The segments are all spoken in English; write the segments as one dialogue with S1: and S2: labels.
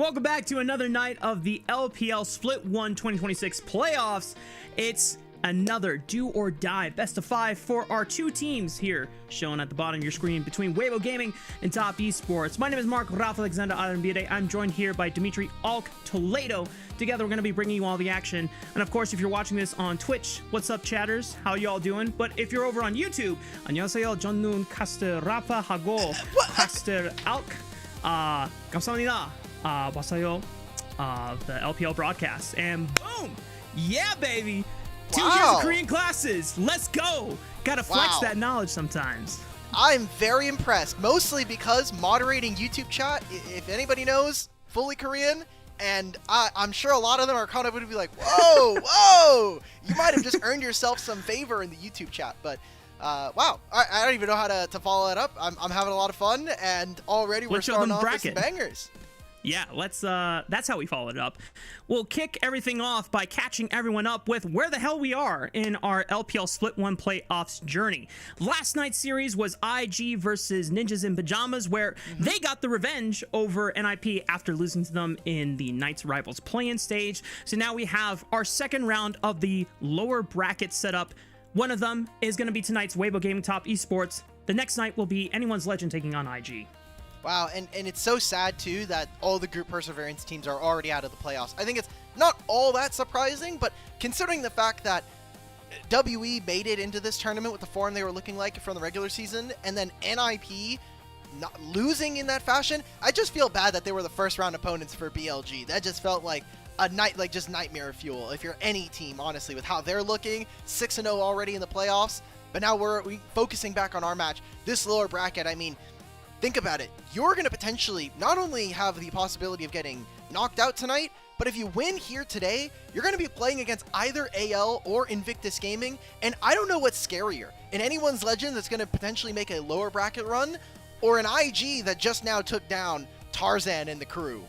S1: Welcome back to another night of the LPL Split 1 2026 playoffs. It's another do or die best of 5 for our two teams here shown at the bottom of your screen between Weibo Gaming and Top Esports. My name is Mark Rafa Alexander Aranbide. I'm joined here by Dimitri Alk Toledo. Together we're going to be bringing you all the action. And of course, if you're watching this on Twitch, what's up chatters? How y'all doing? But if you're over on YouTube, 안녕하세요. 저는 카스터 라파 하고 카스터 Alk. 감사합니다. 봤어요. The LPL broadcast. And boom! Yeah, baby! 2 years of Korean classes. Let's go. Gotta flex that knowledge sometimes.
S2: I'm very impressed, mostly because moderating YouTube chat, if anybody knows, fully Korean, and I'm sure a lot of them are kind of going to be like, whoa, you might have just earned yourself some favor in the YouTube chat, but wow, I don't even know how to follow that up. I'm having a lot of fun, and already we're starting off with some bangers.
S1: Yeah, that's how we followed it up. We'll kick everything off by catching everyone up with where the hell we are in our LPL Split 1 playoffs journey. Last night's series was IG versus Ninjas in Pajamas, where they got the revenge over NIP after losing to them in the Knights Rivals play-in stage. So now we have our second round of the lower bracket setup. One of them is going to be tonight's Weibo Gaming Top Esports. The next night will be Anyone's Legend taking on IG.
S2: Wow, and it's so sad, too, that all the group perseverance teams are already out of the playoffs. I think it's not all that surprising, but considering the fact that WE made it into this tournament with the form they were looking like from the regular season, and then NIP not losing in that fashion, I just feel bad that they were the first round opponents for BLG. That just felt like just nightmare fuel if you're any team, honestly, with how they're looking, 6-0 already in the playoffs. But now we're focusing back on our match. This lower bracket, I mean, think about it. You're going to potentially not only have the possibility of getting knocked out tonight, but if you win here today, you're going to be playing against either AL or Invictus Gaming, and I don't know what's scarier. An Anyone's Legend that's going to potentially make a lower bracket run, or an IG that just now took down Tarzan and the crew.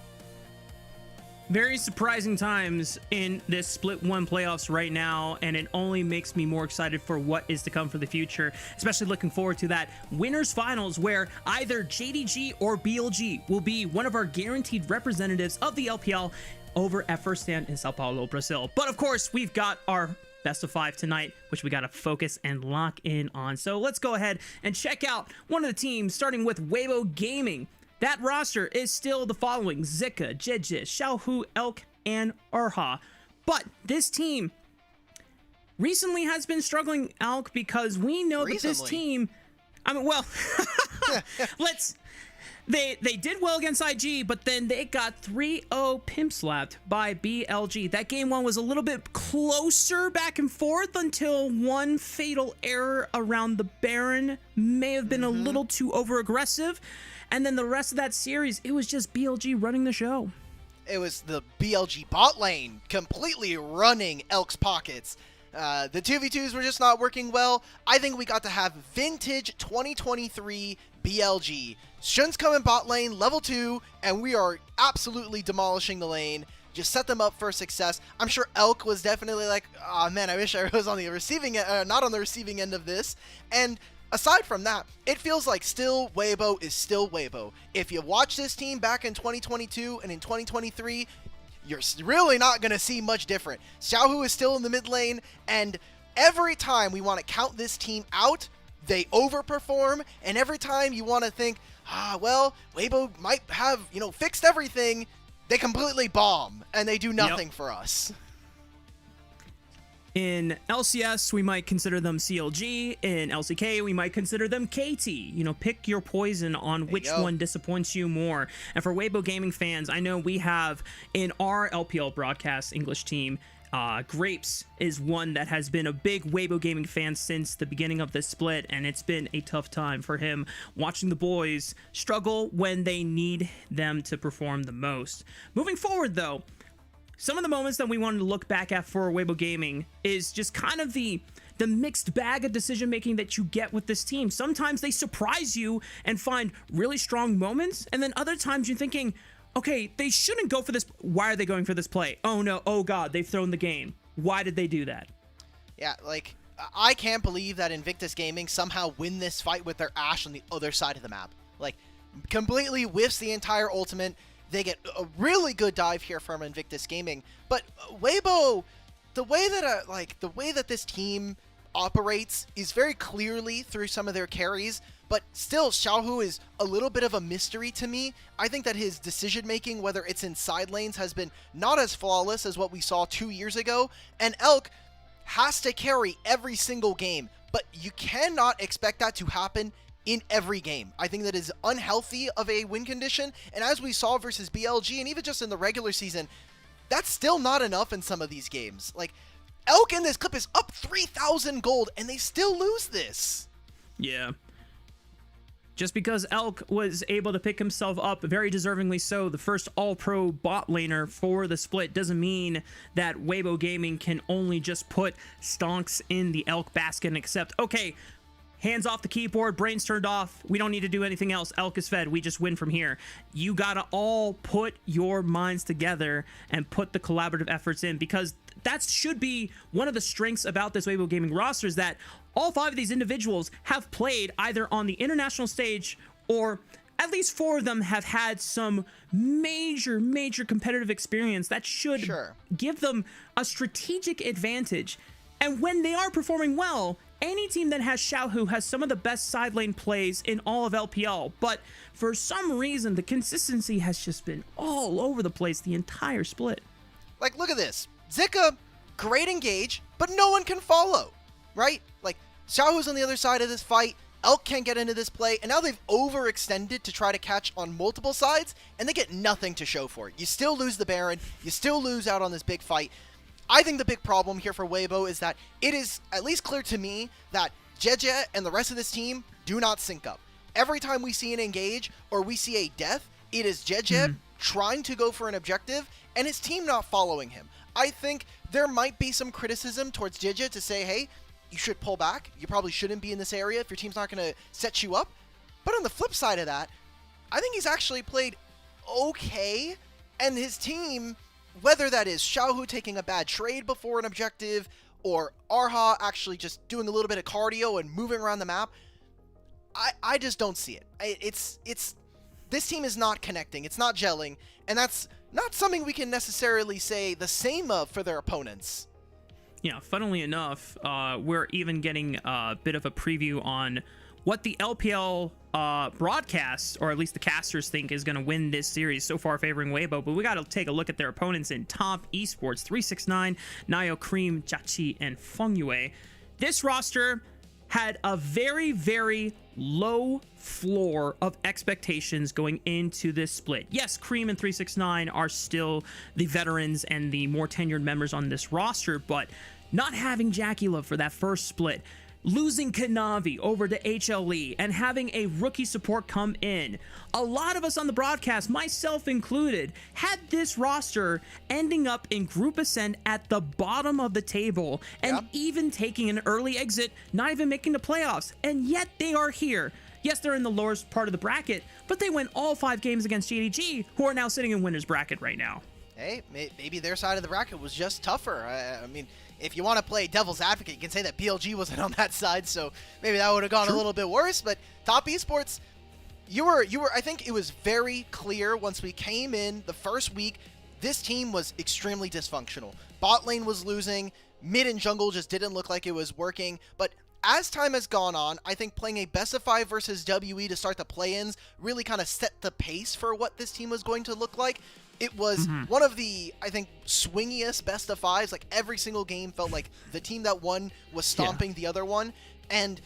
S1: Very surprising times in this Split 1 playoffs right now, and it only makes me more excited for what is to come for the future, especially looking forward to that winners finals where either JDG or BLG will be one of our guaranteed representatives of the LPL over at First Stand in Sao Paulo, Brazil. But of course, we've got our best of 5 tonight, which we got to focus and lock in on. So let's go ahead and check out one of the teams, starting with Weibo Gaming. That roster is still the following: Zika, Jeje, Xiaohu, Elk, and Urha. But this team recently has been struggling, Elk, because we know that this team... I mean, well, They did well against IG, but then they got 3-0 pimp slapped by BLG. That game one was a little bit closer back and forth until one fatal error around the Baron may have been a little too over-aggressive. And then the rest of that series, it was just BLG running the show.
S2: It was the BLG bot lane completely running Elk's pockets. The 2v2s were just not working well. I think we got to have vintage 2023 BLG. Shun's coming bot lane, level 2, and we are absolutely demolishing the lane. Just set them up for success. I'm sure Elk was definitely like, oh man, I wish I was on the receiving end, not on the receiving end of this. And aside from that, it feels like still Weibo is still Weibo. If you watch this team back in 2022 and in 2023, you're really not going to see much different. Xiaohu is still in the mid lane, and every time we want to count this team out, they overperform, and every time you want to think, well, Weibo might have, fixed everything, they completely bomb, and they do nothing for us.
S1: In LCS, we might consider them CLG. In LCK, we might consider them KT. Pick your poison on which one disappoints you more. And for Weibo Gaming fans, I know we have in our LPL broadcast English team, Grapes is one that has been a big Weibo Gaming fan since the beginning of this split, and it's been a tough time for him watching the boys struggle when they need them to perform the most. Moving forward, though, some of the moments that we wanted to look back at for Weibo Gaming is just kind of the mixed bag of decision making that you get with this team. Sometimes they surprise you and find really strong moments, and then other times you're thinking, okay, they shouldn't go for this. Why are they going for this play? Oh no, oh god, they've thrown the game. Why did they do that?
S2: Yeah, like, I can't believe that Invictus Gaming somehow win this fight with their Ashe on the other side of the map. Like, completely whiffs the entire ultimate. They get a really good dive here from Invictus Gaming. But Weibo, the way that this team operates is very clearly through some of their carries, but still Xiaohu is a little bit of a mystery to me. I think that his decision making, whether it's in side lanes, has been not as flawless as what we saw 2 years ago, and Elk has to carry every single game, but you cannot expect that to happen in every game. I think that is unhealthy of a win condition, and as we saw versus BLG, and even just in the regular season, that's still not enough in some of these games. Like, Elk in this clip is up 3,000 gold, and they still lose this.
S1: Yeah. Just because Elk was able to pick himself up, very deservingly so, the first all-pro bot laner for the split, doesn't mean that Weibo Gaming can only just put stonks in the Elk basket and accept, okay, hands off the keyboard, brains turned off, we don't need to do anything else, Elk is fed, we just win from here. You gotta all put your minds together and put the collaborative efforts in, because that should be one of the strengths about this Weibo Gaming roster, is that all 5 of these individuals have played either on the international stage, or at least 4 of them have had some major competitive experience that should give them a strategic advantage. And when they are performing well, any team that has Xiaohu has some of the best side lane plays in all of LPL, but for some reason, the consistency has just been all over the place the entire split.
S2: Like, look at this. Zika, great engage, but no one can follow, right? Like, Xiaohu's on the other side of this fight, Elk can't get into this play, and now they've overextended to try to catch on multiple sides, and they get nothing to show for it. You still lose the Baron, you still lose out on this big fight. I think the big problem here for Weibo is that it is at least clear to me that Jeje and the rest of this team do not sync up. Every time we see an engage or we see a death, it is Jeje trying to go for an objective and his team not following him. I think there might be some criticism towards Jeje to say, hey, you should pull back. You probably shouldn't be in this area if your team's not going to set you up. But on the flip side of that, I think he's actually played okay, and his team, whether that is Xiaohu taking a bad trade before an objective, or Arha actually just doing a little bit of cardio and moving around the map, I just don't see it. This team is not connecting, it's not gelling, and that's not something we can necessarily say the same of for their opponents.
S1: Yeah, funnily enough, we're even getting a bit of a preview on what the LPL broadcast, or at least the casters, think is going to win this series, so far favoring Weibo. But we got to take a look at their opponents in top esports: 369, Nayo, Cream, Jachi, and Fengyue. This roster had a very low floor of expectations going into this split. Yes, Cream and 369 are still the veterans and the more tenured members on this roster, but not having Jackie Love for that first split, losing Kanavi over to HLE, and having a rookie support come in, a lot of us on the broadcast, myself included, had this roster ending up in Group Ascent at the bottom of the table, and even taking an early exit, not even making the playoffs, and yet they are here. Yes, they're in the lowest part of the bracket, but they win all 5 games against GDG, who are now sitting in winner's bracket right now.
S2: Hey, maybe their side of the bracket was just tougher. I mean, if you want to play devil's advocate, you can say that BLG wasn't on that side, so maybe that would have gone a little bit worse. But top esports, you were. I think it was very clear once we came in the first week, this team was extremely dysfunctional. Bot lane was losing, mid and jungle just didn't look like it was working. But as time has gone on, I think playing a best of 5 versus WE to start the play-ins really kind of set the pace for what this team was going to look like. It was one of the, I think, swingiest best of 5s. Like, every single game felt like the team that won was stomping the other one. And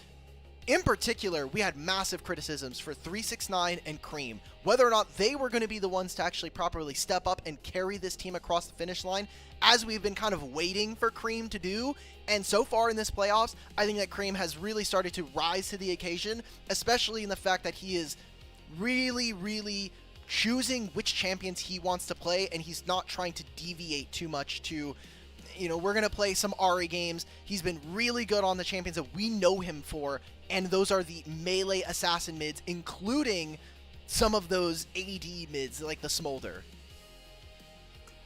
S2: in particular, we had massive criticisms for 369 and Cream. Whether or not they were going to be the ones to actually properly step up and carry this team across the finish line, as we've been kind of waiting for Cream to do. And so far in this playoffs, I think that Cream has really started to rise to the occasion, especially in the fact that he is really choosing which champions he wants to play, and he's not trying to deviate too much to, you know, we're going to play some Ahri games. He's been really good on the champions that we know him for, and those are the melee assassin mids, including some of those AD mids, like the Smolder.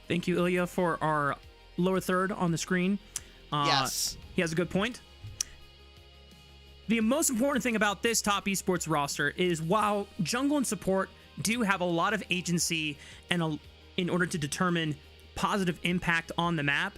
S1: Thank you, Ilya, for our lower third on the screen.
S2: Yes.
S1: He has a good point. The most important thing about this top esports roster is while jungle and support do have a lot of agency and in order to determine positive impact on the map.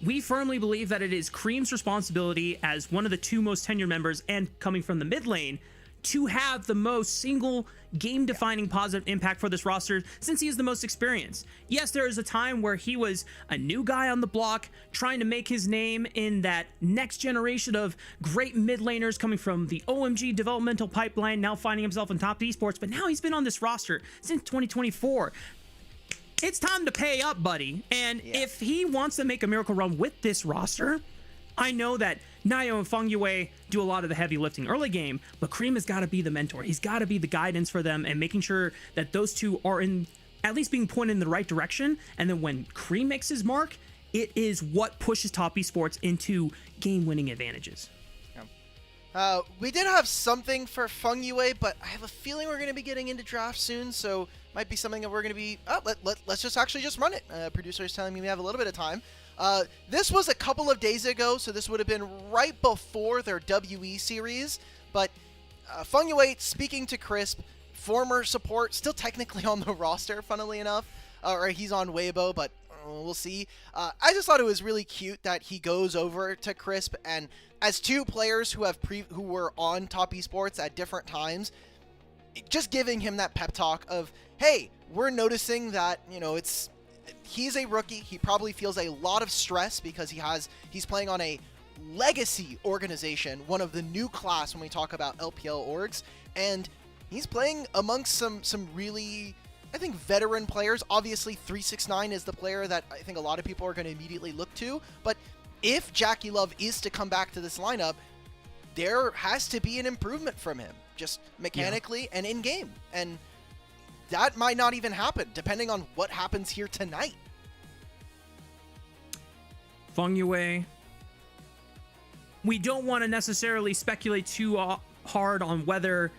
S1: We firmly believe that it is Cream's responsibility as one of the 2 most tenured members and coming from the mid lane to have the most single game-defining positive impact for this roster since he is the most experienced. Yes, there is a time where he was a new guy on the block trying to make his name in that next generation of great mid laners coming from the OMG developmental pipeline, now finding himself in top esports, but now he's been on this roster since 2024. It's time to pay up, buddy. And if he wants to make a miracle run with this roster, I know that Nayo and Feng Yue do a lot of the heavy lifting early game, but Cream has got to be the mentor. He's got to be the guidance for them and making sure that those two are at least being pointed in the right direction. And then when Cream makes his mark, it is what pushes top esports into game-winning advantages.
S2: We did have something for Feng Yue, but I have a feeling we're going to be getting into draft soon, so might be something that we're going to be... let's just run it. Producer is telling me we have a little bit of time. This was a couple of days ago, so this would have been right before their WE series, but Feng Yue speaking to Crisp, former support, still technically on the roster, funnily enough, or he's on Weibo, but we'll see. I just thought it was really cute that he goes over to Crisp, and as 2 players who were on top esports at different times, just giving him that pep talk of, hey, we're noticing that, he's a rookie. He probably feels a lot of stress because he's playing on a legacy organization, one of the new class when we talk about LPL orgs, and he's playing amongst some really, I think, veteran players. Obviously, 369 is the player that I think a lot of people are going to immediately look to, but if Jackie Love is to come back to this lineup, there has to be an improvement from him, just mechanically and in-game, and that might not even happen, depending on what happens here tonight.
S1: Feng Yue, we don't want to necessarily speculate too hard on whether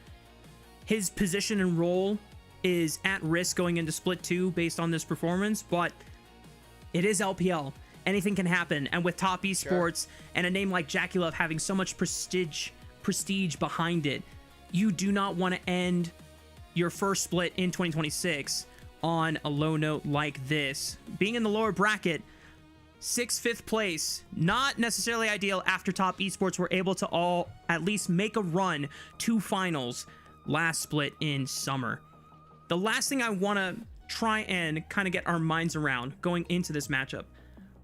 S1: his position and role is at risk going into Split 2 based on this performance, but it is LPL. Anything can happen, and with top esports and a name like Jackie Love having so much prestige behind it, you do not want to end your first split in 2026 on a low note like this. Being in the lower bracket, 5th place, not necessarily ideal after top esports were able to all at least make a run to finals last split in summer. The last thing I want to try and kind of get our minds around going into this matchup,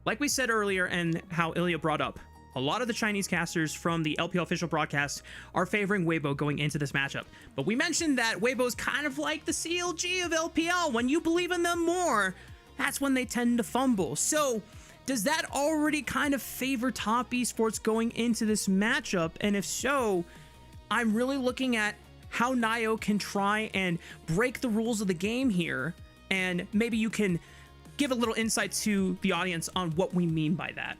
S1: like we said earlier and how Ilya brought up, a lot of the Chinese casters from the LPL official broadcast are favoring Weibo going into this matchup. But we mentioned that Weibo is kind of like the CLG of LPL. When you believe in them more, that's when they tend to fumble. So does that already kind of favor top esports going into this matchup? And if so, I'm really looking at how Nayo can try and break the rules of the game here. And maybe you can give a little insight to the audience on what we mean by that.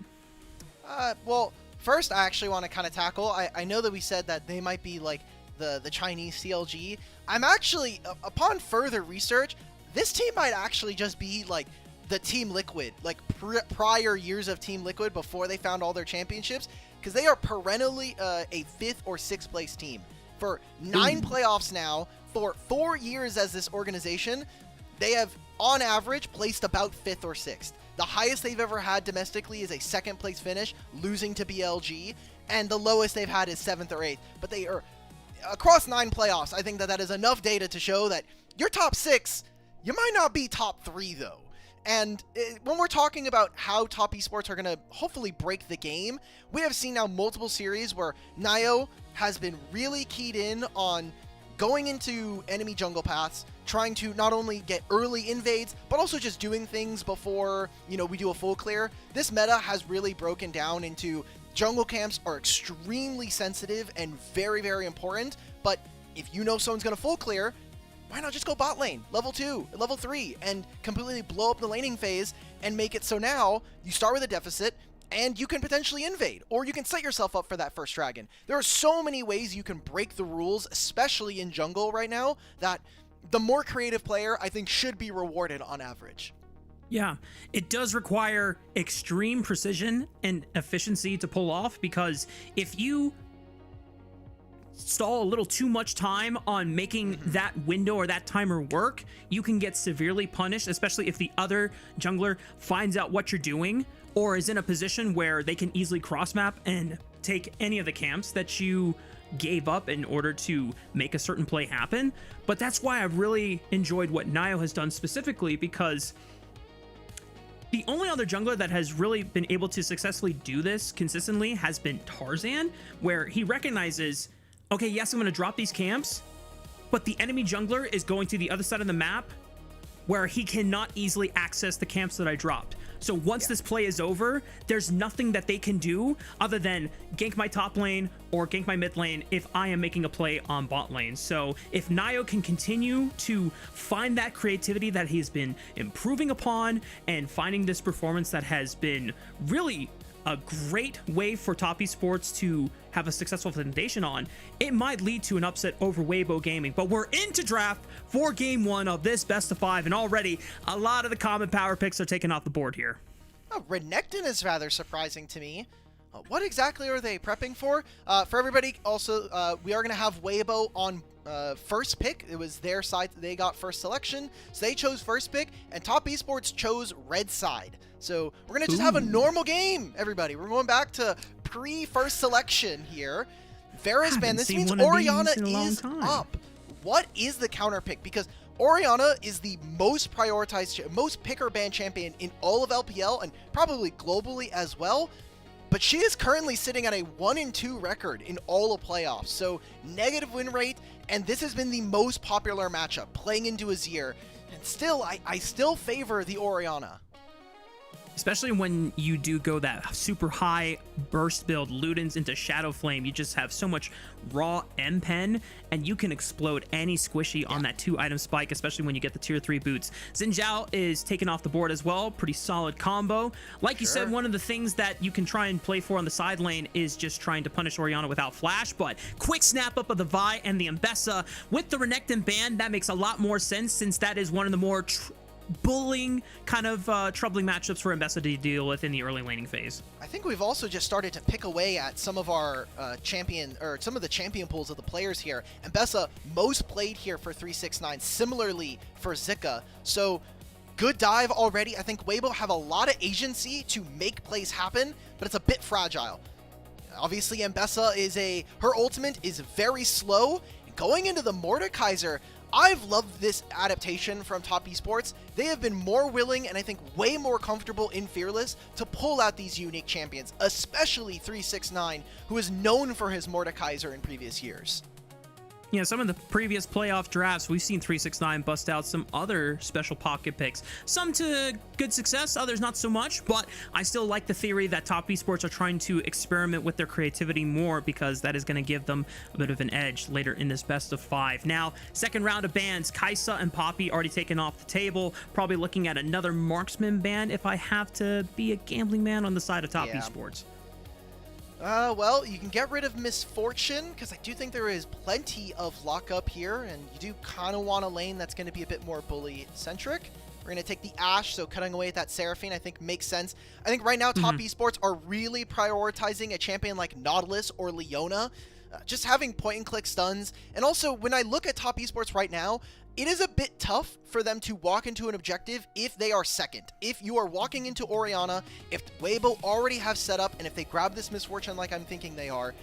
S2: Well, first I actually want to kind of tackle, I know that we said that they might be like the Chinese CLG. I'm actually, upon further research, this team might actually just be like the Team Liquid, like prior years of Team Liquid before they found all their championships, because they are perennially a 5th or 6th place team. For 9 playoffs now, for 4 years as this organization, they have, on average, placed about 5th or 6th. The highest they've ever had domestically is a 2nd place finish, losing to BLG, and the lowest they've had is 7th or 8th. But they are, across 9 playoffs, I think that is enough data to show that your top 6, you might not be top 3 though. And when we're talking about how top esports are going to hopefully break the game, we have seen now multiple series where Nayo has been really keyed in on going into enemy jungle paths, trying to not only get early invades, but also just doing things before, we do a full clear. This meta has really broken down into jungle camps are extremely sensitive and very, very important. But if you know someone's going to full clear, why not just go bot lane, level 2, level 3, and completely blow up the laning phase and make it so now you start with a deficit and you can potentially invade, or you can set yourself up for that first dragon. There are so many ways you can break the rules, especially in jungle right now, that the more creative player, I think, should be rewarded on average.
S1: Yeah, it does require extreme precision and efficiency to pull off, because if you stall a little too much time on making that window or that timer work, you can get severely punished, especially if the other jungler finds out what you're doing or is in a position where they can easily cross map and take any of the camps that you gave up in order to make a certain play happen. But that's why I've really enjoyed what Nio has done specifically, because the only other jungler that has really been able to successfully do this consistently has been Tarzan, where he recognizes, okay, yes, I'm going to drop these camps, but the enemy jungler is going to the other side of the map where he cannot easily access the camps that I dropped. So once this play is over, there's nothing that they can do other than gank my top lane or gank my mid lane if I am making a play on bot lane. So if Nio can continue to find that creativity that he's been improving upon and finding this performance that has been really a great way for top esports to have a successful foundation on, it might lead to an upset over Weibo Gaming. But we're into draft for game 1 of this best of 5, and already a lot of the common power picks are taken off the board here.
S2: Oh, Renekton is rather surprising to me. What exactly are they prepping for? For everybody, also, we are going to have Weibo on first pick. It was their side. They got first selection, so they chose first pick, and Top Esports chose red side. So we're going to just have a normal game, everybody. We're going back to pre-first selection here. Vera's banned. This means Orianna is up. What is the counter pick? Because Orianna is the most prioritized, most picker ban champion in all of LPL and probably globally as well. But she is currently sitting at a 1-2 record in all of playoffs. So negative win rate, and this has been the most popular matchup, playing into Azir. And still, I still favor the Orianna.
S1: Especially when you do go that super high burst build, Ludens into Shadow Flame, you just have so much raw M-Pen, and you can explode any squishy on that 2-item spike, especially when you get the tier 3 boots. Xin Zhao is taken off the board as well. Pretty solid combo. Like you said, one of the things that you can try and play for on the side lane is just trying to punish Orianna without flash, but quick snap up of the Vi and the Mbessa with the Renekton ban, that makes a lot more sense, since that is one of the more bullying kind of troubling matchups for Mbessa to deal with in the early laning phase.
S2: I think we've also just started to pick away at some of our some of the champion pools of the players here. Mbessa most played here for 369, similarly for Zika. So good dive already. I think Weibo have a lot of agency to make plays happen, but it's a bit fragile. Obviously, Mbessa her ultimate is very slow. Going into the Mordekaiser, I've loved this adaptation from Top Esports. They have been more willing and I think way more comfortable in Fearless to pull out these unique champions, especially 369, who is known for his Mordekaiser in previous years.
S1: Yeah, some of the previous playoff drafts, we've seen 369 bust out some other special pocket picks. Some to good success, others not so much, but I still like the theory that Top Esports are trying to experiment with their creativity more, because that is going to give them a bit of an edge later in this best of 5. Now, second round of bans, Kai'Sa and Poppy already taken off the table. Probably looking at another marksman ban if I have to be a gambling man on the side of Top Esports.
S2: Well, you can get rid of Misfortune, because I do think there is plenty of lockup here, and you do kind of want a lane that's going to be a bit more bully-centric. We're going to take the Ashe, so cutting away at that Seraphine I think makes sense. I think right now Top Esports are really prioritizing a champion like Nautilus or Leona, just having point-and-click stuns. And also, when I look at Top Esports right now, it is a bit tough for them to walk into an objective if they are second. If you are walking into Orianna, if Weibo already have set up, and if they grab this Misfortune like I'm thinking they are,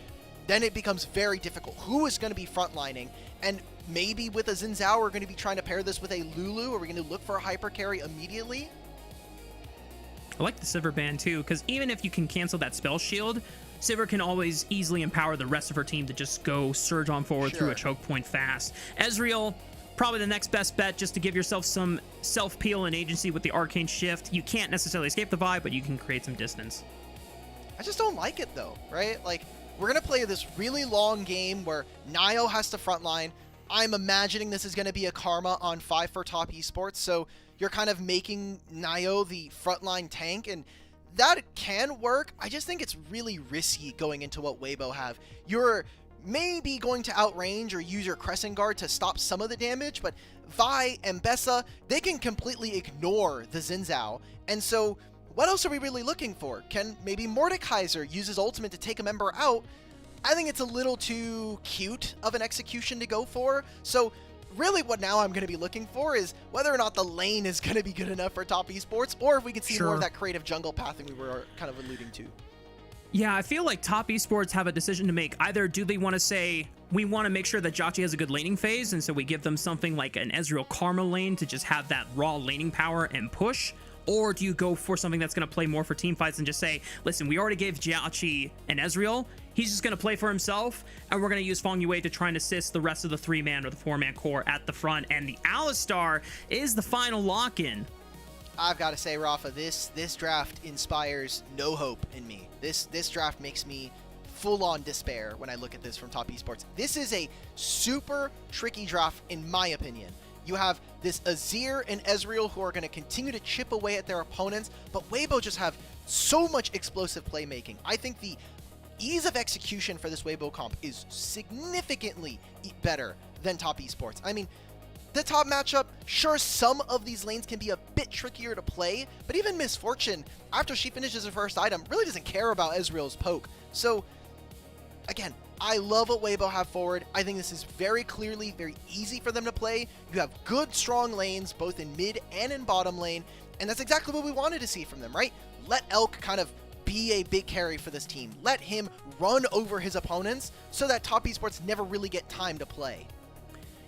S2: then it becomes very difficult. Who is going to be frontlining? And maybe with a Xin Zhao, we're going to be trying to pair this with a Lulu. Are we going to look for a hyper carry immediately?
S1: I like the Sivir ban too, because even if you can cancel that spell shield, Sivir can always easily empower the rest of her team to just go surge on forward through a choke point fast. Ezreal, probably the next best bet, just to give yourself some self-peel and agency with the Arcane Shift. You can't necessarily escape the vibe, but you can create some distance.
S2: I just don't like it though, right? Like, we're going to play this really long game where Nio has to frontline. I'm imagining this is going to be a karma on 5 for Top Esports, so you're kind of making Nio the frontline tank, and that can work. I just think it's really risky going into what Weibo have. You're maybe going to outrange or use your Crescent Guard to stop some of the damage, but Vi and Mbessa, they can completely ignore the Xin Zhao. And so what else are we really looking for? Can maybe Mordekaiser use his ultimate to take a member out? I think it's a little too cute of an execution to go for. So really what now I'm going to be looking for is whether or not the lane is going to be good enough for top esports, or if we can see more of that creative jungle pathing we were kind of alluding to.
S1: Yeah, I feel like top esports have a decision to make. Either do they want to say, we want to make sure that Jauchi has a good laning phase, and so we give them something like an Ezreal Karma lane to just have that raw laning power and push, or do you go for something that's going to play more for team fights and just say, listen, we already gave Jauchi an Ezreal, he's just going to play for himself, and we're going to use Feng Yue to try and assist the rest of the 3-man or the 4-man core at the front, and the Alistar is the final lock-in.
S2: I've got to say, Rafa, this draft inspires no hope in me. This draft makes me full-on despair when I look at this from top esports. This is a super tricky draft, in my opinion. You have this Azir and Ezreal who are going to continue to chip away at their opponents, but Weibo just have so much explosive playmaking. I think the ease of execution for this Weibo comp is significantly better than top esports. I mean, the top matchup, sure, some of these lanes can be a bit trickier to play, but even Misfortune, after she finishes her first item, really doesn't care about Ezreal's poke. So, again, I love what Weibo have forward. I think this is very clearly very easy for them to play. You have good, strong lanes, both in mid and in bottom lane, and that's exactly what we wanted to see from them, right? Let Elk kind of be a big carry for this team. Let him run over his opponents so that top esports never really get time to play.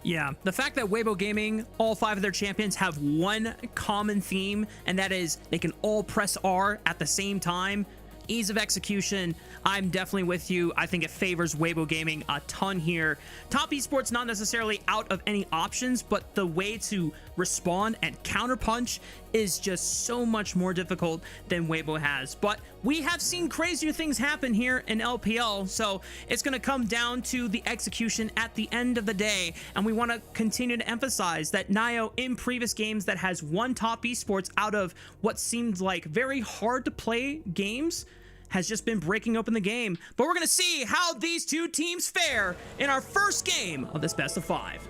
S1: Yeah, the fact that Weibo Gaming, all 5 of their champions have one common theme, and that is they can all press R at the same time. Ease of execution, I'm definitely with you. I think it favors Weibo Gaming a ton here. Top esports not necessarily out of any options, but the way to respond and counterpunch is just so much more difficult than Weibo has. But we have seen crazier things happen here in LPL, so it's going to come down to the execution at the end of the day. And we want to continue to emphasize that Nio, in previous games that has won top esports out of what seemed like very hard to play games, has just been breaking open the game. But we're going to see how these two teams fare in our first game of this best of 5.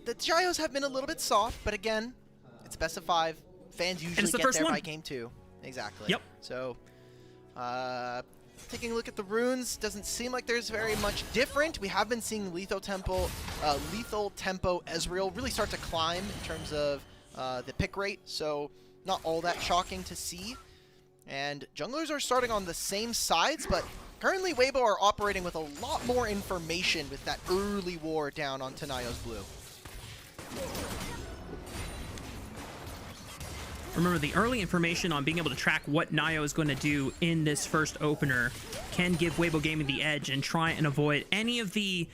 S2: The Gyos have been a little bit soft, but again, it's best of 5. Fans usually get there by game 2. Exactly.
S1: Yep.
S2: So, taking a look at the runes, doesn't seem like there's very much different. We have been seeing lethal tempo Ezreal really start to climb in terms of the pick rate, so not all that shocking to see. And junglers are starting on the same sides, but currently Weibo are operating with a lot more information with that early war down on Nio's blue.
S1: Remember, the early information on being able to track what Nio is going to do in this first opener can give Weibo Gaming the edge and try and avoid any of the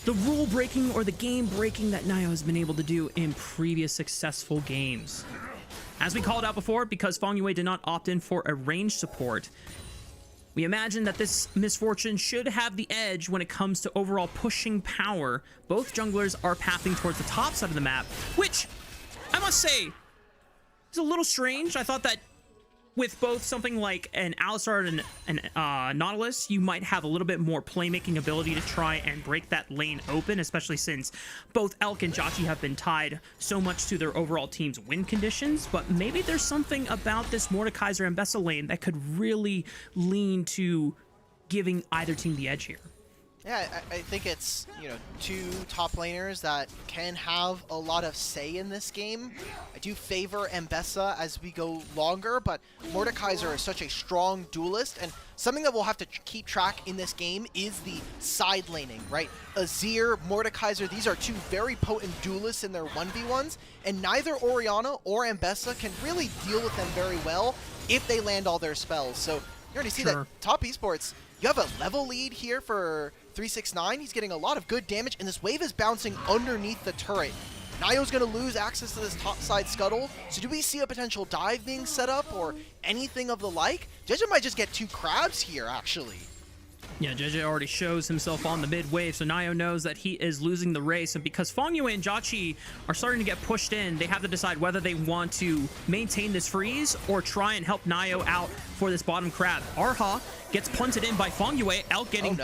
S1: rule breaking or the game breaking that Nio has been able to do in previous successful games. As we called out before, because Feng Yue did not opt in for a range support, we imagine that this Misfortune should have the edge when it comes to overall pushing power. Both junglers are pathing towards the top side of the map, which I must say is a little strange. I thought that with both something like an Alistar and an Nautilus, you might have a little bit more playmaking ability to try and break that lane open, especially since both Elk and Jauchi have been tied so much to their overall team's win conditions. But maybe there's something about this Mordekaiser and Bessa lane that could really lean to giving either team the edge here.
S2: Yeah, I think it's, you know, 2 top laners that can have a lot of say in this game. I do favor Mbessa as we go longer, but Mordekaiser is such a strong duelist, and something that we'll have to keep track in this game is the side laning, right? Azir, Mordekaiser, these are 2 very potent duelists in their 1v1s, and neither Orianna or Mbessa can really deal with them very well if they land all their spells. So you already see that top esports, you have a level lead here for 369. He's getting a lot of good damage, and this wave is bouncing underneath the turret. Nio's going to lose access to this top side scuttle. So do we see a potential dive being set up or anything of the like? Judgment might just get 2 crabs here, actually.
S1: Yeah, JJ already shows himself on the mid wave, so Nio knows that he is losing the race. And because Fangyue and Jachi are starting to get pushed in, they have to decide whether they want to maintain this freeze or try and help Nio out for this bottom crab. Arha gets punted in by Fangyue, Elk getting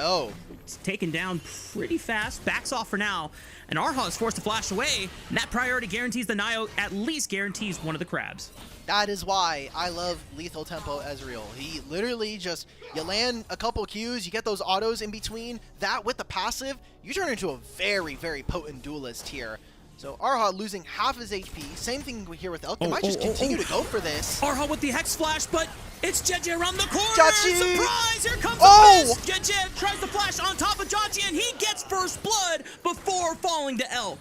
S1: taken down pretty fast, backs off for now, and Arha is forced to flash away, and that priority guarantees the Nio, at least guarantees one of the crabs.
S2: That is why I love lethal tempo Ezreal. He literally just, you land a couple Qs, you get those autos in between, that with the passive, you turn into a very, very potent duelist here. So Arha losing half his HP, same thing here with Elk. They might just continue to go for this.
S1: Arha with the Hex Flash, but it's JJ around the corner!
S2: Jachi!
S1: Surprise! Here comes the fist! JJ tries to flash on top of Jachi, and he gets first blood before falling to Elk.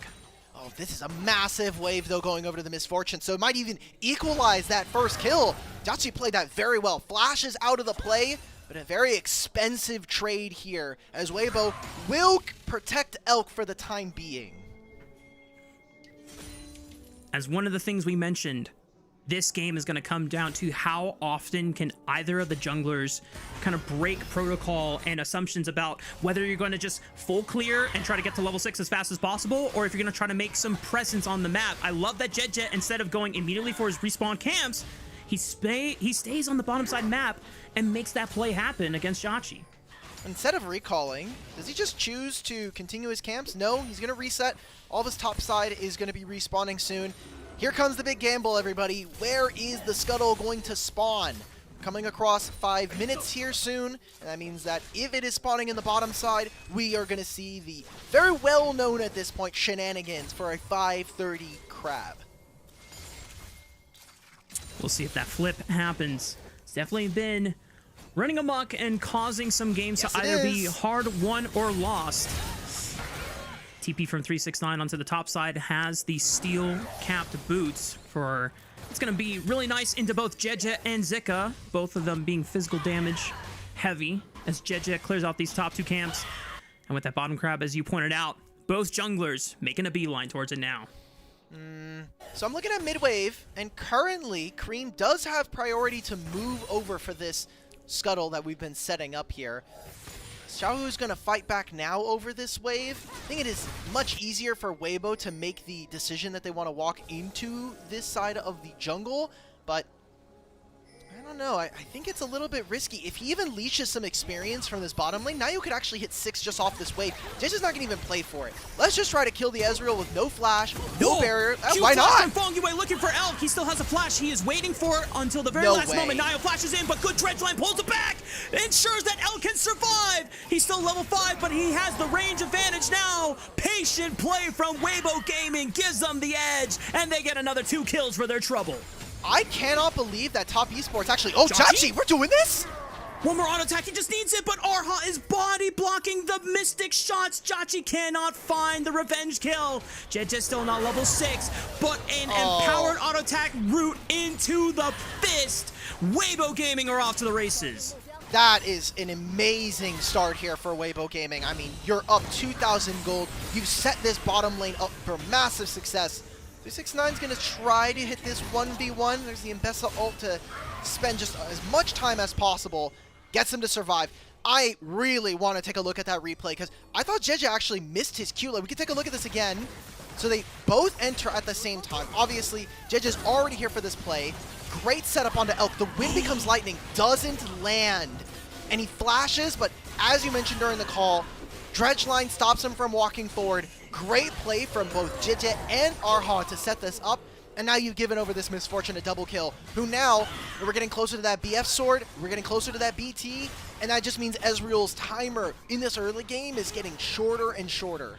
S2: Oh, this is a massive wave, though, going over to the Misfortune, so it might even equalize that first kill. Jachi played that very well. Flashes out of the play, but a very expensive trade here, as Weibo will protect Elk for the time being.
S1: As one of the things we mentioned, this game is going to come down to how often can either of the junglers kind of break protocol and assumptions about whether you're going to just full clear and try to get to level 6 as fast as possible, or if you're going to try to make some presence on the map. I love that Jet, instead of going immediately for his respawn camps, he stays on the bottom side map and makes that play happen against Jachi.
S2: Instead of recalling, does he just choose to continue his camps? No, he's going to reset. All of his top side is going to be respawning soon. Here comes the big gamble, everybody. Where is the Scuttle going to spawn? Coming across 5 minutes here soon, and that means that if it is spawning in the bottom side, we are going to see the very well known at this point shenanigans for a 530 crab.
S1: We'll see if that flip happens. It's definitely been running amok and causing some games to either be hard won or lost. TP from 369 onto the top side has the steel capped boots for, it's going to be really nice into both Jeje and Zika, both of them being physical damage heavy as Jeje clears out these top two camps. And with that bottom crab, as you pointed out, both junglers making a beeline towards it now.
S2: So I'm looking at mid wave, and currently Cream does have priority to move over for this Scuttle that we've been setting up here. Xiaohu's going to fight back now over this wave. I think it is much easier for Weibo to make the decision that they want to walk into this side of the jungle, but I don't know. I think it's a little bit risky. If he even leashes some experience from this bottom lane, now you could actually hit 6 just off this wave. Jay's not going to even play for it. Let's just try to kill the Ezreal with no flash, no barrier. Why not?
S1: Fangyue looking for Elk. He still has a flash. He is waiting for it until the very last moment. Nio flashes in, but good Dredgeline pulls it back. Ensures that Elk can survive. He's still level 5, but he has the range advantage now. Patient play from Weibo Gaming gives them the edge, and they get another 2 kills for their trouble.
S2: I cannot believe that Top Esports actually... Oh, Jachi, we're doing this?
S1: One more auto attack, he just needs it, but Arha is body blocking the Mystic shots. Jachi cannot find the revenge kill. Jeje still not level 6, but an empowered auto attack route into the fist. Weibo Gaming are off to the races.
S2: That is an amazing start here for Weibo Gaming. I mean, you're up 2,000 gold. You've set this bottom lane up for massive success. 369 is going to try to hit this 1v1. There's the Mbessa ult to spend just as much time as possible. Gets him to survive. I really want to take a look at that replay because I thought Jeje actually missed his Q. Like, we can take a look at this again. So they both enter at the same time. Obviously, Jeje's already here for this play. Great setup onto Elk. The wind becomes lightning. Doesn't land. And he flashes, but as you mentioned during the call, Dredgeline stops him from walking forward. Great play from both Jeje and Arha to set this up. And now you've given over this Misfortune a double kill, who now, we're getting closer to that BF sword, we're getting closer to that BT, and that just means Ezreal's timer in this early game is getting shorter and shorter.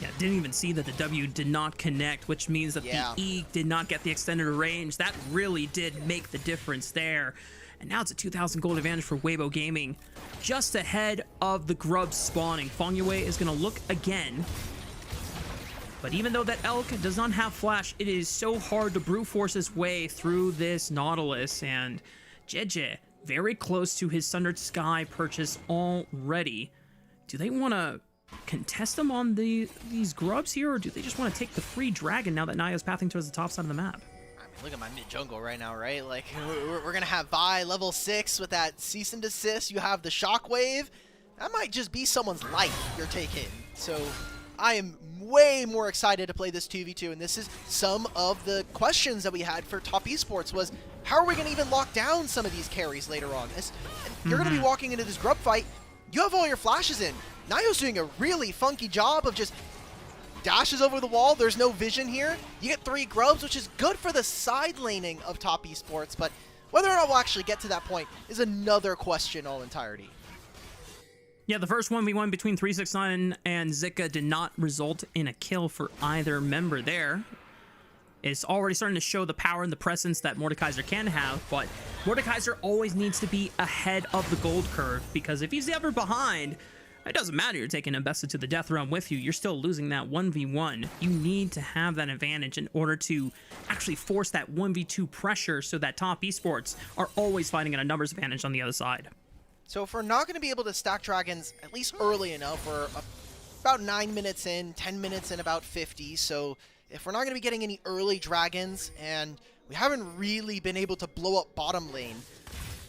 S1: Yeah, didn't even see that the W did not connect, which means that the E did not get the extended range. That really did make the difference there. And now it's a 2,000 gold advantage for Weibo Gaming, just ahead of the grubs spawning. Fangyue is going to look again. But even though that Elk does not have flash, it is so hard to brute force his way through this Nautilus. And Jeje, very close to his Sundered Sky purchase already. Do they want to contest them on these grubs here, or do they just want to take the free dragon now that Nio's pathing towards the top side of the map?
S2: Look at my mid jungle right now, right? Like, we're gonna have Vi level 6 with that cease and desist. You have the shockwave. That might just be someone's life you're taking. So I am way more excited to play this 2v2, and this is some of the questions that we had for Top Esports was, how are we gonna even lock down some of these carries later on? You're gonna be walking into this grub fight, you have all your flashes in. Nayo's doing a really funky job of just dashes over the wall. There's no vision here. You get 3 grubs, which is good for the side laning of Top Esports, but whether or not we'll actually get to that point is another question all entirety.
S1: Yeah, the first 1v1 between 369 and Zika did not result in a kill for either member there. It's already starting to show the power and the presence that Mordekaiser can have, but Mordekaiser always needs to be ahead of the gold curve, because if he's ever behind, it doesn't matter. You're taking Invested to the death realm with you. You're still losing that 1v1. You need to have that advantage in order to actually force that 1v2 pressure so that Top Esports are always fighting at a numbers advantage on the other side.
S2: So if we're not going to be able to stack dragons at least early enough, we're about 9 minutes in, 10 minutes in about 50. So if we're not going to be getting any early dragons, and we haven't really been able to blow up bottom lane,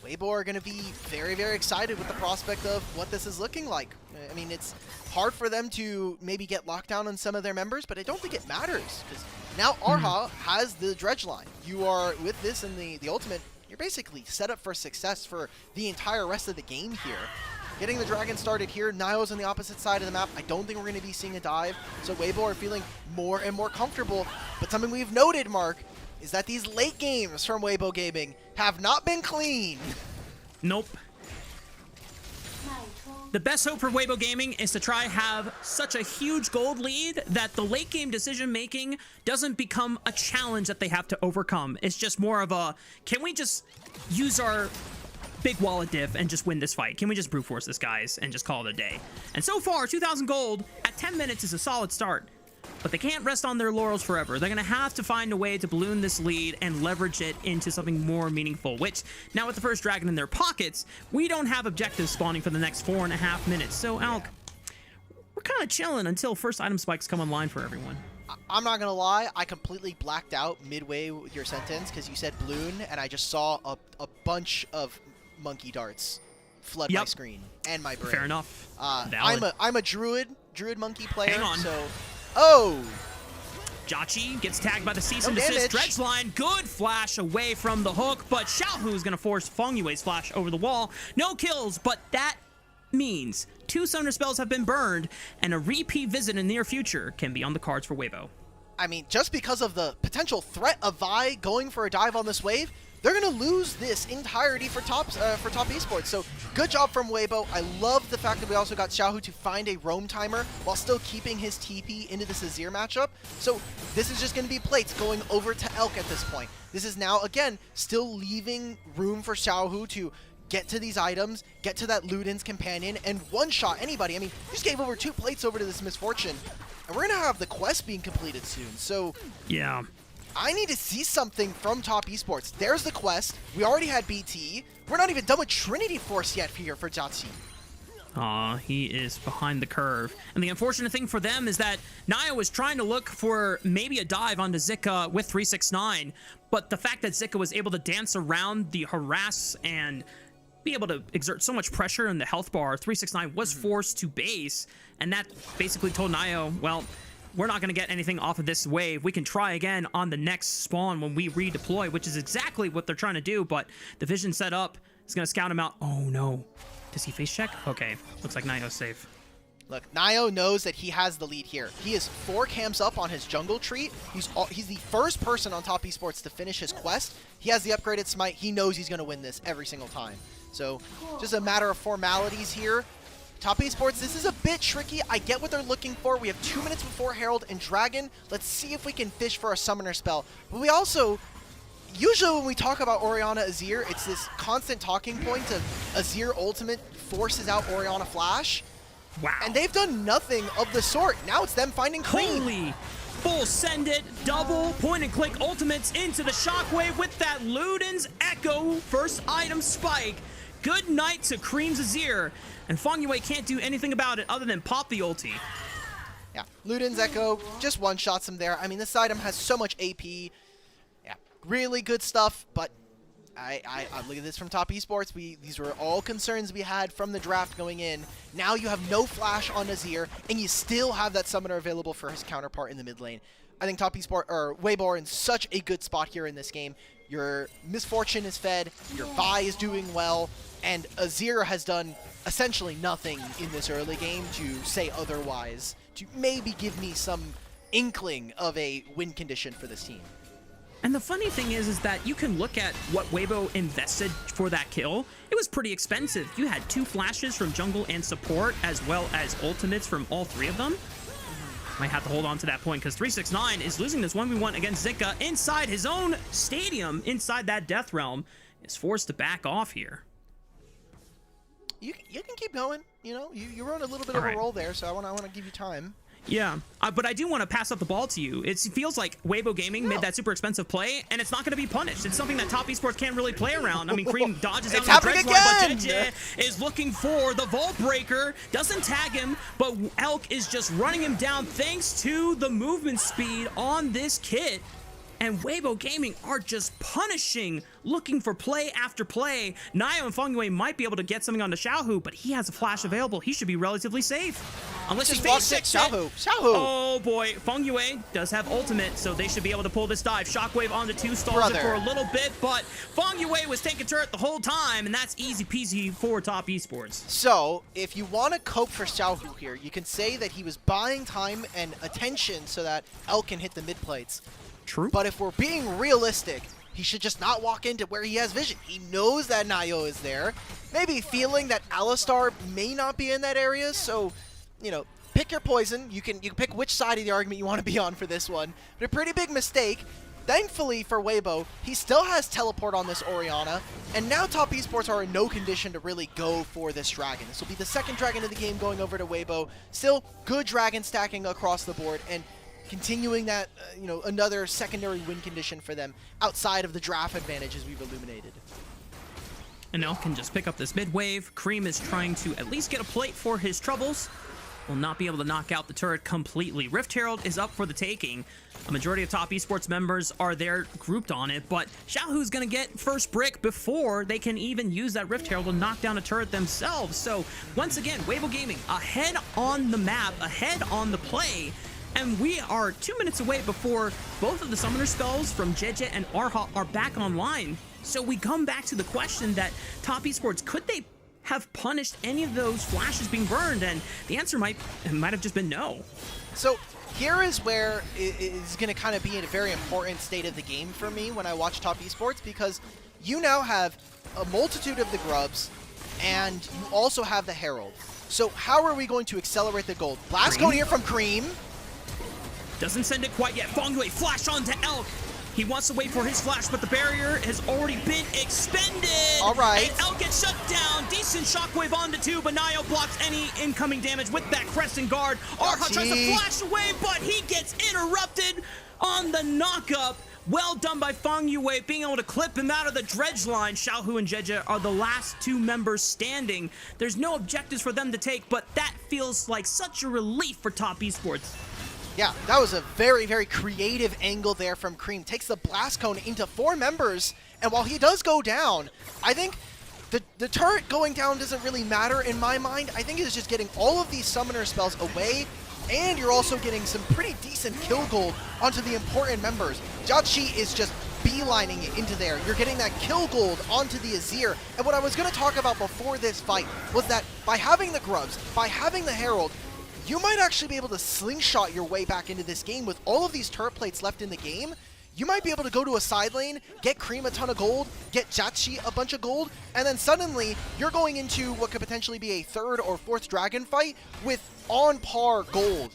S2: Weibo are going to be very, very excited with the prospect of what this is looking like. I mean, it's hard for them to maybe get locked down on some of their members, but I don't think it matters, because now Arha has the dredge line. You are, with this in the ultimate, you're basically set up for success for the entire rest of the game here. Getting the dragon started here, Nio's on the opposite side of the map. I don't think we're going to be seeing a dive, so Weibo are feeling more and more comfortable. But something we've noted, Mark, is that these late games from Weibo Gaming have not been clean.
S1: Nope. The best hope for Weibo Gaming is to try have such a huge gold lead that the late game decision making doesn't become a challenge that they have to overcome. It's just more of a, can we just use our big wallet diff and just win this fight? Can we just brute force this, guys, and just call it a day? And so far, 2,000 gold at 10 minutes is a solid start. But they can't rest on their laurels forever. They're going to have to find a way to balloon this lead and leverage it into something more meaningful, which, now with the first dragon in their pockets, we don't have objectives spawning for the next 4.5 minutes. So, Alk, we're kind of chilling until first item spikes come online for everyone.
S2: I'm not going to lie, I completely blacked out midway with your sentence because you said balloon, and I just saw a bunch of monkey darts flood my screen and my brain.
S1: Fair enough.
S2: I'm a druid monkey player.
S1: Hang on.
S2: So, oh,
S1: Jachi gets tagged by the cease and desist dredge line. Good flash away from the hook, but Xiaohu is going to force Feng Yue's flash over the wall. No kills, but that means 2 summoner spells have been burned, and a repeat visit in the near future can be on the cards for Weibo.
S2: I mean, just because of the potential threat of Vi going for a dive on this wave, they're going to lose this entirety for Top Esports. So good job from Weibo. I love the fact that we also got Xiaohu to find a roam timer while still keeping his TP into this Azir matchup. So this is just going to be plates going over to Elk at this point. This is now, again, still leaving room for Xiaohu to get to these items, get to that Luden's companion, and one-shot anybody. I mean, you just gave over 2 plates over to this Misfortune, and we're going to have the quest being completed soon. So
S1: yeah,
S2: I need to see something from Top Esports. There's the quest. We already had BT. We're not even done with Trinity Force yet here for Jachi.
S1: He is behind the curve. And the unfortunate thing for them is that Naya was trying to look for maybe a dive onto Zika with 369, but the fact that Zika was able to dance around the harass and be able to exert so much pressure in the health bar, 369 was forced to base, and that basically told Naya, well, we're not going to get anything off of this wave. We can try again on the next spawn when we redeploy, which is exactly what they're trying to do, but the vision set up is going to scout him out. Oh, no. Does he face check? Okay. Looks like Nayo's safe.
S2: Look, Nayo knows that he has the lead here. He is 4 camps up on his jungle tree. He's the first person on Top Esports to finish his quest. He has the upgraded smite. He knows he's going to win this every single time. So, just a matter of formalities here. Top Esports, this is a bit tricky. I get what they're looking for. We have 2 minutes before Herald and Dragon. Let's see if we can fish for a summoner spell. But we also, usually when we talk about Orianna Azir, it's this constant talking point of Azir ultimate forces out Orianna Flash.
S1: Wow.
S2: And they've done nothing of the sort. Now it's them finding Cream.
S1: Holy full send it, double point and click ultimates into the shockwave with that Luden's Echo first item spike. Good night to Cream's Azir, and Feng Yue can't do anything about it other than pop the ulti.
S2: Yeah, Luden's Echo just one-shots him there. I mean, this item has so much AP. Yeah, really good stuff, but I look at this from Top Esports. These were all concerns we had from the draft going in. Now you have no flash on Azir, and you still have that summoner available for his counterpart in the mid lane. I think Top Esports, or Weibo, are in such a good spot here in this game. Your Misfortune is fed, your Vi is doing well, and Azir has done essentially nothing in this early game to say otherwise, to maybe give me some inkling of a win condition for this team.
S1: And the funny thing is that you can look at what Weibo invested for that kill. It was pretty expensive. You had 2 flashes from jungle and support, as well as ultimates from all 3 of them. Might have to hold on to that point, because 369 is losing this 1v1 against Zika inside his own stadium, inside that death realm, is forced to back off here.
S2: You can keep going. You know, you run a little bit of a roll there, so I want to give you time.
S1: Yeah, but I do want to pass up the ball to you. It feels like Weibo Gaming made that super expensive play, and it's not going to be punished. It's something that Top Esports can't really play around. I mean, Cream dodges out the dredge line, but JJ is looking for the Vault Breaker. Doesn't tag him, but Elk is just running him down thanks to the movement speed on this kit. And Weibo Gaming are just punishing, looking for play after play. Nio and Feng Yue might be able to get something onto Xiaohu, but he has a flash available. He should be relatively safe. Unless he fakes it.
S2: Xiaohu.
S1: Oh boy, Feng Yue does have ultimate, so they should be able to pull this dive. Shockwave onto 2, stalls it for a little bit, but Feng Yue was taking turret the whole time, and that's easy peasy for Top Esports.
S2: So, if you want to cope for Xiaohu here, you can say that he was buying time and attention so that Elk can hit the mid plates.
S1: True.
S2: But if we're being realistic, he should just not walk into where he has vision. He knows that Nio is there. Maybe feeling that Alistar may not be in that area, so, you know, pick your poison. You can pick which side of the argument you want to be on for this one. But a pretty big mistake. Thankfully for Weibo, he still has teleport on this Orianna, and now Top Esports are in no condition to really go for this dragon. This will be the second dragon of the game going over to Weibo. Still good dragon stacking across the board, and continuing that, you know, another secondary win condition for them outside of the draft advantages we've illuminated.
S1: And Elk can just pick up this mid wave. Cream is trying to at least get a plate for his troubles. Will not be able to knock out the turret completely. Rift Herald is up for the taking. A majority of Top Esports members are there grouped on it, but Xiaohu's going to get first brick before they can even use that Rift Herald to knock down a turret themselves. So once again, Weibo Gaming ahead on the map, ahead on the play. And we are 2 minutes away before both of the summoner spells from JJ and Arha are back online. So we come back to the question that Top Esports, could they have punished any of those flashes being burned? And the answer might have just been no.
S2: So here is where it is going to kind of be in a very important state of the game for me when I watch Top Esports, because you now have a multitude of the grubs, and you also have the Herald. So how are we going to accelerate the gold? Blast Cone here from Cream.
S1: Doesn't send it quite yet. Feng Yue flash onto Elk. He wants to wait for his flash, but the barrier has already been expended.
S2: All right.
S1: And Elk gets shut down. Decent shockwave onto 2, but Nio blocks any incoming damage with that Crescent Guard. Arha tries to flash away, but he gets interrupted on the knockup. Well done by Feng Yue, being able to clip him out of the dredge line. Xiaohu and Jeje are the last 2 members standing. There's no objectives for them to take, but that feels like such a relief for Top Esports.
S2: Yeah, that was a very, very creative angle there from Cream. Takes the Blast Cone into 4 members, and while he does go down, I think the turret going down doesn't really matter in my mind. I think it's just getting all of these summoner spells away, and you're also getting some pretty decent kill gold onto the important members. Jiachi is just beelining it into there. You're getting that kill gold onto the Azir, and what I was going to talk about before this fight was that by having the grubs, by having the Herald, you might actually be able to slingshot your way back into this game with all of these turret plates left in the game. You might be able to go to a side lane, get Cream a ton of gold, get Jiachi a bunch of gold, and then suddenly you're going into what could potentially be a 3rd or 4th dragon fight with on par gold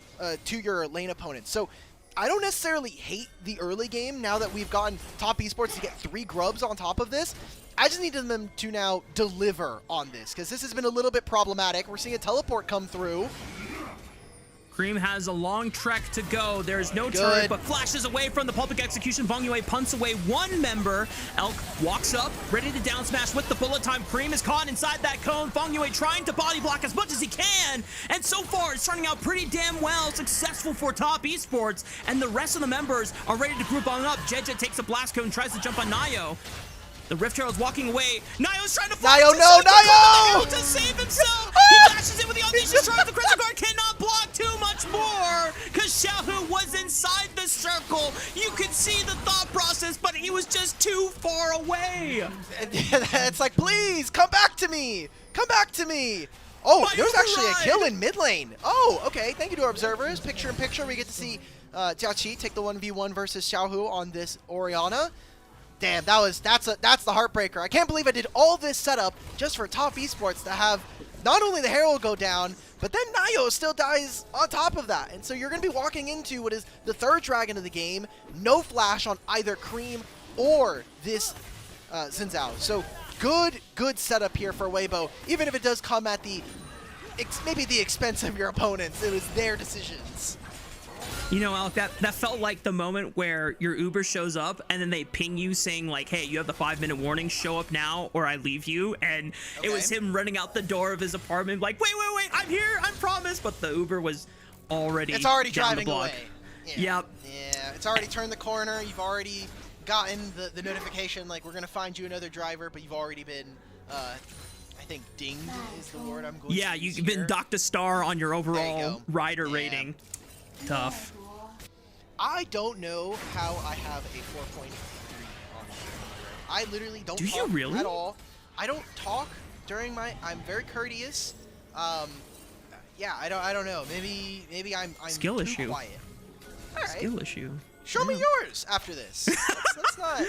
S2: to your lane opponent. So I don't necessarily hate the early game now that we've gotten Top Esports to get 3 grubs on top of this. I just need them to now deliver on this, because this has been a little bit problematic. We're seeing a teleport come through.
S1: Cream has a long trek to go. There's no turret, but flashes away from the public execution. Vongyue punts away one member. Elk walks up, ready to down smash with the bullet time. Cream is caught inside that cone. Vongyue trying to body block as much as he can. And so far, it's turning out pretty damn well. Successful for Top Esports. And the rest of the members are ready to group on up. Jeje takes a blast cone, tries to jump on Nayo. The Rift Herald's walking away. Nayo's trying to fly
S2: Nayo!
S1: to save himself. He dashes in with the audacious charge. The Crescent Guard cannot block too much more because Xiaohu was inside the circle. You could see the thought process, but he was just too far away.
S2: It's like, please, come back to me. Come back to me. Oh, there's actually a kill in mid lane. Oh, okay. Thank you to our observers. Picture in picture, we get to see Jiaqi take the 1v1 versus Xiaohu on this Orianna. Damn, that's the heartbreaker. I can't believe I did all this setup just for Top Esports to have not only the Herald go down, but then Nayo still dies on top of that. And so you're going to be walking into what is the third dragon of the game. No flash on either Cream or this Xin Zhao. So good setup here for Weibo. Even if it does come at maybe the expense of your opponents, it was their decisions.
S1: You know, Alec, that felt like the moment where your Uber shows up and then they ping you saying like, hey, you have the 5-minute warning, show up now or I leave you. And it was him running out the door of his apartment like, wait, I'm here, I promise. But the Uber was already
S2: driving away.
S1: Yeah.
S2: Yep. Yeah, it's already turned the corner. You've already gotten the notification like, we're going to find you another driver, but you've already been, I think dinged is the word I'm going to use.
S1: Yeah, you've been docked a star on your overall rider rating. Tough.
S2: I don't know how I have a 4.3 on here. I literally don't talk at all. I don't talk during I'm very courteous. Yeah, I don't know. Maybe I'm
S1: skill
S2: too
S1: issue.
S2: Quiet. All right.
S1: Skill issue.
S2: Show me yours after this. Let's not.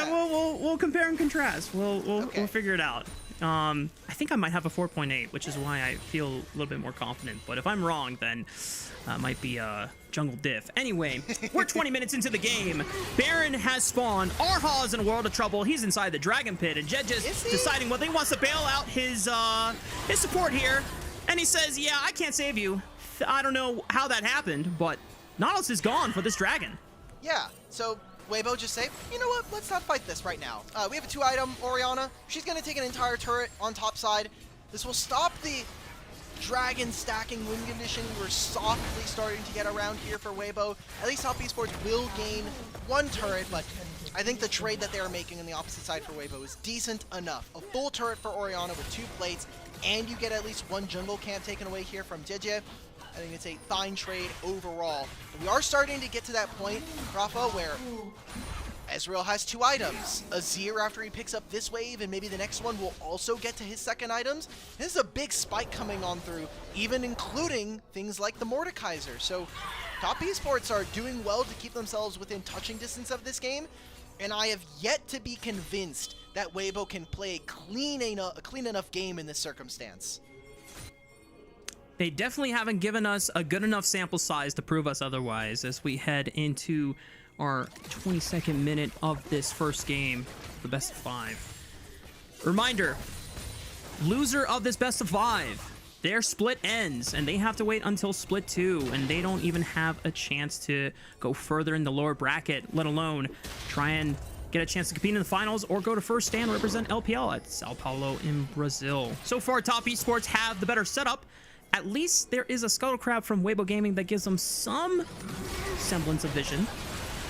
S1: We'll compare and contrast. We'll figure it out. I think I might have a 4.8, which is why I feel a little bit more confident. But if I'm wrong, then might be a jungle diff. Anyway, we're 20 minutes into the game. Baron has spawned. Arha is in a world of trouble. He's inside the dragon pit, and Jeje's deciding whether he wants to bail out his support here. And he says, "Yeah, I can't save you. I don't know how that happened, but Nautilus is gone for this dragon."
S2: Yeah. So Weibo just say, you know what? Let's not fight this right now. We have a 2-item Orianna. She's going to take an entire turret on top side. This will stop the dragon stacking win condition we're softly starting to get around here for Weibo. At least Top Esports will gain one turret, but I think the trade that they are making on the opposite side for Weibo is decent enough. A full turret for Orianna with 2 plates, and you get at least 1 jungle camp taken away here from Jeje. I think it's a fine trade overall. But we are starting to get to that point, Rafa, where Ezreal has 2 items. Azir, after he picks up this wave, and maybe the next one will also get to his second items. This is a big spike coming on through, even including things like the Mordekaiser. So Top Esports are doing well to keep themselves within touching distance of this game, and I have yet to be convinced that Weibo can play a clean enough game in this circumstance.
S1: They definitely haven't given us a good enough sample size to prove us otherwise as we head into our 22nd minute of this first game, the best of 5. Reminder, loser of this best of 5, their split ends, and they have to wait until split 2, and they don't even have a chance to go further in the lower bracket, let alone try and get a chance to compete in the finals or go to first stand represent LPL at Sao Paulo in Brazil. So far, Top Esports have the better setup. At least there is a Scuttle Crab from Weibo Gaming that gives them some semblance of vision.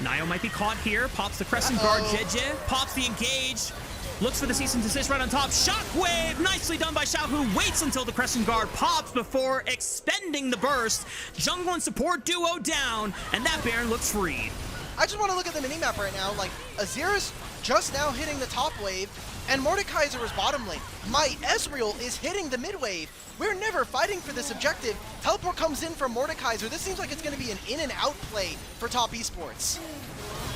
S1: Nayo might be caught here. Pops the Crescent Guard. Jeje pops the engage. Looks for the cease and desist right on top. Shockwave! Nicely done by Xiaohu. Waits until the Crescent Guard pops before expending the burst. Jungle and support duo down, and that Baron looks free.
S2: I just want to look at the minimap right now. Like, Azir's just now hitting the top wave, and Mordekaiser is bottom lane. My Ezreal is hitting the mid wave. We're never fighting for this objective. Teleport comes in from Mordekaiser. This seems like it's going to be an in and out play for Top Esports.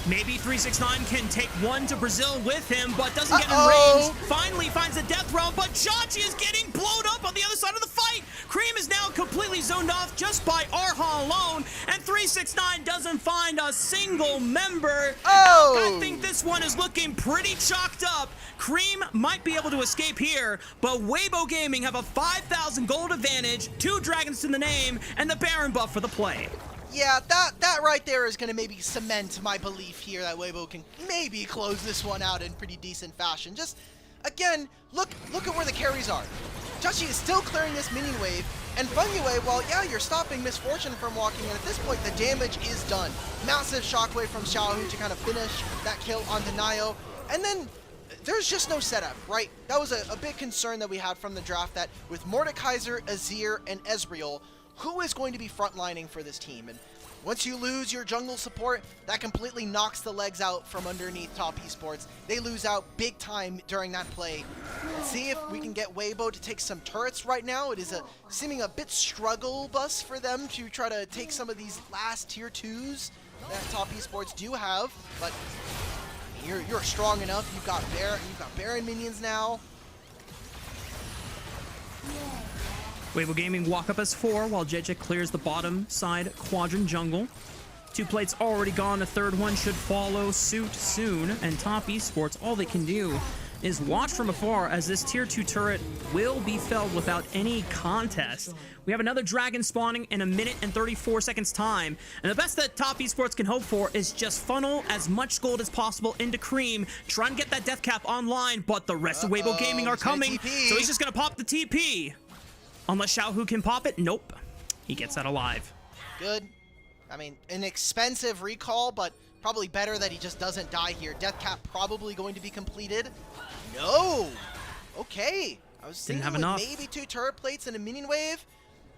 S1: Maybe 369 can take one to Brazil with him, but doesn't get in range. Finally finds a death realm, but Chachi is getting blown up on the other side of the fight. Cream is now completely zoned off just by Arha alone, and 3 369 doesn't find a single member.
S2: Oh!
S1: I think this one is looking pretty chalked up. Cream might be able to escape here, but Weibo Gaming have a 5,000 gold advantage, 2 dragons to the name, and the Baron buff for the play.
S2: Yeah, that right there is going to maybe cement my belief here that Weibo can maybe close this one out in pretty decent fashion. Just, again, look at where the carries are. Judgy is still clearing this mini wave, and Fungway, well, yeah, you're stopping Misfortune from walking in. At this point, the damage is done. Massive shockwave from Xiaohu to kind of finish that kill on Denayo, and then there's just no setup, right? That was a big concern that we had from the draft, that with Mordekaiser, Azir, and Ezreal, who is going to be frontlining for this team? And once you lose your jungle support, that completely knocks the legs out from underneath Top Esports. They lose out big time during that play. Let's see if we can get Weibo to take some turrets right now. It is seeming a bit struggle bus for them to try to take some of these last tier 2s that Top Esports do have, but you're strong enough. You've got Baron minions now.
S1: Weibo Gaming walk up as 4 while JJ clears the bottom side quadrant jungle. 2 plates already gone, a third one should follow suit soon, and Top Esports, all they can do is watch from afar as this tier 2 turret will be felled without any contest. We have another dragon spawning in 1 minute and 34 seconds time, and the best that Top Esports can hope for is just funnel as much gold as possible into Cream, try and get that death cap online, but the rest of Weibo Gaming are coming, so he's just gonna pop the TP. Unless Xiaohu can pop it, nope. He gets that alive.
S2: Good. I mean, an expensive recall, but probably better that he just doesn't die here. Death cap probably going to be completed. No! Okay. I was thinking with maybe 2 turret plates and a minion wave.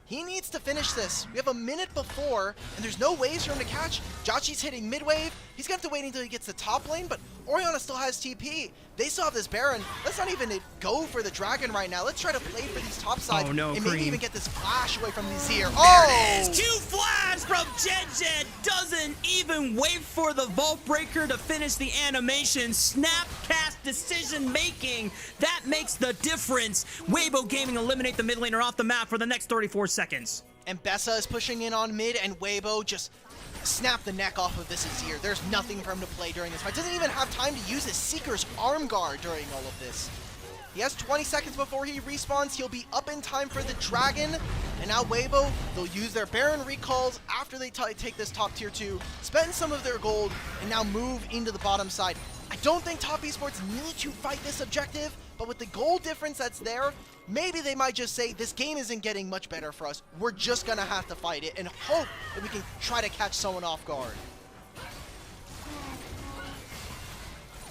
S2: He needs to finish this. We have 1 minute before, and there's no waves for him to catch. Jotchi's hitting mid-wave. He's going to have to wait until he gets the top lane, but Orianna still has TP. They still have this Baron. Let's not even go for the dragon right now. Let's try to play for these top sides.
S1: Oh, no,
S2: and maybe even get this flash away from these here.
S1: There it is! 2 flash from Jed. Doesn't even wait for the Vault Breaker to finish the animation. Snap cast decision making. That makes the difference. Weibo Gaming eliminate the mid laner off the map for the next 34 seconds.
S2: And Bessa is pushing in on mid, and Weibo just snap the neck off of this Azir. There's nothing for him to play during this fight. Doesn't even have time to use his Seeker's arm guard during all of this. He has 20 seconds before he respawns. He'll be up in time for the dragon. And now Weibo, they'll use their Baron recalls after they take this top tier 2, spend some of their gold, and now move into the bottom side. I don't think Top Esports need to fight this objective, but with the gold difference that's there, maybe they might just say, this game isn't getting much better for us. We're just gonna have to fight it and hope that we can try to catch someone off guard.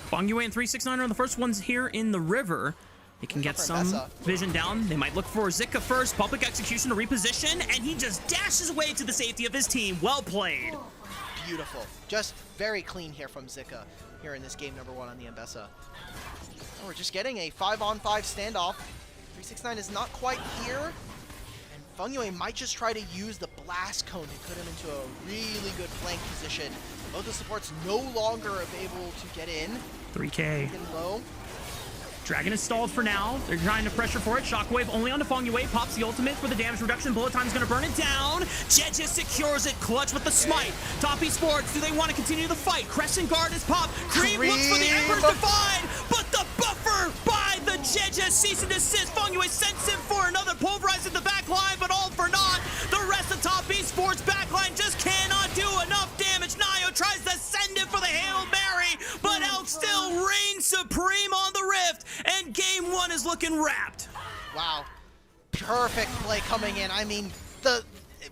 S1: Fungway and 369 are the first ones here in the river. They can get some vision down. They might look for Zika first. Public execution to reposition, and he just dashes away to the safety of his team. Well played.
S2: Beautiful. Just very clean here from Zika here in this game number 1 on the Mbessa. Oh, we're just getting a 5-on-5 standoff. 369 is not quite here. And Fungway might just try to use the blast cone to put him into a really good flank position. Both the supports no longer able to get in.
S1: 3K.
S2: Low.
S1: Dragon is stalled for now. They're trying to pressure for it. Shockwave only on the Fungway. Pops the ultimate for the damage reduction. Bullet time's going to burn it down. Jed just secures it. Clutch with the smite. Top Esports, do they want to continue the fight? Crescent Guard is popped. Cream looks for the Ember's Divide, but the buffer by the Jed just cease and desist. Fungway sends him for another pulverize in the back line, but all for naught. The rest of Top Esports backline just cannot do enough damage. Nayo tries to send it for the Hail Mary, but Elk still reigns supreme on the Rift. And game 1 is looking wrapped.
S2: Wow. Perfect play coming in. I mean,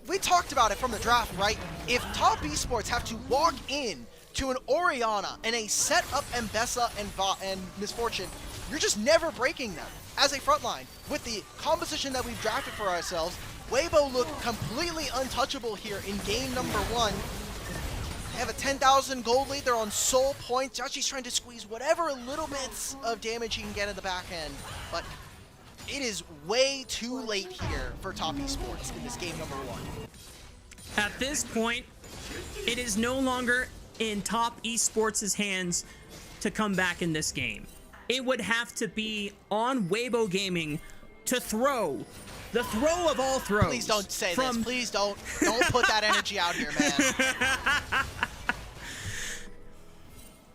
S2: we talked about it from the draft, right? If Top Esports have to walk in to an Orianna and a set up Mbessa and Misfortune, you're just never breaking them as a frontline. With the composition that we've drafted for ourselves, Weibo looked completely untouchable here in game number 1. They have a 10,000 gold lead. They're on soul points. Judgy's trying to squeeze whatever little bits of damage he can get in the back end. But it is way too late here for Top Esports in this game number 1.
S1: At this point, it is no longer in Top Esports' hands to come back in this game. It would have to be on Weibo Gaming to throw The throw of all throws.
S2: Please don't say this. Please don't put that energy out here, man.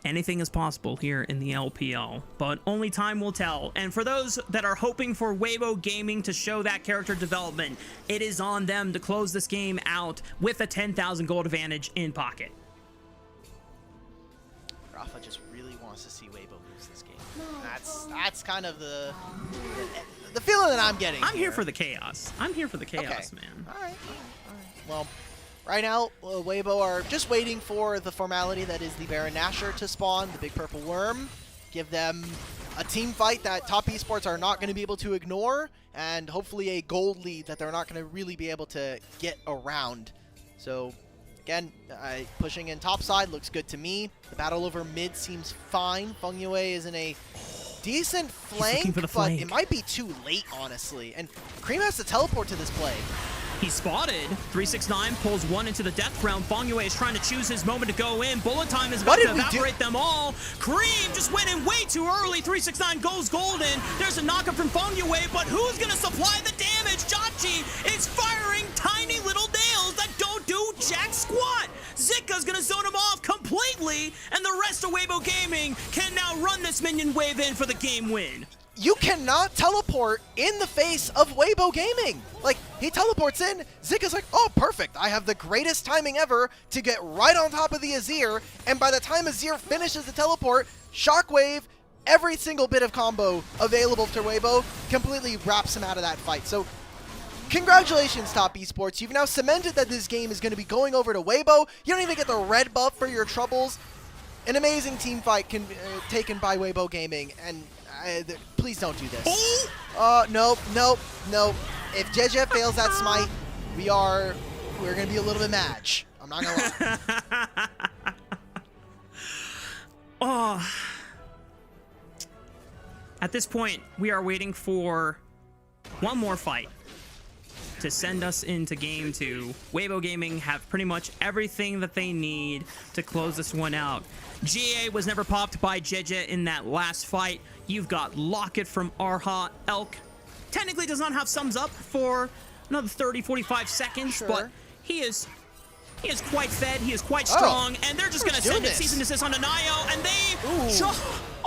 S1: Anything is possible here in the LPL, but only time will tell. And for those that are hoping for Weibo Gaming to show that character development, it is on them to close this game out with a 10,000 gold advantage in pocket.
S2: Rafa just really wants to see Weibo lose this game. That's kind of the feeling that I'm getting.
S1: I'm here for the chaos. I'm here for the chaos, man.
S2: All right. Well, right now, Weibo are just waiting for the formality that is the Baron Nashor to spawn, the big purple worm, give them a team fight that top esports are not going to be able to ignore, and hopefully a gold lead that they're not going to really be able to get around. So, again, pushing in top side looks good to me. The battle over mid seems fine. Feng Yue is in a decent flank, but it might be too late, honestly. And Cream has to teleport to this play.
S1: He's spotted. 369 pulls one into the death realm. Feng Yue is trying to choose his moment to go in. Bullet time is about to evaporate them all. Cream just went in way too early. 369 goes golden. There's a knockup from Feng Yue, but who's going to supply the damage? Jachi is firing tiny little nails that don't do jack squat. Zika's going to zone him off completely, and the rest of Weibo Gaming can now run this minion wave in for the game win.
S2: You cannot teleport in the face of Weibo Gaming. Like, he teleports in, Zika's like, oh, perfect. I have the greatest timing ever to get right on top of the Azir, and by the time Azir finishes the teleport, Shockwave, every single bit of combo available to Weibo, completely wraps him out of that fight. So, congratulations, Top Esports. You've now cemented that this game is going to be going over to Weibo. You don't even get the red buff for your troubles. An amazing team fight taken by Weibo Gaming, and please don't do this. Nope. If JJ fails that smite, we're gonna be a little bit mad. I'm not gonna lie.
S1: Oh. At this point, we are waiting for one more fight to send us into game 2. Weibo Gaming have pretty much everything that they need to close this one out. GA was never popped by JJ in that last fight. You've got Locket from Arha. Elk technically does not have sums up for another 30-45 seconds, but he is quite fed, he is quite strong, and they're just going to send a cease and desist on Nio, and they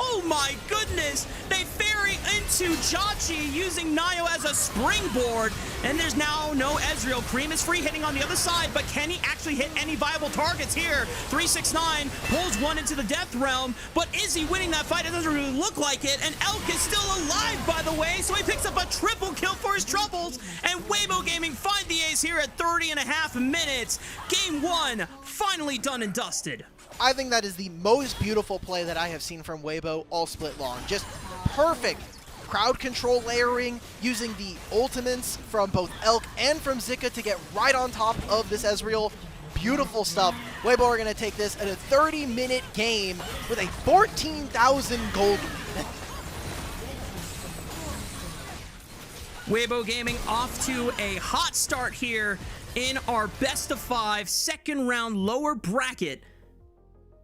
S1: oh my goodness, they ferry into Jachi using Nio as a springboard, and there's now no Ezreal. Cream is free hitting on the other side, but can he actually hit any viable targets here? 369 pulls one into the death realm, but is he winning that fight? It doesn't really look like it, and Elk is still alive, by the way, so he picks up a triple kill for his troubles, and Weibo Gaming find the ace here at 30.5 minutes. Game 1 finally done and dusted.
S2: I think that is the most beautiful play that I have seen from Weibo all split long. Just perfect crowd control layering, using the ultimates from both Elk and from Zika to get right on top of this Ezreal. Beautiful stuff. Weibo are going to take this at a 30-minute game with a 14,000 gold.
S1: Weibo Gaming off to a hot start here in our best of 5 second round lower bracket.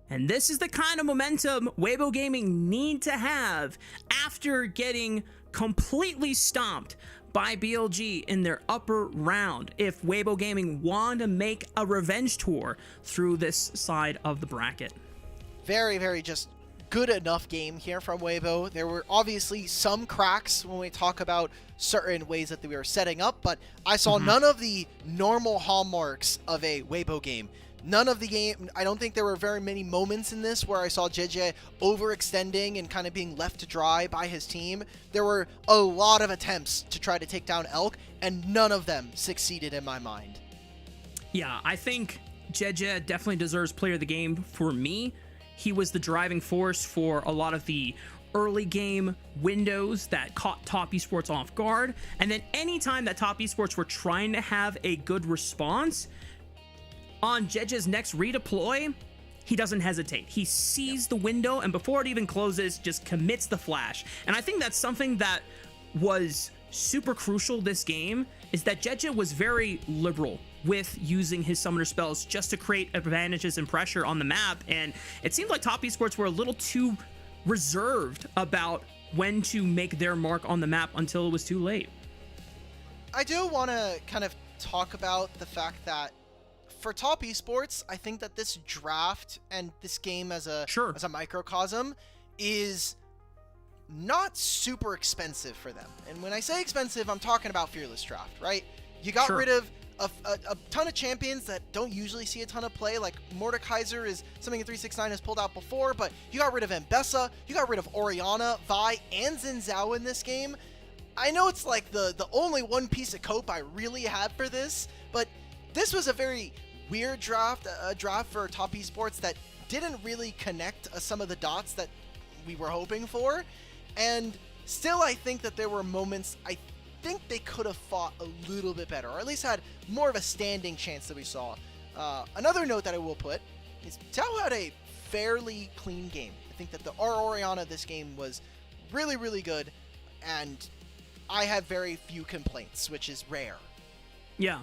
S1: And this is the kind of momentum Weibo Gaming need to have after getting completely stomped by BLG in their upper round if Weibo Gaming want to make a revenge tour through this side of the bracket.
S2: Very, very just good enough game here from Weibo. There were obviously some cracks when we talk about certain ways that we were setting up, but I saw none of the normal hallmarks of a Weibo game. None of the game, I don't think there were very many moments in this where I saw JJ overextending and kind of being left to dry by his team. There were a lot of attempts to try to take down Elk, and none of them succeeded in my mind.
S1: Yeah, I think JJ definitely deserves player of the game for me. He was the driving force for a lot of the early game windows that caught Top Esports off guard. And then anytime that Top Esports were trying to have a good response, on JJ's next redeploy, he doesn't hesitate. He sees the window, and before it even closes, just commits the flash. And I think that's something that was super crucial this game, is that JJ was very liberal with using his summoner spells just to create advantages and pressure on the map. And it seemed like Top Esports were a little too reserved about when to make their mark on the map until it was too late.
S2: I do want to kind of talk about the fact that for top esports, I think that this draft and this game as a microcosm is not super expensive for them. And when I say expensive, I'm talking about Fearless Draft, right? You got rid of a ton of champions that don't usually see a ton of play, like Mordekaiser is something that 369 has pulled out before, but you got rid of Mbessa, you got rid of Orianna, Vi, and Xin Zhao in this game. I know it's like the only one piece of cope I really had for this, but this was a very weird draft, a draft for top esports that didn't really connect some of the dots that we were hoping for. And still, I think that there were moments I think they could have fought a little bit better, or at least had more of a standing chance that we saw. Another note that I will put is Tao had a fairly clean game. I think that our Orianna this game was really, really good, and I have very few complaints, which is rare.
S1: Yeah.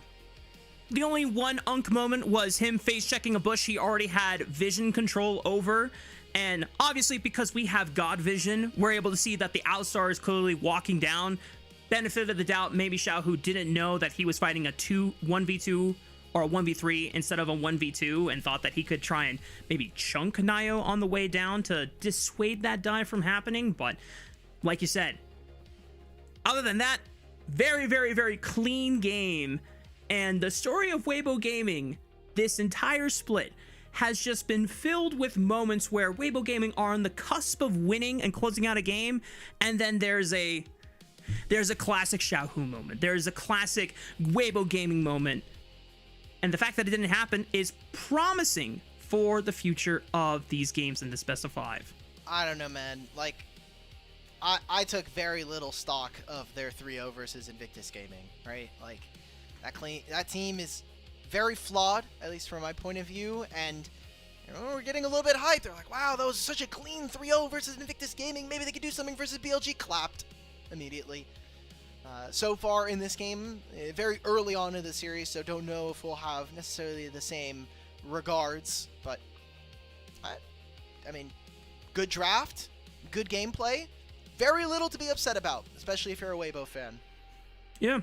S1: The only one unk moment was him face checking a bush he already had vision control over. And obviously, because we have God vision, we're able to see that the Outstar is clearly walking down. Benefit of the doubt, maybe Xiaohu didn't know that he was fighting a 1v2 or a 1v3 instead of a 1v2 and thought that he could try and maybe chunk Nio on the way down to dissuade that dive from happening. But like you said, other than that, very, very, very clean game. And the story of Weibo Gaming, this entire split, has just been filled with moments where Weibo Gaming are on the cusp of winning and closing out a game, and then there's a classic Xiaohu moment. There's a classic Weibo Gaming moment. And the fact that it didn't happen is promising for the future of these games in this best of 5.
S2: I don't know, man. Like, I took very little stock of their 3-0 versus Invictus Gaming, right? Like, that team is very flawed, at least from my point of view, and we're getting a little bit hyped. They're like, wow, that was such a clean 3-0 versus Invictus Gaming. Maybe they could do something versus BLG. Clapped immediately. So far in this game, very early on in the series, so don't know if we'll have necessarily the same regards, but I mean, good draft, good gameplay, very little to be upset about, especially if you're a Weibo fan.
S1: Yeah.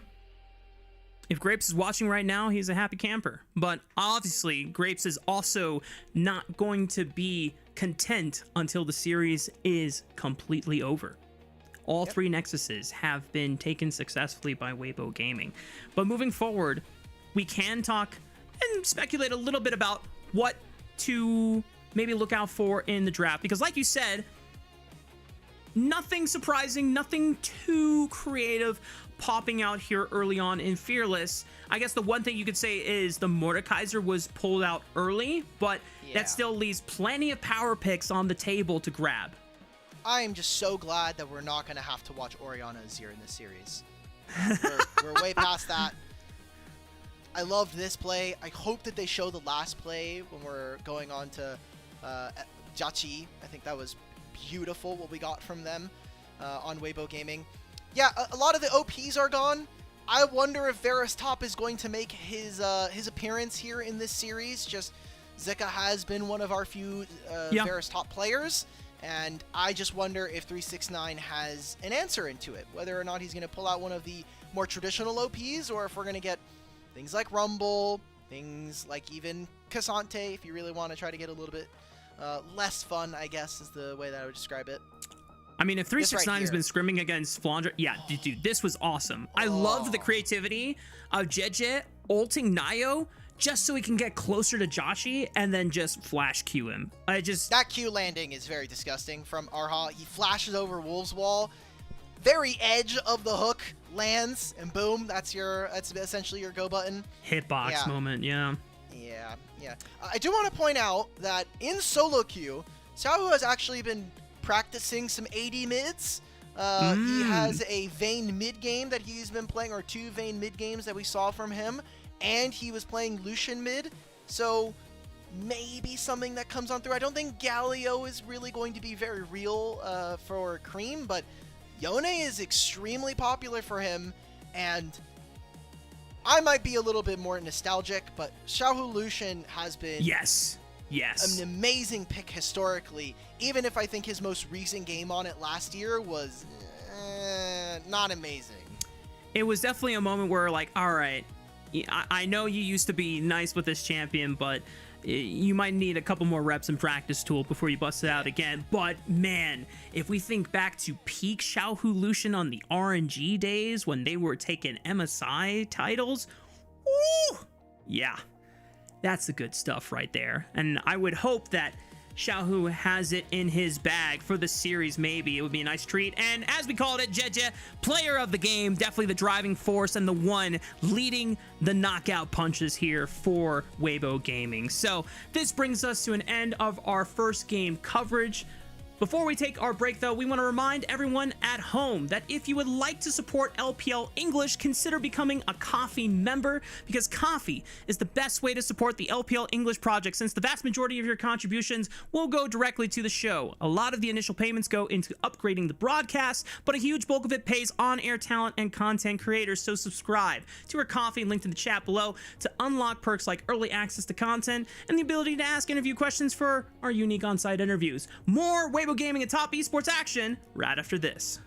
S1: If Grapes is watching right now, he's a happy camper. But obviously, Grapes is also not going to be content until the series is completely over. All 3 Nexuses have been taken successfully by Weibo Gaming. But moving forward, we can talk and speculate a little bit about what to maybe look out for in the draft. Because like you said, nothing surprising, nothing too creative popping out here early on in Fearless. I guess the one thing you could say is the Mordekaiser was pulled out early, but that still leaves plenty of power picks on the table to grab.
S2: I am just so glad that we're not going to have to watch Orianna Azir in this series. We're way past that. I loved this play. I hope that they show the last play when we're going on to Jachi. I think that was beautiful what we got from them on Weibo Gaming. Yeah, a lot of the OPs are gone. I wonder if Varus Top is going to make his appearance here in this series. Just Zeka has been one of our few Varus Top players, and I just wonder if 369 has an answer into it, whether or not he's going to pull out one of the more traditional OPs, or if we're going to get things like Rumble, things like even Cassante, if you really want to try to get a little bit less fun, I guess is the way that I would describe it.
S1: I mean, if 369 has been scrimming against Flandre, dude, this was awesome. I loved the creativity of Jeje ulting Nio just so he can get closer to Joshi and then just flash Q him. That
S2: Q landing is very disgusting from Arha. He flashes over Wolves Wall, very edge of the hook, lands, and boom, that's essentially your go button.
S1: Hitbox moment, yeah.
S2: Yeah. I do want to point out that in solo queue, Xiaohu has actually been practicing some AD mids. He has a Vayne mid game that he's been playing, or 2 Vayne mid games that we saw from him, and he was playing Lucian mid, so maybe something that comes on through. I don't think Galio is really going to be very real for Cream, but Yone is extremely popular for him, and I might be a little bit more nostalgic, but Xiaohu Lucian has been an amazing pick historically, even if I think his most recent game on it last year was not amazing.
S1: it was definitely a moment where like, all right, I know you used to be nice with this champion, but you might need a couple more reps and practice tool before you bust it out again. But man, if we think back to peak Xiaohu Lucian on the RNG days when they were taking MSI titles, woo, yeah, that's the good stuff right there. And I would hope that Xiaohu has it in his bag for the series. Maybe it would be a nice treat. And as we called it, Jeje, player of the game, definitely the driving force and the one leading the knockout punches here for Weibo Gaming. So this brings us to an end of our first game coverage. Before we take our break, though, we want to remind everyone at home that if you would like to support LPL English, consider becoming a Coffee member, because Coffee is the best way to support the LPL English project, since the vast majority of your contributions will go directly to the show. A lot of the initial payments go into upgrading the broadcast, but a huge bulk of it pays on-air talent and content creators, so subscribe to our Coffee linked in the chat below to unlock perks like early access to content and the ability to ask interview questions for our unique on-site interviews. More Weibo Gaming and top esports action right after this.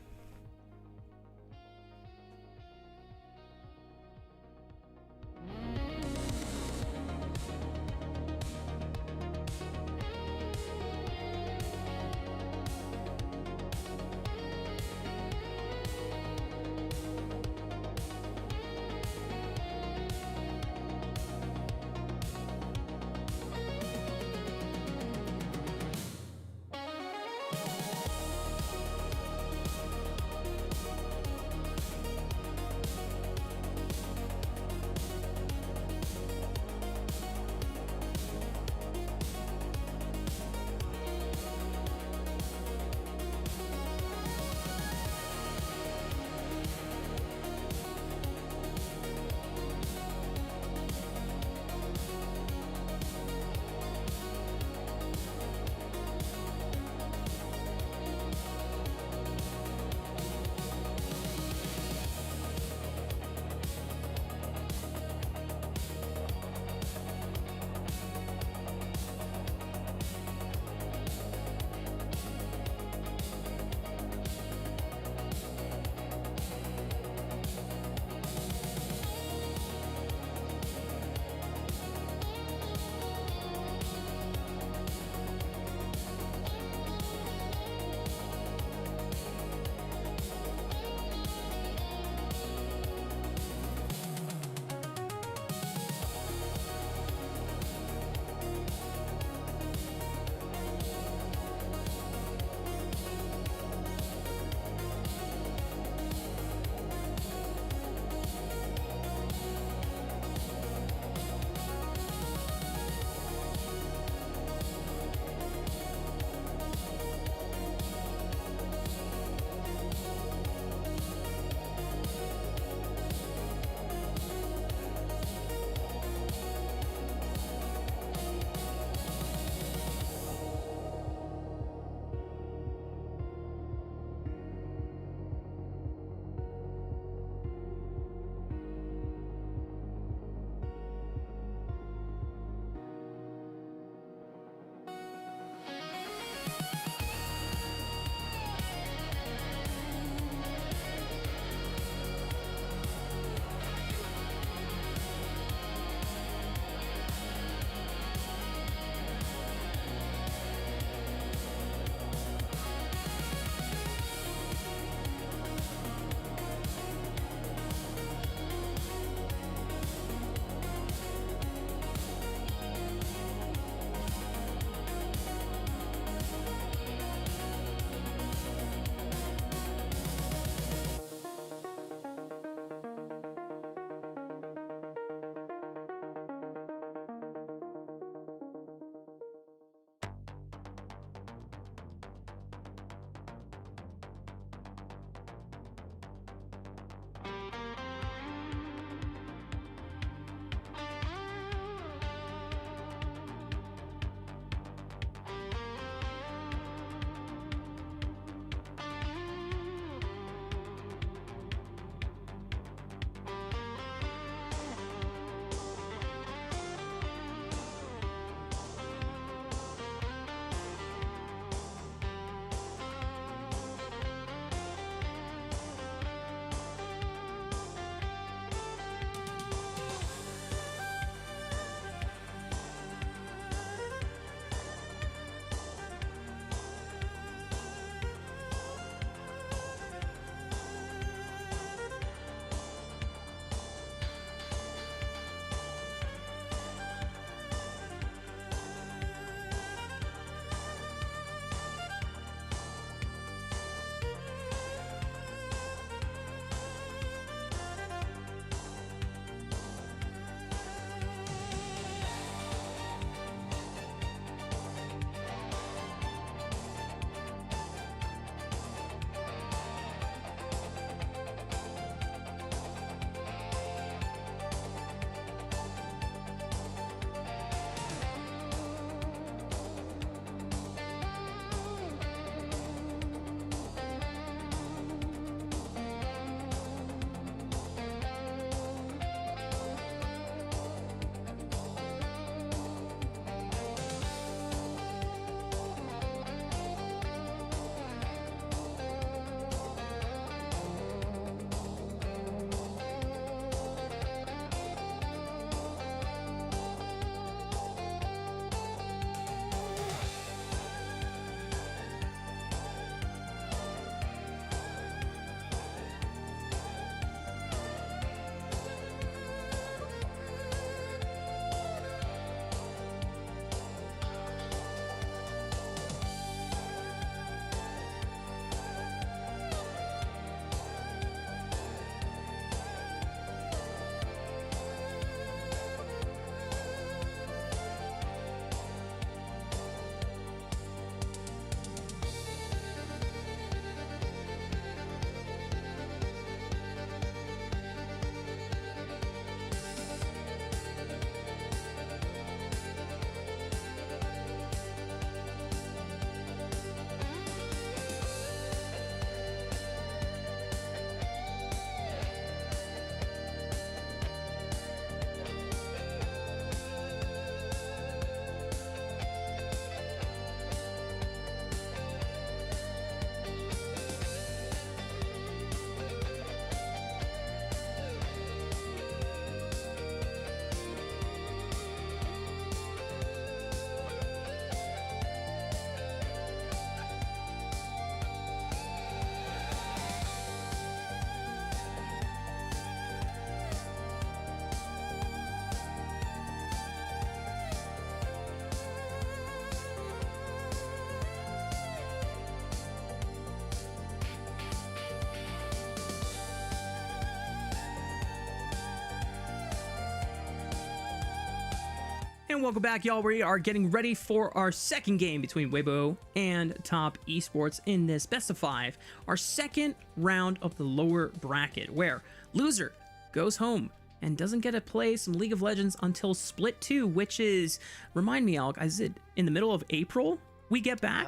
S1: And welcome back, y'all. We are getting ready for our second game between Weibo and Top Esports in this best of 5, our second round of the lower bracket, where loser goes home and doesn't get to play some League of Legends until Split 2, which is, remind me, Alec, is it in the middle of April we get back?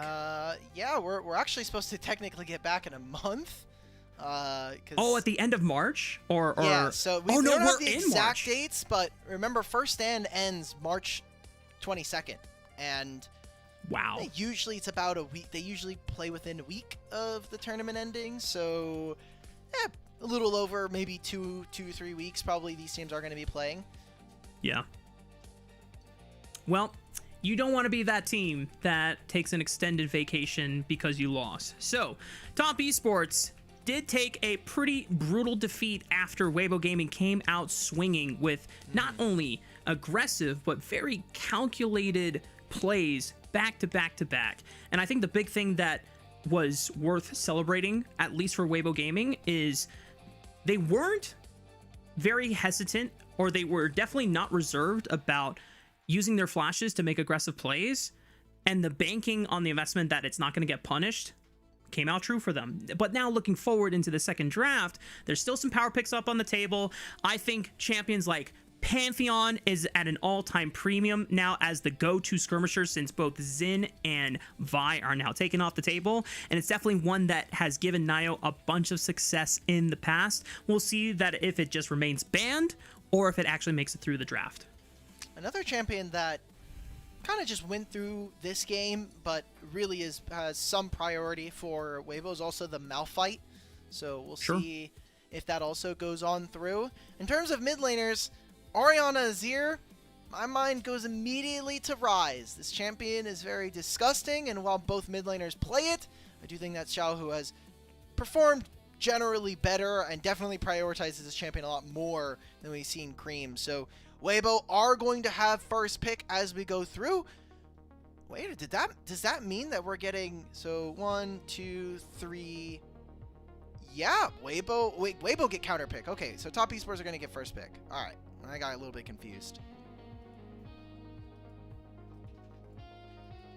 S2: Yeah, we're actually supposed to technically get back in a month.
S1: At the end of March?
S2: Yeah, so we don't have the exact
S1: March
S2: dates, but remember, First Stand ends March 22nd, and
S1: wow,
S2: usually it's about a week. They usually play within a week of the tournament ending, so a little over maybe 2-3 weeks probably these teams are going to be playing.
S1: Yeah. Well, you don't want to be that team that takes an extended vacation because you lost. So, Top Esports did take a pretty brutal defeat after Weibo Gaming came out swinging with not only aggressive but very calculated plays back to back to back. And I think the big thing that was worth celebrating, at least for Weibo Gaming, is they weren't very hesitant, or they were definitely not reserved about using their flashes to make aggressive plays, and the banking on the investment that it's not going to get punished came out true for them. But now looking forward into the second draft, there's still some power picks up on the table. I think champions like Pantheon is at an all-time premium now as the go-to skirmisher, since both Xin and Vi are now taken off the table, and it's definitely one that has given Nio a bunch of success in the past. We'll see that if it just remains banned or if it actually makes it through the draft.
S2: Another champion that kind of just went through this game, but really has some priority for Weibo is also the Malphite. So we'll see if that also goes on through. In terms of mid laners, Orianna Azir, my mind goes immediately to Ryze. This champion is very disgusting, and while both mid laners play it, I do think that Xiao, who has performed generally better and definitely prioritizes this champion a lot more than we've seen Cream. So Weibo are going to have first pick as we go through. Wait, does that mean that we're getting, so 1, 2, 3? Yeah, Weibo get counter pick. Okay, so Top Esports are going to get first pick. All right, I got a little bit confused.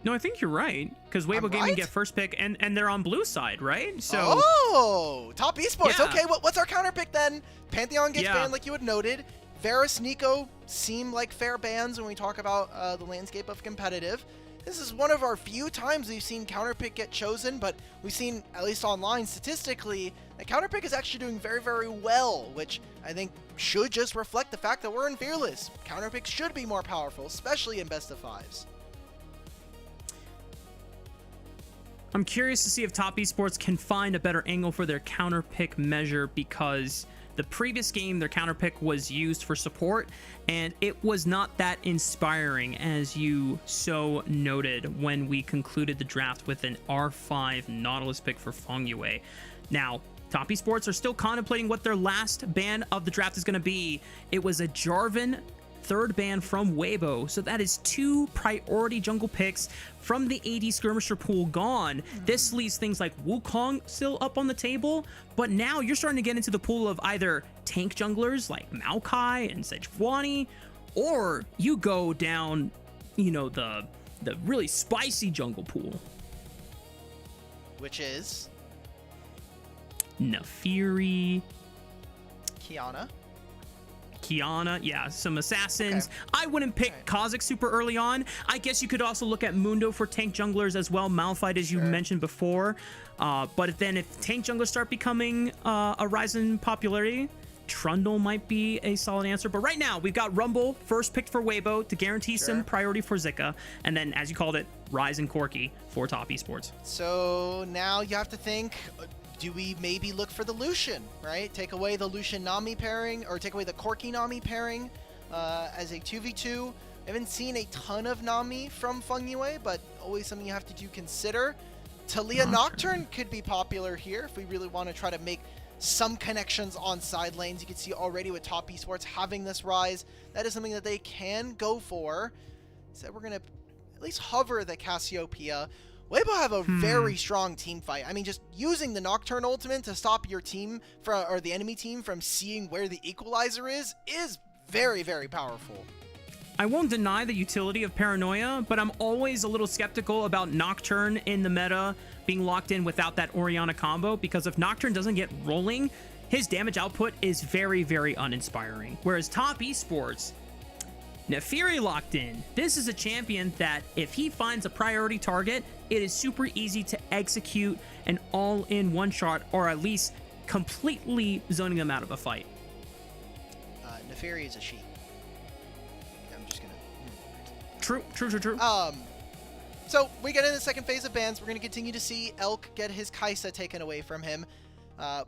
S1: No, I think you're right, because Weibo Gaming get first pick, and they're on blue side, right? So
S2: Top Esports.
S1: Yeah.
S2: Okay, what's our counter pick then? Pantheon gets banned, like you had noted. Varus, Nico seem like fair bans when we talk about the landscape of competitive. This is one of our few times we've seen counterpick get chosen, but we've seen, at least online statistically, that counterpick is actually doing very, very well, which I think should just reflect the fact that we're in Fearless. Counterpick should be more powerful, especially in best of 5s.
S1: I'm curious to see if Top Esports can find a better angle for their counter pick measure, because the previous game, their counter pick was used for support, and it was not that inspiring, as you so noted when we concluded the draft with an R5 Nautilus pick for Feng Yue. Now, Top Esports are still contemplating what their last ban of the draft is going to be. It was a Jarvan third ban from Weibo, so that is 2 priority jungle picks from the AD skirmisher pool gone. This leaves things like Wukong still up on the table, but now you're starting to get into the pool of either tank junglers like Maokai and Sejuani, or you go down, you know, the really spicy jungle pool,
S2: which is
S1: Naafiri, Kiana, yeah, some assassins. Okay. I wouldn't pick Kha'Zix super early on. I guess you could also look at Mundo for tank junglers as well. Malphite, as you mentioned before. But then if tank junglers start becoming a rise in popularity, Trundle might be a solid answer. But right now, we've got Rumble first picked for Weibo to guarantee some priority for Zika. And then, as you called it, Rise and Corki for Top Esports.
S2: So now you have to think, do we maybe look for the Lucian, right? Take away the Lucian-Nami pairing, or take away the Corki-Nami pairing as a 2v2. I haven't seen a ton of Nami from Feng Yue, but always something you have to consider. Talia Nocturne could be popular here if we really want to try to make some connections on side lanes. You can see already with Top Esports having this rise, that is something that they can go for. So we're going to at least hover the Cassiopeia. Weibo have a very strong team fight. I mean, just using the Nocturne ultimate to stop your team or the enemy team from seeing where the equalizer is very, very powerful.
S1: I won't deny the utility of Paranoia, but I'm always a little skeptical about Nocturne in the meta being locked in without that Orianna combo, because if Nocturne doesn't get rolling, his damage output is very, very uninspiring. Whereas top esports, Nefiri locked in. This is a champion that if he finds a priority target, it is super easy to execute an all-in one-shot, or at least completely zoning them out of a fight.
S2: Nefiri is a sheep. I'm just gonna...
S1: True.
S2: So we get in the second phase of bans. We're going to continue to see Elk get his Kaisa taken away from him.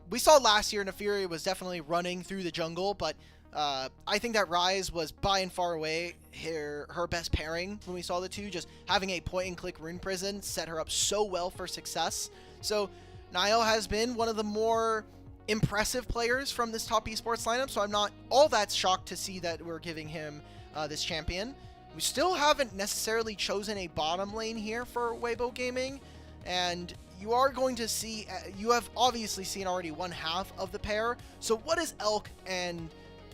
S2: We saw last year Nefiri was definitely running through the jungle, but I think that Ryze was by and far away her best pairing when we saw the two. Just having a point-and-click rune prison set her up so well for success. So Niall has been one of the more impressive players from this top esports lineup, so I'm not all that shocked to see that we're giving him this champion. We still haven't necessarily chosen a bottom lane here for Weibo Gaming, and you are going to see, you have obviously seen already one half of the pair. So what is Elk and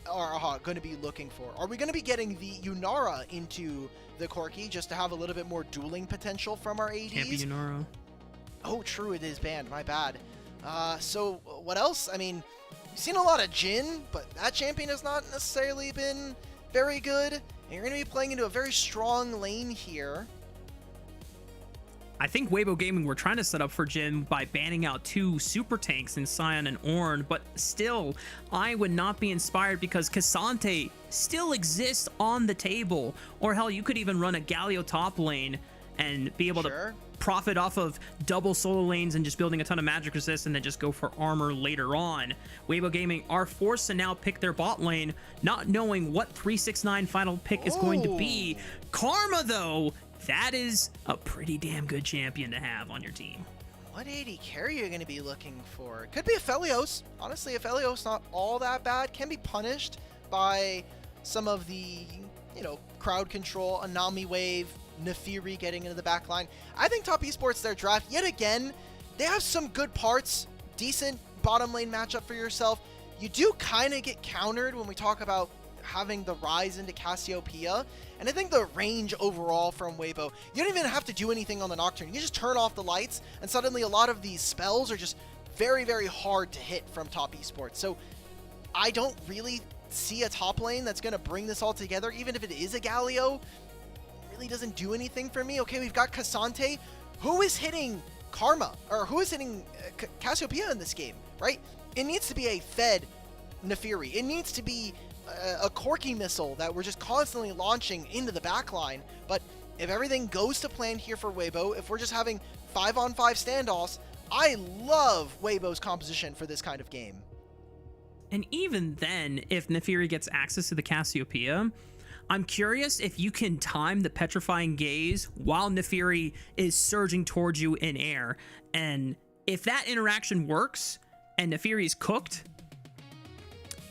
S2: Araha going to be looking for? Are we going to be getting the Yunara into the Corki just to have a little bit more dueling potential from our ADs?
S1: Can't be Yunara.
S2: Oh, true, it is banned. My bad. So what else? I mean, we've seen a lot of Jhin, but that champion has not necessarily been very good. And you're going to be playing into a very strong lane here.
S1: I think Weibo Gaming were trying to set up for Jhin by banning out 2 super tanks in Sion and Ornn, but still, I would not be inspired because Cassante still exists on the table. Or hell, you could even run a Galio top lane and be able to profit off of double solo lanes and just building a ton of magic resist and then just go for armor later on. Weibo Gaming are forced to now pick their bot lane, not knowing what 369 final pick is going to be. Karma, though, that is a pretty damn good champion to have on your team.
S2: What AD carry you're going to be looking for? It could be Aphelios. Honestly, Aphelios not all that bad. Can be punished by some of the, you know, crowd control, Anami wave, Nefiri getting into the back line. I think top esports, their draft, yet again, they have some good parts, decent bottom lane matchup for yourself. You do kind of get countered when we talk about having the rise into Cassiopeia, and I think the range overall from Weibo, you don't even have to do anything on the Nocturne. You just turn off the lights, and suddenly a lot of these spells are just very, very hard to hit from top esports. So I don't really see a top lane that's going to bring this all together, even if it is a Galio. Really doesn't do anything for me. Okay, we've got Cassante. Who is hitting Karma? Or who is hitting Cassiopeia in this game, right? It needs to be a fed Nefiri. It needs to be a Corki missile that we're just constantly launching into the backline. But if everything goes to plan here for Weibo, if we're just having 5-on-5 standoffs, I love Weibo's composition for this kind of game.
S1: And even then, if Nefiri gets access to the Cassiopeia, I'm curious if you can time the Petrifying Gaze while Nefiri is surging towards you in air. And if that interaction works and Nefiri is cooked,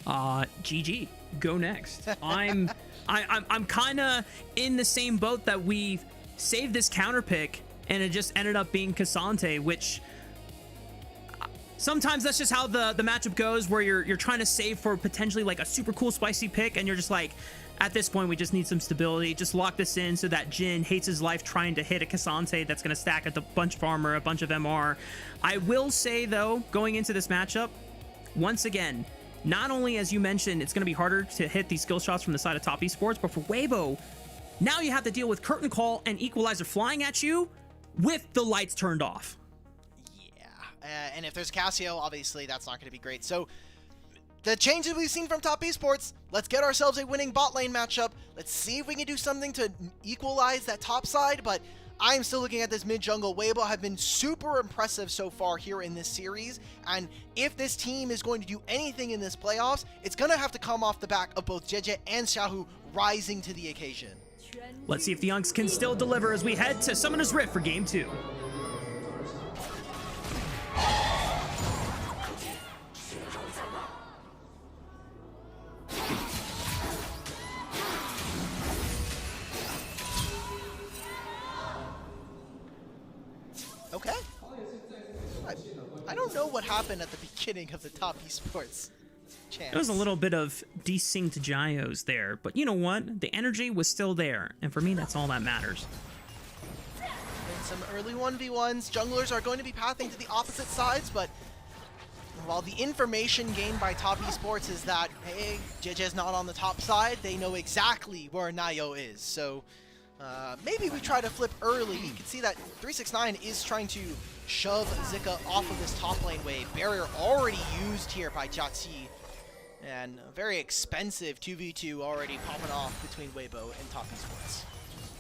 S1: GG, go next. I'm kind of in the same boat that we saved this counter pick and it just ended up being Cassante, which sometimes that's just how the matchup goes, where you're trying to save for potentially like a super cool spicy pick, and you're just like, at this point we just need some stability. Just lock this in so that Jhin hates his life trying to hit a Cassante that's going to stack a bunch of armor, a bunch of MR. I will say though, going into this matchup, once again, not only, as you mentioned, it's going to be harder to hit these skill shots from the side of top esports, but for Weibo, now you have to deal with Curtain Call and Equalizer flying at you with the lights turned off.
S2: And if there's Cassio, obviously that's not going to be great. So the changes we've seen from top esports, let's get ourselves a winning bot lane matchup. Let's see if we can do something to equalize that top side. But I'm still looking at this mid jungle. Weibo have been super impressive so far here in this series. And if this team is going to do anything in this playoffs, it's going to have to come off the back of both Jeje and Xiaohu rising to the occasion.
S1: Let's see if the Unks can still deliver as we head to Summoner's Rift for Game 2.
S2: Okay. I don't know what happened at the beginning of the top esports chance.
S1: There was a little bit of desynced gyos there, but you know what? The energy was still there, and for me, that's all that matters.
S2: And some early 1v1s. Junglers are going to be pathing to the opposite sides, but while the information gained by Top Esports is that, hey, JJ's not on the top side, they know exactly where Nayo is. So maybe we try to flip early. You can see that 369 is trying to shove Zika off of this top lane wave. Barrier already used here by Jiaqi. And a very expensive 2v2 already popping off between Weibo and Top Esports.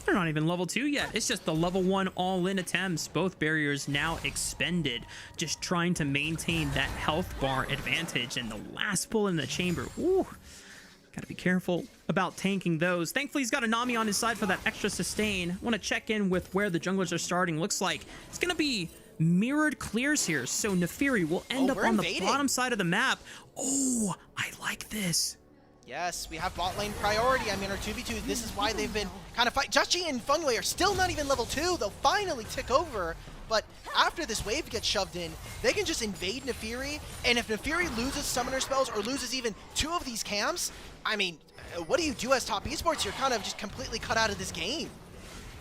S1: They're not even level 2 yet. It's just the level 1 all-in attempts. Both barriers now expended, just trying to maintain that health bar advantage. And the last pull in the chamber. Ooh, gotta be careful about tanking those. Thankfully, he's got a Nami on his side for that extra sustain. Want to check in with where the junglers are starting. Looks like it's gonna be mirrored clears here. So Nefiri will end up on the bottom side of the map. Oh, I like this.
S2: Yes, we have bot lane priority. I mean, our 2v2, this is why they've been kind of fighting. Jiaqi and Funway are still not even level 2. They'll finally tick over. But after this wave gets shoved in, they can just invade Nefiri. And if Nefiri loses summoner spells or loses even 2 of these camps, I mean, what do you do as Top Esports? You're kind of just completely cut out of this game.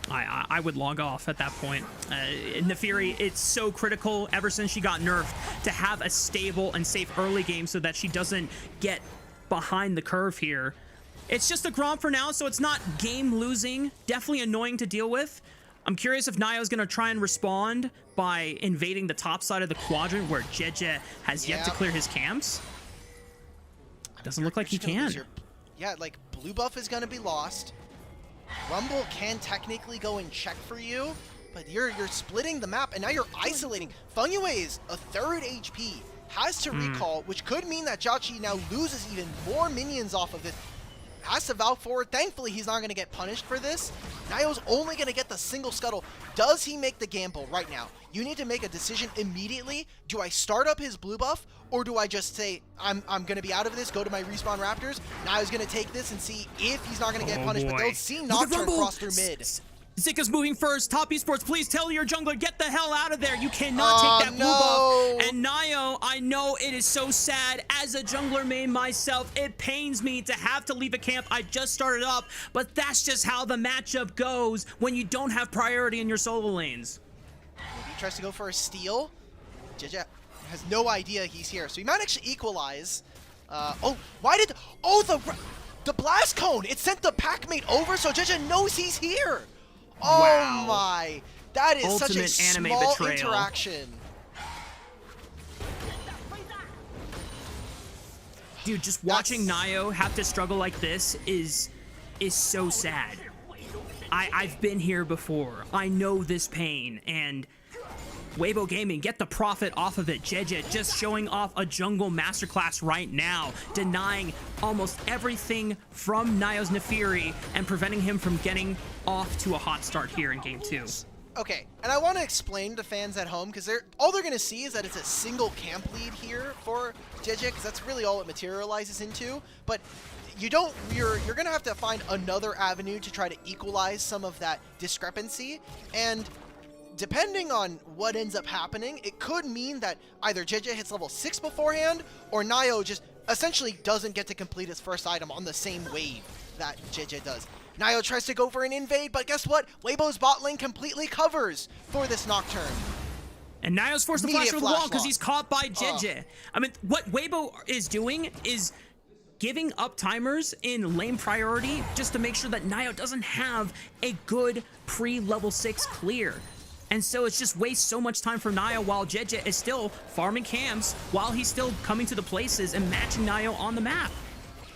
S1: I would log off at that point. Nefiri, it's so critical ever since she got nerfed to have a stable and safe early game so that she doesn't get behind the curve here. It's just a Grom for now, so it's not game losing. Definitely annoying to deal with. I'm curious if Nayo's gonna try and respond by invading the top side of the quadrant where Jeje has yet to clear his camps. Doesn't look like he can.
S2: Yeah, like blue buff is gonna be lost. Rumble can technically go and check for you, but you're splitting the map, and now you're isolating. Funway is a 3rd HP. Has to recall, which could mean that Jiaqi now loses even more minions off of this. Has to valve forward. Thankfully, he's not going to get punished for this. Nayo's only going to get the single scuttle. Does he make the gamble right now? You need to make a decision immediately. Do I start up his blue buff, or do I just say, I'm going to be out of this, go to my respawn Raptors? Nayo's going to take this and see if he's not going to get punished, but they'll see Nocturne cross through mid.
S1: Zika's moving first. Top Esports, please tell your jungler, get the hell out of there. You cannot take that blue buff. And Nayo, I know it is so sad. As a jungler main myself, it pains me to have to leave a camp I just started up, but that's just how the matchup goes when you don't have priority in your solo lanes.
S2: Maybe he tries to go for a steal. JJ has no idea he's here, so he might actually equalize. The blast cone! It sent the packmate over, so JJ knows he's here! Oh wow. My! That is
S1: ultimate
S2: such a
S1: anime
S2: small
S1: betrayal.
S2: Interaction.
S1: Dude, just watching Nayo have to struggle like this is so sad. I've been here before. I know this pain, and Weibo Gaming, get the profit off of it. Jeje just showing off a jungle masterclass right now, denying almost everything from Nayo's Nefiri and preventing him from getting off to a hot start here in game 2.
S2: Okay, and I want to explain to fans at home, because all they're going to see is that it's a single camp lead here for Jeje, because that's really all it materializes into. But you're going to have to find another avenue to try to equalize some of that discrepancy, and depending on what ends up happening, it could mean that either JJ hits level 6 beforehand, or Nayo just essentially doesn't get to complete his first item on the same wave that JJ does. Nayo tries to go for an invade, but guess what? Weibo's bot lane completely covers for this Nocturne.
S1: And Nayo's forced to flash over the wall because he's caught by JJ. I mean, what Weibo is doing is giving up timers in lane priority just to make sure that Nayo doesn't have a good pre-level 6 clear. And so it's just wastes so much time for Nayo while Jeje is still farming camps while he's still coming to the places and matching Nayo on the map.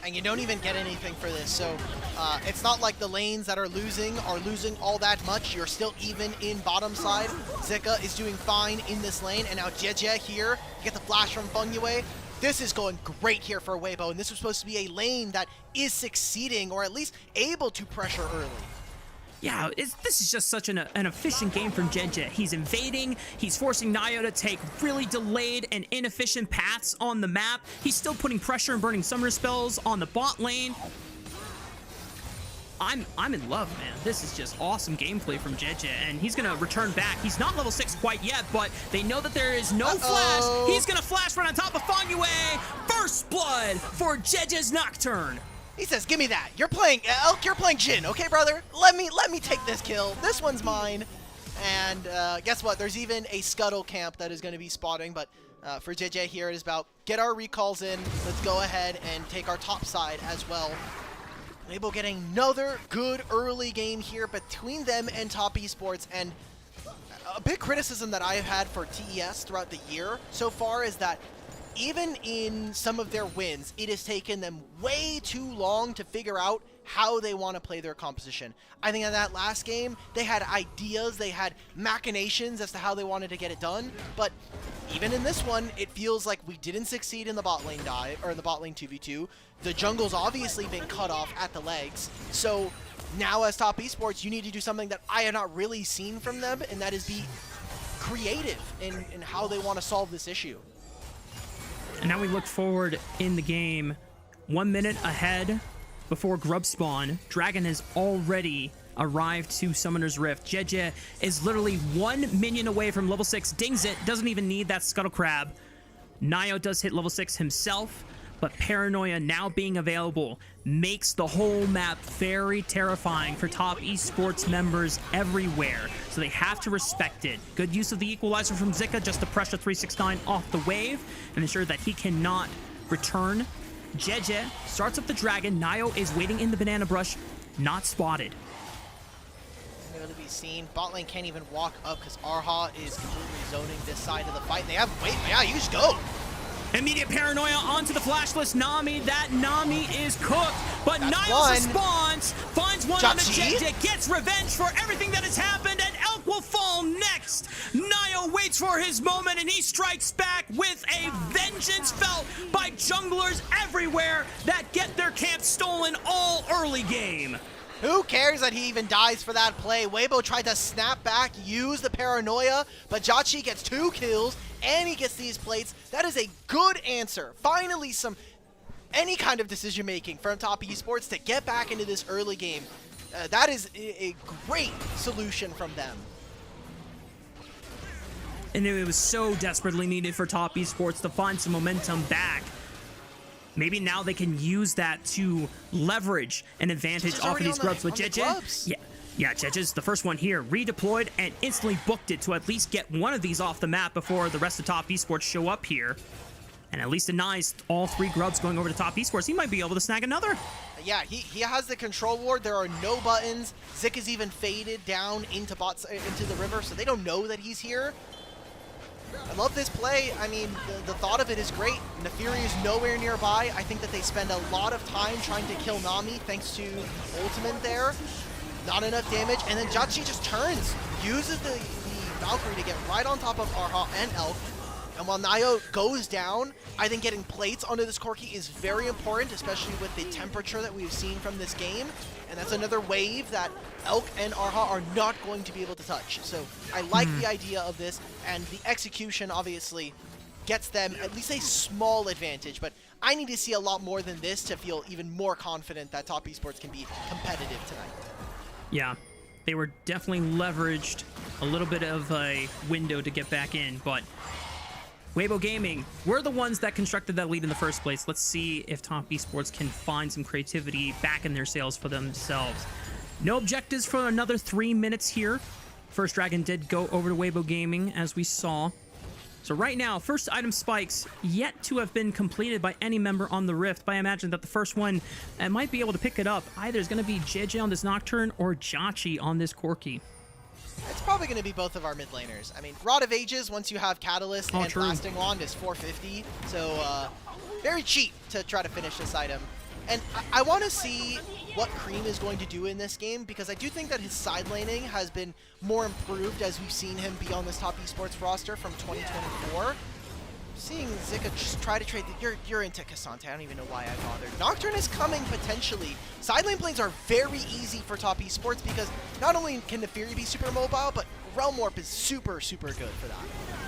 S2: And you don't even get anything for this, so it's not like the lanes that are losing all that much. You're still even in bottom side. Zika is doing fine in this lane, and now Jeje here, you get the flash from Funway. This is going great here for Weibo, and this was supposed to be a lane that is succeeding, or at least able to pressure early.
S1: Yeah, this is just such an efficient game from Jeje. He's invading, he's forcing Nayo to take really delayed and inefficient paths on the map. He's still putting pressure and burning summoner spells on the bot lane. I'm in love, man. This is just awesome gameplay from JJ, and he's gonna return back. He's not level 6 quite yet, but they know that there is no flash. He's gonna flash right on top of Fangwei. First blood for JJ's Nocturne.
S2: He says, "Give me that. You're playing Elk. You're playing Jin, okay, brother? Let me take this kill. This one's mine." And guess what? There's even a scuttle camp that is going to be spotting, but for JJ here, it is about get our recalls in. Let's go ahead and take our top side as well. Weibo getting another good early game here between them and Top Esports, and a big criticism that I have had for TES throughout the year so far is that even in some of their wins, it has taken them way too long to figure out how they want to play their composition. I think in that last game, they had ideas, they had machinations as to how they wanted to get it done, but even in this one, it feels like we didn't succeed in the bot lane dive, or in the bot lane 2v2. The jungle's obviously been cut off at the legs, so now as Top Esports, you need to do something that I have not really seen from them, and that is be creative in how they want to solve this issue.
S1: And now we look forward in the game, 1 minute ahead before grub spawn. Dragon has already arrived to Summoner's Rift. JJ is literally 1 minion away from level 6. Dings it, doesn't even need that Scuttle Crab. Nio does hit level 6 himself, but Paranoia now being available makes the whole map very terrifying for Top Esports members everywhere. So they have to respect it. Good use of the equalizer from Zika just to pressure 369 off the wave and ensure that he cannot return. JJ starts up the dragon. Nio is waiting in the banana brush, not spotted.
S2: Able to be seen. Bot lane can't even walk up because Arha is completely zoning this side of the fight. They have wait, yeah, you just go.
S1: Immediate Paranoia onto the flashless Nami. That Nami is cooked, but Niles responds, finds one on the JJ, gets revenge for everything that has happened, and Elk will fall next. Nio waits for his moment, and he strikes back with a vengeance felt by junglers everywhere that get their camp stolen all early game.
S2: Who cares that he even dies for that play? Weibo tried to snap back, use the Paranoia, but Jachi gets 2 kills, and he gets these plates. That is a good answer. Finally, any kind of decision making from Top Esports to get back into this early game. That is a great solution from them.
S1: And it was so desperately needed for Top Esports to find some momentum back. Maybe now they can use that to leverage an advantage off of these grubs with JJ. Yeah, JJ's the first one here, redeployed and instantly booked it to at least get one of these off the map before the rest of Top Esports show up here. And at least denies all 3 grubs going over to Top Esports. He might be able to snag another.
S2: Yeah, he has the control ward. There are no buttons. Zik is even faded down into the river, so they don't know that he's here. I love this play. I mean, the thought of it is great. Nefiri is nowhere nearby. I think that they spend a lot of time trying to kill Nami thanks to ultimate there. Not enough damage, and then Jachi just turns, uses the Valkyrie to get right on top of Arha and Elk. And while Nio goes down, I think getting plates onto this Corki is very important, especially with the temperature that we've seen from this game. And that's another wave that Elk and Arha are not going to be able to touch. So I like the idea of this, and the execution obviously gets them at least a small advantage. But I need to see a lot more than this to feel even more confident that Top Esports can be competitive tonight.
S1: Yeah, they were definitely leveraged a little bit of a window to get back in, but Weibo Gaming, we're the ones that constructed that lead in the first place. Let's see if Top Esports can find some creativity back in their sails for themselves. No objectives for another 3 minutes here. First Dragon did go over to Weibo Gaming, as we saw. So right now, first item spikes yet to have been completed by any member on the Rift, but I imagine that the first one might be able to pick it up. Either is going to be JJ on this Nocturne or Jachi on this Corki.
S2: It's probably going to be both of our mid laners. I mean, Rod of Ages, once you have Catalyst and Blasting Wand, is 450, so very cheap to try to finish this item. And I want to see what Cream is going to do in this game, because I do think that his side laning has been more improved as we've seen him be on this Top Esports roster from 2024. Seeing Zika just try to trade you're into Cassante. I don't even know why I bothered. Nocturne is coming potentially. Side lane plays are very easy for top esports because not only can the Fury be super mobile, but Realm Warp is super, super good for that.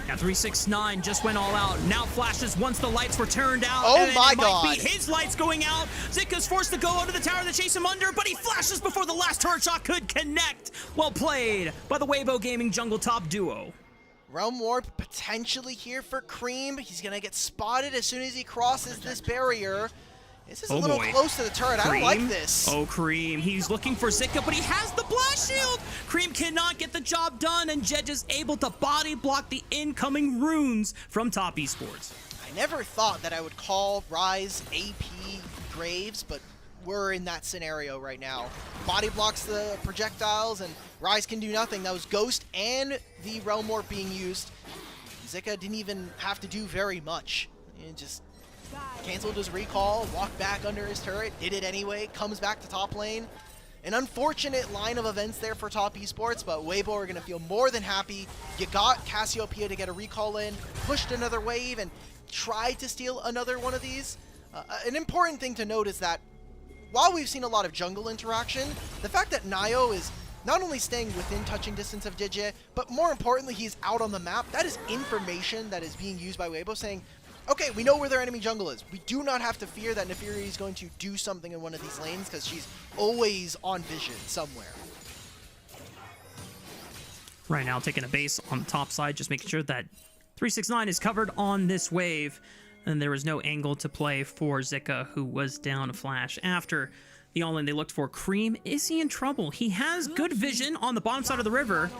S1: Now 369 just went all out. Now flashes once the lights were turned out.
S2: Oh
S1: and
S2: my
S1: it
S2: god.
S1: might be his lights going out. Zika's forced to go under the tower to chase him under, but he flashes before the last turret shot could connect. Well played by the Weibo Gaming jungle top duo.
S2: Realm Warp potentially here for Cream. He's going to get spotted as soon as he crosses this barrier. This is a little close to the turret. I don't like this.
S1: Oh, Cream. He's looking for Zika, but he has the blast shield. Cream cannot get the job done, and Jedge is able to body block the incoming runes from Top Esports.
S2: I never thought that I would call Rise AP Graves, but we're in that scenario right now. Body blocks the projectiles, and Rise can do nothing. That was Ghost and the Realm Warp being used. Zika didn't even have to do very much. He just canceled his recall, walked back under his turret, did it anyway, comes back to top lane. An unfortunate line of events there for Top Esports, but Weibo are going to feel more than happy. You got Cassiopeia to get a recall in, pushed another wave, and tried to steal another one of these. An important thing to note is that while we've seen a lot of jungle interaction, the fact that Nio is not only staying within touching distance of Digi, but more importantly, he's out on the map. That is information that is being used by Weibo saying, okay, we know where their enemy jungle is. We do not have to fear that Nefiri is going to do something in one of these lanes because she's always on vision somewhere.
S1: Right now, taking a base on the top side, just making sure that 369 is covered on this wave. And there was no angle to play for Zika, who was down a flash after the all-in they looked for. Cream, is he in trouble? He has good vision on the bottom side of the river.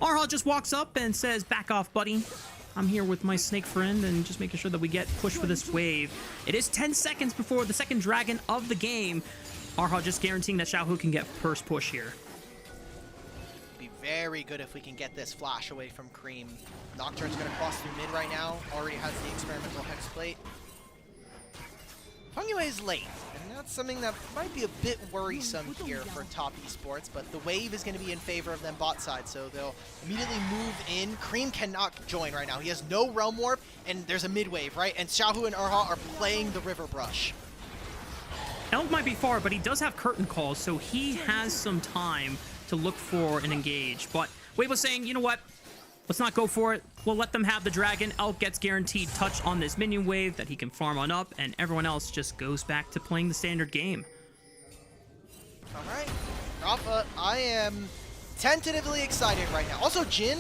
S1: Arha just walks up and says, back off, buddy. I'm here with my snake friend and just making sure that we get pushed for this wave. It is 10 seconds before the second dragon of the game. Arha just guaranteeing that Xiaohu can get first push here.
S2: Be very good if we can get this flash away from Cream. Nocturne's going to cross through mid right now. Already has the experimental hex plate. Fungyue is late, and that's something that might be a bit worrisome here for Top Esports, but the wave is going to be in favor of them bot side, so they'll immediately move in. Cream cannot join right now. He has no Realm Warp, and there's a mid wave, right? And Xiaohu and Arha are playing the River Brush.
S1: Elk might be far, but he does have curtain calls, so he has some time to look for an engage. But Weibo's saying, you know what? Let's not go for it. We'll let them have the dragon. Elk gets guaranteed touch on this minion wave that he can farm on up, and everyone else just goes back to playing the standard game.
S2: All right. Rafa, I am tentatively excited right now. Also, Jin,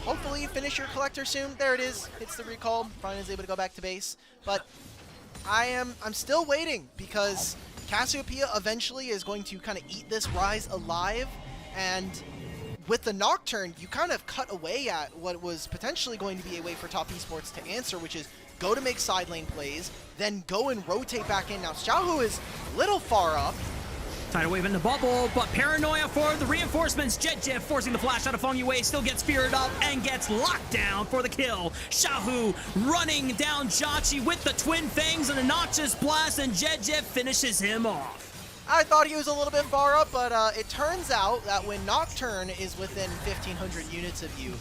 S2: hopefully you finish your collector soon. There it is. Hits the recall. Brian is able to go back to base. But I'm still waiting because Cassiopeia eventually is going to kind of eat this Rise alive, and with the Nocturne, you kind of cut away at what was potentially going to be a way for Top Esports to answer, which is go to make side lane plays, then go and rotate back in. Now, Xiaohu is a little far up.
S1: Tidal wave in the bubble, but paranoia for the reinforcements. Jedge forcing the flash out of Fungyue, still gets speared up and gets locked down for the kill. Xiaohu running down Jachi with the twin fangs and a Notch's blast, and Jedge finishes him off.
S2: I thought he was a little bit far up, but it turns out that when Nocturne is within 1,500 units of you,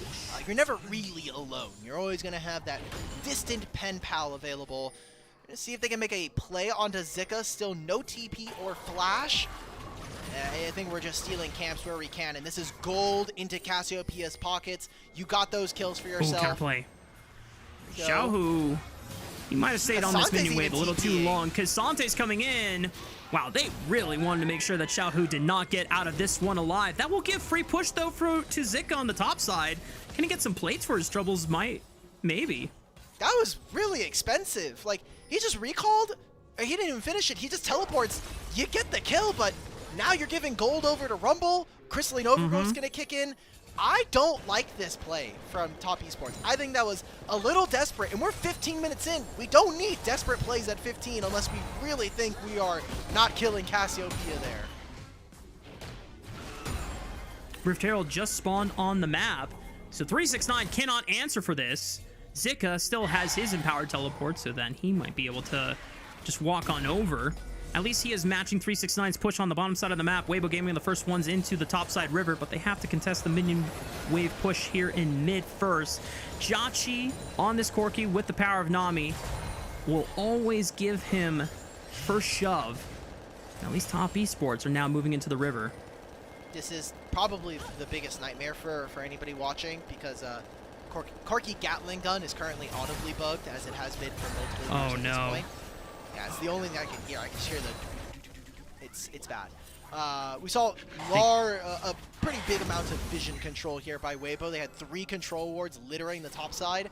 S2: you're never really alone. You're always going to have that distant pen pal available. Let's see if they can make a play onto Zika. Still no TP or flash. I think we're just stealing camps where we can, and this is gold into Cassiopeia's pockets. You got those kills for yourself.
S1: Ooh, counterplay. Xiaohu, he might have stayed on this minion wave a little too long, because Sante's coming in. Wow, they really wanted to make sure that Xiaohu did not get out of this one alive. That will give free push, though, to Zika on the top side. Can he get some plates for his troubles? Maybe.
S2: That was really expensive. Like, he just recalled, or he didn't even finish it. He just teleports. You get the kill, but now you're giving gold over to Rumble. Crystalline Overgrowth's going to kick in. I don't like this play from Top Esports. I think that was a little desperate, and we're 15 minutes in. We don't need desperate plays at 15 unless we really think we are not killing Cassiopeia there.
S1: Rift Herald just spawned on the map, so 369 cannot answer for this. Zika still has his empowered teleport, so then he might be able to just walk on over. At least he is matching 369's push on the bottom side of the map. Weibo Gaming are the first ones into the top side river, but they have to contest the minion wave push here in mid first. Jachi on this Corki with the power of Nami will always give him first shove. At least Top Esports are now moving into the river.
S2: This is probably the biggest nightmare for anybody watching, because Corki Gatling gun is currently audibly bugged, as it has been for multiple years at this point. Yeah, it's the only thing I can hear. I can hear the... It's bad. We saw a pretty big amount of vision control here by Weibo. They had 3 control wards littering the top side.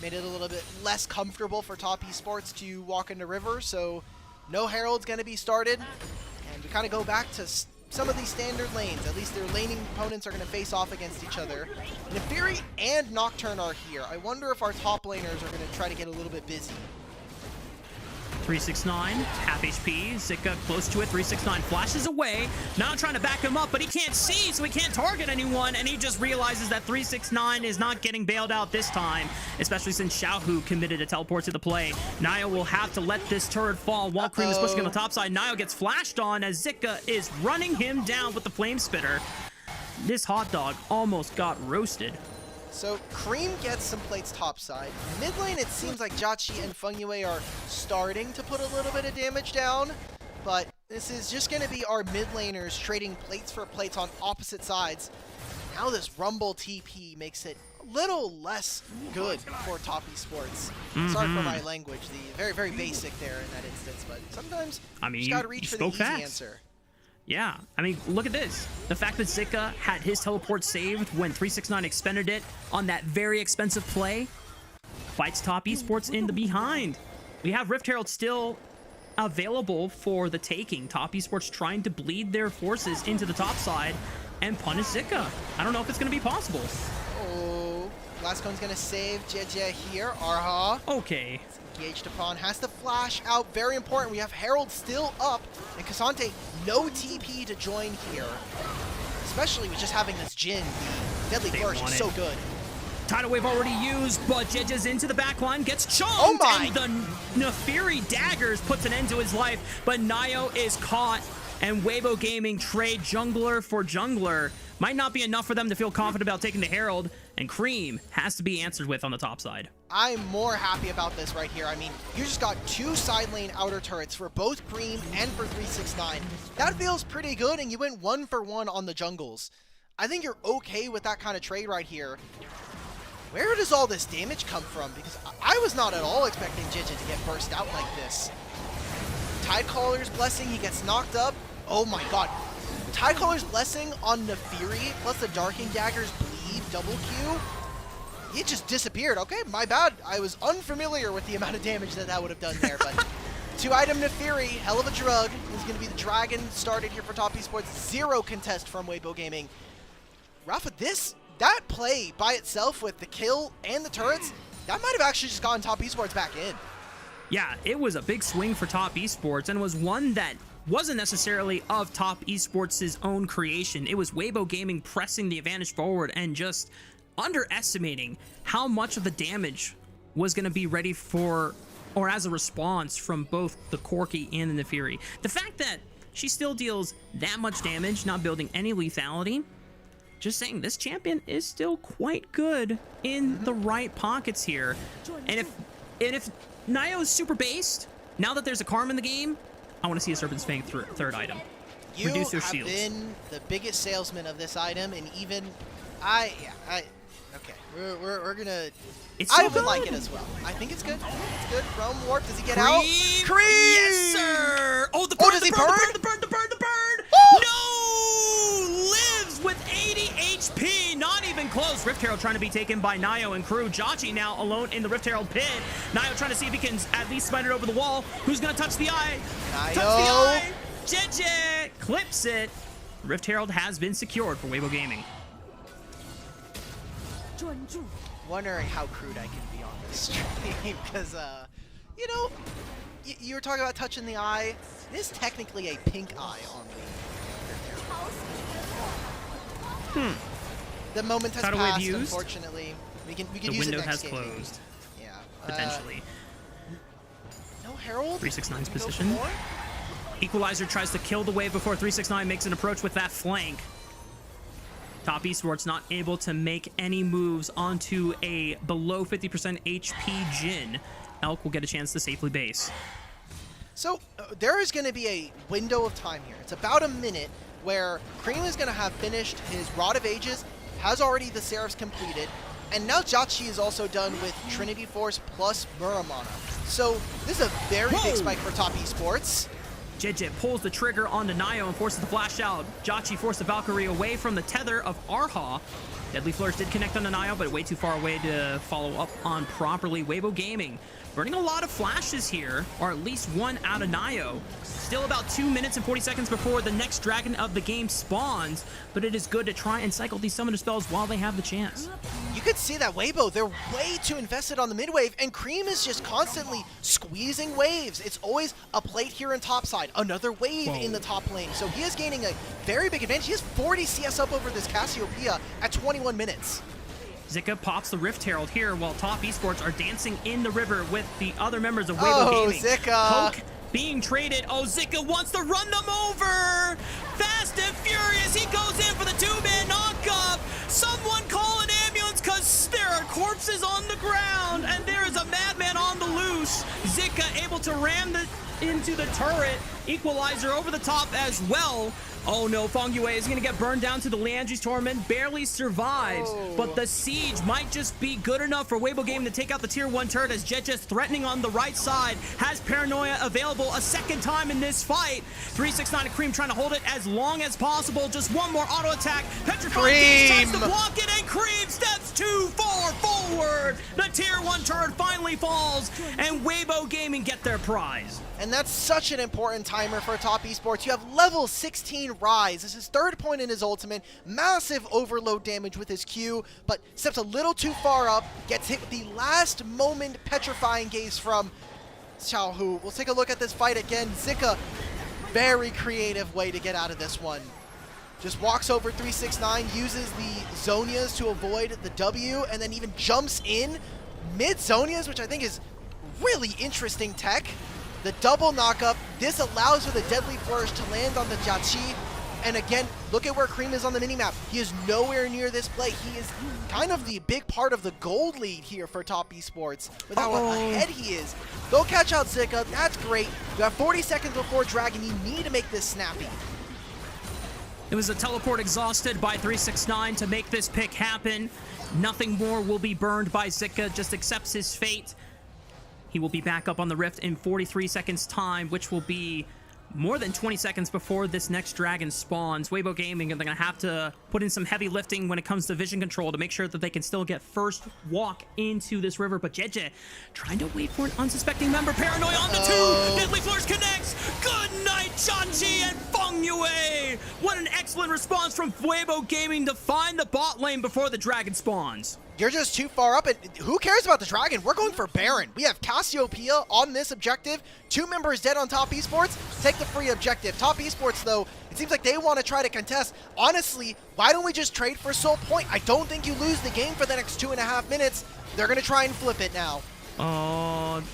S2: Made it a little bit less comfortable for Top Esports to walk into river, so no Herald's going to be started. And we kind of go back to some of these standard lanes. At least their laning opponents are going to face off against each other. Nefiri and Nocturne are here. I wonder if our top laners are going to try to get a little bit busy.
S1: 369, half HP, Zika close to it, 369 flashes away, now trying to back him up, but he can't see, so he can't target anyone, and he just realizes that 369 is not getting bailed out this time, especially since Xiaohu committed a teleport to the play. Nio will have to let this turret fall while Cream is pushing on the top side. Nio gets flashed on as Zika is running him down with the Flame Spitter. This hot dog almost got roasted.
S2: So Cream gets some plates topside. Mid lane, it seems like Jachi and Feng Yue are starting to put a little bit of damage down, but this is just going to be our mid laners trading plates for plates on opposite sides. Now this Rumble TP makes it a little less good for Top Esports. Sorry for my language, the very, very basic there in that instance, but sometimes you just got to reach for the easy answer.
S1: Yeah, I mean, look at this. The fact that Zika had his teleport saved when 369 expended it on that very expensive play bites Top Esports in the behind. We have Rift Herald still available for the taking. Top Esports trying to bleed their forces into the top side and punish Zika. I don't know if it's going to be possible.
S2: Oh, Lascon's going to save JJ here. Arha.
S1: Okay.
S2: Engaged upon, has to flash out, very important. We have Herald still up, and Cassante no TP to join here. Especially with just having this Jhin, the Deadly Flourish is so good.
S1: Tidal Wave already used, but Jeje's into the backline, gets chunked,
S2: oh my.
S1: And the Nefiri daggers puts an end to his life, but Nio is caught, and Weibo Gaming trade jungler for jungler. Might not be enough for them to feel confident about taking the Herald, and Cream has to be answered with on the top side.
S2: I'm more happy about this right here. I mean, you just got 2 side lane outer turrets for both Cream and for 369. That feels pretty good, and you went 1 for 1 on the jungles. I think you're okay with that kind of trade right here. Where does all this damage come from? Because I was not at all expecting JJ to get burst out like this. Tidecaller's Blessing, he gets knocked up. Oh my god. Tidecaller's Blessing on Nefiri, plus the Darking Dagger's bleed, double Q. It just disappeared. Okay, my bad. I was unfamiliar with the amount of damage that would have done there, but 2-item Nefiri, hell of a drug. This is going to be the Dragon started here for Top Esports. 0 contest from Weibo Gaming. Rafa, that play by itself with the kill and the turrets, that might have actually just gotten Top Esports back in.
S1: Yeah, it was a big swing for Top Esports, and was one that wasn't necessarily of Top Esports' own creation. It was Weibo Gaming pressing the advantage forward and just underestimating how much of the damage was going to be ready for, or as a response from both the Corki and the Nefiri. The fact that she still deals that much damage, not building any lethality, just saying this champion is still quite good in the right pockets here. And if Nio is super based, now that there's a Karma in the game, I want to see a Serpent's Fang third item.
S2: You
S1: Reduce their
S2: have
S1: shields.
S2: been the biggest salesman of this item, and even okay, we're gonna.
S1: It's so
S2: I would
S1: good.
S2: like it as well. I think it's good. It's good. Realm Warp. Does he get out? Cream!
S1: Yes, sir! Oh, the burn,
S2: does he
S1: the burn,
S2: burn?
S1: the burn, the burn, the burn! No! Lives with 80 HP. Not even close. Rift Herald trying to be taken by Nio and crew. Jachi now alone in the Rift Herald pit. Nio trying to see if he can at least spider it over the wall. Who's going to touch the eye?
S2: Nio.
S1: Touch the eye. JJ clips it. Rift Herald has been secured for Weibo Gaming.
S2: Wondering how crude I can be on this stream, because, you know, you were talking about touching the eye. It is technically a pink eye on the The moment has
S1: Tidal Wave
S2: passed,
S1: used.
S2: Unfortunately. We can
S1: The
S2: use
S1: window
S2: it next
S1: has
S2: game.
S1: closed.
S2: Yeah.
S1: Potentially.
S2: No Herald?
S1: 369's
S2: Go for
S1: position.
S2: more?
S1: Equalizer tries to kill the wave before 369 makes an approach with that flank. Top Esports not able to make any moves onto a below 50% HP Jhin. Elk will get a chance to safely base.
S2: So there is going to be a window of time here. It's about a minute where Cream is going to have finished his Rod of Ages, has already the Seraphs completed, and now Jachi is also done with Trinity Force plus Muramana. So this is a very big spike for Top Esports.
S1: JJ pulls the trigger onto Nayo and forces the flash out. Jachi forced the Valkyrie away from the tether of Arha. Deadly Flourish did connect on Nayo, but way too far away to follow up on properly. Weibo Gaming burning a lot of flashes here, or at least one out of Nayo. Still about 2 minutes and 40 seconds before the next dragon of the game spawns, but it is good to try and cycle these summoner spells while they have the chance.
S2: You could see that Weibo, they're way too invested on the mid wave, and Cream is just constantly squeezing waves. It's always a plate here in top side, another wave in the top lane. So he is gaining a very big advantage. He has 40 CS up over this Cassiopeia at 21 minutes.
S1: Zika pops the Rift Herald here while Top Esports are dancing in the river with the other members of Weibo Gaming.
S2: Zika!
S1: Poke being traded. Oh, Zika wants to run them over! Fast and furious, he goes in for the two-man knock-up! Someone call an ambulance because there are corpses on the ground and there is a madman on the loose. Zika able to ram into the turret. Equalizer over the top as well. Oh no, Feng Yue is going to get burned down to the Liandry's Torment, barely survives, but the siege might just be good enough for Weibo Gaming to take out the tier 1 turret as Jet just threatening on the right side, has Paranoia available a second time in this fight. 369 and Cream trying to hold it as long as possible, just one more auto attack, Petrifying tries to block it and Cream steps too far forward. The tier 1 turret finally falls and Weibo Gaming get their prize.
S2: And that's such an important timer for Top Esports. You have level 16 Rise. This is third point in his ultimate. Massive overload damage with his Q, but steps a little too far up. Gets hit with the last moment Petrifying Gaze from Xiaohu. We'll take a look at this fight again. Zika, very creative way to get out of this one. Just walks over 369, uses the Zonias to avoid the W, and then even jumps in mid-Zonias, which I think is really interesting tech. The double knockup, this allows for the Deadly Flourish to land on the Jachi. And again, look at where Cream is on the minimap. He is nowhere near this play. He is kind of the big part of the gold lead here for Top Esports with how ahead he is. They'll catch out Zika, that's great. You have 40 seconds before Dragon, you need to make this snappy.
S1: It was a teleport exhausted by 369 to make this pick happen. Nothing more will be burned by Zika, just accepts his fate. He will be back up on the Rift in 43 seconds time, which will be more than 20 seconds before this next dragon spawns. Weibo Gaming, and they're going to have to put in some heavy lifting when it comes to vision control to make sure that they can still get first walk into this river. But Jeje trying to wait for an unsuspecting member. Paranoia on the two. Deadly Flourish connects. Good night, Chachi and Feng Yue. What an excellent response from Weibo Gaming to find the bot lane before the dragon spawns.
S2: You're just too far up, and who cares about the dragon? We're going for Baron. We have Cassiopeia on this objective. 2 members dead on Top Esports. Take the free objective. Top Esports, though, it seems like they want to try to contest. Honestly, why don't we just trade for Soul Point? I don't think you lose the game for the next 2.5 minutes. They're going to try and flip it now.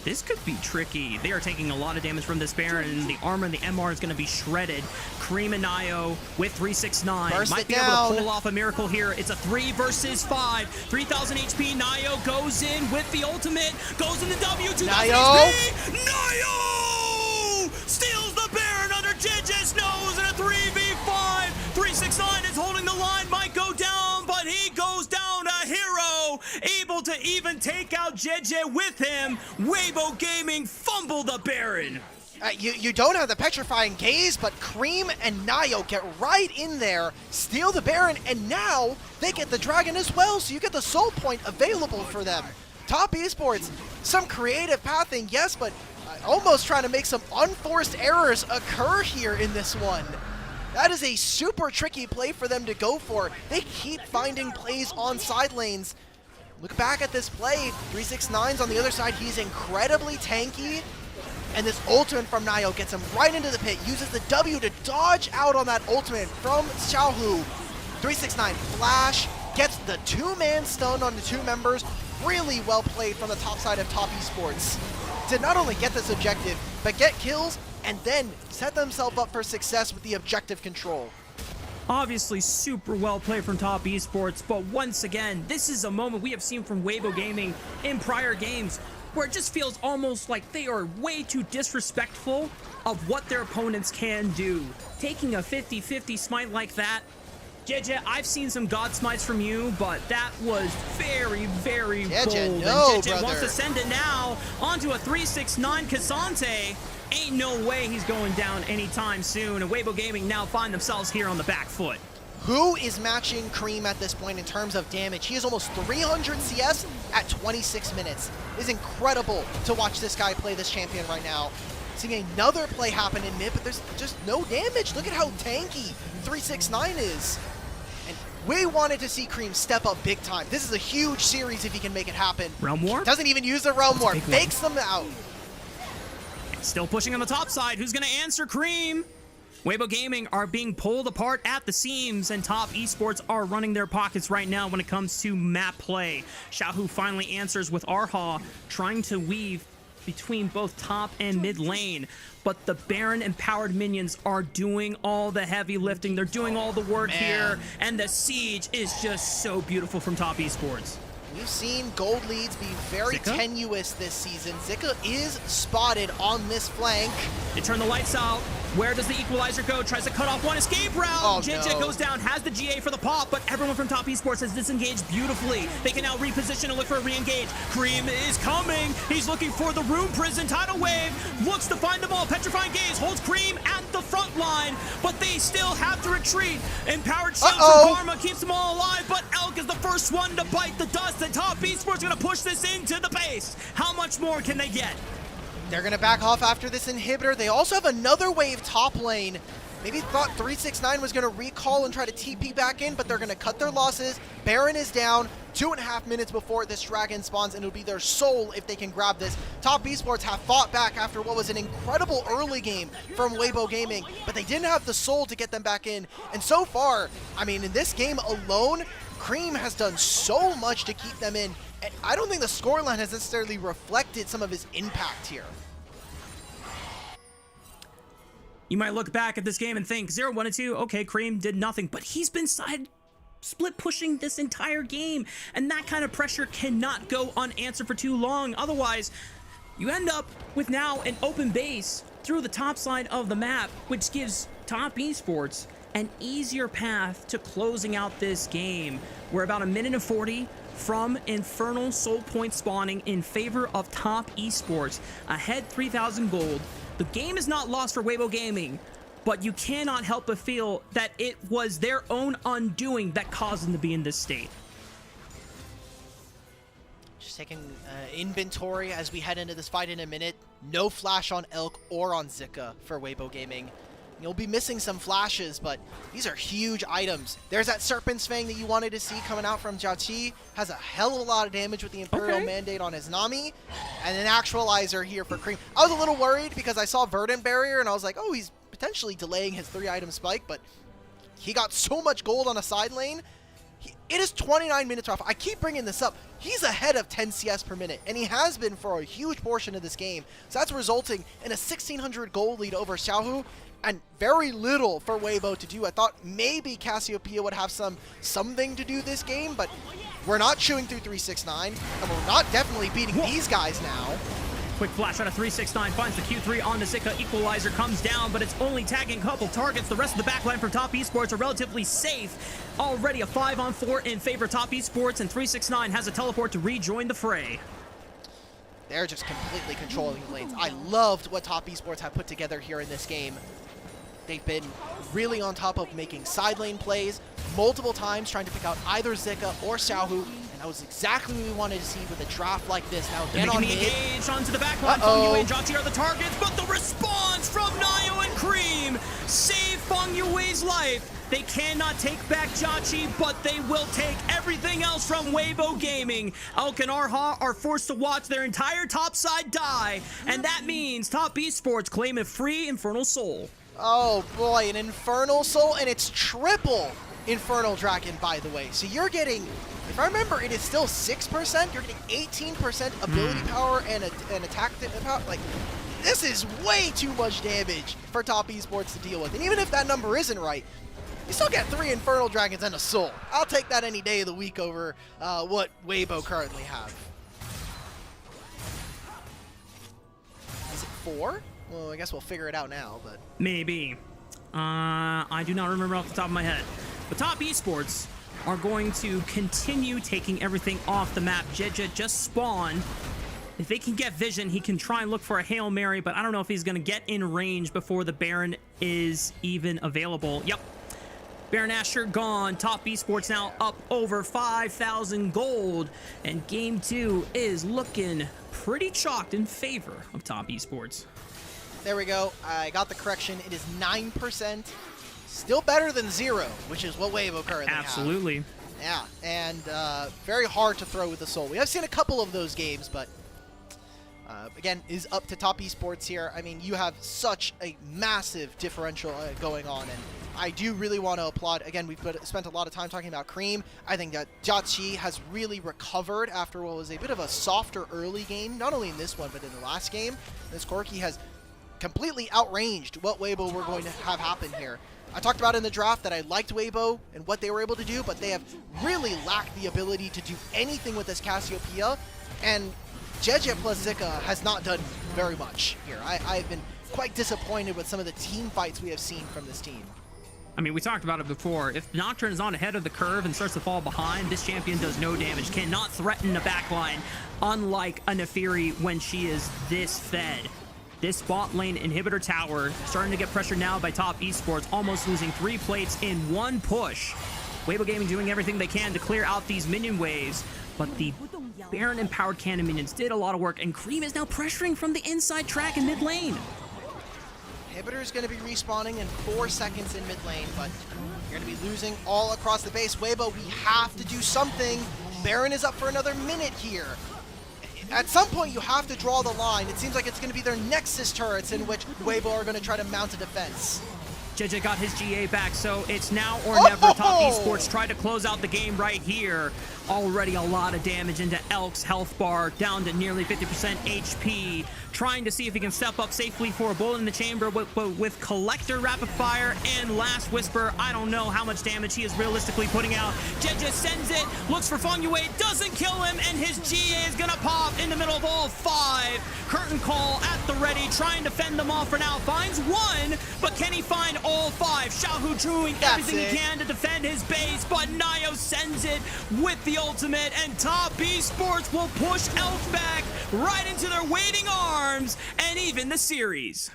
S1: This could be tricky. They are taking a lot of damage from this Baron, and the armor and the MR is going to be shredded. Cream and Nayo with 369 might be able to pull off a miracle here. It's a 3 versus 5. 3,000 HP. Nayo goes in with the ultimate. Goes in the W. 2,000 HP. Nayo steals the Baron under Jij's nose in a 3v5. 369 is holding the line. Might go down, but he goes down a hero. Able to even take out JJ with him. Weibo Gaming fumble the Baron.
S2: You don't have the Petrifying Gaze, but Cream and Nayo get right in there, steal the Baron, and now they get the Dragon as well, so you get the Soul Point available for them. Top Esports, some creative pathing, yes, but almost trying to make some unforced errors occur here in this one. That is a super tricky play for them to go for. They keep finding plays on side lanes. Look back at this play. 369's on the other side. He's incredibly tanky. And this ultimate from Nayo gets him right into the pit. Uses the W to dodge out on that ultimate from Xiaohu. 369 flash. Gets the 2-man stun on the 2 members. Really well played from the top side of Top Esports. To not only get this objective, but get kills and then set themselves up for success with the objective control.
S1: Obviously super well played from Top Esports, but once again, this is a moment we have seen from Weibo Gaming in prior games where it just feels almost like they are way too disrespectful of what their opponents can do. Taking a 50-50 smite like that, JJ, I've seen some God Smites from you, but that was very, very bold.
S2: JJ,
S1: And JJ
S2: brother.
S1: wants to send it now onto a 369 Kazante. Ain't no way he's going down anytime soon. And Weibo Gaming now find themselves here on the back foot.
S2: Who is matching Cream at this point in terms of damage? He is almost 300 CS at 26 minutes. It is incredible to watch this guy play this champion right now. Seeing another play happen in mid, but there's just no damage. Look at how tanky 369 is. And we wanted to see Cream step up big time. This is a huge series if he can make it happen.
S1: Realm War?
S2: Doesn't even use the Realm War. Fakes them out.
S1: Still pushing on the top side. Who's going to answer Cream? Weibo Gaming are being pulled apart at the seams, and Top Esports are running their pockets right now when it comes to map play. Xiaohu finally answers with Arha, trying to weave between both top and mid lane. But the Baron empowered minions are doing all the heavy lifting. They're doing all the work here, and the siege is just so beautiful from Top Esports.
S2: We've seen gold leads be very
S1: Zika?
S2: tenuous this season. Zika is spotted on this flank.
S1: They turn the lights out. Where does the equalizer go? Tries to cut off one escape route.
S2: Oh,
S1: JJ
S2: no.
S1: goes down, has the GA for the pop, but everyone from Top Esports has disengaged beautifully. They can now reposition and look for a re-engage. Cream is coming. He's looking for the Rune Prison tidal wave. Looks to find the ball. Petrifying Gaze holds Cream at the front line, but they still have to retreat. Empowered Shield from Karma keeps them all alive, but Elk is the first one to bite the dust, and Top Esports going to push this into the base. How much more can they get?
S2: They're going to back off after this inhibitor. They also have another wave top lane. Maybe thought 369 was going to recall and try to TP back in, but they're going to cut their losses. Baron is down 2.5 minutes before this dragon spawns, and it'll be their soul if they can grab this. Top Esports have fought back after what was an incredible early game from Weibo Gaming, but they didn't have the soul to get them back in. And so far, I mean, in this game alone, Cream has done so much to keep them in. And I don't think the scoreline has necessarily reflected some of his impact here.
S1: You might look back at this game and think 0-1-2, okay, Cream did nothing, but he's been side split pushing this entire game, and that kind of pressure cannot go unanswered for too long. Otherwise, you end up with now an open base through the top side of the map, which gives Top Esports an easier path to closing out this game. We're about 1:40 from Infernal Soul Point spawning in favor of Top Esports, ahead 3,000 gold. The game is not lost for Weibo Gaming, but you cannot help but feel that it was their own undoing that caused them to be in this state.
S2: Just taking inventory as we head into this fight in a minute. No flash on Elk or on Zika for Weibo Gaming. You'll be missing some flashes, but these are huge items. There's that Serpent's Fang that you wanted to see coming out from Jiaqi. Has a hell of a lot of damage with the Imperial Mandate on his Nami. And an Actualizer here for Cream. I was a little worried because I saw Verdant Barrier and I was like, oh, he's potentially delaying his 3-item spike, but he got so much gold on a side lane. It is 29 minutes off. I keep bringing this up. He's ahead of 10 CS per minute, and he has been for a huge portion of this game. So that's resulting in a 1,600 gold lead over Xiaohu, and very little for Weibo to do. I thought maybe Cassiopeia would have something to do this game, but we're not chewing through 369, and we're not definitely beating these guys now.
S1: Quick flash out of 369, finds the Q3 on the Zika. Equalizer comes down, but it's only tagging a couple targets. The rest of the backline from Top Esports are relatively safe. Already a 5-on-4 in favor of Top Esports, and 369 has a teleport to rejoin the fray.
S2: They're just completely controlling the lanes. I loved what Top Esports have put together here in this game. They've been really on top of making side lane plays multiple times, trying to pick out either Zika or Xiaohu, and that was exactly what we wanted to see with a draft like this. Now again on mid.
S1: Engaged onto the backline. Feng Yue and Jiaqi are the targets, but the response from Nio and Cream save Feng Yue's life. They cannot take back Jiaqi, but they will take everything else from Weibo Gaming. Elk and Arha are forced to watch their entire top side die, and that means Top Esports claim a free Infernal Soul.
S2: Oh boy, an Infernal Soul, and it's triple Infernal Dragon, by the way. So you're getting, if I remember, it is still 6%. You're getting 18% ability power and attack power. Like, This is way too much damage for Top Esports to deal with. And even if that number isn't right, you still get 3 Infernal Dragons and a Soul. I'll take that any day of the week over what Weibo currently have. Is it 4? Well, I guess we'll figure it out now, but...
S1: Maybe. I do not remember off the top of my head. But Top Esports are going to continue taking everything off the map. Jeje just spawned. If they can get vision, he can try and look for a Hail Mary, but I don't know if he's going to get in range before the Baron is even available. Yep. Baron Asher gone. Top Esports now up over 5,000 gold. And game 2 is looking pretty chalked in favor of Top Esports.
S2: There we go. I got the correction. It is 9%. Still better than 0, which is what Weibo currently
S1: Absolutely.
S2: have. Yeah, and very hard to throw with the Soul. We have seen a couple of those games, but again, is up to Top Esports here. I mean, you have such a massive differential going on, and I do really want to applaud. Again, we've spent a lot of time talking about Cream. I think that Jiaqi has really recovered after what was a bit of a softer early game, not only in this one, but in the last game. This Corki has completely outranged what Weibo were going to have happen here. I talked about in the draft that I liked Weibo and what they were able to do, but they have really lacked the ability to do anything with this Cassiopeia, and Jeje plus Zika has not done very much here. I've been quite disappointed with some of the team fights we have seen from this team.
S1: I mean, we talked about it before. If Nocturne is on ahead of the curve and starts to fall behind, this champion does no damage, cannot threaten a backline, unlike a Nefiri when she is this fed. This bot lane inhibitor tower starting to get pressured now by Top Esports, almost losing 3 plates in 1 push. Weibo Gaming doing everything they can to clear out these minion waves, but the Baron empowered cannon minions did a lot of work, and Cream is now pressuring from the inside track in mid lane.
S2: Inhibitor is going to be respawning in 4 seconds in mid lane, but you're going to be losing all across the base. Weibo, we have to do something. Baron is up for another minute here. At some point, you have to draw the line. It seems like it's going to be their Nexus turrets in which Weibo are going to try to mount a defense.
S1: Jeje got his GA back, so it's now or never. Top Esports try to close out the game right here. Already a lot of damage into Elk's health bar, down to nearly 50% HP. Trying to see if he can step up safely for a bullet in the chamber, but with Collector, Rapid Fire, and Last Whisper, I don't know how much damage he is realistically putting out. Jeje sends it, looks for Feng Yue, doesn't kill him, and his GA is gonna pop in the middle of all 5. Curtain Call at the ready, trying to fend them off for now. Finds 1, but can he find all 5? Xiaohu doing everything he can to defend his base, but Nio sends it with the ultimate, and Top Esports will push Elk back right into their waiting arms and even the series.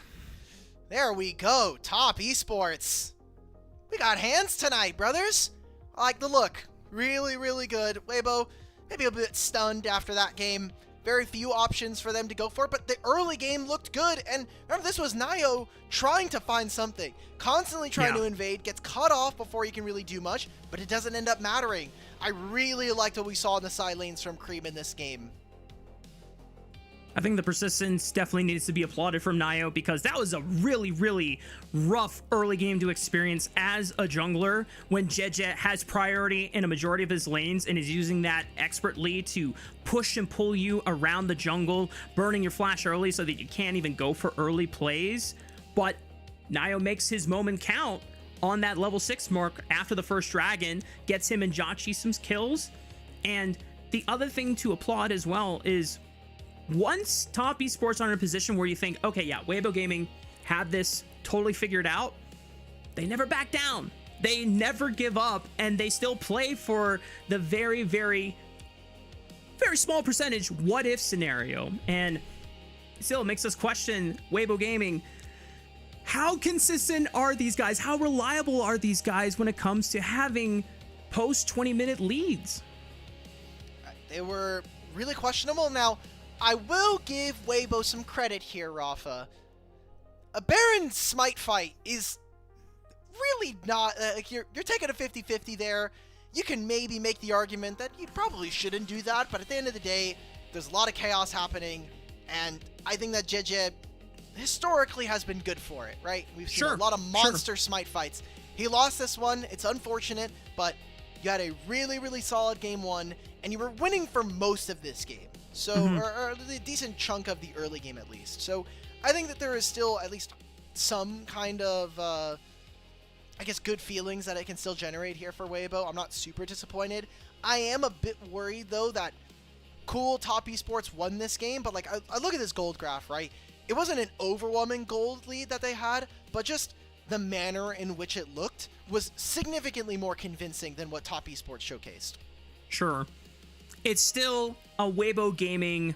S2: There we go, Top Esports. We got hands tonight, brothers. I like the look. Really, really good. Weibo, maybe a bit stunned after that game. Very few options for them to go for, but the early game looked good. And remember, this was Nio trying to find something, constantly trying to invade, gets cut off before he can really do much, but it doesn't end up mattering. I really liked what we saw in the side lanes from Cream in this game.
S1: I think the persistence definitely needs to be applauded from Nio, because that was a really, really rough early game to experience as a jungler when Jeje has priority in a majority of his lanes and is using that expertly to push and pull you around the jungle, burning your flash early so that you can't even go for early plays. But Nio makes his moment count on that level 6 mark after the first dragon, gets him and Jiaqi some kills. And the other thing to applaud as well is, once Top Esports are in a position where you think, okay, yeah, Weibo Gaming have this totally figured out, they never back down. They never give up, and they still play for the very, very, very small percentage what-if scenario. And still, it makes us question Weibo Gaming. How consistent are these guys? How reliable are these guys when it comes to having post-20-minute leads?
S2: They were really questionable. Now, I will give Weibo some credit here, Rafa. A Baron Smite fight is really not... you're taking a 50-50 there. You can maybe make the argument that you probably shouldn't do that, but at the end of the day, there's a lot of chaos happening, and I think that Jeje historically has been good for it, right? We've seen a lot of monster Smite fights. He lost this one. It's unfortunate, but you had a really, really solid game 1, and you were winning for most of this game. So, or a decent chunk of the early game at least. So, I think that there is still at least some kind of, I guess, good feelings that it can still generate here for Weibo. I'm not super disappointed. I am a bit worried, though, that cool, Top Esports won this game, but, like, I look at this gold graph, right? It wasn't an overwhelming gold lead that they had, but just the manner in which it looked was significantly more convincing than what Top Esports showcased.
S1: Sure. It's still a Weibo Gaming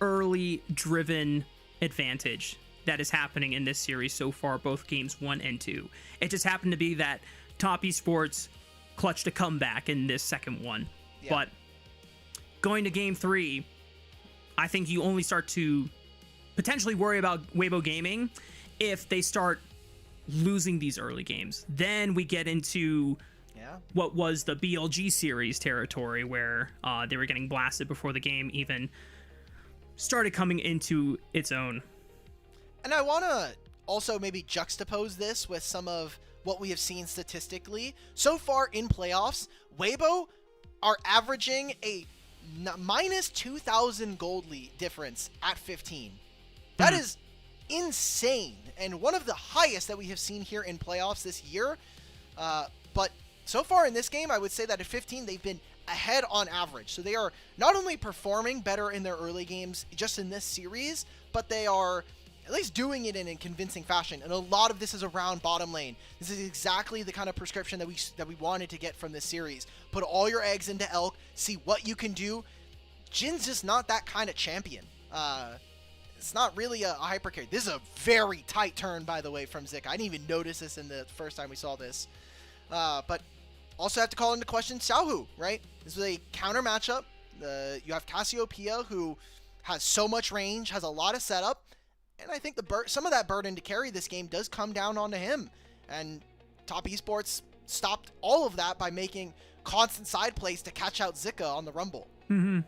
S1: early-driven advantage that is happening in this series so far, both games 1 and 2. It just happened to be that Top Esports clutched a comeback in this second one. Yeah. But going to game 3, I think you only start to potentially worry about Weibo Gaming if they start losing these early games. Then we get into what was the BLG series territory, where they were getting blasted before the game even started coming into its own.
S2: And I want to also maybe juxtapose this with some of what we have seen statistically. So far in playoffs, Weibo are averaging a minus 2,000 gold lead difference at 15. That is insane, and one of the highest that we have seen here in playoffs this year. But so far in this game, I would say that at 15, they've been ahead on average. So they are not only performing better in their early games just in this series, but they are at least doing it in a convincing fashion. And a lot of this is around bottom lane. This is exactly the kind of prescription that we wanted to get from this series. Put all your eggs into Elk, see what you can do. Jin's just not that kind of champion. It's not really a hyper carry. This is a very tight turn, by the way, from Zik. I didn't even notice this in the first time we saw this. But also have to call into question Xiaohu, right? This is a counter matchup. You have Cassiopeia, who has so much range, has a lot of setup, and I think some of that burden to carry this game does come down onto him. And Top Esports stopped all of that by making constant side plays to catch out Zika on the Rumble.
S1: Mm-hmm.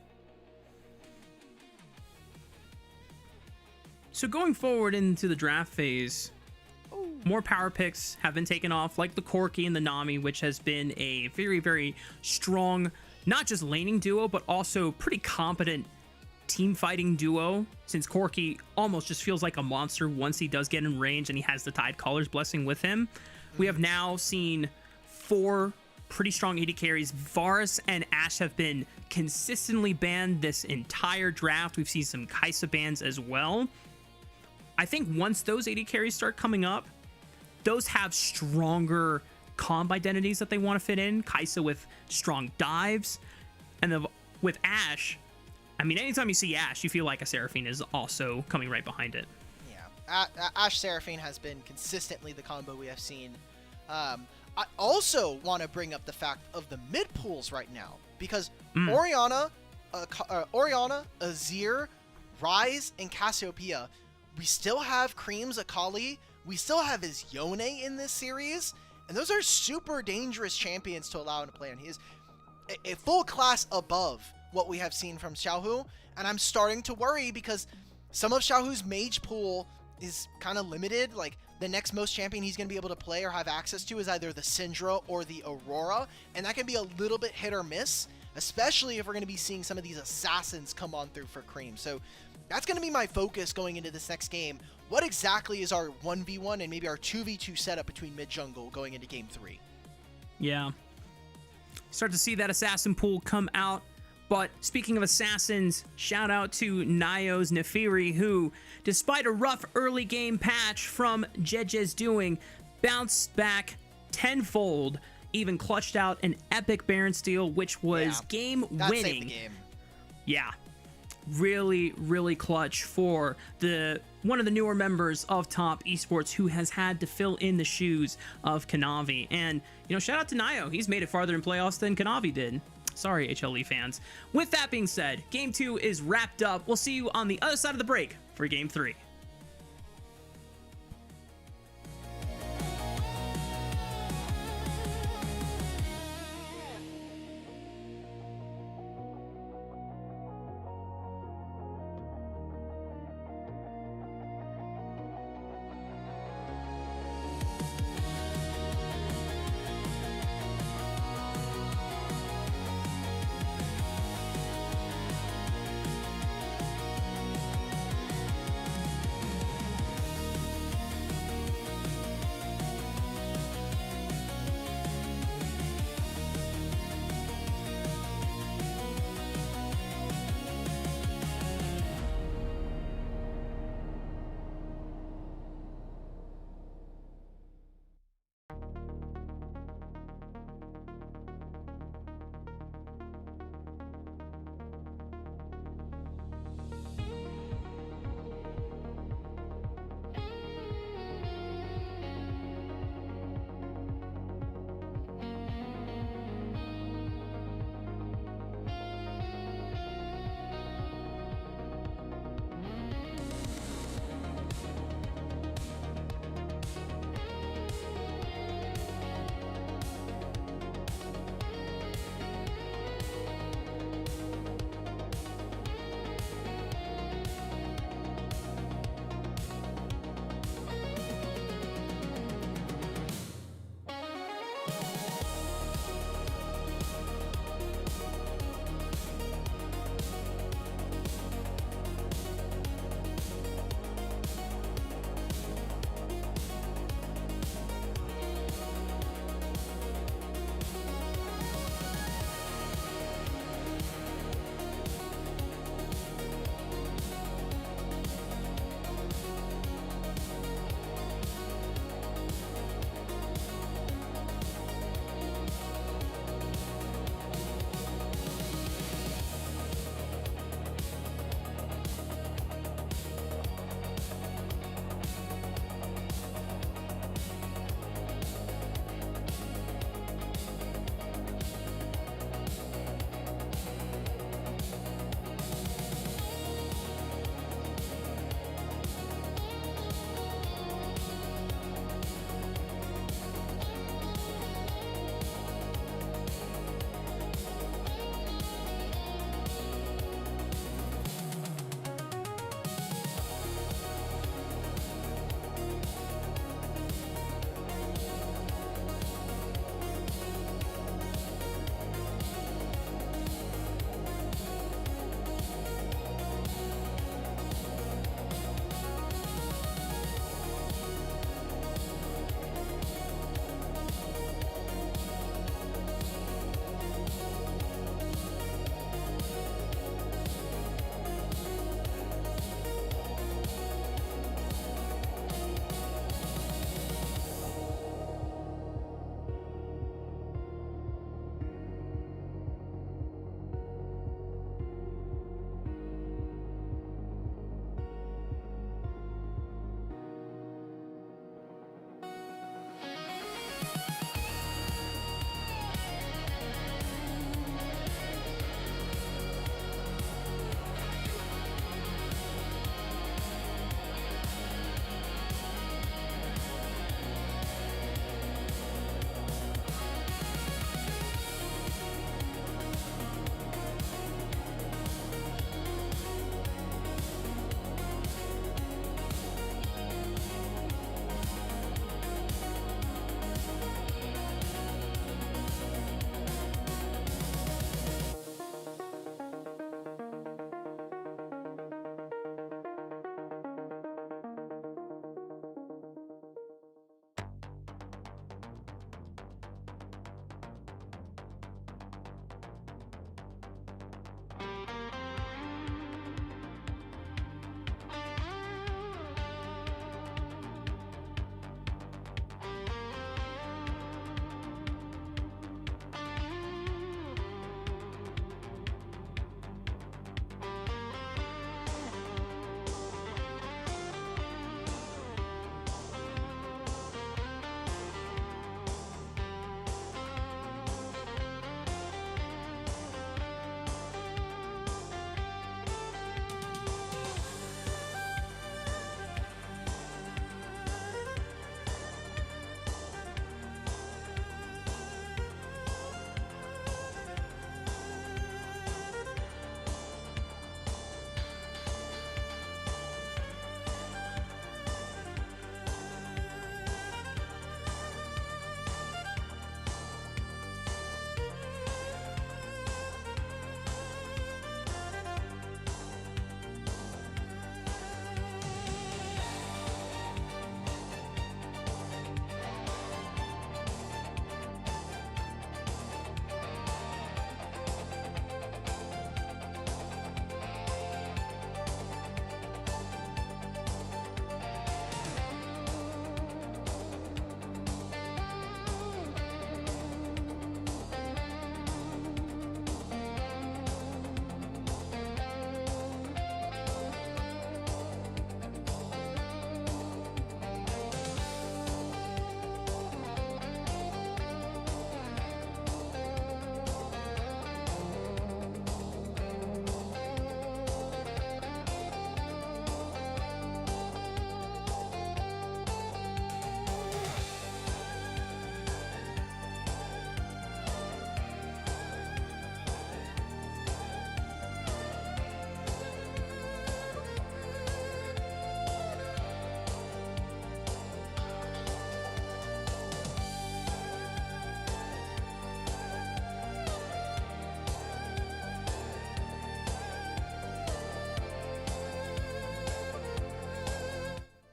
S1: So going forward into the draft phase, more power picks have been taken off, like the Corki and the Nami, which has been a very, very strong, not just laning duo, but also pretty competent team fighting duo, since Corki almost just feels like a monster once he does get in range and he has the Tidecaller's blessing with him. We have now seen 4 pretty strong AD carries. Varus and Ashe have been consistently banned this entire draft. We've seen some Kai'Sa bans as well. I think once those AD carries start coming up, those have stronger comp identities that they want to fit in. Kai'Sa with strong dives, and then with Ashe, I mean, anytime you see Ashe, you feel like a Seraphine is also coming right behind it.
S2: Yeah, Ashe Seraphine has been consistently the combo we have seen. I also want to bring up the fact of the mid pools right now, because Orianna, Azir, Ryze, and Cassiopeia. We still have Cream's Akali. We still have his Yone in this series. And those are super dangerous champions to allow him to play on. He is a full class above what we have seen from Xiaohu. And I'm starting to worry because some of Xiaohu's mage pool is kind of limited. Like, the next most champion he's going to be able to play or have access to is either the Syndra or the Aurora. And that can be a little bit hit or miss, especially if we're going to be seeing some of these assassins come on through for Cream. So that's going to be my focus going into this next game. What exactly is our 1v1 and maybe our 2v2 setup between mid-jungle going into game 3?
S1: Yeah. Start to see that assassin pool come out. But speaking of assassins, shout out to Nio's Nefiri, who, despite a rough early game patch from Jeje's doing, bounced back tenfold, even clutched out an epic Baron steal, which was game-winning.
S2: That saved the game.
S1: Yeah. Really, really clutch for one of the newer members of Top Esports, who has had to fill in the shoes of Kanavi. And, shout out to Nio. He's made it farther in playoffs than Kanavi did. Sorry, HLE fans. With that being said, Game 2 is wrapped up. We'll see you on the other side of the break for Game 3.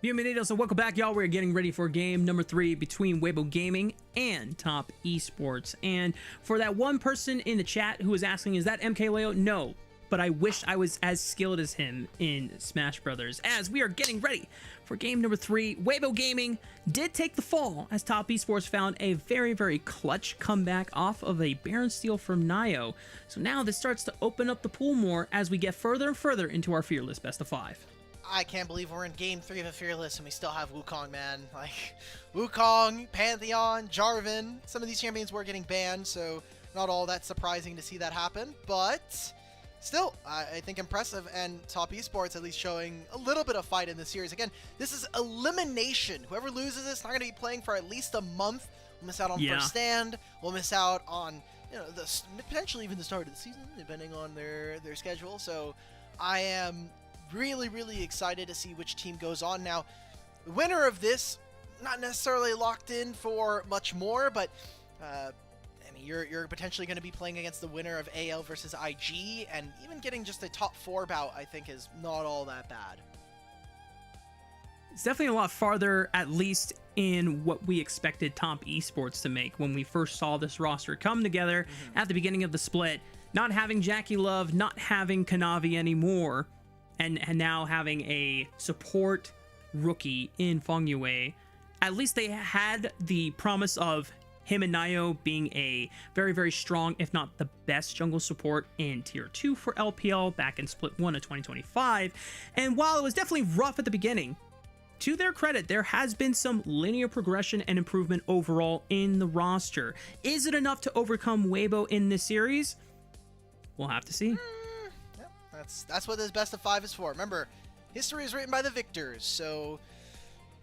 S1: Bienvenidos and welcome back, y'all. We're getting ready for game number 3 between Weibo Gaming and Top Esports. And for that one person in the chat who was asking, is that MKLeo? No, but I wish I was as skilled as him in Smash Brothers. As we are getting ready for game number 3, Weibo Gaming did take the fall as Top Esports found a very, very clutch comeback off of a Baron steal from Nio. So now this starts to open up the pool more as we get further and further into our Fearless Best of 5.
S2: I can't believe we're in Game 3 of a Fearless and we still have Wukong, man. Like, Wukong, Pantheon, Jarvan, some of these champions were getting banned, so not all that surprising to see that happen. But still, I think impressive, and Top Esports at least showing a little bit of fight in this series. Again, this is elimination. Whoever loses this is not going to be playing for at least a month. We'll miss out on First Stand. We'll miss out on, you know, potentially even the start of the season, depending on their schedule. So I am really excited to see which team goes on. Now, the winner of this, not necessarily locked in for much more, but I mean, you're potentially going to be playing against the winner of AL versus IG, and even getting just a top 4 bout, I think, is not all that bad.
S1: It's definitely a lot farther, at least in what we expected Top Esports to make when we first saw this roster come together at the beginning of the split. Not having Jackie Love, not having Kanavi anymore, and now having a support rookie in Feng Yue. At least they had the promise of him and Nio being a very strong, if not the best jungle support in Tier 2 for LPL back in Split 1 of 2025. And while it was definitely rough at the beginning, to their credit, there has been some linear progression and improvement overall in the roster. Is it enough to overcome Weibo in this series? We'll have to see.
S2: That's what this best of 5 is for. Remember, history is written by the victors, so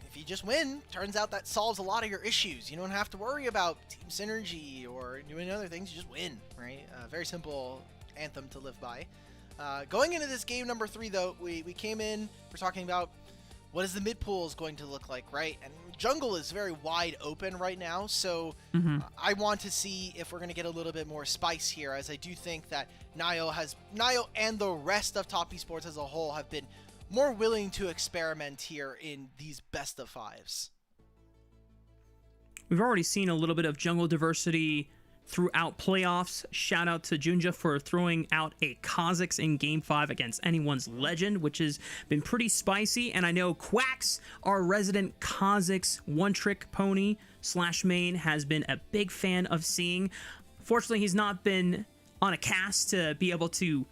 S2: if you just win, turns out that solves a lot of your issues. You don't have to worry about team synergy or doing other things. You just win, right? Very simple anthem to live by. Going into this game number 3, though, we came in, we're talking about what is the mid pool is going to look like, right? And jungle is very wide open right now, so I want to see if we're going to get a little bit more spice here, as I do think that Nio and the rest of Top Esports as a whole have been more willing to experiment here in these best of 5s.
S1: We've already seen a little bit of jungle diversity throughout playoffs. Shout out to Junja for throwing out a Kha'Zix in Game 5 against anyone's legend, which has been pretty spicy. And I know Quacks, our resident Kha'Zix one-trick pony / main, has been a big fan of seeing. Fortunately, he's not been on a cast to be able to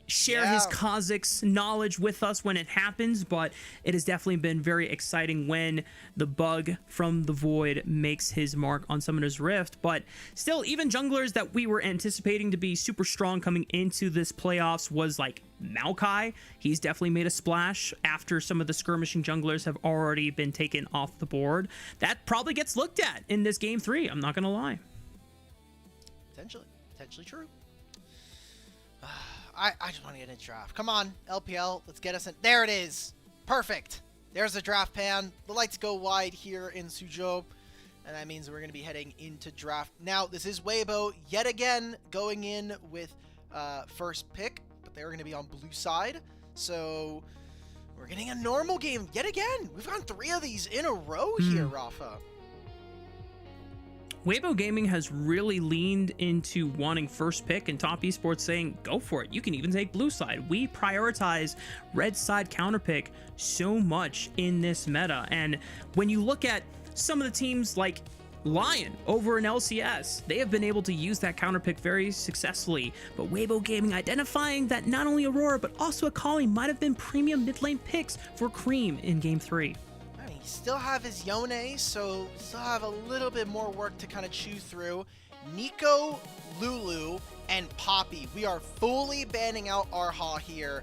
S1: share his Kha'Zix knowledge with us when it happens, but it has definitely been very exciting when the bug from the void makes his mark on Summoner's Rift. But still, even junglers that we were anticipating to be super strong coming into this playoffs was like Maokai. He's definitely made a splash after some of the skirmishing junglers have already been taken off the board. That probably gets looked at in this game 3, I'm not gonna lie.
S2: Potentially true. I just want to get in a draft. Come on, LPL, let's get us in. There it is. Perfect. There's a draft pan. The lights go wide here in Suzhou, and that means we're going to be heading into draft. Now, this is Weibo yet again going in with first pick, but they're going to be on blue side. So we're getting a normal game yet again. We've gone 3 of these in a row here, Rafa.
S1: Weibo Gaming has really leaned into wanting first pick, and Top Esports saying, go for it. You can even take blue side. We prioritize red side counter pick so much in this meta. And when you look at some of the teams like Lion over in LCS, they have been able to use that counter pick very successfully. But Weibo Gaming identifying that not only Aurora, but also Akali might have been premium mid lane picks for Cream in game 3.
S2: Still have his Yone, so still have a little bit more work to kind of chew through. Nico, Lulu, and Poppy. We are fully banning out Arha here.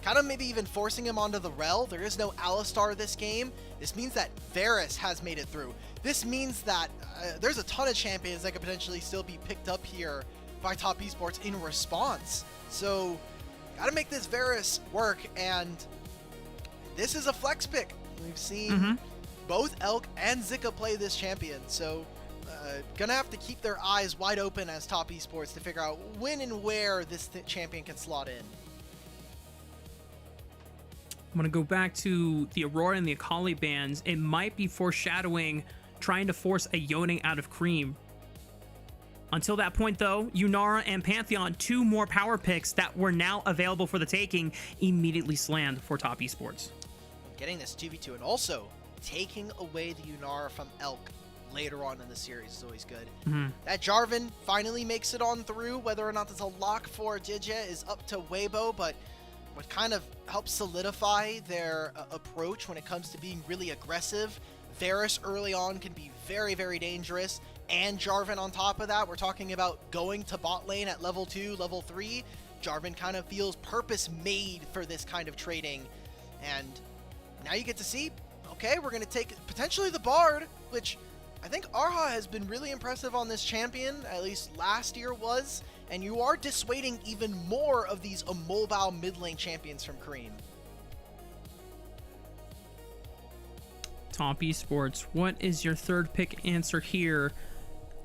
S2: Kind of maybe even forcing him onto the Rel. There is no Alistar this game. This means that Varus has made it through. This means that there's a ton of champions that could potentially still be picked up here by Top Esports in response. So, gotta make this Varus work, and this is a flex pick. We've seen both Elk and Zika play this champion, so gonna have to keep their eyes wide open as Top Esports to figure out when and where this champion can slot in.
S1: I'm going to go back to the Aurora and the Akali bans. It might be foreshadowing trying to force a Yone out of Cream. Until that point, though, Yunara and Pantheon, 2 more power picks that were now available for the taking, immediately slammed for Top Esports.
S2: Getting this 2v2 and also taking away the Yunara from Elk later on in the series is always good. That Jarvan finally makes it on through. Whether or not there's a lock for Didja is up to Weibo, but what kind of helps solidify their approach when it comes to being really aggressive. Varus early on can be very, very dangerous, and Jarvan on top of that. We're talking about going to bot lane at level 2, level 3. Jarvan kind of feels purpose-made for this kind of trading, and now you get to see, okay, we're going to take potentially the Bard, which I think Arha has been really impressive on this champion, at least last year was, and you are dissuading even more of these immobile mid lane champions from Kareem.
S1: Top Esports, what is your third pick answer here?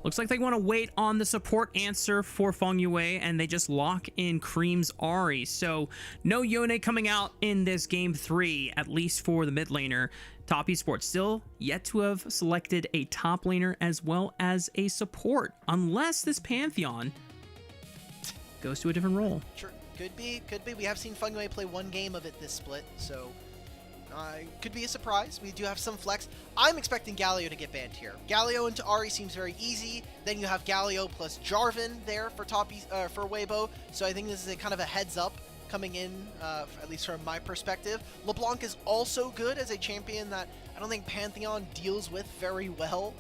S1: Looks like they want to wait on the support answer for Feng Yue, and they just lock in Cream's Ahri. So no Yone coming out in this game 3, at least for the mid laner. Top Esports still yet to have selected a top laner as well as a support, unless this Pantheon goes to a different role.
S2: Sure, could be. We have seen Feng Yue play 1 game of it this split, so could be a surprise. We do have some flex. I'm expecting Galio to get banned here. Galio into Ahri seems very easy. Then you have Galio plus Jarvan there for for Weibo. So I think this is a kind of a heads up coming in, at least from my perspective. LeBlanc is also good as a champion that I don't think Pantheon deals with very well,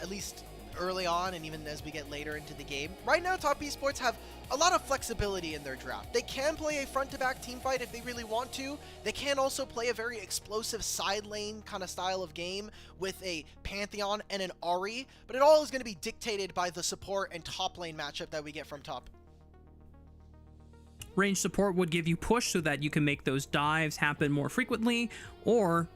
S2: at least early on and even as we get later into the game. Right now, Top Esports have a lot of flexibility in their draft. They can play a front-to-back team fight if they really want to. They can also play a very explosive side lane kind of style of game with a Pantheon and an Ahri, but it all is going to be dictated by the support and top lane matchup that we get from top.
S1: Range support would give you push so that you can make those dives happen more frequently, or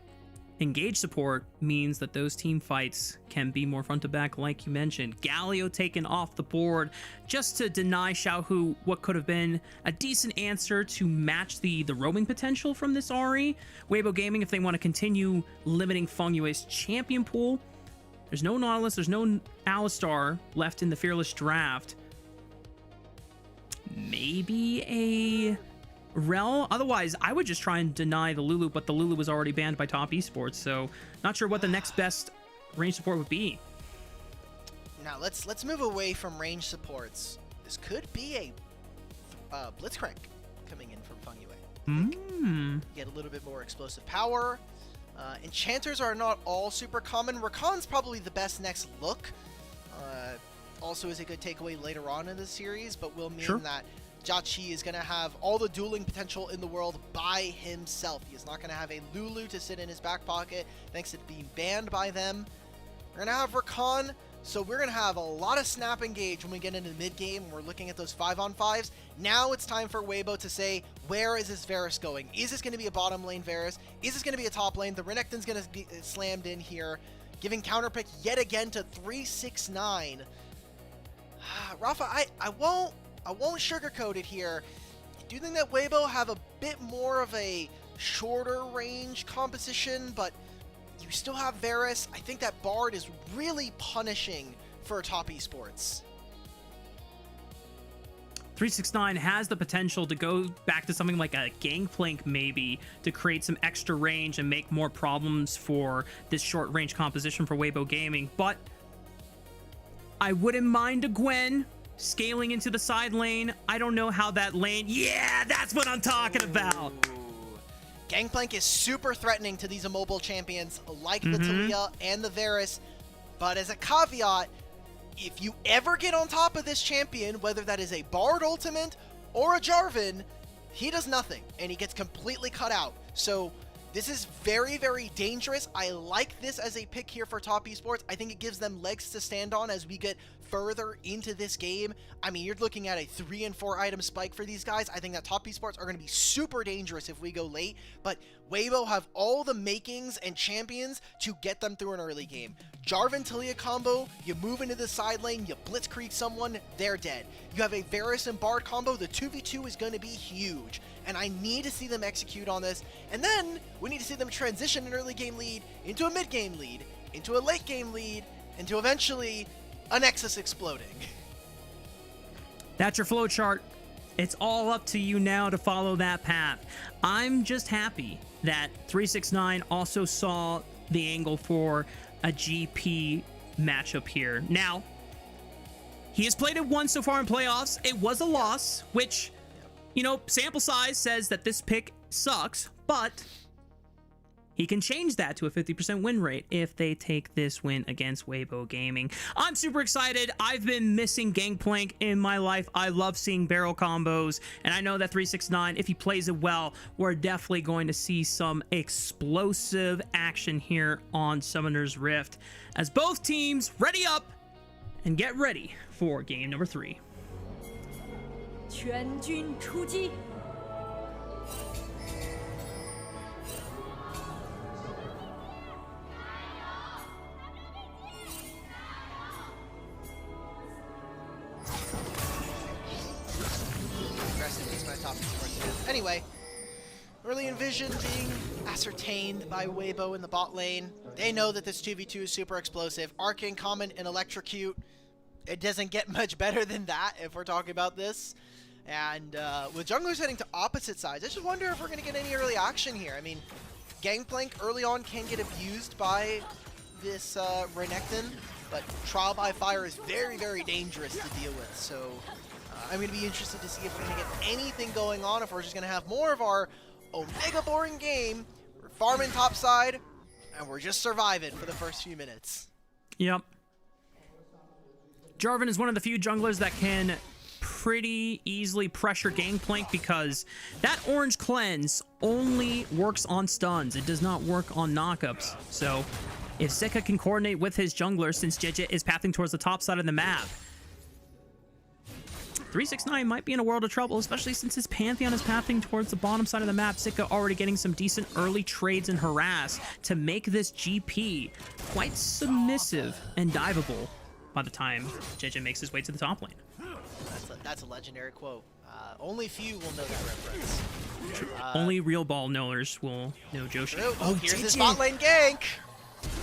S1: engage support means that those team fights can be more front to back, like you mentioned. Galio taken off the board just to deny Xiaohu what could have been a decent answer to match the roaming potential from this Ahri. Weibo Gaming, if they want to continue limiting Feng Yue's champion pool, there's no Nautilus, there's no Alistar left in the Fearless draft. Maybe a Rel. Otherwise, I would just try and deny the Lulu, but the Lulu was already banned by Top Esports, so not sure what the next best range support would be.
S2: Now let's move away from range supports. This could be a Blitzcrank coming in from Feng Yue. Get a little bit more explosive power. Enchanters are not all super common. Rakan's probably the best next look. Also is a good takeaway later on in the series, but will mean that Jia is going to have all the dueling potential in the world by himself. He is not going to have a Lulu to sit in his back pocket thanks to being banned by them. We're going to have Rakan, so we're going to have a lot of snap engage when we get into the mid-game. We're looking at those 5-on-5s. Now it's time for Weibo to say, where is this Varus going? Is this going to be a bottom lane Varus? Is this going to be a top lane? The Renekton's going to be slammed in here, giving counterpick yet again to 369. Rafa, I won't sugarcoat it here. I do think that Weibo have a bit more of a shorter range composition, but you still have Varus. I think that Bard is really punishing for Top Esports.
S1: 369 has the potential to go back to something like a Gangplank maybe to create some extra range and make more problems for this short range composition for Weibo Gaming, but I wouldn't mind a Gwen scaling into the side lane. I don't know how that lane... Yeah, that's what I'm talking about!
S2: Gangplank is super threatening to these immobile champions like the Talia and the Varus, but as a caveat, if you ever get on top of this champion, whether that is a Bard ultimate or a Jarvan, he does nothing, and he gets completely cut out. So this is very, very dangerous. I like this as a pick here for Top Esports. I think it gives them legs to stand on as we get further into this game, I mean, you're looking at a 3 and 4 item spike for these guys. I think that top esports are going to be super dangerous if we go late, but Weibo have all the makings and champions to get them through an early game. Jarvan Talia combo, you move into the side lane, you blitzkrieg someone, they're dead. You have a Varus and Bard combo, the 2v2 is going to be huge, and I need to see them execute on this, and then we need to see them transition an early game lead into a mid game lead, into a late game lead, into eventually a Nexus exploding.
S1: That's your flow chart. It's all up to you now to follow that path. I'm just happy that 369 also saw the angle for a GP matchup here. Now, he has played it once so far in playoffs. It was a loss, which, you know, sample size says that this pick sucks, but he can change that to a 50% win rate if they take this win against Weibo Gaming. I'm super excited. I've been missing Gangplank in my life. I love seeing barrel combos, and I know that 369, if he plays it well, we're definitely going to see some explosive action here on Summoner's Rift as both teams ready up and get ready for game number 3.
S3: 全军出击
S2: Anyway, early envision being ascertained by Weibo in the bot lane. They know that this 2v2 is super explosive. Arcane Comment and Electrocute. It doesn't get much better than that if we're talking about this. And with junglers heading to opposite sides, I just wonder if we're going to get any early action here. I mean, Gangplank early on can get abused by this Renekton, but Trial by Fire is very, very dangerous to deal with. So I'm going to be interested to see if we're going to get anything going on, if we're just going to have more of our Omega boring game. We're farming top side, and we're just surviving for the first few minutes.
S1: Yep. Jarvan is one of the few junglers that can pretty easily pressure Gangplank because that orange cleanse only works on stuns. It does not work on knockups. So if Sika can coordinate with his jungler, since JJ is pathing towards the top side of the map, 369 might be in a world of trouble, especially since his Pantheon is pathing towards the bottom side of the map. Sika already getting some decent early trades and harass to make this GP quite submissive and diveable by the time JJ makes his way to the top lane.
S2: That's a legendary quote. Only few will know that reference.
S1: Only real ball knowers will know Joshi.
S2: Oh, here's his bot lane gank.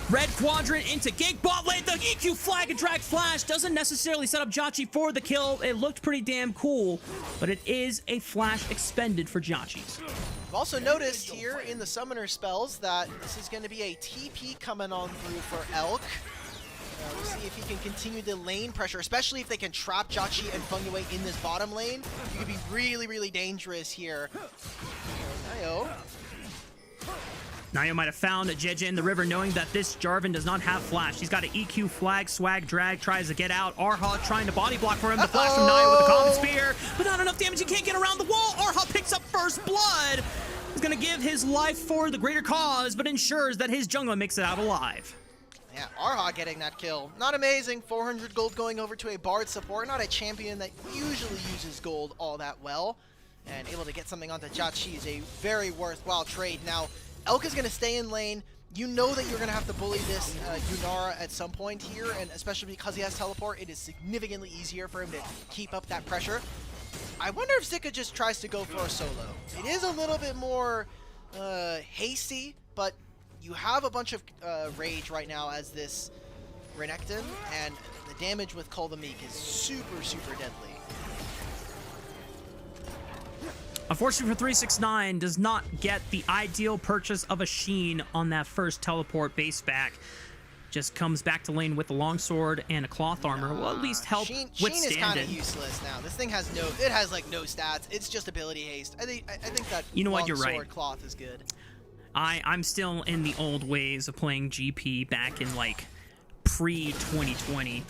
S1: Red quadrant into gank bot lane. The EQ flag and drag flash doesn't necessarily set up Jauchi for the kill. It looked pretty damn cool, but it is a flash expended for Jauchi's.
S2: I've also noticed here in the summoner spells that this is going to be a TP coming on through for Elk. We'll see if he can continue the lane pressure, especially if they can trap Jauchi and Fengwei in this bottom lane. You could be really, really dangerous here.
S1: Nayo might have found JJ in the river knowing that this Jarvan does not have flash. He's got an EQ flag, swag, drag, tries to get out. Arha trying to body block for him. The flash from Nayo with the common spear, but not enough damage. He can't get around the wall. Arha picks up first blood. He's going to give his life for the greater cause, but ensures that his jungler makes it out alive.
S2: Yeah, Arha getting that kill. Not amazing. 400 gold going over to a Bard support. Not a champion that usually uses gold all that well. And able to get something onto Jauchi is a very worthwhile trade. Now, Elk is going to stay in lane. You know that you're going to have to bully this Yunara at some point here, and especially because he has teleport, it is significantly easier for him to keep up that pressure. I wonder if Sika just tries to go for a solo. It is a little bit more hasty, but you have a bunch of rage right now as this Renekton, and the damage with Call the Meek is super, super deadly.
S1: Unfortunately for 369, does not get the ideal purchase of a Sheen on that first teleport base back. Just comes back to lane with the longsword and a cloth armor. Will at least help
S2: Sheen
S1: withstand
S2: is kind
S1: it.
S2: of useless now. This thing has it has like no stats. It's just ability haste. I think that
S1: you know what, you're right.
S2: Cloth is good.
S1: I'm still in the old ways of playing GP back in like pre-2020.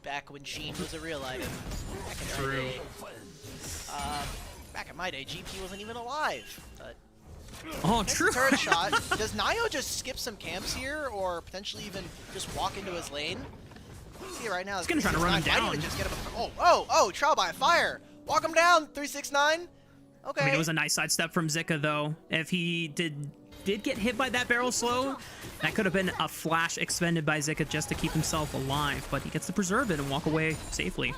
S2: Back when Sheen was a real item. Back in
S1: True.
S2: my day. Back in my day, GP wasn't even alive. But
S1: oh, true.
S2: Turret shot. Does Nayo just skip some camps here, or potentially even just walk into his lane? See right now.
S1: He's gonna try to run him down.
S2: Might even just get him oh, trial by fire. Walk him down, 369. Okay.
S1: I mean, it was a nice sidestep from Zika, though. If he did get hit by that barrel slow, that could have been a flash expended by Zika just to keep himself alive, but he gets to preserve it and walk away safely.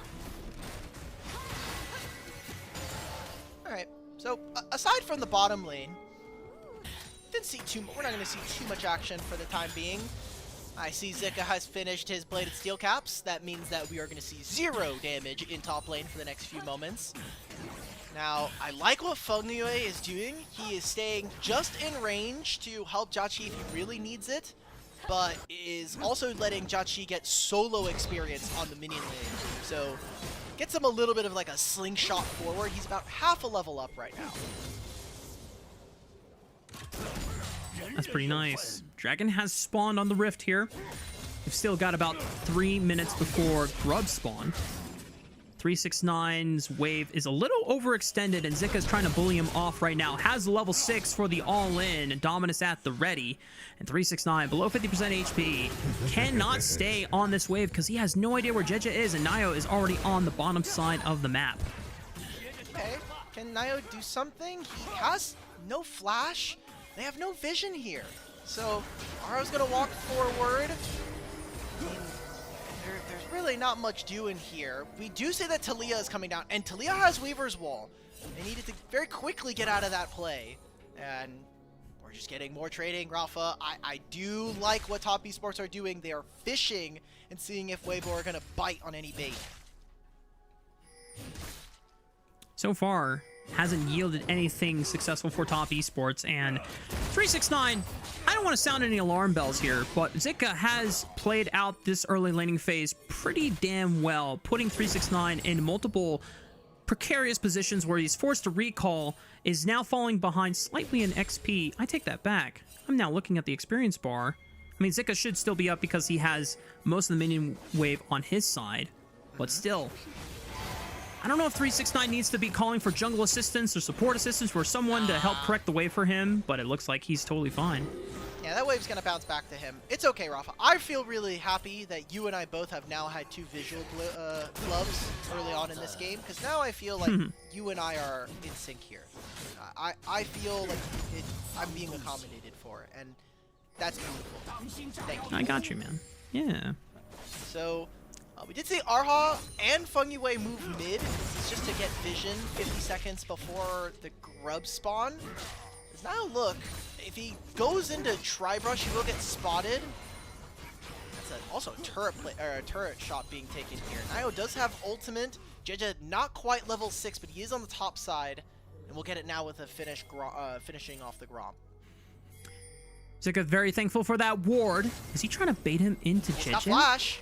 S2: All right. So aside from the bottom lane, we're not going to see too much action for the time being. I see Zika has finished his Bladed Steel Caps. That means that we are going to see 0 damage in top lane for the next few moments. Now, I like what Fungyue is doing. He is staying just in range to help Jaqi if he really needs it, but is also letting Jaqi get solo experience on the minion lane. So, gets him a little bit of like a slingshot forward. He's about half a level up right now.
S1: That's pretty nice. Dragon has spawned on the Rift here. We've still got about 3 minutes before Grub spawn. 369's wave is a little overextended, and Zika's trying to bully him off right now. Has level 6 for the all-in, and Dominus at the ready. And 369, below 50% HP, cannot stay on this wave because he has no idea where Jeje is, and Nio is already on the bottom side of the map.
S2: Okay, can Nio do something? He has no flash. They have no vision here. So, Ara's gonna walk forward. There's really not much doing here. We do say that Talia is coming down, and Talia has Weaver's Wall. They needed to very quickly get out of that play. And we're just getting more trading, Rafa. I do like what Top Esports are doing. They are fishing and seeing if Weibo are gonna bite on any bait.
S1: So far, hasn't yielded anything successful for Top Esports, and 369, I don't want to sound any alarm bells here, but Zika has played out this early laning phase pretty damn well, putting 369 in multiple precarious positions where he's forced to recall, is now falling behind slightly in XP. I take that back. I'm now looking at the experience bar. I mean, Zika should still be up because he has most of the minion wave on his side, but still, I don't know if 369 needs to be calling for jungle assistance or support assistance for someone to help correct the wave for him, but it looks like he's totally fine.
S2: Yeah, that wave's going to bounce back to him. It's okay, Rafa. I feel really happy that you and I both have now had 2 visual gloves early on in this game, because now I feel like you and I are in sync here. I feel like I'm being accommodated for it, and that's beautiful. Thank you.
S1: I got you, man. Yeah.
S2: So, we did see Arha and Fungyue move mid. This is just to get vision 50 seconds before the grub spawn. Because now look, if he goes into Tribrush, he will get spotted. That's also a turret shot being taken here. Nio does have ultimate. Jeje not quite level 6, but he is on the top side. And we'll get it now with a finishing off the Grom.
S1: Zika very thankful for that ward. Is he trying to bait him into Jeje?
S2: Got flash.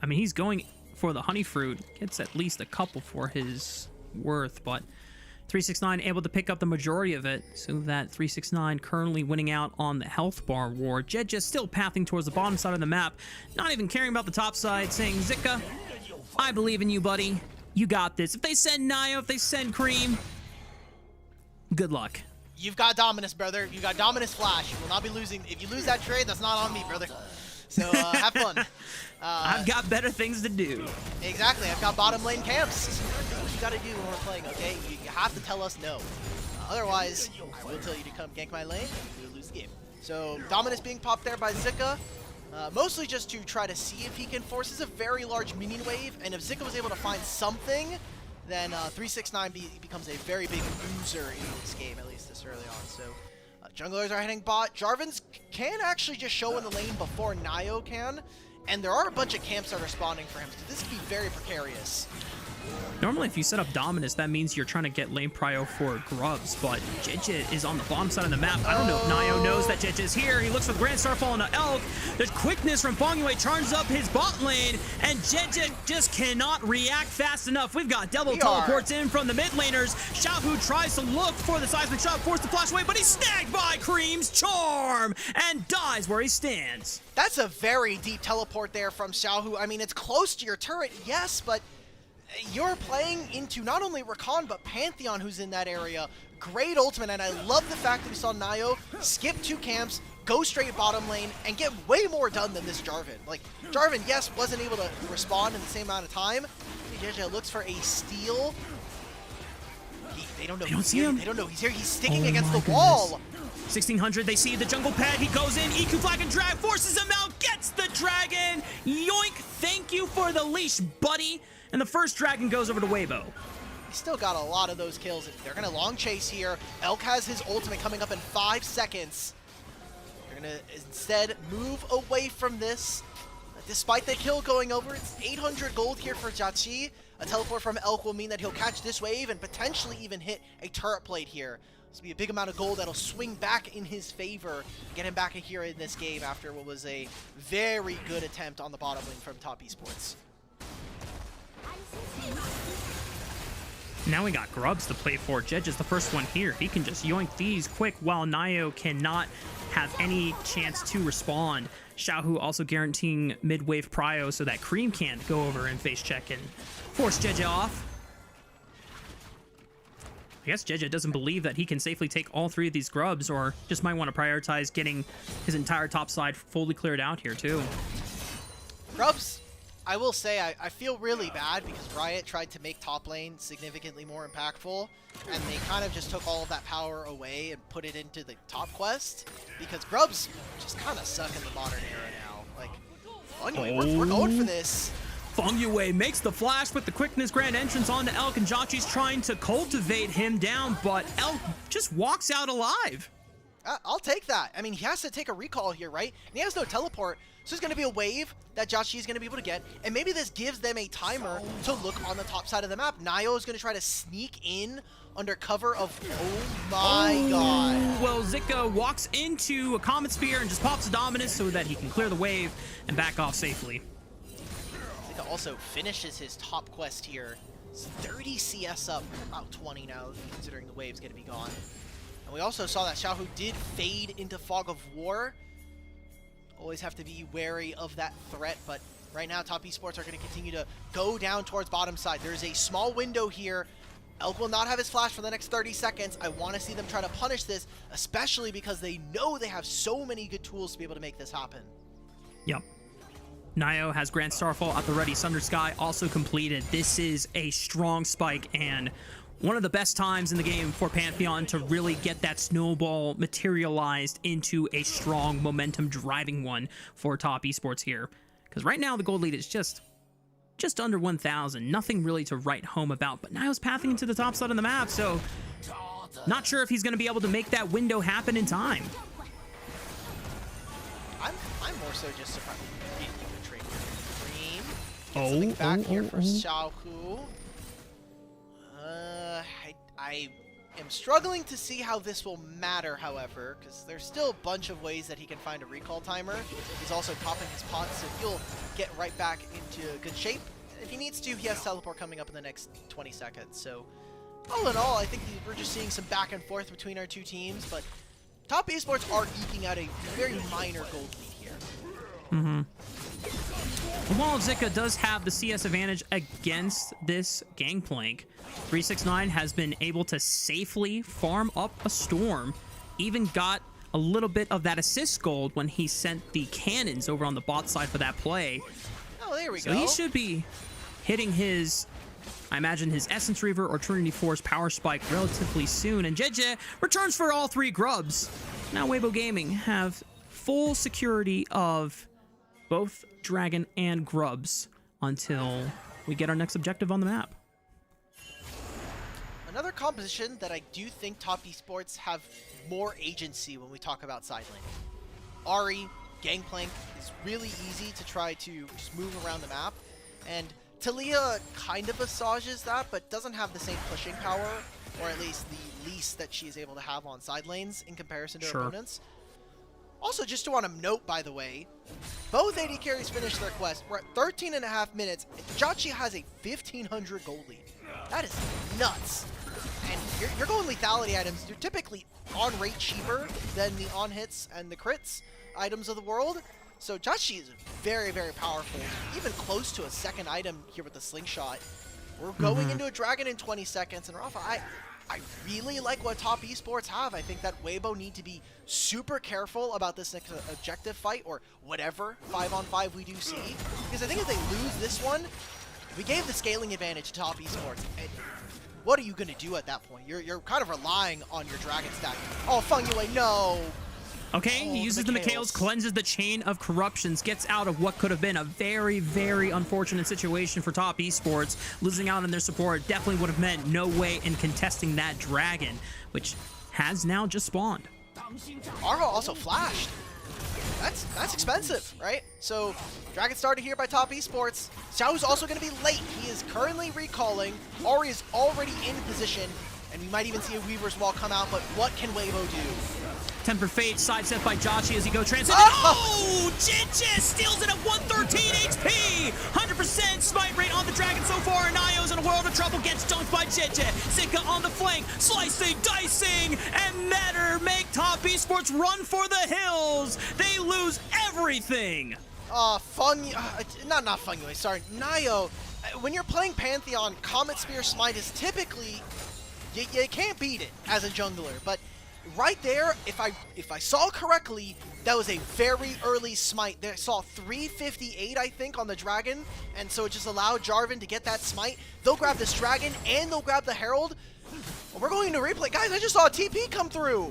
S1: I mean, he's going for the honey fruit. Gets at least a couple for his worth, but 369 able to pick up the majority of it, so that 369 currently winning out on the health bar ward. Jeje still pathing towards the bottom side of the map, not even caring about the top side, saying, Zika, I believe in you, buddy. You got this. If they send Nio, if they send Cream, good luck.
S2: You've got Dominus, brother. You got Dominus Flash. You will not be losing. If you lose that trade, that's not on me, brother. So have fun.
S1: I've got better things to do.
S2: Exactly. I've got bottom lane camps. What you got to do when we're playing, okay? You have to tell us no. Otherwise, I will tell you to come gank my lane and you will lose the game. So Dominus being popped there by Zika. Mostly just to try to see if he can force. This is a very large minion wave, and if Zika was able to find something, then 369 becomes a very big loser in this game, at least this early on. So junglers are heading bot. Jarvan's can actually just show in the lane before Nio can, and there are a bunch of camps that are spawning for him, so this could be very precarious.
S1: Normally, if you set up Dominus, that means you're trying to get lane prio for grubs, but Jeje is on the bottom side of the map. I don't know if Nio knows that Jeje is here. He looks for the Grand Starfall into Elk. There's quickness from Fungyue, charges up his bot lane, and Jeje just cannot react fast enough. We've got double teleports in from the mid laners. Xiaohu tries to look for the seismic shot, forced to flash away, but he's snagged by Cream's charm and dies where he stands.
S2: That's a very deep teleport there from Xiaohu. I mean, it's close to your turret, yes, but you're playing into not only Rakan, but Pantheon, who's in that area. Great ultimate, and I love the fact that we saw Nio skip 2 camps, go straight bottom lane, and get way more done than this Jarvan. Like, Jarvan, yes, wasn't able to respond in the same amount of time. JJ looks for a steal. They don't know.
S1: They don't see him.
S2: They don't know he's here. He's sticking against the wall.
S1: 1600, they see the jungle pad. He goes in. EQ flag and drag forces him out. Gets the dragon. Yoink. Thank you for the leash, buddy. And the first dragon goes over to Weibo.
S2: He's still got a lot of those kills. They're going to long chase here. Elk has his ultimate coming up in 5 seconds. They're going to instead move away from this. Despite the kill going over, it's 800 gold here for Jachi. A teleport from Elk will mean that he'll catch this wave and potentially even hit a turret plate here. This will be a big amount of gold that'll swing back in his favor, get him back here in this game after what was a very good attempt on the bottom lane from Top Esports.
S1: Now we got Grubs to play for. Jedge is the first one here. He can just yoink these quick while Nio cannot have any chance to respond. Xiaohu also guaranteeing mid-wave prio so that Cream can't go over and face check and force Jeje off. I guess Jeje doesn't believe that he can safely take all 3 of these Grubs, or just might want to prioritize getting his entire top side fully cleared out here too.
S2: Grubs, I will say I feel really bad because Riot tried to make top lane significantly more impactful, and they kind of just took all of that power away and put it into the top quest, because Grubs just kind of suck in the modern era now. Like, anyway, we're going for this.
S1: Feng Yue makes the flash with the quickness grand entrance onto Elk, and Jachi's trying to cultivate him down, but Elk just walks out alive.
S2: I'll take that. I mean, he has to take a recall here, right? And he has no teleport, so it's going to be a wave that Jachi is going to be able to get, and maybe this gives them a timer to look on the top side of the map. Nio is going to try to sneak in under cover of... Oh my god.
S1: Well, Zika walks into a Comet Spear and just pops a Dominus so that he can clear the wave and back off safely.
S2: Zika also finishes his top quest here. It's 30 CS up, about 20 now, considering the wave's going to be gone. And we also saw that Xiaohu did fade into Fog of War. Always have to be wary of that threat, but right now Top Esports are going to continue to go down towards bottom side. There's a small window here. Elk will not have his flash for the next 30 seconds. I want to see them try to punish this, especially because they know they have so many good tools to be able to make this happen.
S1: Yep. Nio has Grand Starfall at the ready. Sunder Sky also completed. This is a strong spike and one of the best times in the game for Pantheon to really get that snowball materialized into a strong momentum driving one for Top Esports here. Because right now the gold lead is just under 1,000. Nothing really to write home about, but Nio's pathing into the top side of the map, so not sure if he's going to be able to make that window happen in time.
S2: I'm more so just surprised. Cream. Back here for Xiaohu. I am struggling to see how this will matter, however, because there's still a bunch of ways that he can find a recall timer. He's also popping his pots, so he'll get right back into good shape. If he needs to, he has teleport coming up in the next 20 seconds. So, all in all, I think we're just seeing some back and forth between our two teams, but Top Esports are eking out a very minor gold lead here.
S1: Mm-hmm. While Zika does have the CS advantage against this Gangplank, 369 has been able to safely farm up a Storm, even got a little bit of that assist gold when he sent the cannons over on the bot side for that play.
S2: Oh, there we go.
S1: So he should be hitting his, I imagine, his Essence Reaver or Trinity Force power spike relatively soon. And Jeje returns for all 3 grubs. Now Weibo Gaming have full security of both Dragon and Grubs until we get our next objective on the map.
S2: Another composition that I do think Top Esports have more agency when we talk about side laning. Ahri, Gangplank is really easy to try to just move around the map, and Taliyah kind of massages that, but doesn't have the same pushing power, or at least the least that she's able to have on side lanes in comparison to her opponents. Also, just to want to note, by the way, both AD carries finished their quest. We're at 13.5 minutes. Jachi has a 1,500 gold lead. That is nuts. And you're going lethality items. They're typically on rate cheaper than the on hits and the crits items of the world. So Jachi is very, very powerful. Even close to a second item here with the slingshot. We're going into a dragon in 20 seconds. And Rafa, I really like what top esports have. I think that Weibo need to be super careful about this next objective fight, or whatever 5-on-5 we do see, because I think if they lose this one, we gave the scaling advantage to top esports. And what are you going to do at that point? You're kind of relying on your dragon stack. Oh, Feng Yue, no!
S1: Okay, he uses the Mikhails, cleanses the chain of corruptions, gets out of what could have been a very, very unfortunate situation for top esports. Losing out on their support definitely would have meant no way in contesting that dragon, which has now just spawned.
S2: Arho also flashed. That's expensive, right? So, dragon started here by top esports. Xiaohu's also going to be late. He is currently recalling. Ori is already in position, and we might even see a Weaver's Wall come out, but what can Weibo do?
S1: Temper Fate sidestep by Jotchi as he go transit. Oh! Jinja steals it at 113 HP! 100% smite rate on the dragon so far, and Nayo's in a world of trouble, gets dunked by Jinja. Zika on the flank, slicing, dicing, and Matter make top esports run for the hills. They lose everything.
S2: Not Feng Yue, sorry, Nayo. When you're playing Pantheon, Comet Spear Smite is typically, you can't beat it as a jungler, but right there, if I saw correctly, that was a very early smite. They saw 358, I think, on the dragon, and so it just allowed Jarvan to get that smite. They'll grab this dragon, and they'll grab the Herald. We're going to replay. Guys, I just saw a TP come through.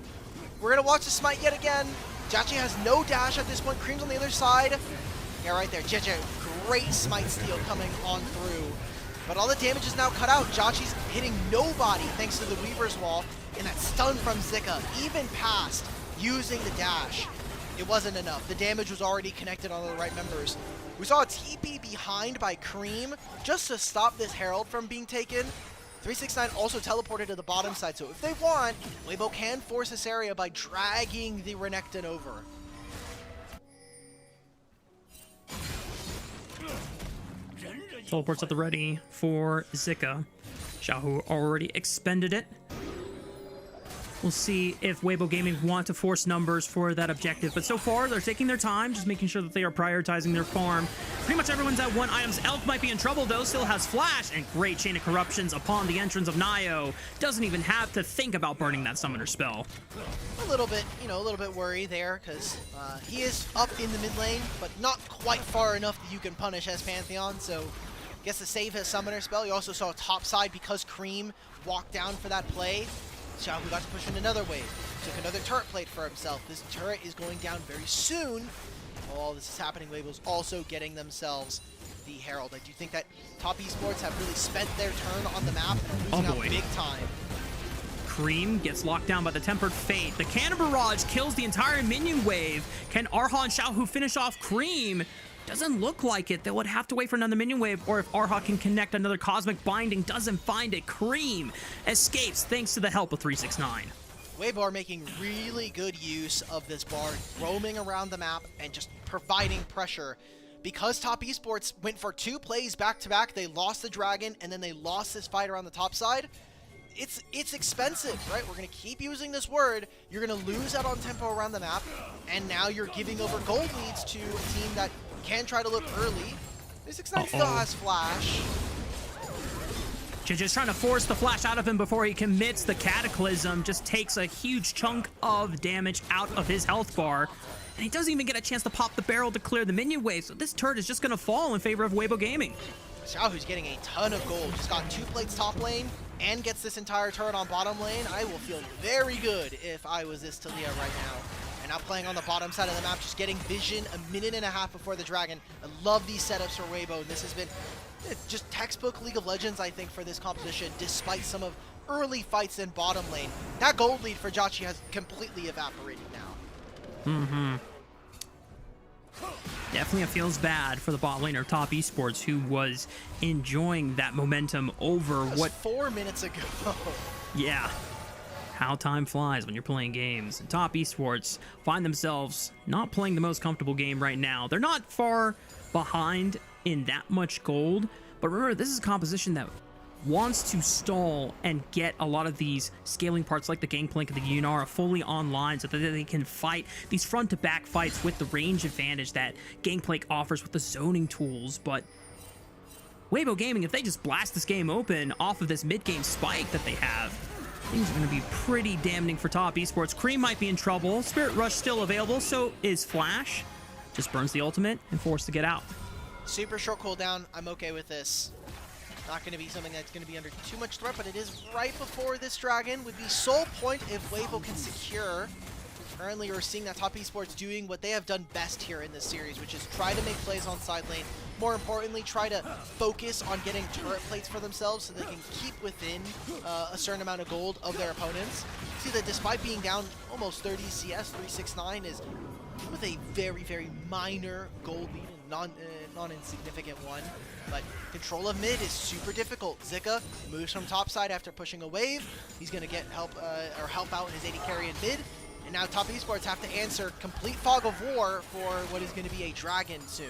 S2: We're going to watch the smite yet again. Jackie has no dash at this point. Cream's on the other side. Yeah, right there. JJ, great smite steal coming on through. But all the damage is now cut out. Jotchi's hitting nobody thanks to the Weaver's Wall. And that stun from Zika, even past using the dash, it wasn't enough. The damage was already connected on the right members. We saw a TP behind by Cream just to stop this Herald from being taken. 369 also teleported to the bottom side, so if they want, Weibo can force this area by dragging the Renekton over.
S1: Teleports at the ready for Zika. Xiaohu already expended it. We'll see if Weibo Gaming want to force numbers for that objective, but so far they're taking their time, just making sure that they are prioritizing their farm. Pretty much everyone's at 1 items. Elk might be in trouble though, still has flash, and great chain of corruptions upon the entrance of Nayo. Doesn't even have to think about burning that summoner spell.
S2: A little bit, a little bit worried there, because he is up in the mid lane, but not quite far enough that you can punish as Pantheon, so gets to save his summoner spell. You also saw a top side because Cream walked down for that play. Xiaohu got to push in another wave. Took another turret plate for himself. This turret is going down very soon. While this is happening, Weibo's also getting themselves the Herald. I do think that top esports have really spent their turn on the map and are losing out big time.
S1: Cream gets locked down by the Tempered Fate. The Cannon Barrage kills the entire minion wave. Can Arha and Xiaohu finish off Cream? Doesn't look like it. They would have to wait for another minion wave, or if Arha can connect another Cosmic Binding, doesn't find it. Cream escapes thanks to the help of 369.
S2: Weibo are making really good use of this Bard, roaming around the map and just providing pressure. Because top esports went for 2 plays back-to-back, they lost the dragon, and then they lost this fight around the top side. It's expensive, right? We're going to keep using this word. You're going to lose out on tempo around the map, and now you're giving over gold leads to a team that can try to look early. 369 still has flash.
S1: Just trying to force the flash out of him before he commits the Cataclysm. Just takes a huge chunk of damage out of his health bar. And he doesn't even get a chance to pop the barrel to clear the minion wave. So this turret is just going to fall in favor of Weibo Gaming. Xiaohu's
S2: getting a ton of gold. Just got 2 plates top lane and gets this entire turret on bottom lane. I will feel very good if I was this Talia right now. And now playing on the bottom side of the map, just getting vision a minute and a half before the dragon. I love these setups for Weibo. This has been just textbook League of Legends, I think, for this composition, despite some of early fights in bottom lane. That gold lead for Jotchi has completely evaporated now.
S1: Definitely feels bad for the bot laner top esports, who was enjoying that momentum over
S2: what 4 minutes ago.
S1: Yeah. How time flies when you're playing games. And top esports find themselves not playing the most comfortable game right now. They're not far behind in that much gold, but remember, this is a composition that wants to stall and get a lot of these scaling parts like the Gangplank and the Yunara fully online so that they can fight these front-to-back fights with the range advantage that Gangplank offers with the zoning tools. But Weibo Gaming, if they just blast this game open off of this mid-game spike that they have, things are going to be pretty damning for top esports. Cream might be in trouble. Spirit Rush still available, so is Flash. Just burns the ultimate and forced to get out.
S2: Super short cooldown. I'm okay with this. Not going to be something that's going to be under too much threat, but it is right before this dragon. Would be soul point if Weibo can secure. Currently, we're seeing that top esports doing what they have done best here in this series, which is try to make plays on side lane. More importantly, try to focus on getting turret plates for themselves so they can keep within a certain amount of gold of their opponents. See that despite being down almost 30 CS, 369 is with a very, very minor gold lead and non-insignificant one. But control of mid is super difficult. Zika moves from top side after pushing a wave. He's going to get help out his AD carry in mid. And now top esports have to answer complete fog of war for what is going to be a dragon soon.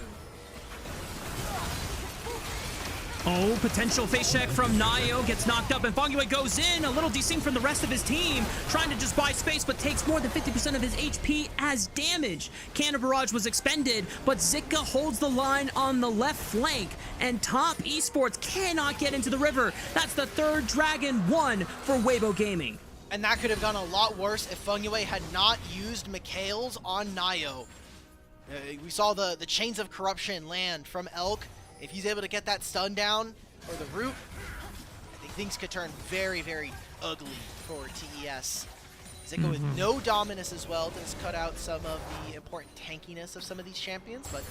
S1: Oh, potential face check from Nayo, gets knocked up, and Fongyue goes in. A little desync from the rest of his team, trying to just buy space, but takes more than 50% of his HP as damage. Cannon Barrage was expended, but Zika holds the line on the left flank, and top esports cannot get into the river. That's the third Dragon 1 for Weibo Gaming.
S2: And that could have gone a lot worse if Fongyue had not used Mikhail's on Nayo. We saw the Chains of Corruption land from Elk. If he's able to get that stun down, or the root, I think things could turn very, very ugly for TES. Zika with no dominus as well does cut out some of the important tankiness of some of these champions, but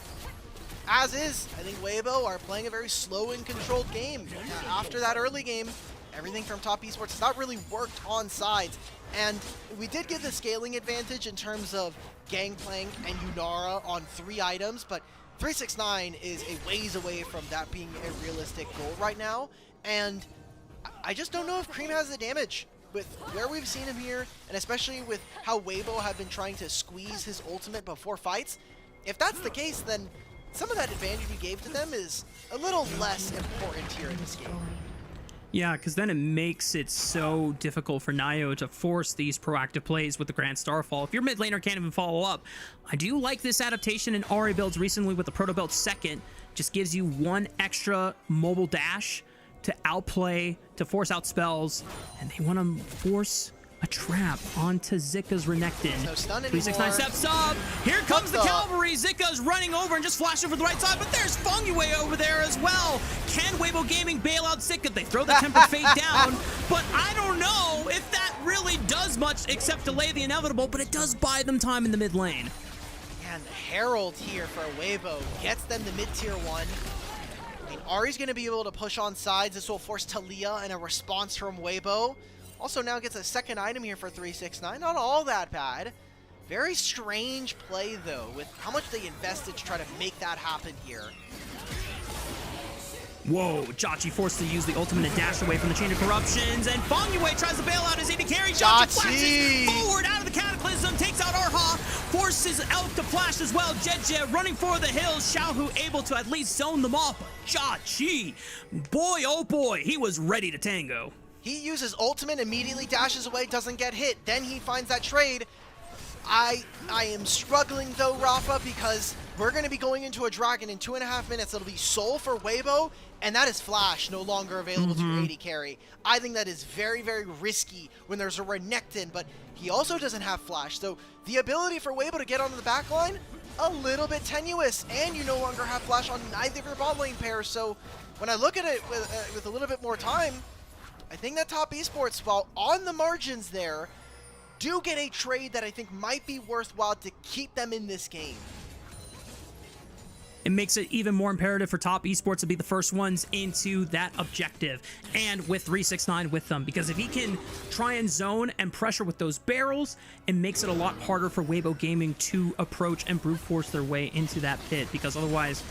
S2: as is, I think Weibo are playing a very slow and controlled game. After that early game, everything from top esports has not really worked on sides, and we did get the scaling advantage in terms of Gangplank and Yunara on 3 items, but 369 is a ways away from that being a realistic goal right now, and I just don't know if Cream has the damage with where we've seen him here, and especially with how Weibo have been trying to squeeze his ultimate before fights. If that's the case, then some of that advantage we gave to them is a little less important here in this game.
S1: Yeah, because then it makes it so difficult for Nayo to force these proactive plays with the Grand Starfall. If your mid laner can't even follow up, I do like this adaptation in Ahri builds recently with the Proto Belt second. Just gives you 1 extra mobile dash to outplay, to force out spells, and they want to force a trap onto Zika's Renekton.
S2: No stun
S1: 369 steps up. Here comes the cavalry. Zika's running over and just flashing for the right side, but there's Fongyue over there as well. Can Weibo Gaming bail out Zika? They throw the Tempered Fate down, but I don't know if that really does much except delay the inevitable, but it does buy them time in the mid lane.
S2: And the Herald here for Weibo gets them the mid-tier 1. I mean, Ahri's going to be able to push on sides. This will force Talia and a response from Weibo. Also now gets a second item here for 369. Not all that bad. Very strange play, though, with how much they invested to try to make that happen here.
S1: Whoa, Jachi forced to use the ultimate and dash away from the Chain of Corruptions, and Fongyue tries to bail out his AD carry. Jachi flashes forward out of the Cataclysm, takes out Arha, forces Elk to flash as well. Jeje running for the hills, Xiaohu able to at least zone them off, but Jachi, boy oh boy, he was ready to tango.
S2: He uses ultimate, immediately dashes away, doesn't get hit. Then he finds that trade. I am struggling though, Rafa, because we're going to be going into a dragon in 2.5 minutes. It'll be Soul for Weibo, and that is Flash, no longer available to your AD carry. I think that is very, very risky when there's a Renekton, but he also doesn't have Flash. So the ability for Weibo to get onto the back line, a little bit tenuous, and you no longer have Flash on neither of your bot lane pairs. So when I look at it with a little bit more time, I think that top esports, while on the margins there, do get a trade that I think might be worthwhile to keep them in this game.
S1: It makes it even more imperative for top esports to be the first ones into that objective, and with 369 with them, because if he can try and zone and pressure with those barrels, it makes it a lot harder for Weibo Gaming to approach and brute force their way into that pit, because otherwise,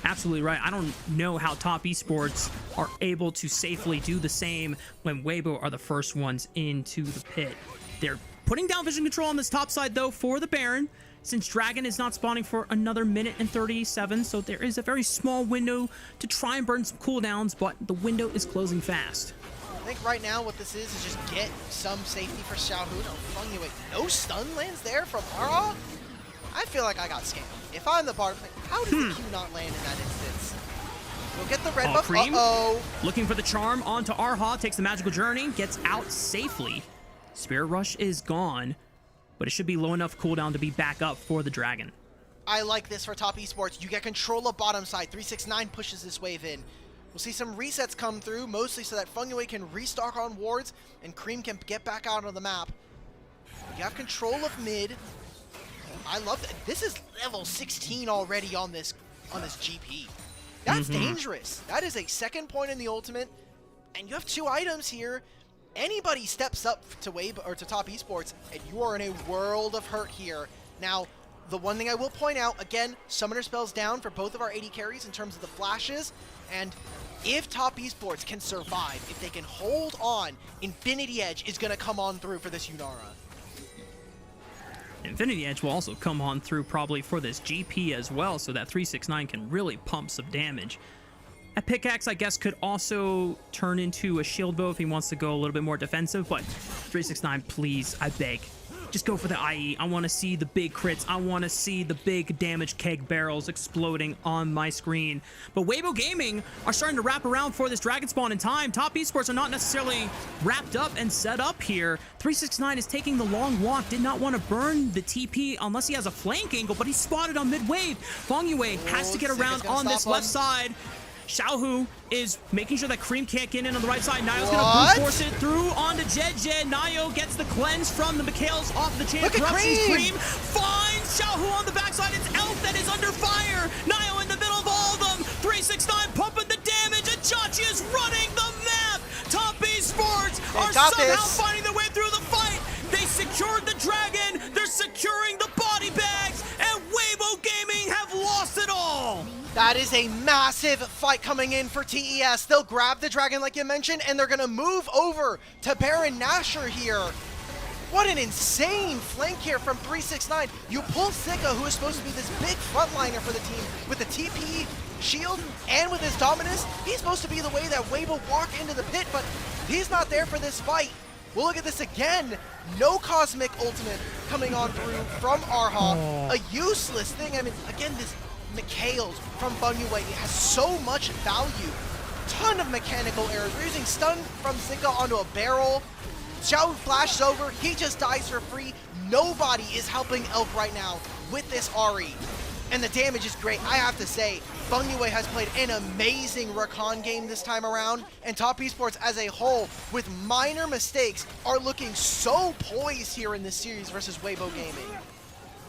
S1: absolutely right, I don't know how top esports are able to safely do the same when Weibo are the first ones into the pit. They're putting down vision control on this top side though for the Baron, since Dragon is not spawning for another minute and 37, so there is a very small window to try and burn some cooldowns, but the window is closing fast.
S2: I think right now what this is just get some safety for Xiaohu. No, Fongyue, no stun lands there from Ara. I feel like I got scammed. If I'm the bard, how did the Q not land in that instance? We'll get the red buff.
S1: Cream
S2: Uh-oh.
S1: looking for the charm onto Arha, takes the magical journey, gets out safely. Spirit Rush is gone, but it should be low enough cooldown to be back up for the Dragon.
S2: I like this for top esports. You get control of bottom side. 369 pushes this wave in. We'll see some resets come through, mostly so that Fengyue can restock on wards and Cream can get back out on the map. You have control of mid. I love that. This is level 16 already on this GP. That's dangerous. That is a second point in the ultimate, and you have 2 items here. Anybody steps up to Wave or to top esports, and you are in a world of hurt here. Now, the one thing I will point out, again, summoner spells down for both of our AD carries in terms of the flashes, and if top esports can survive, if they can hold on, Infinity Edge is going to come on through for this Yunara.
S1: Infinity Edge will also come on through probably for this GP as well, so that 369 can really pump some damage. A pickaxe, I guess, could also turn into a shield bow if he wants to go a little bit more defensive, but 369, please, I beg. Just go for the IE. I want to see the big crits. I want to see the big damage keg barrels exploding on my screen. But Weibo Gaming are starting to wrap around for this Dragon Spawn in time. Top esports are not necessarily wrapped up and set up here. 369 is taking the long walk. Did not want to burn the TP unless he has a flank angle, but he's spotted on mid-wave. Fengyue has to get around on this left side. Xiaohu is making sure that Cream can't get in on the right side. Niall's going to brute force it through onto Jed. Niall gets the cleanse from the Mikhails off the chain. Corruptions. Cream finds Xiaohu on the backside. It's Elf that is under fire. Niall in the middle of all of them. 369 pumping the damage, and Chachi is running the map. Top esports are somehow finding their way through the fight. They secured the Dragon. They're securing the body bags, and Weibo Gaming have lost it all.
S2: That is a massive fight coming in for TES. They'll grab the Dragon like you mentioned, and they're going to move over to Baron Nashor here. What an insane flank here from 369. You pull Sika, who is supposed to be this big frontliner for the team, with the TP, shield, and with his dominance. He's supposed to be the way that Weibo walk into the pit, but he's not there for this fight. We'll look at this again. No Cosmic Ultimate coming on through from Arha. A useless thing. I mean, again, this Mikhails from Fengyue has so much value. Ton of mechanical errors. We're using stun from Sika onto a barrel. Xiao flashes over. He just dies for free. Nobody is helping Elk right now with this Ahri. And the damage is great. I have to say, Fengyue has played an amazing Rakan game this time around, and Top Esports as a whole, with minor mistakes, are looking so poised here in this series versus Weibo Gaming.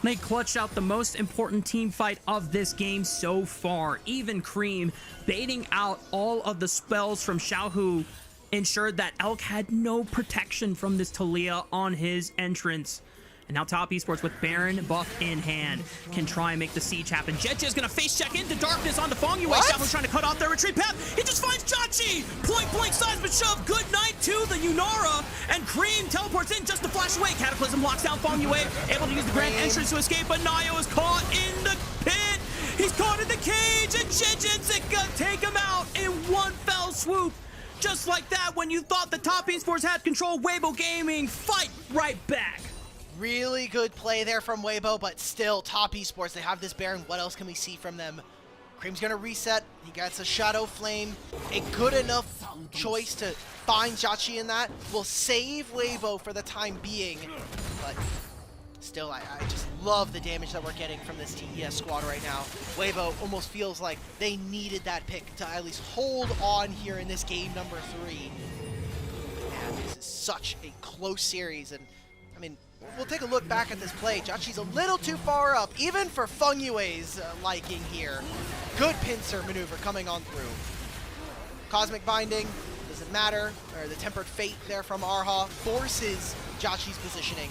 S1: They clutched out the most important team fight of this game so far. Even Cream baiting out all of the spells from Xiaohu ensured that Elk had no protection from this Taliyah on his entrance. And now Top Esports with Baron buff in hand can try and make the siege happen. Jetja is going to face check into darkness onto Fengyue. Xiaohu trying to cut off their retreat path. He just finds Chachi. Point blank seismic shove. Good night to the Yunara. And Cream teleports in just to flash away. Cataclysm locks down Fengyue. Able to use the grand entrance to escape, but Nayo is caught in the pit. He's caught in the cage, and Jetja and Zika take him out in one fell swoop. Just like that, when you thought the Top Esports had control, Weibo Gaming fight right back.
S2: Really good play there from Weibo, but still, Top Esports, they have this Baron. What else can we see from them? Cream's going to reset. He gets a Shadow Flame. A good enough choice to find Chachi in that. Will save Weibo for the time being. But still, I just love the damage that we're getting from this TES squad right now. Weibo almost feels like they needed that pick to at least hold on here in this game number 3. And this is such a close series, and I mean, we'll take a look back at this play. Chachi's a little too far up, even for Fengyue's liking here. Good pincer maneuver coming on through. Cosmic Binding, doesn't matter. Or the Tempered Fate there from Arha forces Chachi's positioning.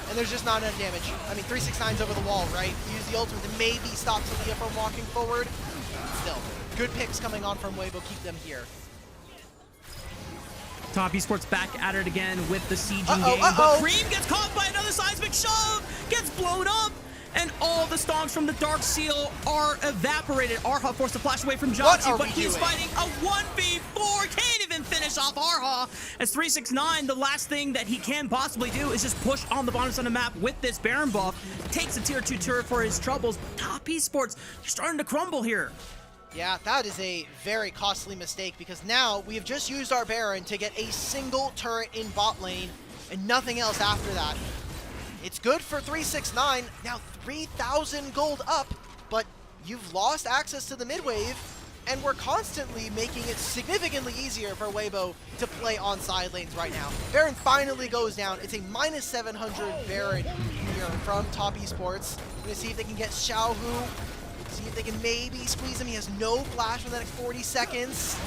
S2: And there's just not enough damage. I mean, 369's over the wall, right? Use the ultimate to maybe stop Taliyah from walking forward. Still, good picks coming on from Weibo, keep them here.
S1: Top Esports back at it again with the sieging game, but Cream gets caught by another seismic shove, gets blown up, and all the stonks from the Dark Seal are evaporated. Arha forced to flash away from Chachi, but he's fighting a 1v4, can't even finish off Arha. As 369, the last thing that he can possibly do is just push on the bottom side of the map with this Baron buff, takes a tier 2 turret for his troubles. Top Esports, you're starting to crumble here.
S2: Yeah, that is a very costly mistake because now we have just used our Baron to get a single turret in bot lane and nothing else after that. It's good for 369, now 3,000 gold up, but you've lost access to the mid wave, and we're constantly making it significantly easier for Weibo to play on side lanes right now. Baron finally goes down. It's a minus 700 Baron here from Top Esports. We're going to see if they can get Xiaohu, see if they can maybe squeeze him. He has no flash for the next 40 seconds.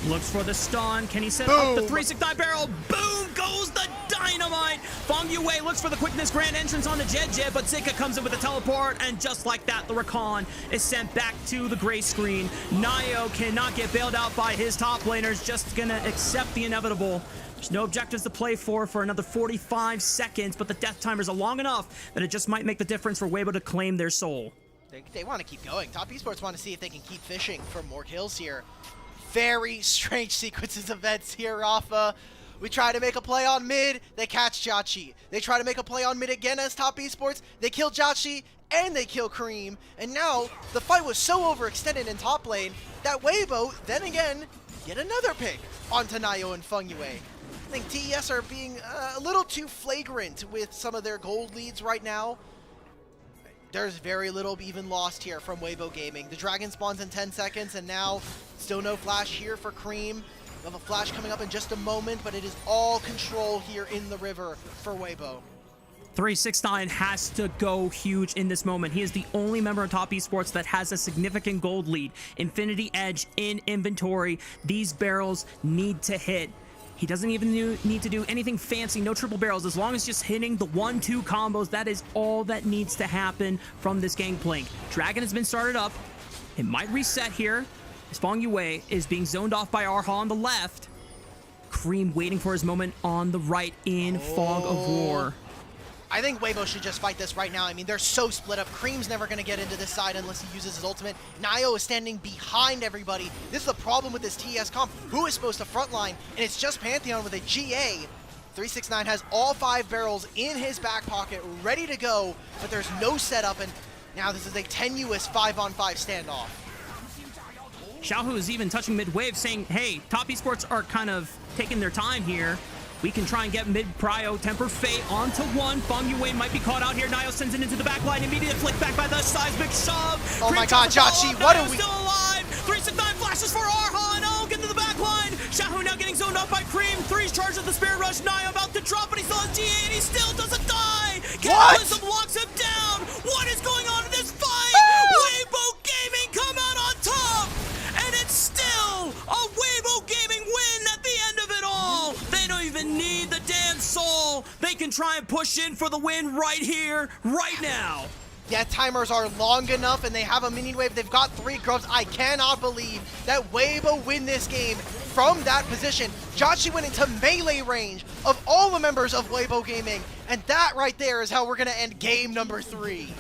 S1: Looks for the stun. Can he set
S2: Boom.
S1: up the 369 barrel? Boom goes the dynamite. Feng Yue looks for the quickness grand entrance on the Jed, but Zika comes in with a teleport, and just like that, the Rakan is sent back to the gray screen. Nio cannot get bailed out by his top laners, just gonna accept the inevitable. There's no objectives to play for another 45 seconds, but the death timers are long enough that it just might make the difference for Weibo to claim their soul.
S2: They want to keep going. Top Esports want to see if they can keep fishing for more kills here. Very strange sequences of events here, Rafa. We try to make a play on mid, they catch Jotchi. They try to make a play on mid again as Top Esports, they kill Jotchi, and they kill Cream. And now, the fight was so overextended in top lane that Weibo, then again, get another pick onto Nio and Feng Yue. I think TES are being a little too flagrant with some of their gold leads right now. There's very little even lost here from Weibo Gaming. The dragon spawns in 10 seconds, and now still no flash here for Cream. We'll have a flash coming up in just a moment, but it is all control here in the river for Weibo.
S1: 369 has to go huge in this moment. He is the only member of Top Esports that has a significant gold lead. Infinity Edge in inventory. These barrels need to hit. He doesn't even need to do anything fancy, no triple barrels. As long as just hitting the 1-2 combos, that is all that needs to happen from this gangplank. Dragon has been started up. It might reset here. As Feng Yue is being zoned off by Arha on the left. Cream waiting for his moment on the right in Fog of War.
S2: I think Weibo should just fight this right now. I mean, they're so split up. Cream's never going to get into this side unless he uses his ultimate. Nio is standing behind everybody. This is the problem with this TES comp. Who is supposed to frontline? And it's just Pantheon with a GA. 369 has all 5 barrels in his back pocket, ready to go, but there's no setup, and now this is a tenuous 5-on-5 standoff.
S1: Xiaohu is even touching mid-wave, saying, hey, Top Esports are kind of taking their time here. We can try and get mid-prio, Temper Fate onto one. Feng Yue might be caught out here. Nio sends it into the back line. Immediate flick back by the seismic shove.
S2: Oh my god, Jotchi, what are we...
S1: still alive. 369 flashes for Arha, and Oak into the back line. Xiaohu now getting zoned off by Cream. 3's charged at the Spirit Rush. Nio about to drop, but he still has GA, and he still doesn't die. Cannibalism locks him down. What is going on in this fight? Weibo Gaming come out on top, and it's still a Weibo Gaming win at the end of it all. They don't even need the damn soul. They can try and push in for the win right here, right now.
S2: Yeah, timers are long enough, and they have a minion wave. They've got 3 grubs. I cannot believe that Weibo win this game from that position. Jotchi went into melee range of all the members of Weibo Gaming, and that right there is how we're going to end game number 3.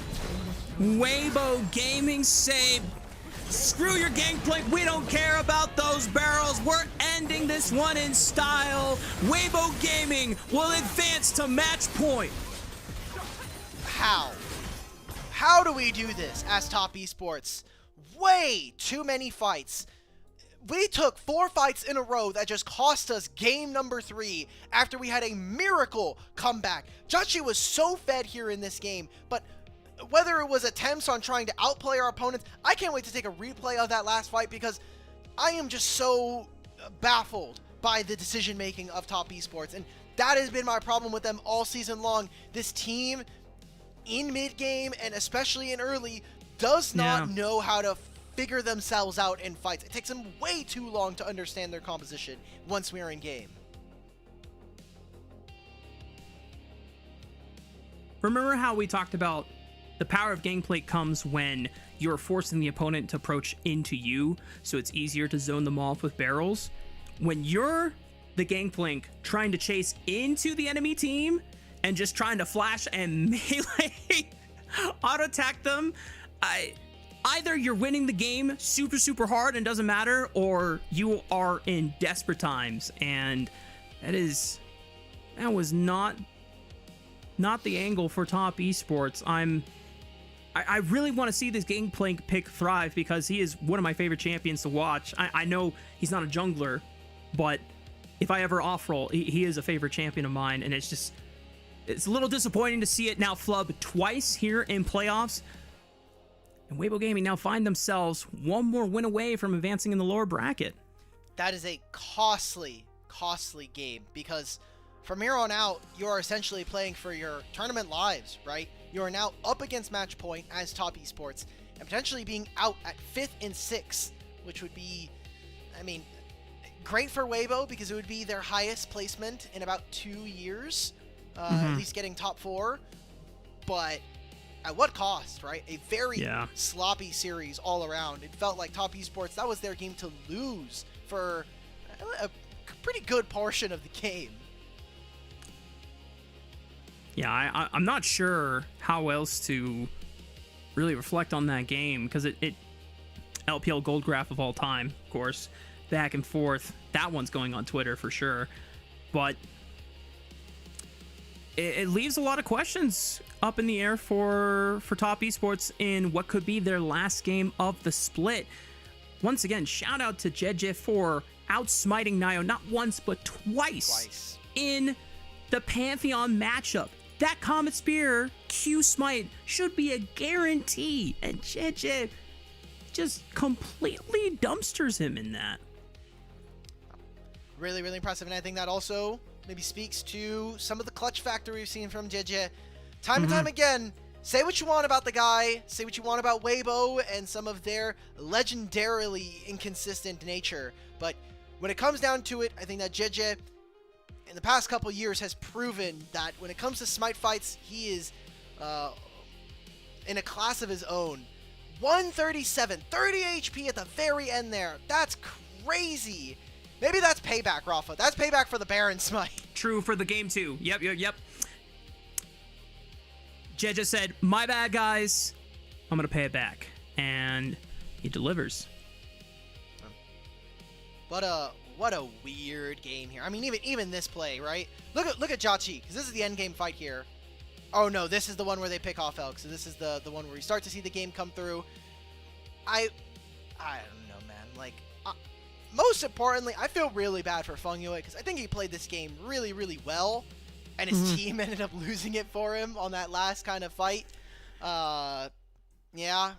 S1: Weibo Gaming say, screw your gangplank, we don't care about those barrels. We're ending this one in style. Weibo Gaming will advance to match point.
S2: How? How do we do this as Top Esports? Way too many fights. We took 4 fights in a row that just cost us game number 3 after we had a miracle comeback. Jotchi was so fed here in this game, but whether it was attempts on trying to outplay our opponents, I can't wait to take a replay of that last fight because I am just so baffled by the decision making of Top Esports, and that has been my problem with them all season long. This team in mid game and especially in early does not know how to figure themselves out in fights. It takes them way too long to understand their composition once we are in game.
S1: Remember how we talked about the power of gangplank comes when you're forcing the opponent to approach into you, so it's easier to zone them off with barrels? When you're the gangplank trying to chase into the enemy team and just trying to flash and melee auto attack them, either you're winning the game super hard and doesn't matter, or you are in desperate times, and that was not the angle for Top Esports. I'm I really want to see this Gangplank pick thrive because he is one of my favorite champions to watch. I know he's not a jungler, but if I ever off-roll, he is a favorite champion of mine, and it's a little disappointing to see it now flub twice here in playoffs. And Weibo Gaming now find themselves one more win away from advancing in the lower bracket.
S2: That is a costly game, because from here on out, you are essentially playing for your tournament lives, right? You are now up against match point as top esports, and potentially being out at 5th and 6th, which would be, I mean, great for Weibo because it would be their highest placement in about 2 years, at least getting top 4. But at what cost, right? A very sloppy series all around. It felt like top esports, that was their game to lose for a pretty good portion of the game.
S1: Yeah, I'm not sure how else to really reflect on that game, because it LPL Gold Graph of all time, of course, back and forth. That one's going on Twitter for sure, but it leaves a lot of questions up in the air for top esports in what could be their last game of the split. Once again, shout out to JJ for outsmiting Nio not once but twice in the Pantheon matchup. That Comet Spear Q Smite should be a guarantee, and JJ just completely dumpsters him in that.
S2: Really, really impressive, and I think that also maybe speaks to some of the clutch factor we've seen from JJ. Time and time again, say what you want about the guy, say what you want about Weibo and some of their legendarily inconsistent nature, but when it comes down to it, I think that JJ in the past couple years has proven that when it comes to smite fights, he is in a class of his own. 137, 30 HP at the very end there. That's crazy. Maybe that's payback, Rafa. That's payback for the Baron smite.
S1: True for the game too. Yep. Jeja said, my bad, guys. I'm going to pay it back. And he delivers.
S2: What a weird game here. I mean, even this play, right? Look at Jachi, because this is the end game fight here. Oh no, this is the one where they pick off Elk. So this is the one where you start to see the game come through. I don't know, man. Like, most importantly, I feel really bad for Fungyue, because I think he played this game really, really well, and his team ended up losing it for him on that last kind of fight. Yeah.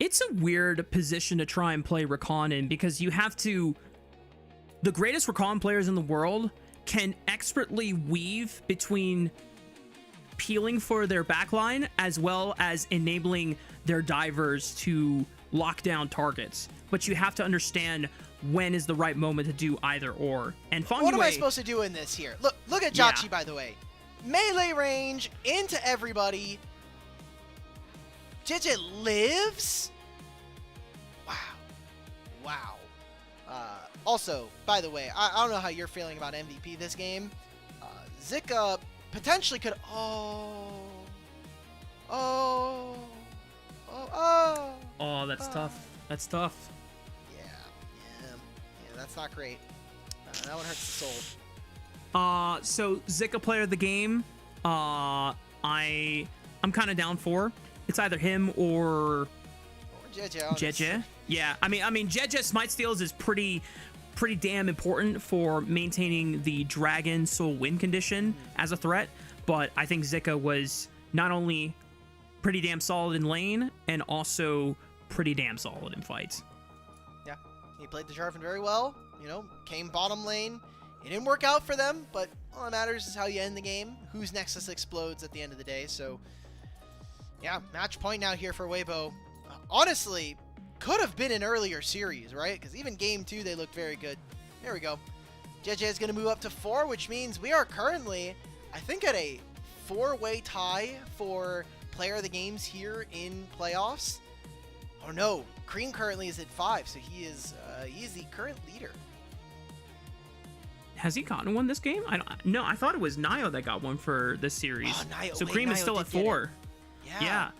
S1: It's a weird position to try and play Recon in, because you have to... The greatest Recon players in the world can expertly weave between peeling for their backline as well as enabling their divers to lock down targets. But you have to understand when is the right moment to do either or. And Fungyue,
S2: what am I supposed to do in this here? Look at Jachi, by the way. Melee range into everybody. JJ lives? Wow. Also, by the way, I don't know how you're feeling about MVP this game. Zika potentially could... Oh,
S1: that's tough. That's tough.
S2: Yeah, that's not great. That one hurts the soul.
S1: So Zika player of the game, I'm kind of down for. It's either him or JJ. Yeah, I mean, JJ smite steals is pretty damn important for maintaining the Dragon Soul win condition as a threat. But I think Zika was not only pretty damn solid in lane and also pretty damn solid in fights.
S2: Yeah, he played the Jarvan very well. You know, came bottom lane. It didn't work out for them, but all that matters is how you end the game. Whose Nexus explodes at the end of the day. So, yeah, match point now here for Weibo. Honestly, could have been an earlier series, right? Because even game 2, they looked very good. There we go. JJ is going to move up to 4, which means we are currently, I think, at a 4-way tie for player of the games here in playoffs. Oh no, Cream currently is at 5, so he is the current leader.
S1: Has he gotten one this game? No, I thought it was Nio that got one for this series.
S2: Oh, Nio.
S1: So Cream is still at 4.
S2: Yeah.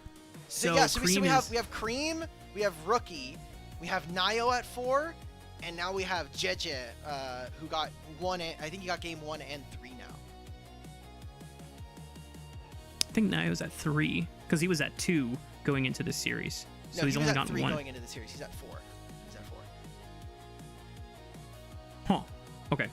S2: So we have Cream, we have Rookie, we have Nio at 4, and now we have JJ, who got 1. I think he got game 1 and 3 now.
S1: think now he was at 3 because he was at 2 going into this series. So
S2: no,
S1: he's only gotten
S2: 3
S1: 1.
S2: going into the series. He's at 4. He's at 4.
S1: Huh. Okay.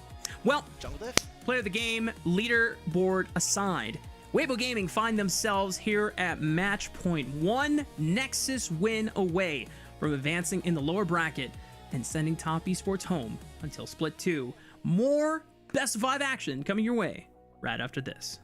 S1: Well,
S2: Jungle Diff.
S1: player of the game, leaderboard aside, Weibo Gaming find themselves here at match point 1, Nexus win away from advancing in the lower bracket and sending Top Esports home until Split 2. More Best of 5 action coming your way right after this.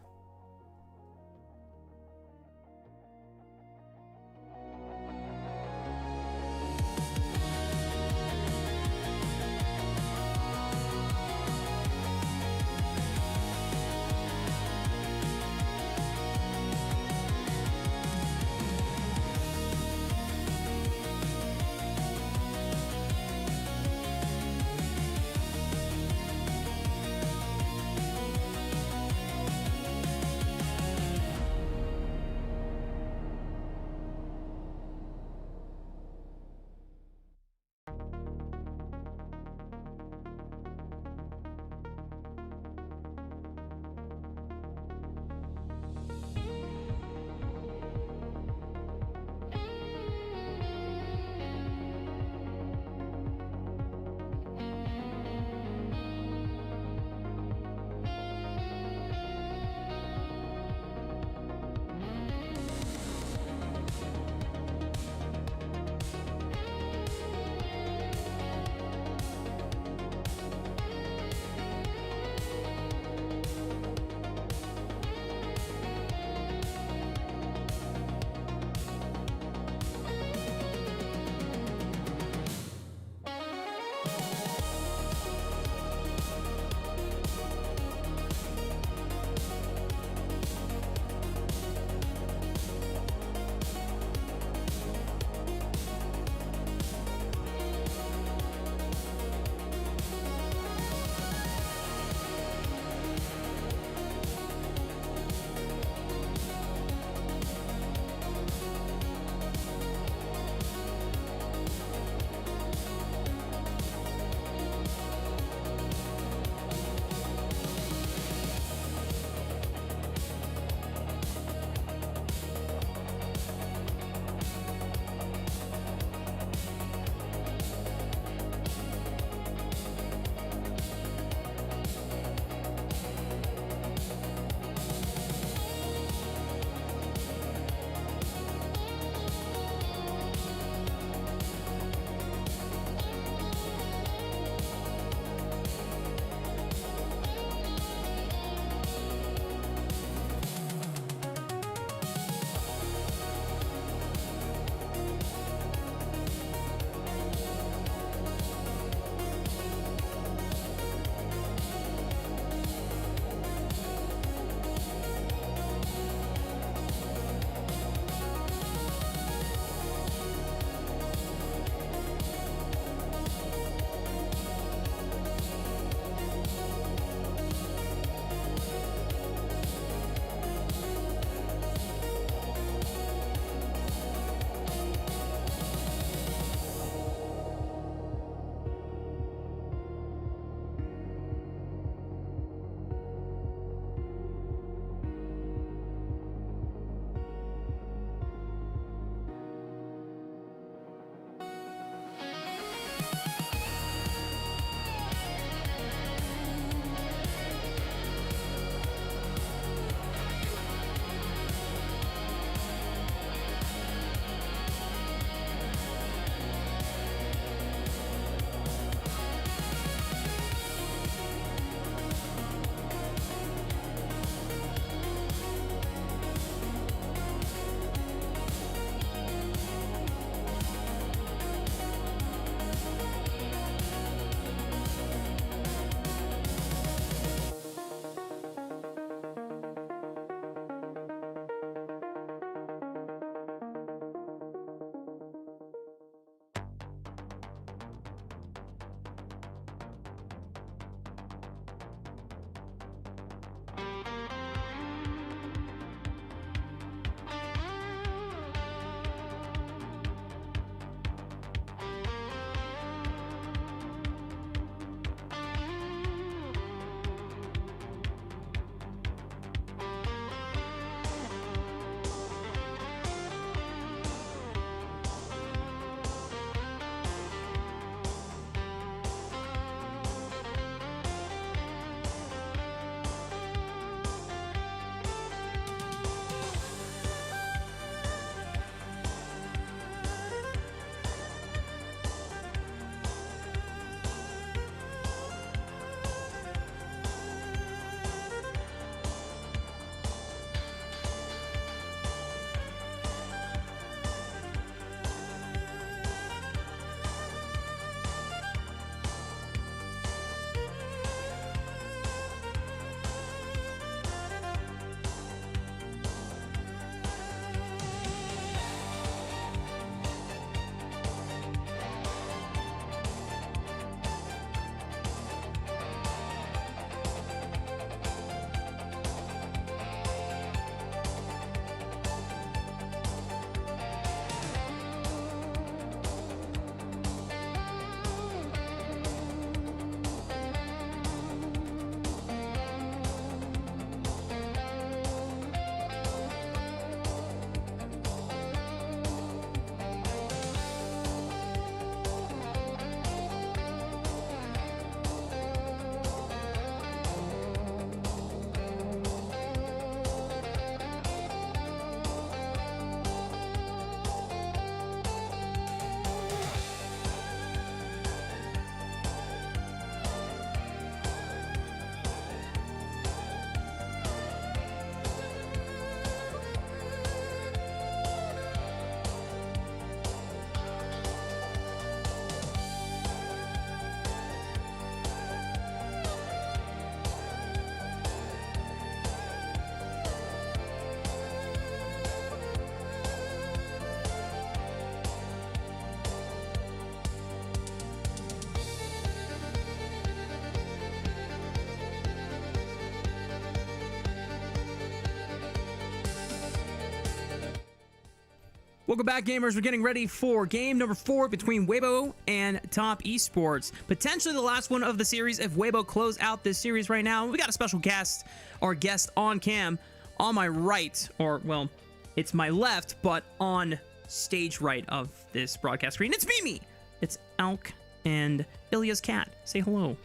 S1: Welcome back, gamers. We're getting ready for game number 4 between Weibo and Top Esports. Potentially the last one of the series if Weibo close out this series right now. We got a special guest, our guest on cam, on my right, or, well, it's my left, but on stage right of this broadcast screen. It's Mimi! It's Elk and Ilya's cat. Say hello.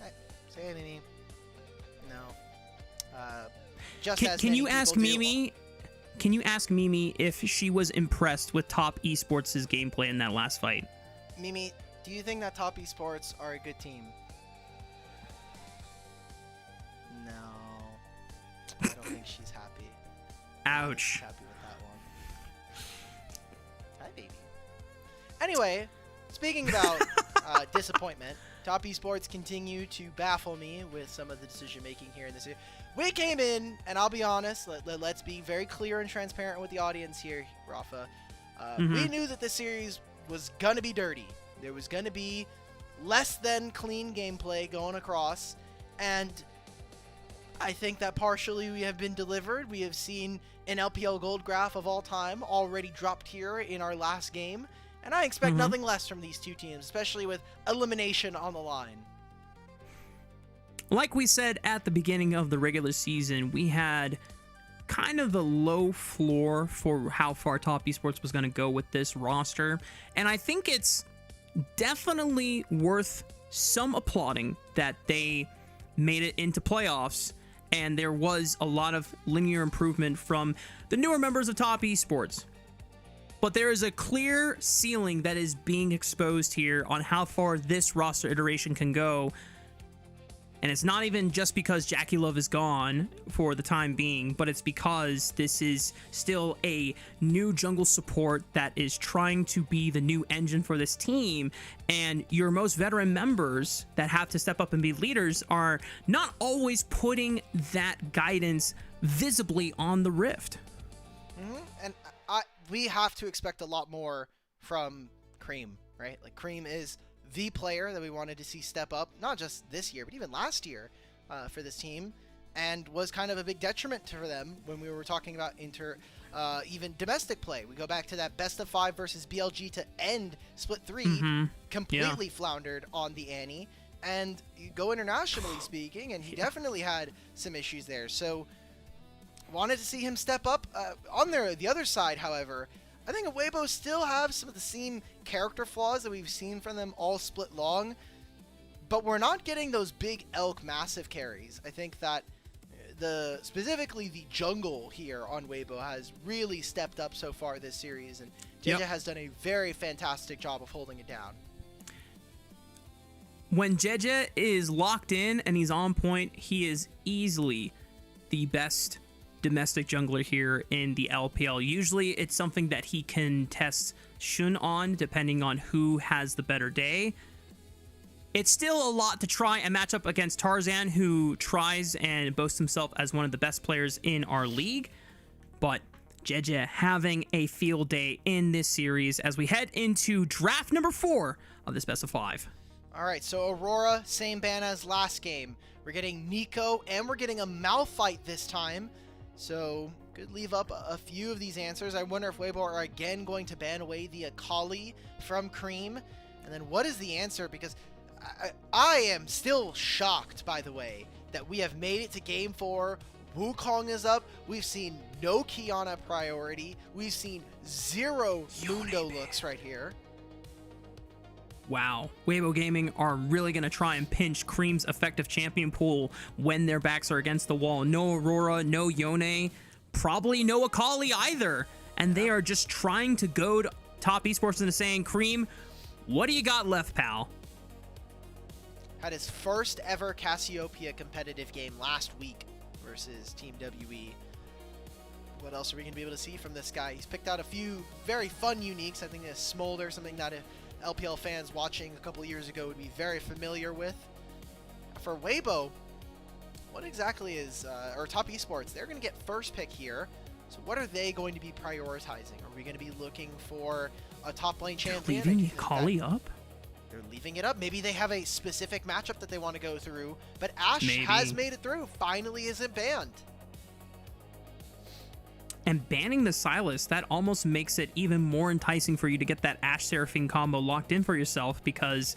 S2: Hi. Say hey, Mimi. No. Just as
S1: can
S2: many
S1: you ask
S2: people do.
S1: Mimi... Can you ask Mimi if she was impressed with Top Esports' gameplay in that last fight?
S2: Mimi, do you think that Top Esports are a good team? No. I don't think she's happy.
S1: Ouch.
S2: She's happy with that one. Hi, baby. Anyway, speaking about disappointment, Top Esports continue to baffle me with some of the decision making here in this year. We came in, and I'll be honest, let's be very clear and transparent with the audience here, Rafa. We knew that this series was going to be dirty. There was going to be less than clean gameplay going across, and I think that partially we have been delivered. We have seen an LPL Gold graph of all time already dropped here in our last game, and I expect nothing less from these two teams, especially with elimination on the line.
S1: Like we said at the beginning of the regular season, we had kind of the low floor for how far Top Esports was going to go with this roster. And I think it's definitely worth some applauding that they made it into playoffs. And there was a lot of linear improvement from the newer members of Top Esports. But there is a clear ceiling that is being exposed here on how far this roster iteration can go. And it's not even just because Jackie Love is gone for the time being, but it's because this is still a new jungle support that is trying to be the new engine for this team. And your most veteran members that have to step up and be leaders are not always putting that guidance visibly on the Rift.
S2: And we have to expect a lot more from Cream, right? Like, Cream is the player that we wanted to see step up, not just this year, but even last year for this team, and was kind of a big detriment for them when we were talking about even domestic play. We go back to that best of 5 versus BLG to end Split 3, completely floundered on the Annie, and you go internationally speaking, and he definitely had some issues there. So wanted to see him step up. On the other side, however, I think Weibo still have some of the same character flaws that we've seen from them all split long, but we're not getting those big Elk massive carries. I think that specifically the jungle here on Weibo has really stepped up so far this series, and JJ has done a very fantastic job of holding it down.
S1: When JJ is locked in and he's on point, he is easily the best domestic jungler here in the LPL. Usually it's something that he can test Shun on, depending on who has the better day. It's still a lot to try and match up against Tarzan, who tries and boasts himself as one of the best players in our league. But JJ having a field day in this series as we head into draft number 4 of this best of 5.
S2: All right, so Aurora, same ban as last game. We're getting Nico, and we're getting a Malphite this time. So, could leave up a few of these answers. I wonder if Weibo are again going to ban away the Akali from Cream. And then what is the answer? Because I am still shocked, by the way, that we have made it to Game 4. Wukong is up. We've seen no Kiana priority. We've seen 0 Mundo looks right here.
S1: Wow, Weibo Gaming are really going to try and pinch Cream's effective champion pool when their backs are against the wall. No Aurora, no Yone, probably no Akali either. And they are just trying to goad Top Esports into saying, Cream, what do you got left, pal?
S2: Had his first ever Cassiopeia competitive game last week versus Team WE. What else are we going to be able to see from this guy? He's picked out a few very fun uniques. I think a Smolder, something that LPL fans watching a couple of years ago would be very familiar with. For Weibo, what exactly is, or Top Esports, they're going to get first pick here. So what are they going to be prioritizing? Are we going to be looking for a top lane champion?
S1: Leaving Akali up?
S2: They're leaving it up. Maybe they have a specific matchup that they want to go through, but Ashe has made it through. Finally isn't banned.
S1: And banning the Silas, that almost makes it even more enticing for you to get that Ashe Seraphine combo locked in for yourself, because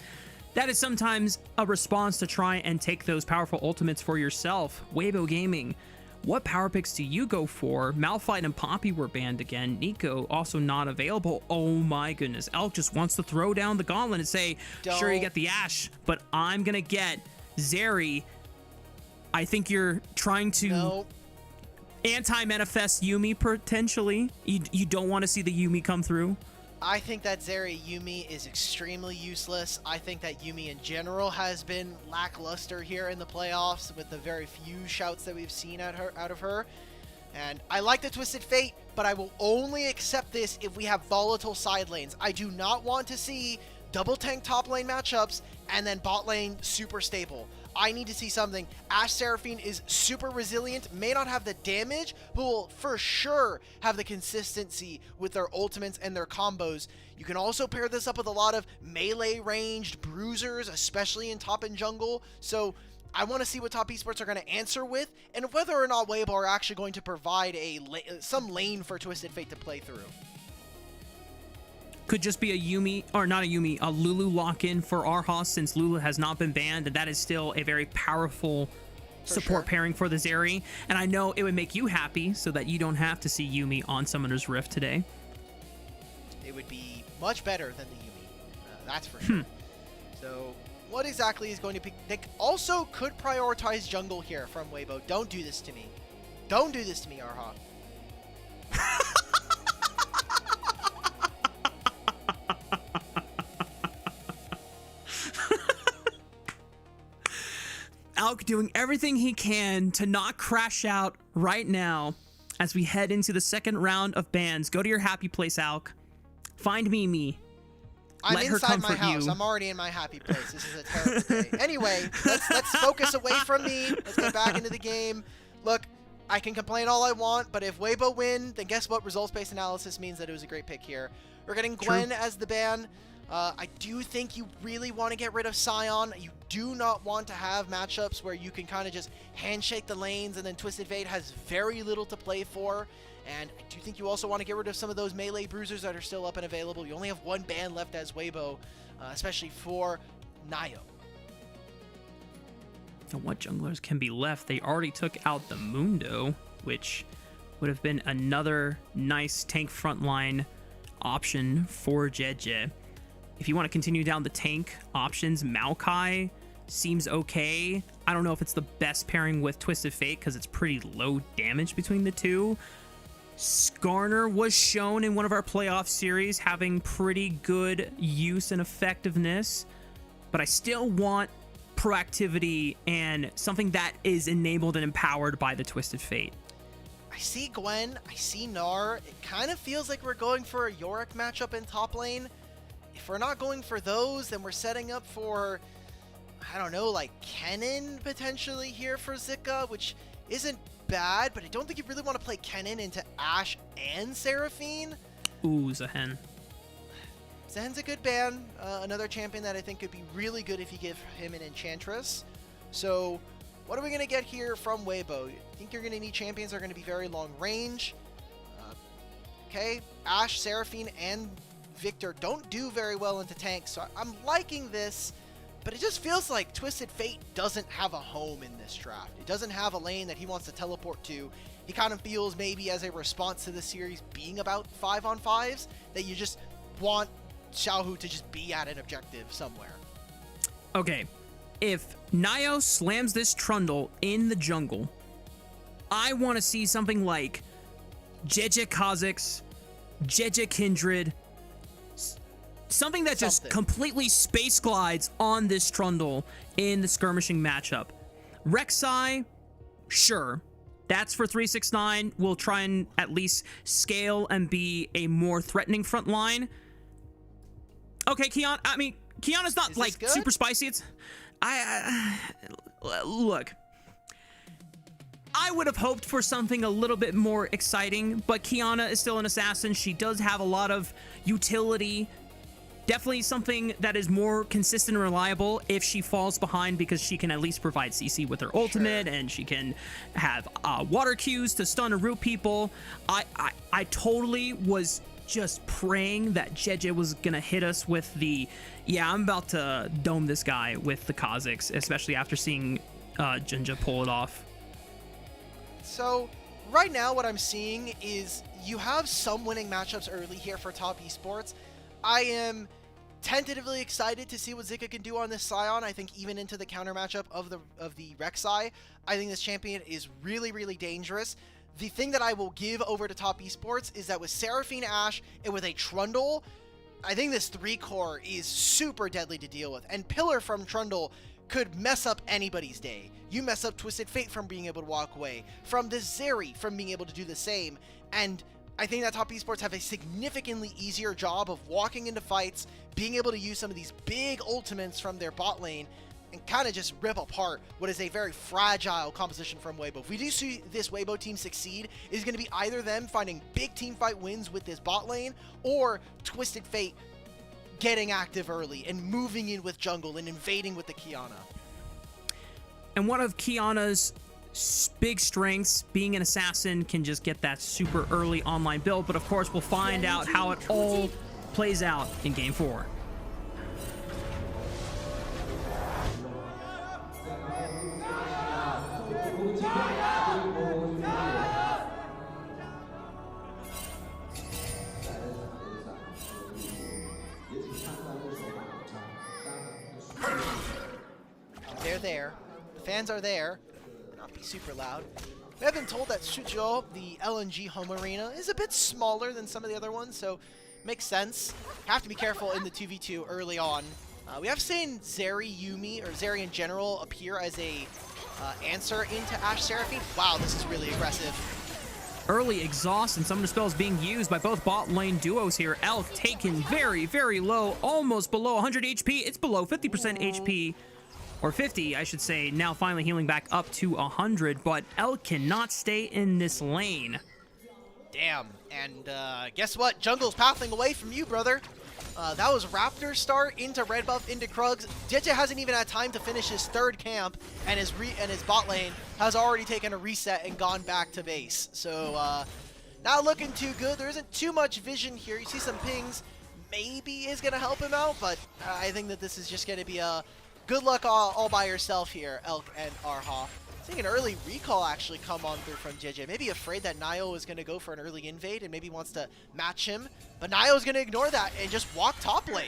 S1: that is sometimes a response to try and take those powerful ultimates for yourself. Weibo Gaming, what power picks do you go for? Malphite and Poppy were banned again. Nico also not available. Oh my goodness. Elk just wants to throw down the gauntlet and say, sure, you get the Ashe, but I'm going to get Zeri. I think you're trying to anti-manifest Yuumi potentially. You don't want to see the Yuumi come through.
S2: I think that Zeri Yuumi is extremely useless. I think that Yuumi in general has been lackluster here in the playoffs with the very few shouts that we've seen out of her. And I like the Twisted Fate, but I will only accept this if we have volatile side lanes. I do not want to see double tank top lane matchups and then bot lane super stable. I need to see something. Ashe Seraphine is super resilient, may not have the damage, but will for sure have the consistency with their ultimates and their combos. You can also pair this up with a lot of melee ranged bruisers, especially in top and jungle. So I want to see what Top Esports are going to answer with, and whether or not Weibo are actually going to provide some lane for Twisted Fate to play through.
S1: Could just be a Yuumi, or not a Yuumi, a Lulu lock-in for Arhas, since Lulu has not been banned, and that is still a very powerful support pairing for the Zeri. And I know it would make you happy, so that you don't have to see Yuumi on Summoner's Rift today.
S2: It would be much better than the Yuumi, that's for sure. So what exactly is going to be... They also could prioritize jungle here from Weibo. Don't do this to me. Don't do this to me, Arha.
S1: Alk doing everything he can to not crash out right now as we head into the second round of bans. Go to your happy place, Alk. Find Mimi.
S2: I'm inside my house. I'm already in my happy place. This is a terrible day. Anyway, let's focus away from me. Let's get back into the game. Look, I can complain all I want, but if Weibo win, then guess what? Results-based analysis means that it was a great pick here. We're getting Gwen as the ban. I do think you really want to get rid of Sion. You do not want to have matchups where you can kind of just handshake the lanes and then Twisted Fate has very little to play for. And I do think you also want to get rid of some of those melee bruisers that are still up and available. You only have one ban left as Weibo, especially for Nio.
S1: And what junglers can be left? They already took out the Mundo, which would have been another nice tank frontline option for JJ. If you want to continue down the tank options, Maokai seems okay. I don't know if it's the best pairing with Twisted Fate because it's pretty low damage between the two. Skarner was shown in one of our playoff series having pretty good use and effectiveness, but I still want proactivity and something that is enabled and empowered by the Twisted Fate.
S2: I see Gwen, I see Gnar. It kind of feels like we're going for a Yorick matchup in top lane. If we're not going for those, then we're setting up for, I don't know, like Kennen potentially here for Zika, which isn't bad, but I don't think you really want to play Kennen into Ashe and Seraphine.
S1: Ooh, Zehen.
S2: Zehen's a good ban. Another champion that I think could be really good if you give him an Enchantress. So what are we going to get here from Weibo? I think you're going to need champions that are going to be very long range. Okay, Ashe, Seraphine, and Victor don't do very well into tanks, so I'm liking this, but it just feels like Twisted Fate doesn't have a home in this draft. It doesn't have a lane that he wants to teleport to. He kind of feels maybe as a response to the series being about 5-on-5s that you just want Xiaohu to just be at an objective somewhere.
S1: Okay, if Nio slams this Trundle in the jungle, I want to see something like JJ Kha'Zix, JJ Kindred, something that just completely space glides on this Trundle in the skirmishing matchup. Rek'Sai, sure. That's for 369. We'll try and at least scale and be a more threatening front line. Okay, Kiana, I mean, Kiana's not like super spicy. It's, look, I would have hoped for something a little bit more exciting, but Kiana is still an assassin. She does have a lot of utility Definitely something that is more consistent and reliable if she falls behind, because she can at least provide CC with her ultimate, and she can have water Qs to stun or root people. I totally was just praying that JJ was gonna hit us with the, yeah, I'm about to dome this guy with the Kha'Zix, especially after seeing Jinja pull it off.
S2: So right now what I'm seeing is you have some winning matchups early here for Top Esports. I am tentatively excited to see what Zika can do on this Scion. I think even into the counter matchup of the Rek'Sai, I think this champion is really, really dangerous. The thing that I will give over to Top Esports is that with Seraphine Ashe and with a Trundle, I think this 3-core is super deadly to deal with. And Pillar from Trundle could mess up anybody's day. You mess up Twisted Fate from being able to walk away, from the Zeri from being able to do the same, and I think that Top Esports have a significantly easier job of walking into fights, being able to use some of these big ultimates from their bot lane, and kind of just rip apart what is a very fragile composition from Weibo. If we do see this Weibo team succeed, it's going to be either them finding big team fight wins with this bot lane, or Twisted Fate getting active early and moving in with jungle and invading with the Qiyana.
S1: And one of Qiyana's big strengths, being an assassin, can just get that super early online build, but of course we'll find out how it all plays out in Game 4.
S2: They're there. The fans are there. Not be super loud. We have been told that Suzhou, the LNG home arena, is a bit smaller than some of the other ones, so makes sense. Have to be careful in the 2v2 early on. We have seen Zeri Yuumi, or Zeri in general, appear as a answer into Ashe Seraphine. Wow, this is really aggressive.
S1: Early exhaust and summoner spells being used by both bot lane duos here. Elk taken very, very low, almost below 100 HP. It's below 50% HP. Or 50, I should say, now finally healing back up to 100, but Elk cannot stay in this lane.
S2: Damn, and guess what? Jungle's pathing away from you, brother. That was Raptor start into red buff into Krugs. JJ hasn't even had time to finish his third camp, and his bot lane has already taken a reset and gone back to base. So not looking too good. There isn't too much vision here. You see some pings. Maybe is going to help him out, but I think that this is just going to be a good luck all by yourself here, Elk and Arha. Seeing an early recall actually come on through from JJ. Maybe afraid that Nio is going to go for an early invade and maybe wants to match him. But Nio is going to ignore that and just walk top lane.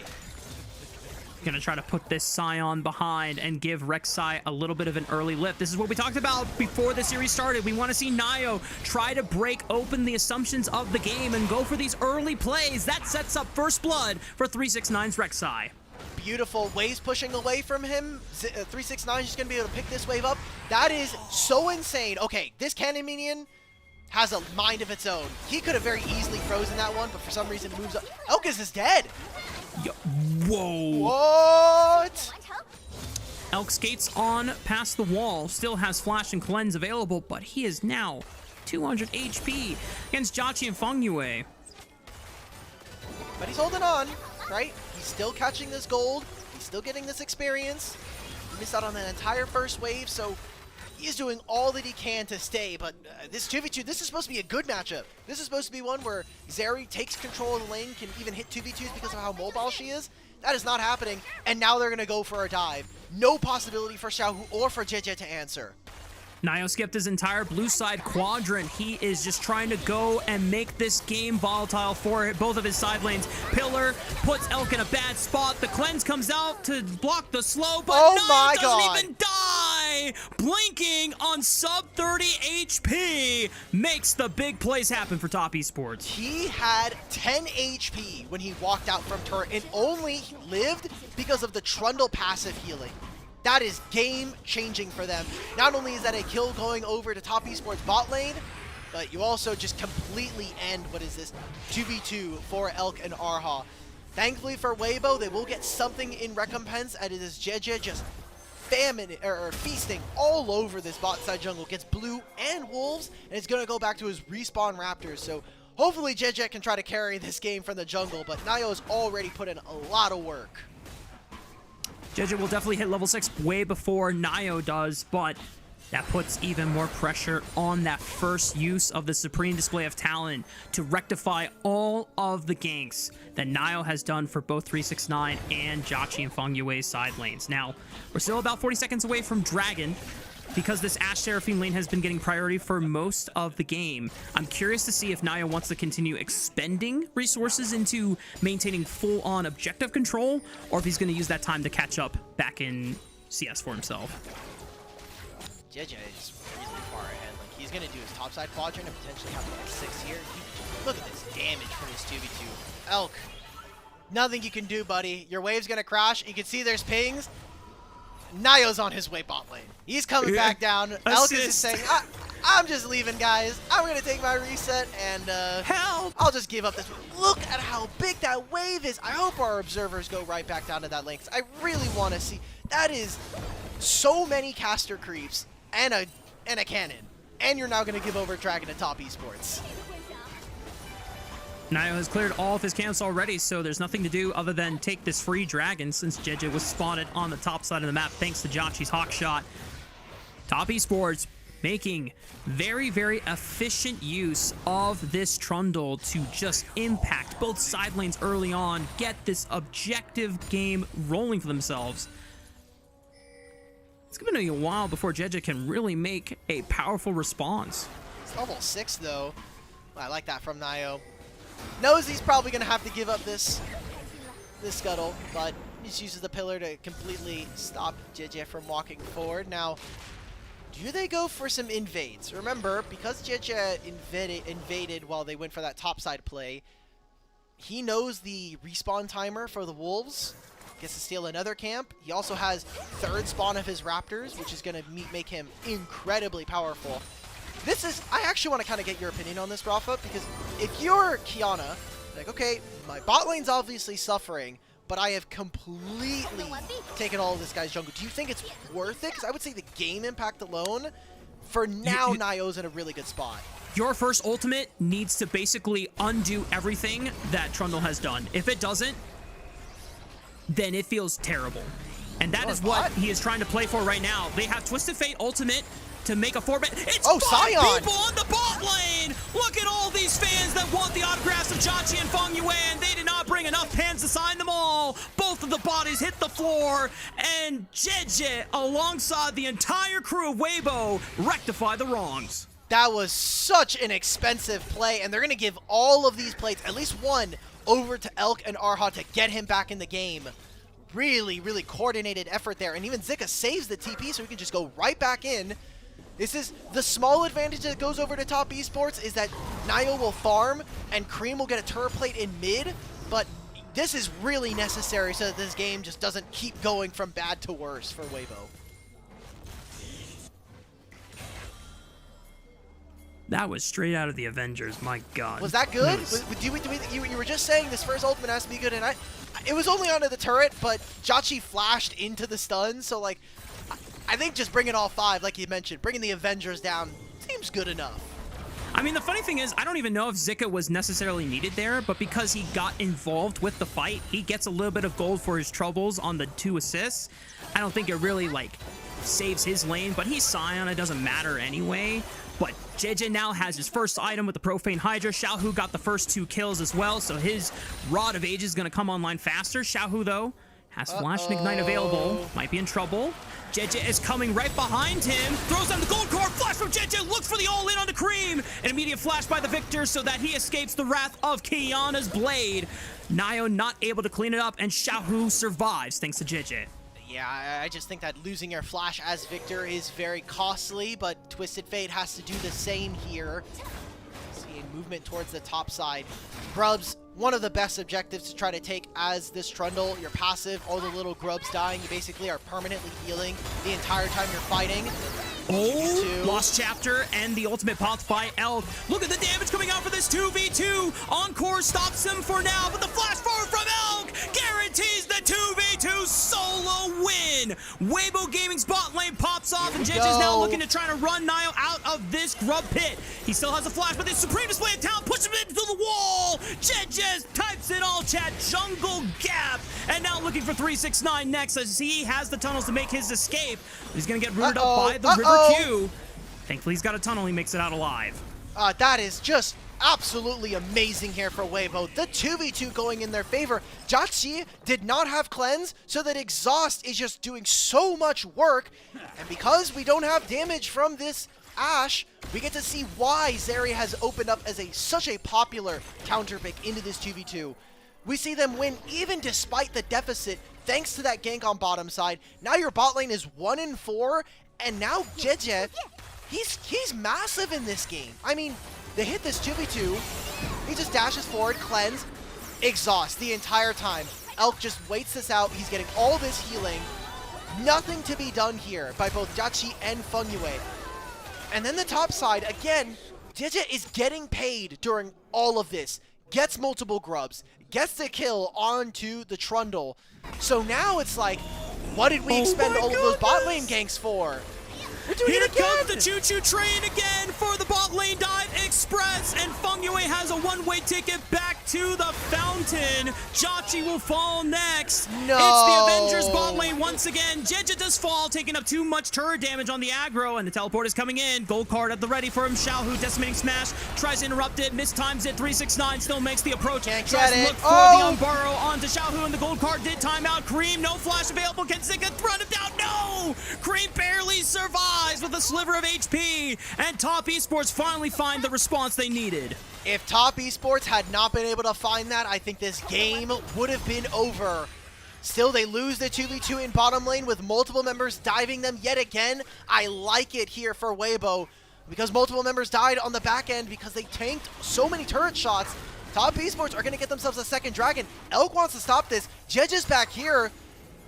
S1: Gonna try to put this Scion behind and give Rek'Sai a little bit of an early lift. This is what we talked about before the series started. We want to see Nio try to break open the assumptions of the game and go for these early plays. That sets up first blood for 369's Rek'Sai.
S2: Beautiful waves pushing away from him. 369 is just going to be able to pick this wave up. That is so insane. Okay, this cannon minion has a mind of its own. He could have very easily frozen that one, but for some reason moves up. Elkis is dead.
S1: Yo, whoa.
S2: What?
S1: Elk skates on past the wall, still has Flash and Cleanse available, but he is now 200 HP against Jauchi and Feng Yue.
S2: But he's holding on, right? He's still catching this gold. He's still getting this experience. He missed out on an entire first wave, so he's doing all that he can to stay. But this 2v2, this is supposed to be a good matchup. This is supposed to be one where Zeri takes control of the lane, can even hit 2v2s because of how mobile she is. That is not happening, and now they're going to go for a dive. No possibility for Xiaohu or for JJ to answer.
S1: Nio skipped his entire blue side quadrant. He is just trying to go and make this game volatile for both of his side lanes. Pillar puts Elk in a bad spot. The cleanse comes out to block the slow, but Nio doesn't even die! Blinking on sub 30 HP makes the big plays happen for Top Esports.
S2: He had 10 HP when he walked out from turret and only lived because of the Trundle passive healing. That is game-changing for them. Not only is that a kill going over to Top Esports bot lane, but you also just completely end, what is this, 2v2 for Elk and Arha. Thankfully for Weibo, they will get something in recompense, and it is JJ just feasting all over this bot side jungle. Gets blue and wolves, and it's going to go back to his respawn raptors. So Hopefully JJ can try to carry this game from the jungle, but Nayo's already put in a lot of work.
S1: JJ will definitely hit level 6 way before Nayo does, but that puts even more pressure on that first use of the Supreme Display of Talent to rectify all of the ganks that Nayo has done for both 369 and Jachie and Feng Yue's side lanes. Now, we're still about 40 seconds away from Dragon, because this Ashe Seraphine lane has been getting priority for most of the game. I'm curious to see if Nayo wants to continue expending resources into maintaining full-on objective control, or if he's going to use that time to catch up back in CS for himself.
S2: JJ is really far ahead. Like, he's going to do his topside quadrant and potentially have like 6 here. Look at this damage from his 2v2. Elk, nothing you can do, buddy. Your wave's going to crash. You can see there's pings. Nayo's on his way bot lane. He's coming back down. Elk is just saying, I'm just leaving, guys. I'm going to take my reset and
S1: help!
S2: I'll just give up this. Look at how big that wave is. I hope our observers go right back down to that lane, because I really want to see. That is so many caster creeps and a cannon. And you're now going to give over Dragon to top esports.
S1: Nayo has cleared all of his camps already, so there's nothing to do other than take this free Dragon, since JJ was spotted on the top side of the map thanks to Jachie's hawk shot. Top esports making very, very efficient use of this Trundle to just impact both side lanes early on, get this objective game rolling for themselves. It's going to be a while before JJ can really make a powerful response.
S2: It's level 6, though. I like that from Nayo. Knows he's probably going to have to give up this scuttle, but he just uses the pillar to completely stop JJ from walking forward. Now, do they go for some invades? Remember, because JJ invaded while they went for that topside play, he knows the respawn timer for the Wolves. Gets to steal another camp. He also has third spawn of his Raptors, which is going to make him incredibly powerful. This is, I actually want to kind of get your opinion on this, Rafa, because if you're Kiana, like, okay, my bot lane's obviously suffering, but I have completely taken all of this guy's jungle. Do you think it's worth it? Because I would say the game impact alone, for now, Nayo's in a really good spot.
S1: Your first ultimate needs to basically undo everything that Trundle has done. If it doesn't, then it feels terrible. And that is what he is trying to play for right now. They have Twisted Fate ultimate to make a 4-bet. It's 5 people on the bot lane! Look at all these fans that want the autographs of Jachie and Feng Yue, and they did not bring enough hands to sign them all. Both of the bodies hit the floor, and JJ, alongside the entire crew of Weibo, rectify the wrongs.
S2: That was such an expensive play, and they're going to give all of these plates, at least one, over to Elk and Arha to get him back in the game. Really, really coordinated effort there, and even Zika saves the TP so he can just go right back in. This is the small advantage that goes over to top esports, is that Nayo will farm and Cream will get a turret plate in mid, but this is really necessary so that this game just doesn't keep going from bad to worse for Weibo.
S1: That was straight out of the Avengers, my god.
S2: Was that good? You were just saying this first ultimate has to be good, and it was only onto the turret, but Jachie flashed into the stun, so like, I think just bringing all 5, like you mentioned, bringing the Avengers down seems good enough.
S1: I mean, the funny thing is, I don't even know if Zika was necessarily needed there, but because he got involved with the fight, he gets a little bit of gold for his troubles on the 2 assists. I don't think it really, like, saves his lane, but he's Scion, it doesn't matter anyway. But JJ now has his first item with the Profane Hydra. Xiaohu got the first 2 kills as well, so his Rod of Ages is going to come online faster. Xiaohu, though, has Flash and Ignite available. Might be in trouble. JJ is coming right behind him. Throws down the gold core. Flash from JJ. Looks for the all-in on the Cream. An immediate flash by the Victor so that he escapes the wrath of Kiana's blade. Nayo not able to clean it up, and Xiaohu survives thanks to JJ.
S2: Yeah, I just think that losing your Flash as Victor is very costly, but Twisted Fate has to do the same here. See a movement towards the top side. Grubs, one of the best objectives to try to take as this Trundle. You're passive, all the little grubs dying. You basically are permanently healing the entire time you're fighting.
S1: Oh, Lost Chapter and the ultimate popped by Elk. Look at the damage coming out for this 2v2. Encore stops him for now, but the flash forward from Elk guarantees the 2v2. 2v2 solo win. Weibo Gaming's bot lane pops off, and Jej is now looking to try to run Nio out of this grub pit. He still has a flash, but this supreme display of talent pushes him into the wall. Jej types in all chat, jungle gap, and now looking for 369 next as he has the tunnels to make his escape. He's gonna get rooted up by the River Q. Thankfully, he's got a tunnel. He makes it out alive.
S2: That is just absolutely amazing here for Weibo. The 2v2 going in their favor. Jachi did not have cleanse, so that exhaust is just doing so much work. And because we don't have damage from this Ashe, we get to see why Zeri has opened up as such a popular counter pick into this 2v2. We see them win even despite the deficit, thanks to that gank on bottom side. Now your bot lane is 1-4, and now Jej, he's massive in this game. I mean, they hit this 2v2, he just dashes forward, cleanse, exhaust the entire time. Elk just waits this out, he's getting all this healing. Nothing to be done here by both Jachi and Fengyue. And then the top side, again, Jej is getting paid during all of this. Gets multiple grubs, gets the kill onto the Trundle. So now it's like, what did we expend all of those bot lane ganks for? We're doing it again!
S1: Here comes the choo-choo train again for the bot lane dive express, and Fengyue has a one-way ticket back to the fountain. Jachi will fall next.
S2: No!
S1: It's the Avengers bot lane once again. Jej does fall, taking up too much turret damage on the aggro, and the teleport is coming in. Gold card at the ready for him. Xiaohu decimating smash, tries to interrupt it, mistimes it. 369 still makes the approach.
S2: Can't
S1: tries
S2: get
S1: to
S2: it.
S1: look for the Umbaro onto Xiaohu, and the gold card did time out. Cream, no flash available. Can Zika run him down? No! Cream barely survives with a sliver of HP, and Top Esports finally find the response they needed.
S2: If Top Esports had not been able to find that, I think this game would have been over. Still, they lose the 2v2 in bottom lane with multiple members diving them yet again. I like it here for Weibo because multiple members died on the back end because they tanked so many turret shots. Top Esports are going to get themselves a second dragon. Elk wants to stop this. Jej is back here.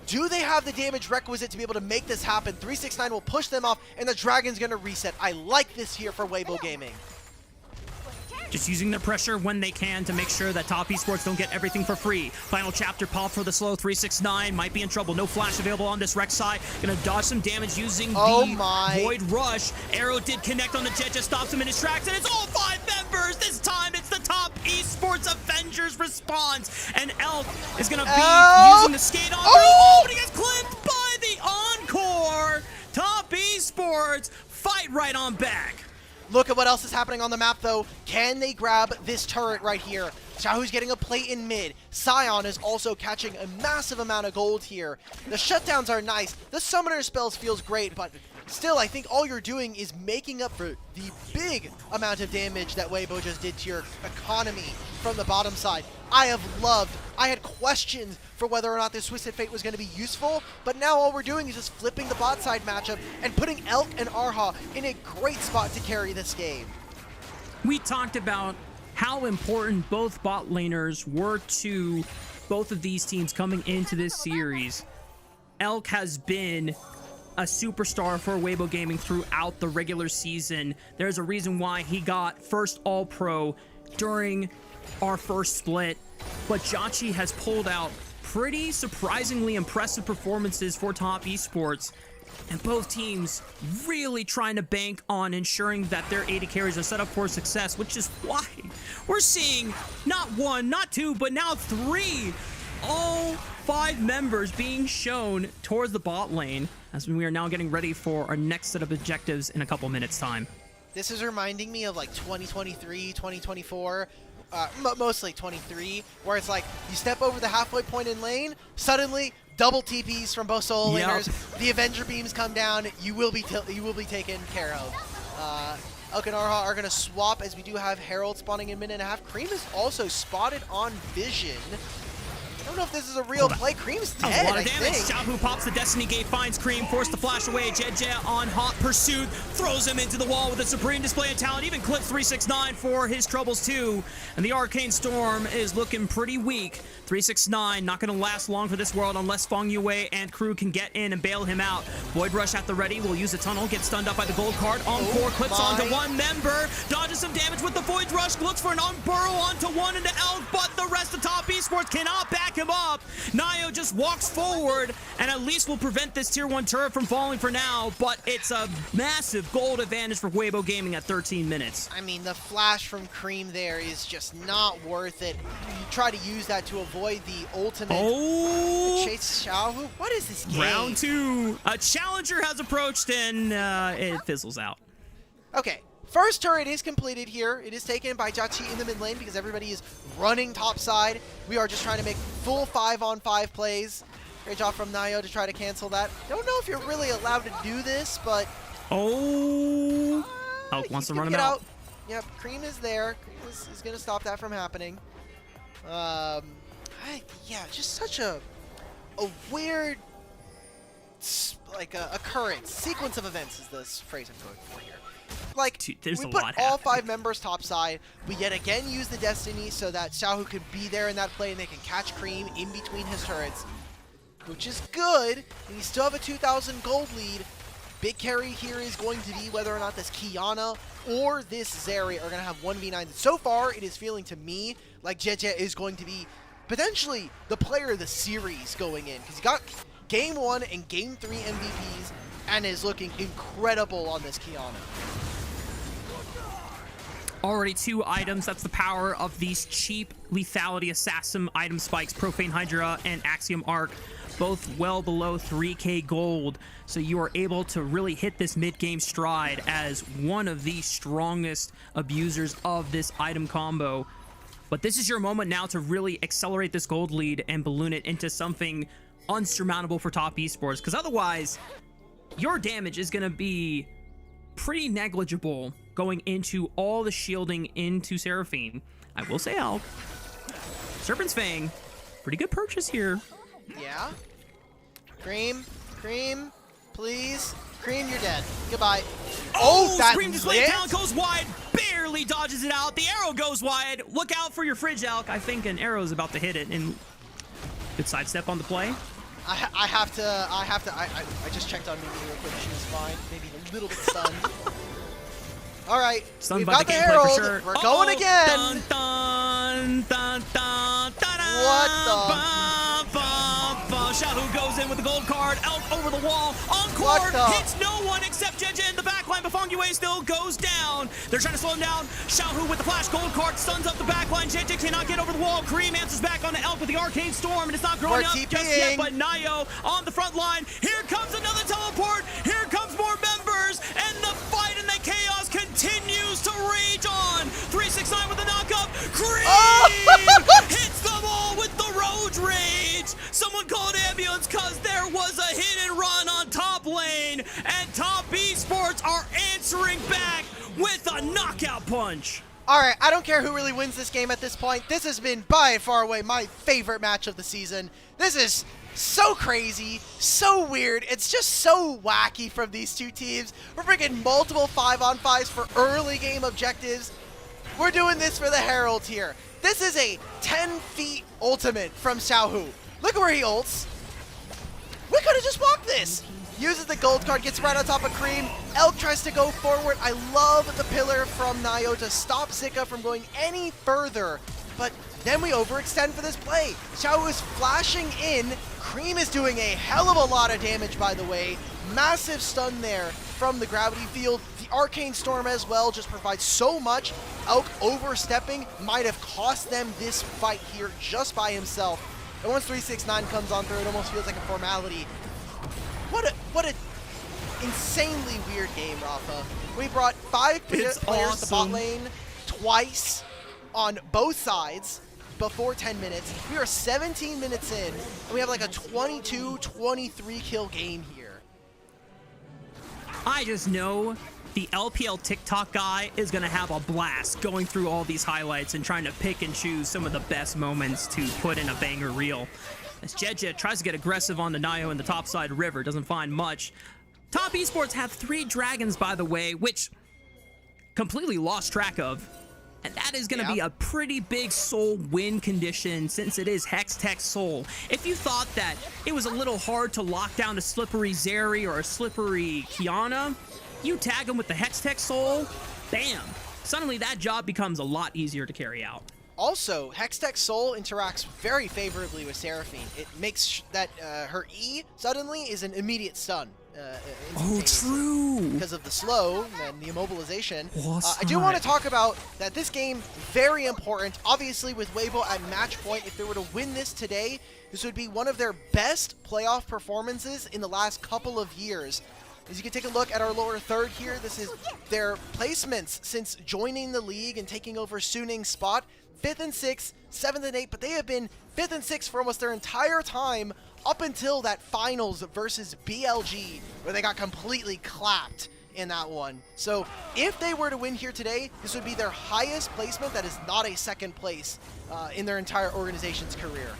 S2: Do they have the damage requisite to be able to make this happen? 369 will push them off, and the dragon's going to reset. I like this here for Weibo Gaming.
S1: Just using the pressure when they can to make sure that Top Esports don't get everything for free. Final chapter pop for the slow. 369 might be in trouble. No flash available on this Rek'Sai. Gonna dodge some damage using the Void Rush. Arrow did connect on the Jet, just stops him in his tracks, and it's all 5 members. This time it's the Top Esports Avengers response, and Elk is gonna be using the skate on. But he gets clipped by the Encore. Top Esports fight right on back.
S2: Look at what else is happening on the map, though. Can they grab this turret right here? Xiaohu's getting a plate in mid. Sion is also catching a massive amount of gold here. The shutdowns are nice. The summoner spells feels great, but still, I think all you're doing is making up for the big amount of damage that Weibo just did to your economy from the bottom side. I had questions for whether or not this Twisted Fate was going to be useful, but now all we're doing is just flipping the bot side matchup and putting Elk and Arha in a great spot to carry this game.
S1: We talked about how important both bot laners were to both of these teams coming into this series. Elk has been a superstar for Weibo Gaming throughout the regular season. There's a reason why he got first All-Pro during our first split, but Jachi has pulled out pretty surprisingly impressive performances for Top Esports, and both teams really trying to bank on ensuring that their AD carries are set up for success, which is why we're seeing not 1, not 2, but now 3 all 5 members being shown towards the bot lane as we are now getting ready for our next set of objectives in a couple minutes time.
S2: This is reminding me of like 2023, 2024, mostly 23, where it's like you step over the halfway point in lane, suddenly double TPs from both solo laners, the Avenger beams come down, you will be taken care of. Elk and Arha are going to swap as we do have Herald spawning in minute and a half. Cream is also spotted on Vision. I don't know if this is a real play. Cream's dead,
S1: a lot of damage. Xiaohu pops the Destiny Gate, finds Cream, forced to flash away. Jej on hot pursuit, throws him into the wall with a supreme display of talent, even clips 369 for his troubles too. And the Arcane Storm is looking pretty weak. 369 not going to last long for this world unless Fengyue and crew can get in and bail him out. Void Rush at the ready, will use the tunnel, get stunned up by the gold card. Encore clips onto 1 member, dodges some damage with the Void Rush, looks for an Unburrow onto 1 into Elk, but the rest of Top Esports cannot back him him up. Nio just walks forward and at least will prevent this tier 1 turret from falling for now, but it's a massive gold advantage for Weibo Gaming at 13 minutes.
S2: I mean, the flash from Cream there is just not worth it. You try to use that to avoid the ultimate.
S1: Oh!
S2: Chase Xiaohu. What is this game?
S1: Round 2. A challenger has approached and it fizzles out.
S2: Okay. First turret is completed here. It is taken by Jiaqi in the mid lane because everybody is running top side. We are just trying to make full 5-on-5 plays. Great job from Nio to try to cancel that. Don't know if you're really allowed to do this, but...
S1: Oh! Elk wants to run him out.
S2: Yep, Cream is there. Cream is going to stop that from happening. Yeah, just such a weird... like occurrence. Sequence of events is the phrase I'm going for here. Like,
S1: Dude,
S2: we put all 5 members topside. We yet again use the Destiny so that Xiaohu could be there in that play and they can catch Cream in between his turrets, which is good. And you still have a 2,000 gold lead. Big carry here is going to be whether or not this Kiana or this Zeri are going to have 1v9. So far, it is feeling to me like Jeje is going to be potentially the player of the series going in, because he got Game 1 and Game 3 MVPs and is looking incredible on this Kiana.
S1: Already 2 items. That's the power of these cheap lethality assassin item spikes, Profane Hydra and Axiom Arc, both well below 3k gold. So you are able to really hit this mid-game stride as one of the strongest abusers of this item combo. But this is your moment now to really accelerate this gold lead and balloon it into something unsurmountable for top esports, because otherwise your damage is going to be pretty negligible going into all the shielding into Seraphine. I will say, Elk, Serpent's Fang, pretty good purchase here.
S2: Yeah. Cream, please. Cream, you're dead. Goodbye.
S1: Oh, that Scream Display Talent goes wide, barely dodges it out. The arrow goes wide. Look out for your fridge, Elk. I think an arrow is about to hit it. And good sidestep on the play.
S2: I just checked on Mimi real quick. She was fine. Maybe a little bit stunned. All right, we've got the Herald. Sure. We're going again.
S1: Dun, dun, dun, dun, dun,
S2: what the?
S1: Xiaohu goes in with the gold card. Elk over the wall. Encore hits no one except Jeje in the backline. But Feng Yue still goes down. They're trying to slow him down. Xiaohu with the flash gold card stuns up the backline. Jeje cannot get over the wall. Cream answers back on the Elk with the Arcane Storm, and it's not growing up just yet. But Nio on the front line. Here comes another teleport. Here comes more members, and the fight and the chaos continues to rage on. 369 with the knockup. Cream hits them all with the road rage. Someone called ambulance because there was a hit and run on top lane, and top esports are answering back with a knockout punch.
S2: All right, I don't care who really wins this game at this point. This has been by far away my favorite match of the season. This is so crazy, so weird. It's just so wacky from these two teams. We're bringing multiple 5-on-5s for early game objectives. We're doing this for the Herald here. This is a 10 feet ultimate from Xiaohu. Look at where he ults. We could have just walked this. Uses the gold card, gets right on top of Cream. Elk tries to go forward. I love the pillar from Nio to stop Zika from going any further. But then we overextend for this play. Xiaohu is flashing in. Cream is doing a hell of a lot of damage, by the way. Massive stun there from the gravity field. The Arcane Storm as well just provides so much. Elk overstepping might have cost them this fight here just by himself. And once 369 comes on through, it almost feels like a formality. What a insanely weird game, Rafa. We brought 5 players to bot lane twice on both sides before 10 minutes. We are 17 minutes in, and we have like a 22-23 kill game here.
S1: I just know the LPL TikTok guy is going to have a blast going through all these highlights and trying to pick and choose some of the best moments to put in a banger reel. As Jeje tries to get aggressive on the Nio in the topside river, doesn't find much. Top esports have 3 dragons, by the way, which completely lost track of. And that is going to be a pretty big soul win condition since it is Hex Tech Soul. If you thought that it was a little hard to lock down a slippery Zeri or a slippery Kiana, you tag them with the Hex Tech Soul, bam. Suddenly that job becomes a lot easier to carry out.
S2: Also, Hextech Soul interacts very favorably with Seraphine. It makes that her E suddenly is an immediate stun.
S1: Oh, true!
S2: Because of the slow and the immobilization. I do want to talk about that this game, very important. Obviously, with Weibo at match point, if they were to win this today, this would be one of their best playoff performances in the last couple of years. As you can take a look at our lower third here, this is their placements since joining the league and taking over Suning's spot. 5th and 6th, 7th and 8th, but they have been 5th and 6th for almost their entire time up until that finals versus BLG, where they got completely clapped in that one. So if they were to win here today, this would be their highest placement that is not a second place in their entire organization's career.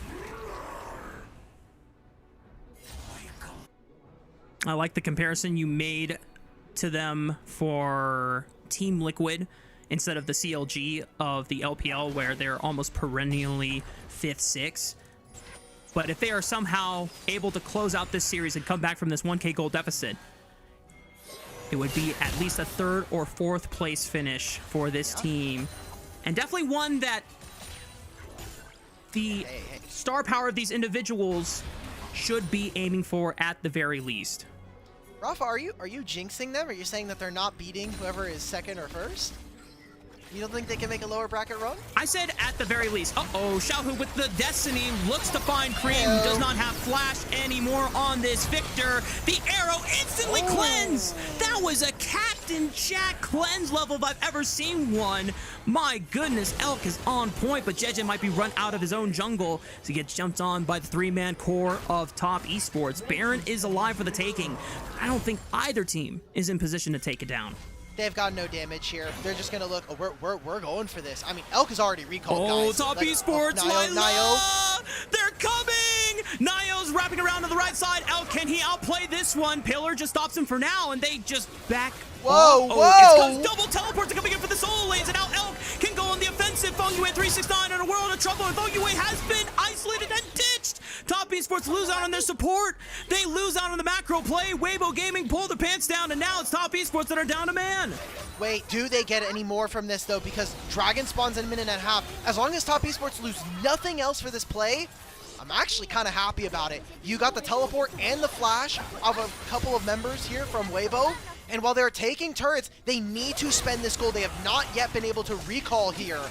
S1: I like the comparison you made to them for Team Liquid instead of the CLG of the LPL, where they're almost perennially 5th, 6th. But if they are somehow able to close out this series and come back from this 1K gold deficit, it would be at least a 3rd or 4th place finish for this team. And definitely one that the star power of these individuals should be aiming for at the very least.
S2: Rafa, are you jinxing them? Are you saying that they're not beating whoever is 2nd or 1st? You don't think they can make a lower bracket run?
S1: I said at the very least. Uh-oh, Xiaohu with the Destiny looks to find Cream. Does not have flash anymore on this Victor. The arrow instantly cleanse. That was a Captain Jack cleanse level if I've ever seen one. My goodness, Elk is on point, but Jeje might be run out of his own jungle as he gets jumped on by the 3-man core of Top Esports. Baron is alive for the taking. I don't think either team is in position to take it down.
S2: They've got no damage here. They're just gonna look. Oh, we're going for this. I mean, Elk is already recalled.
S1: Oh,
S2: guys.
S1: Top Esports, Nio. They're coming. Nio's wrapping around to the right side. Elk, can he outplay this one? Pillar just stops him for now, and they just back.
S2: Whoa,
S1: whoa! It's double teleports are coming in for the soul lanes, and now Elk can go on the offensive. Fengyue 369 in a world of trouble, and Fengyue has been isolated and ditched. Top Esports lose out on their support. They lose out on the macro play. Weibo Gaming pulled their pants down, and now it's Top Esports that are down a man.
S2: Wait, do they get any more from this, though? Because Dragon spawns in a minute and a half. As long as Top Esports lose nothing else for this play, I'm actually kind of happy about it. You got the teleport and the flash of a couple of members here from Weibo. And while they're taking turrets, they need to spend this gold. They have not yet been able to recall here.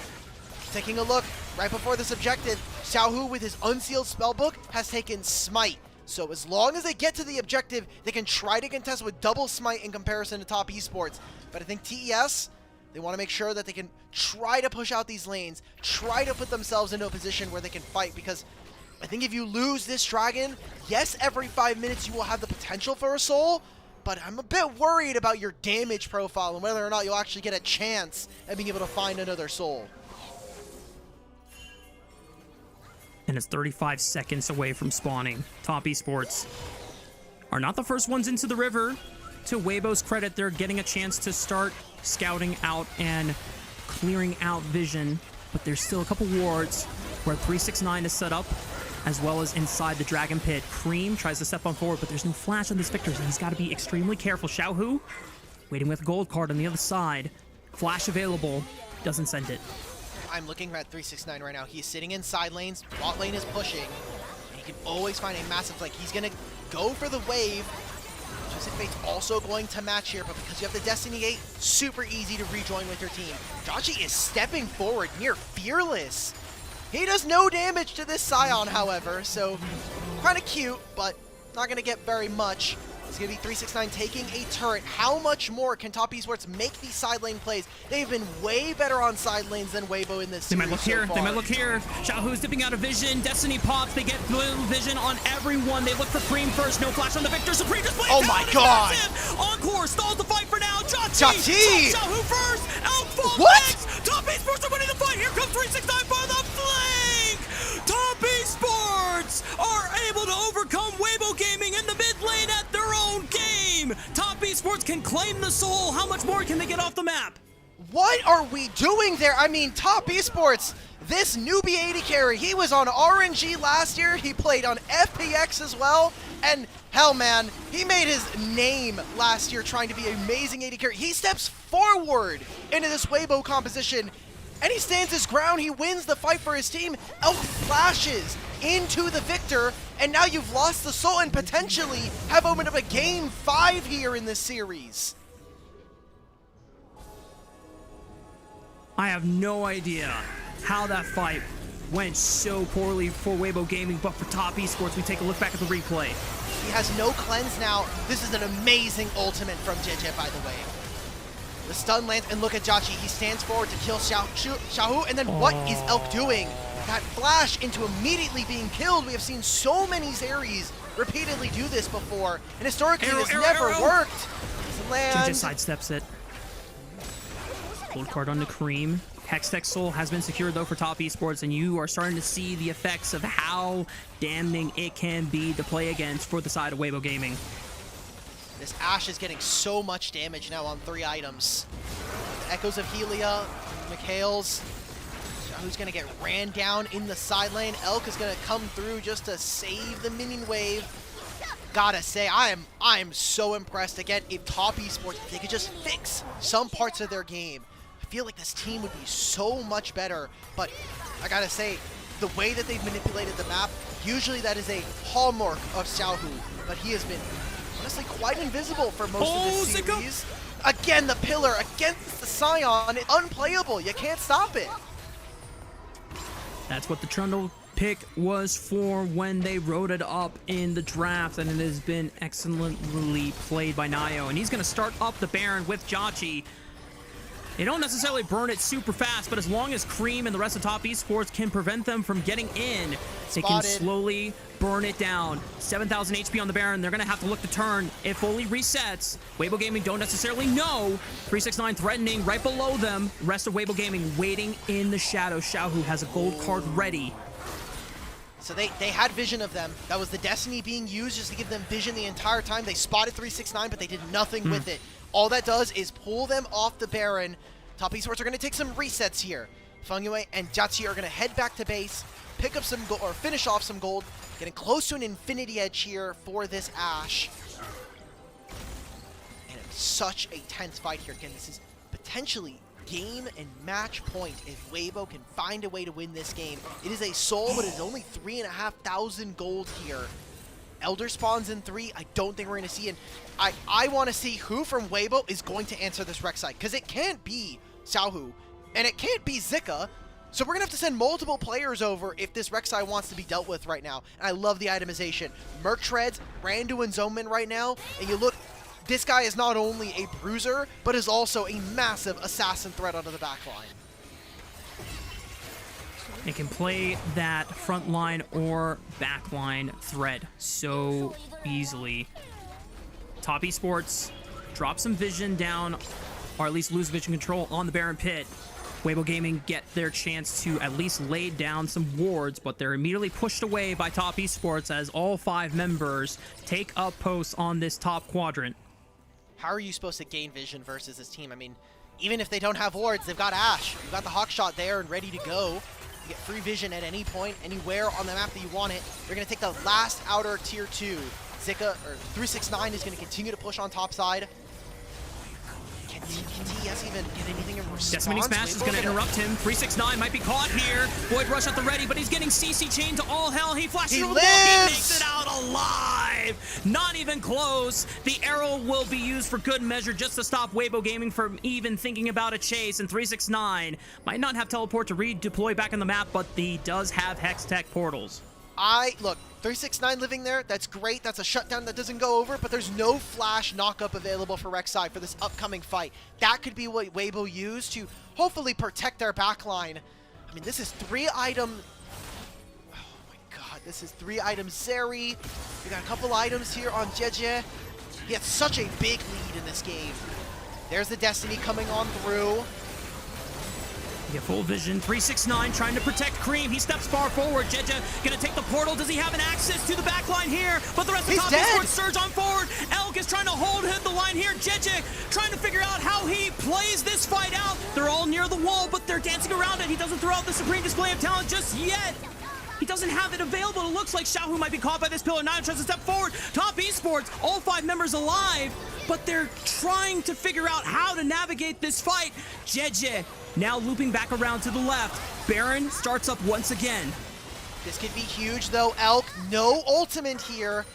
S2: Taking a look right before this objective, Xiaohu with his unsealed spellbook has taken Smite. So as long as they get to the objective, they can try to contest with double Smite in comparison to Top Esports. But I think TES, they want to make sure that they can try to push out these lanes, try to put themselves into a position where they can fight, because I think if you lose this Dragon, yes, every 5 minutes you will have the potential for a soul, but I'm a bit worried about your damage profile and whether or not you'll actually get a chance at being able to find another soul.
S1: And it's 35 seconds away from spawning. Top Esports are not the first ones into the river. To Weibo's credit, they're getting a chance to start scouting out and clearing out vision, but there's still a couple wards where 369 is set up, as well as inside the Dragon Pit. Cream tries to step on forward, but there's no flash on this Victor, so he's got to be extremely careful. Xiaohu waiting with gold card on the other side. Flash available, doesn't send it.
S2: I'm looking at 369 right now. He's sitting in side lanes, bot lane is pushing, and he can always find a massive flank. He's going to go for the wave. Twisted Fate's also going to match here, but because you have the Destiny Gate, super easy to rejoin with your team. Dachi is stepping forward near fearless. He does no damage to this Scion, however, so kind of cute, but not going to get very much. It's going to be 369 taking a turret. How much more can Top Esports make these side lane plays? They've been way better on side lanes than Weibo in this series.
S1: They might look here.
S2: So
S1: they might look here. Xiaohu's dipping out of vision. Destiny pops. They get blue vision on everyone. They look for Cream first. No flash on the Victor. Supreme just plays.
S2: Oh my god!
S1: Encore stalls the fight for now.
S2: Jati!
S1: Xiaohu first. Elk falls
S2: what?
S1: next. Top Esports are winning the fight. Here comes 369 for the flank. Top Esports are able to overcome Weibo Gaming in the mid lane at their own game. Top Esports can claim the soul. How much more can they get off the map?
S2: What are we doing there? I mean, Top Esports, this newbie 80 carry, he was on RNG last year. He played on FPX as well. And hell, man, he made his name last year trying to be an amazing 80 carry. He steps forward into this Weibo composition and he stands his ground. He wins the fight for his team. Elk flashes into the victor, and now you've lost the soul and potentially have opened up a game 5 here in this series.
S1: I have no idea how that fight went so poorly for Weibo Gaming, but for Top Esports, we take a look back at the replay.
S2: He has no cleanse now. This is an amazing ultimate from JJ, by the way. The stun lands, and look at Jachi. He stands forward to kill Xiaohu, and then what is Elk doing? That flash into immediately being killed. We have seen so many Zeries repeatedly do this before, and historically this never worked.
S1: JJ sidesteps it. Gold card on the Cream. Hextech Soul has been secured though for Top Esports, and you are starting to see the effects of how damning it can be to play against for the side of Weibo Gaming.
S2: This Ashe is getting so much damage now on 3 items. The Echoes of Helia, Mikhail's. Who's gonna get ran down in the side lane. Elk is gonna come through just to save the minion wave. Gotta say, I am so impressed. Again, if Top Esports, if they could just fix some parts of their game, I feel like this team would be so much better. But I gotta say, the way that they've manipulated the map, usually that is a hallmark of Xiaohu, but he has been honestly quite invisible for most of this series. Again, the pillar against the Scion, unplayable. You can't stop it.
S1: That's what the Trundle pick was for when they wrote it up in the draft, and it has been excellently played by Nayo. And he's going to start up the Baron with Jachi. They don't necessarily burn it super fast, but as long as Cream and the rest of Top Esports can prevent them from getting in, they can slowly burn it down. 7,000 HP on the Baron. They're going to have to look to turn. It fully resets. Weibo Gaming don't necessarily know. 369 threatening right below them. Rest of Weibo Gaming waiting in the shadow. Xiaohu has a gold card ready.
S2: So they had vision of them. That was the Destiny being used just to give them vision the entire time. They spotted 369, but they did nothing with it. All that does is pull them off the Baron. Top Esports are going to take some resets here. Fengyue and Jachi are going to head back to base, pick up some gold, or finish off some gold. Getting close to an infinity edge here for this Ashe. And it's such a tense fight here. Again, this is potentially game and match point if Weibo can find a way to win this game. It is a soul, but it's only 3,500 gold here. Elder spawns in 3. I don't think we're going to see it. I want to see who from Weibo is going to answer this Rek'Sai, because it can't be Xiaohu, and it can't be Zika. So we're going to have to send multiple players over if this Rek'Sai wants to be dealt with right now. And I love the itemization. Merc Treads, Randu, and Zoman right now. And you look, this guy is not only a bruiser, but is also a massive assassin threat onto the backline.
S1: It can play that front line or backline threat so easily. Top Esports drop some vision down, or at least lose vision control on the Baron Pit. Weibo Gaming get their chance to at least lay down some wards, but they're immediately pushed away by Top Esports as all 5 members take up posts on this top quadrant.
S2: How are you supposed to gain vision versus this team? I mean, even if they don't have wards, they've got Ashe. You've got the Hawkshot there and ready to go. You get free vision at any point, anywhere on the map that you want it. You're going to take the last outer tier 2. Zika, or 369 is going to continue to push on top side. Can TES even get anything in response?
S1: Decimating Smash is going to interrupt him. 369 might be caught here. Void Rush at the ready, but he's getting CC chained to all hell. He flashes over the wall. He makes it out alive. Not even close. The arrow will be used for good measure just to stop Weibo Gaming from even thinking about a chase. And 369 might not have teleport to redeploy back on the map, but he does have Hex Tech portals.
S2: Look, 369 living there, that's great. That's a shutdown that doesn't go over, but there's no flash knockup available for Rek'Sai for this upcoming fight. That could be what Weibo used to hopefully protect their backline. I mean, this is 3 item... Oh my god, this is 3 items Zeri. We got a couple items here on Jeje. He has such a big lead in this game. There's the Destiny coming on through.
S1: Yeah, full vision. 369 trying to protect Cream. He steps far forward. Jeje gonna take the portal. Does he have an access to the back line here? But the rest of the Top Esports surge on forward. Elk is trying to hold the line here. Jeje trying to figure out how he plays this fight out. They're all near the wall, but they're dancing around it. He doesn't throw out the supreme display of talent just yet. He doesn't have it available. It looks like Xiaohu might be caught by this pillar. Nine tries to step forward. Top Esports, all 5 members alive, but they're trying to figure out how to navigate this fight. JJ now looping back around to the left. Baron starts up once again.
S2: This could be huge, though. Elk, no ultimate here.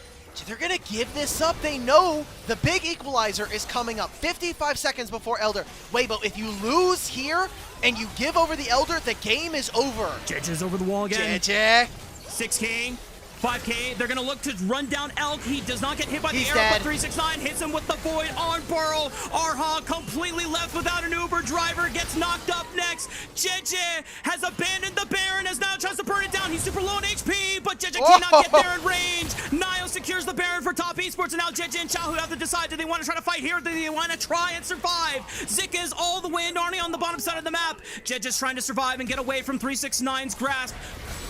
S2: They're going to give this up. They know the big equalizer is coming up. 55 seconds before Elder. Weibo, if you lose here and you give over the Elder, the game is over.
S1: JJ's over the wall again.
S2: JJ.
S1: 6K. 5K, they're gonna look to run down Elk. He does not get hit by the arrow,
S2: dead.
S1: but 369 hits him with the void on Burrow. Arha completely left without an Uber driver, gets knocked up next. JJ has abandoned the Baron as now tries to burn it down. He's super low on HP, but JJ cannot get there in range. Nio secures the Baron for Top Esports, and now JJ and Xiaohu have to decide, do they want to try to fight here, or do they want to try and survive? Zika is all the way in Narnia on the bottom side of the map. JJ's trying to survive and get away from 369's grasp.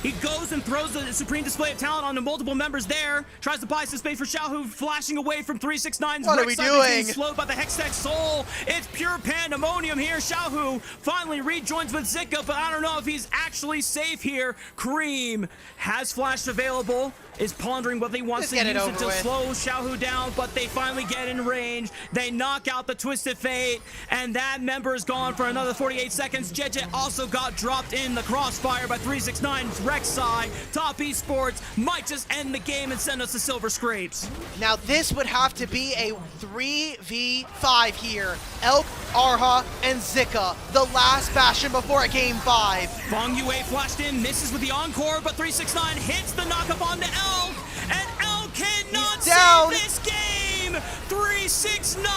S1: He goes and throws the supreme display of talent onto multiple members there. Tries to buy some space for Xiaohu, flashing away from 369's.
S2: What are we doing?
S1: Slowed by the Hextech Soul. It's pure pandemonium here. Xiaohu finally rejoins with Zika, but I don't know if he's actually safe here. Cream has flash available. Is pondering what he wants to use it to slow Xiaohu down, but they finally get in range. They knock out the Twisted Fate, and that member is gone for another 48 seconds. JJ also got dropped in the crossfire by 369's Rek'Sai. Top Esports might just end the game and send us to Silver Scrapes.
S2: Now this would have to be a 3v5 here. Elk, Arha, and Zika, the last bastion before a game 5.
S1: Fong Yue flashed in, misses with the encore, but 369 hits the knockup onto Elk, and Elk cannot save this game! 369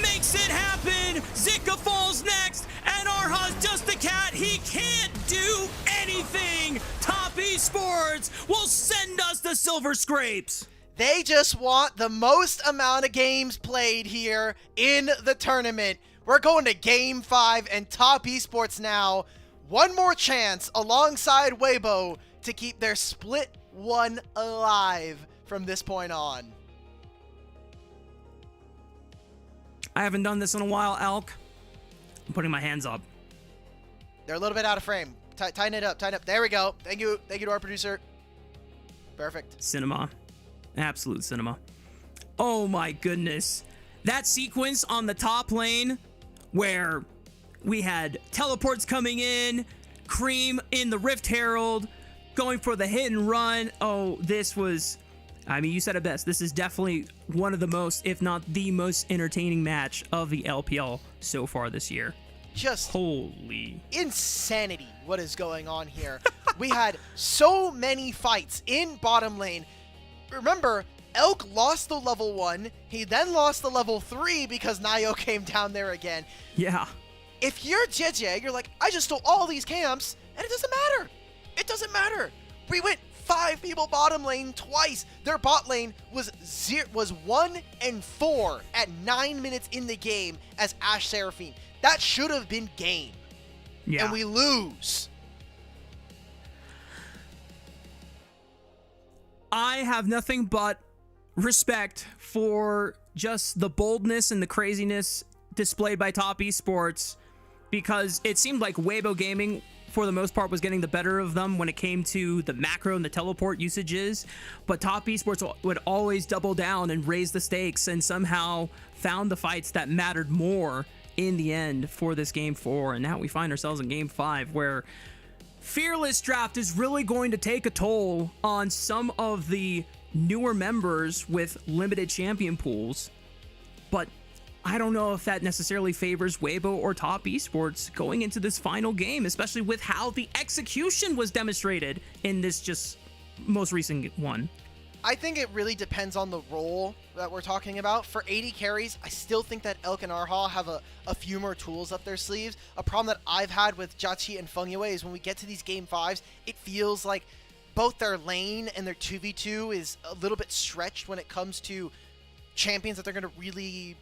S1: makes it happen! Zika falls next, and Arha's just a cat. He can't do anything! Top Esports will send us the Silver Scrapes!
S2: They just want the most amount of games played here in the tournament. We're going to Game 5, and Top Esports now, one more chance alongside Weibo to keep their Split 1 alive from this point on.
S1: I haven't done this in a while, Elk. I'm putting my hands up.
S2: They're a little bit out of frame. Tighten it up, tighten up. There we go. Thank you to our producer. Perfect.
S1: Cinema. Absolute cinema. Oh my goodness. That sequence on the top lane where we had teleports coming in, Cream in the Rift Herald, going for the hit and run. Oh, this was, I mean, you said it best. This is definitely one of the most, if not the most entertaining match of the LPL so far this year.
S2: Just
S1: holy
S2: insanity what is going on here. We had so many fights in bottom lane. Remember, Elk lost the level 1. He then lost the level 3 because Nio came down there again.
S1: Yeah.
S2: If you're JJ, you're like, I just stole all these camps, and it doesn't matter. It doesn't matter. We went 5 people bottom lane twice. Their bot lane was 1 and 4 at 9 minutes in the game as Ashe Seraphine. That should have been game.
S1: Yeah.
S2: And we lose.
S1: I have nothing but respect for just the boldness and the craziness displayed by Top Esports, because it seemed like Weibo Gaming, for the most part, was getting the better of them when it came to the macro and the teleport usages, but Top Esports would always double down and raise the stakes and somehow found the fights that mattered more in the end for this Game 4, and now we find ourselves in Game 5, where Fearless Draft is really going to take a toll on some of the newer members with limited champion pools, but I don't know if that necessarily favors Weibo or Top Esports going into this final game, especially with how the execution was demonstrated in this just most recent one.
S2: I think it really depends on the role that we're talking about. For 80 carries, I still think that Elk and Arha have a few more tools up their sleeves. A problem that I've had with Jachi and Feng Yue is when we get to these Game 5s, it feels like both their lane and their 2v2 is a little bit stretched when it comes to champions that they're going to really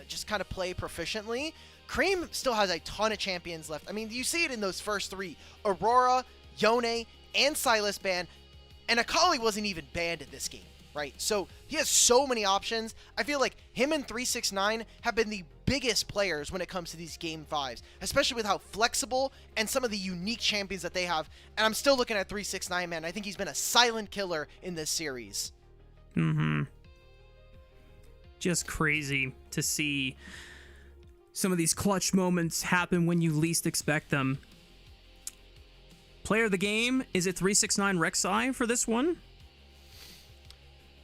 S2: just kind of play proficiently. Cream still has a ton of champions left. I mean, you see it in those first 3. Aurora, Yone, and Silas ban. And Akali wasn't even banned in this game, right? So He has so many options. I feel like him and 369 have been the biggest players when it comes to these Game 5s, especially with how flexible and some of the unique champions that they have. And I'm still looking at 369, man. I think he's been a silent killer in this series.
S1: Just crazy to see some of these clutch moments happen when you least expect them. Player of the game, is it 369 Rek'Sai for this one?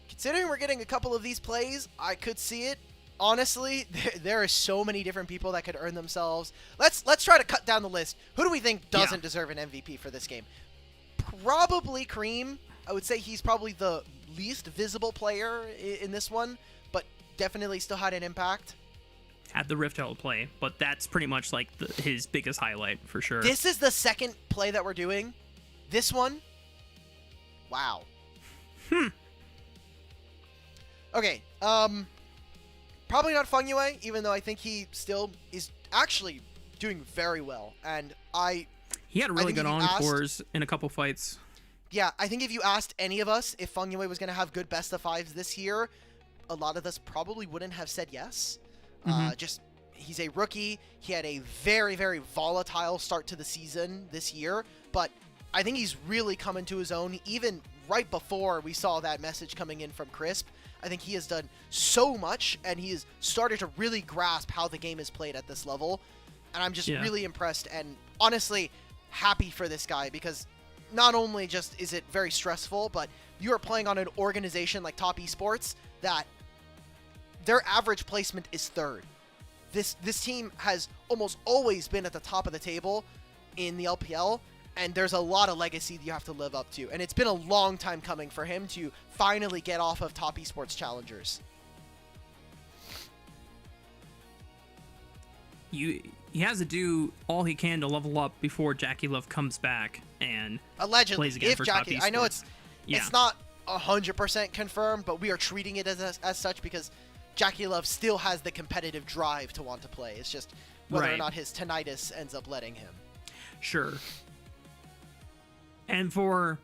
S2: Considering we're getting a couple of these plays, I could see it. Honestly, there are so many different people that could earn themselves. Let's try to cut down the list. Who do we think doesn't deserve an MVP for this game? Probably Cream. I would say he's probably the least visible player in this one, but definitely still had an impact.
S1: Had the Rift Herald play, but that's pretty much like his biggest highlight for sure.
S2: This is the second play that we're doing. This one, wow. Okay, probably not Feng Yue, even though I think he still is actually doing very well. And
S1: he had really good encores in a couple fights.
S2: Yeah, I think if you asked any of us if Feng Yue was going to have good best of fives this year, a lot of us probably wouldn't have said yes. Just, he's a rookie. He had a very, very volatile start to the season this year, but I think he's really coming to his own, even right before we saw that message coming in from Crisp. I think he has done so much, and he has started to really grasp how the game is played at this level. And I'm just really impressed and honestly happy for this guy, because not only just is it very stressful, but you are playing on an organization like Top Esports that their average placement is third. This team has almost always been at the top of the table in the LPL, and there's a lot of legacy that you have to live up to. And it's been a long time coming for him to finally get off of Top Esports challengers.
S1: He has to do all he can to level up before JackeyLove comes back and
S2: allegedly
S1: plays again
S2: if
S1: for
S2: Jackie.
S1: Top
S2: I know
S1: Esports.
S2: it's not 100% confirmed, but we are treating it as such because JackeyLove still has the competitive drive to want to play. It's just whether or not his tinnitus ends up letting him.
S1: Sure. And for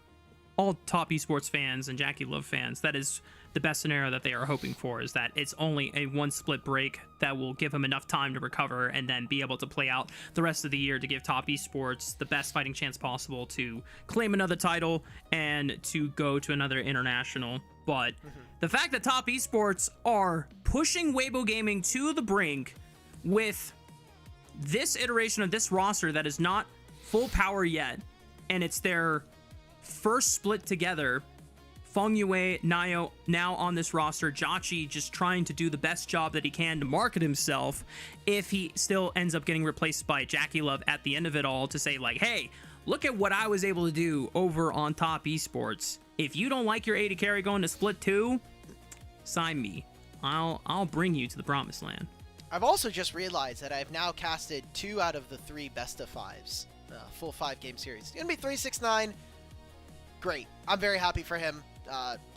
S1: all Top Esports fans and JackeyLove fans, that is the best scenario that they are hoping for, is that it's only a one split break that will give him enough time to recover and then be able to play out the rest of the year to give Top Esports the best fighting chance possible to claim another title and to go to another international. But the fact that Top Esports are pushing Weibo Gaming to the brink with this iteration of this roster that is not full power yet, and it's their first split together, Feng Yue, Nayo now on this roster, Jachi just trying to do the best job that he can to market himself if he still ends up getting replaced by JackeyLove at the end of it all to say like, hey, look at what I was able to do over on Top Esports. If you don't like your AD carry going to Split 2, sign me. I'll bring you to the promised land.
S2: I've also just realized that I've now casted 2 out of the 3 best of 5s. Full 5-game series. It's going to be 369. Great. I'm very happy for him.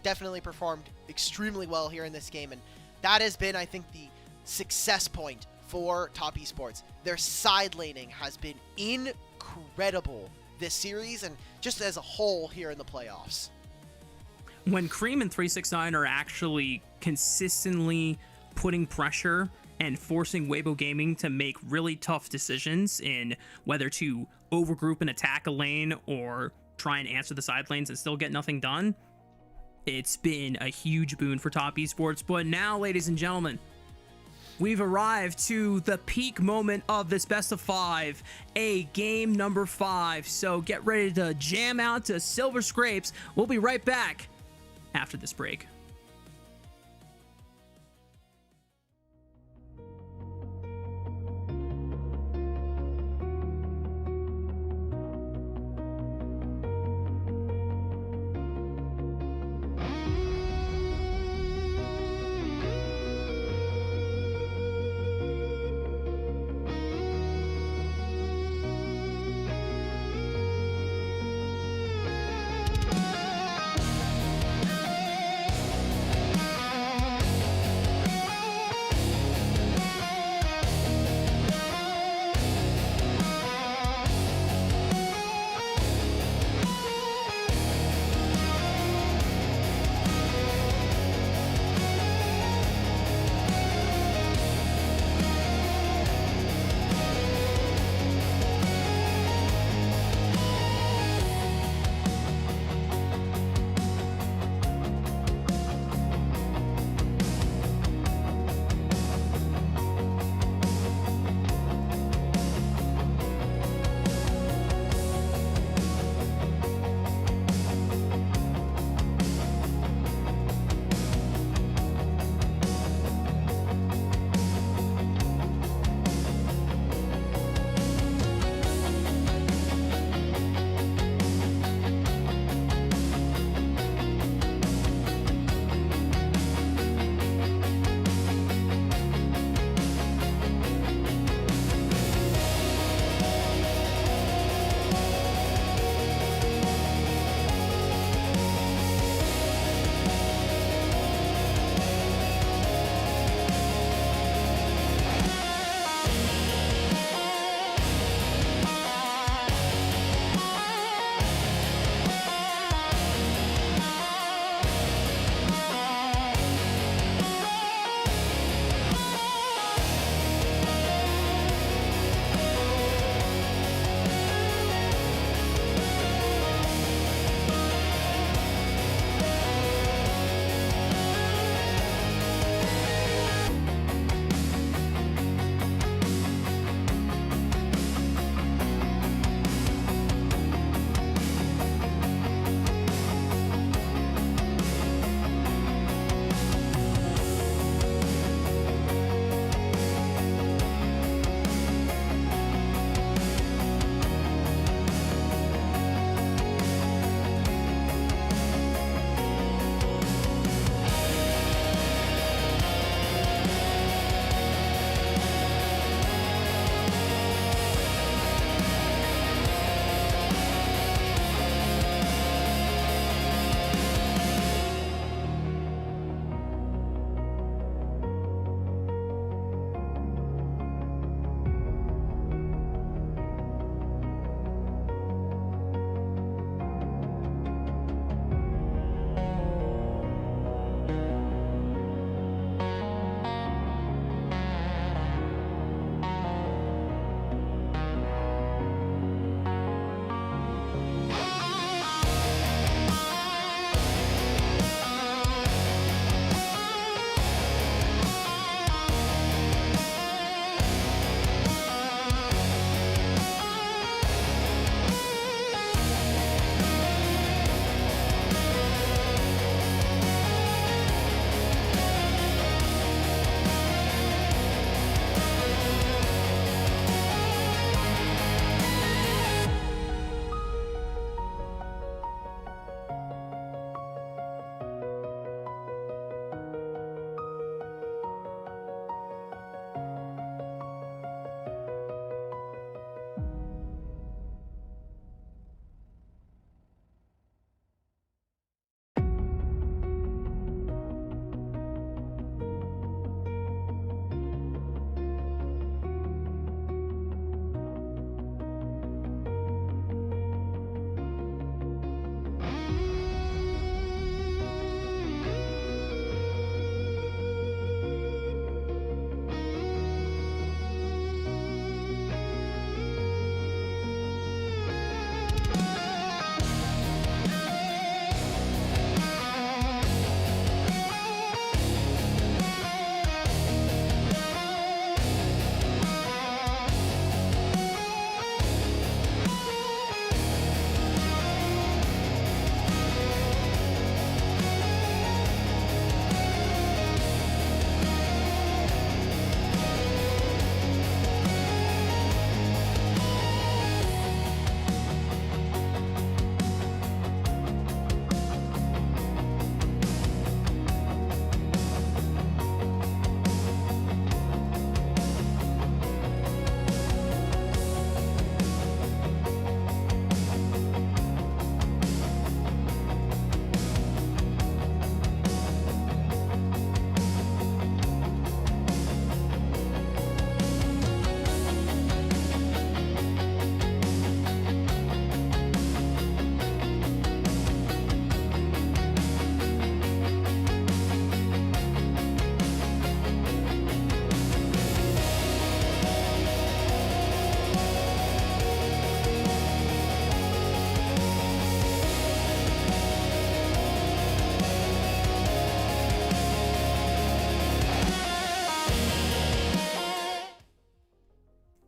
S2: Definitely performed extremely well here in this game, and that has been, I think, the success point for Top Esports. Their side laning has been incredible this series, and just as a whole here in the playoffs.
S1: When Cream and 369 are actually consistently putting pressure and forcing Weibo Gaming to make really tough decisions in whether to overgroup and attack a lane or try and answer the side lanes and still get nothing done, it's been a huge boon for Top Esports. But now, ladies and gentlemen, we've arrived to the peak moment of this best of 5, a game number 5. So get ready to jam out to Silver Scrapes. We'll be right back after this break.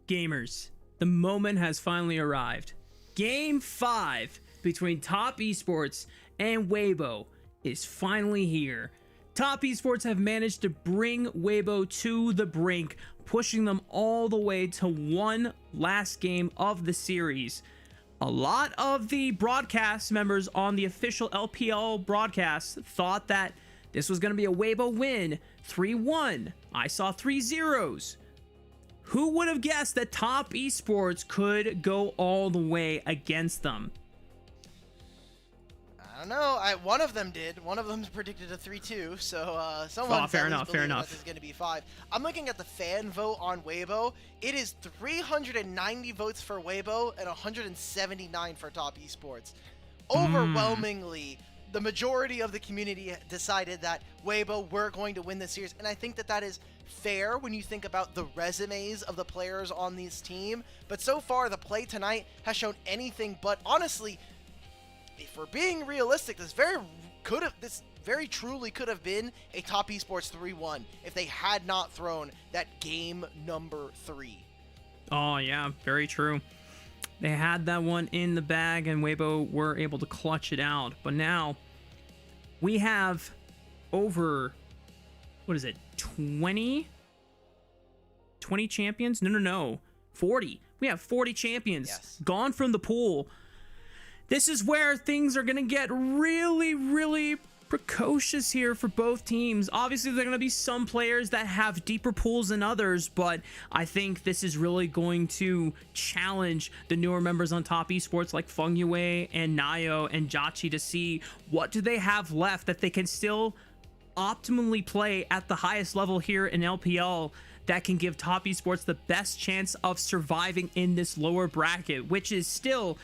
S1: Gamers, the moment has finally arrived. Game 5 between Top Esports and Weibo is finally here. Top Esports have managed to bring Weibo to the brink, pushing them all the way to one last game of the series. A lot of the broadcast members on the official LPL broadcast thought that this was going to be a Weibo win, 3-1. I saw 3 zeros. Who would have guessed that Top Esports could go all the way against them?
S2: I don't know. One of them did. One of them's predicted a 3-2, so someone
S1: fair enough.
S2: this is going to be 5. I'm looking at the fan vote on Weibo. It is 390 votes for Weibo and 179 for Top Esports. Overwhelmingly, the majority of the community decided that Weibo were going to win this series, and I think that is fair when you think about the resumes of the players on this team. But so far, the play tonight has shown anything but. Honestly, if we're being realistic, this very truly could have been a Top Esports 3-1 if they had not thrown that game number 3.
S1: Oh yeah, very true. They had that one in the bag and Weibo were able to clutch it out. But now we have over, 20 champions? No. 40. We have 40 champions gone from the pool. This is where things are going to get really precocious here for both teams. Obviously, there are going to be some players that have deeper pools than others, but I think this is really going to challenge the newer members on Top Esports like Fungyue and Nayo and Jachi to see what do they have left that they can still optimally play at the highest level here in LPL that can give Top Esports the best chance of surviving in this lower bracket, which is still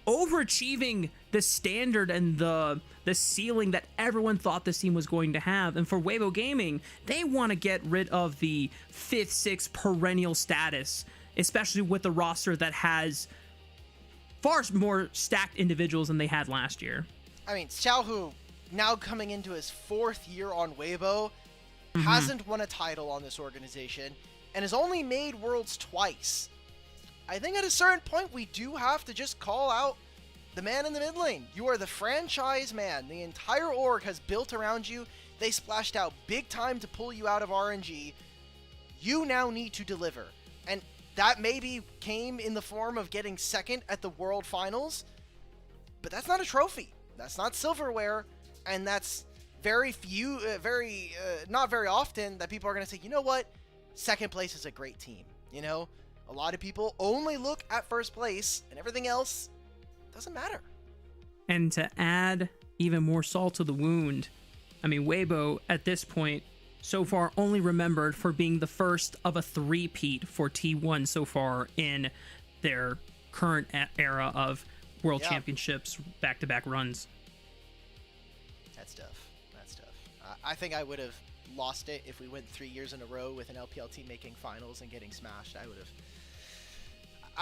S1: overachieving the standard and the ceiling that everyone thought this team was going to have. And for Weibo Gaming, they want to get rid of the 5th, 6th perennial status, especially with a roster that has far more stacked individuals than they had last year.
S2: I mean, Xiaohu, now coming into his 4th year on Weibo, hasn't won a title on this organization and has only made Worlds twice. I think at a certain point, we do have to just call out the man in the mid lane. You are the franchise man. The entire org has built around you. They splashed out big time to pull you out of RNG. You now need to deliver. And that maybe came in the form of getting 2nd at the World Finals. But that's not a trophy. That's not silverware. And that's not very often that people are going to say, you know what? 2nd place is a great team, you know? A lot of people only look at 1st place, and everything else doesn't matter.
S1: And to add even more salt to the wound, I mean, Weibo at this point so far only remembered for being the first of a 3-peat for T1 so far in their current era of World Championships back-to-back runs.
S2: That's tough. I think I would have lost it if we went 3 years in a row with an LPL team making finals and getting smashed. I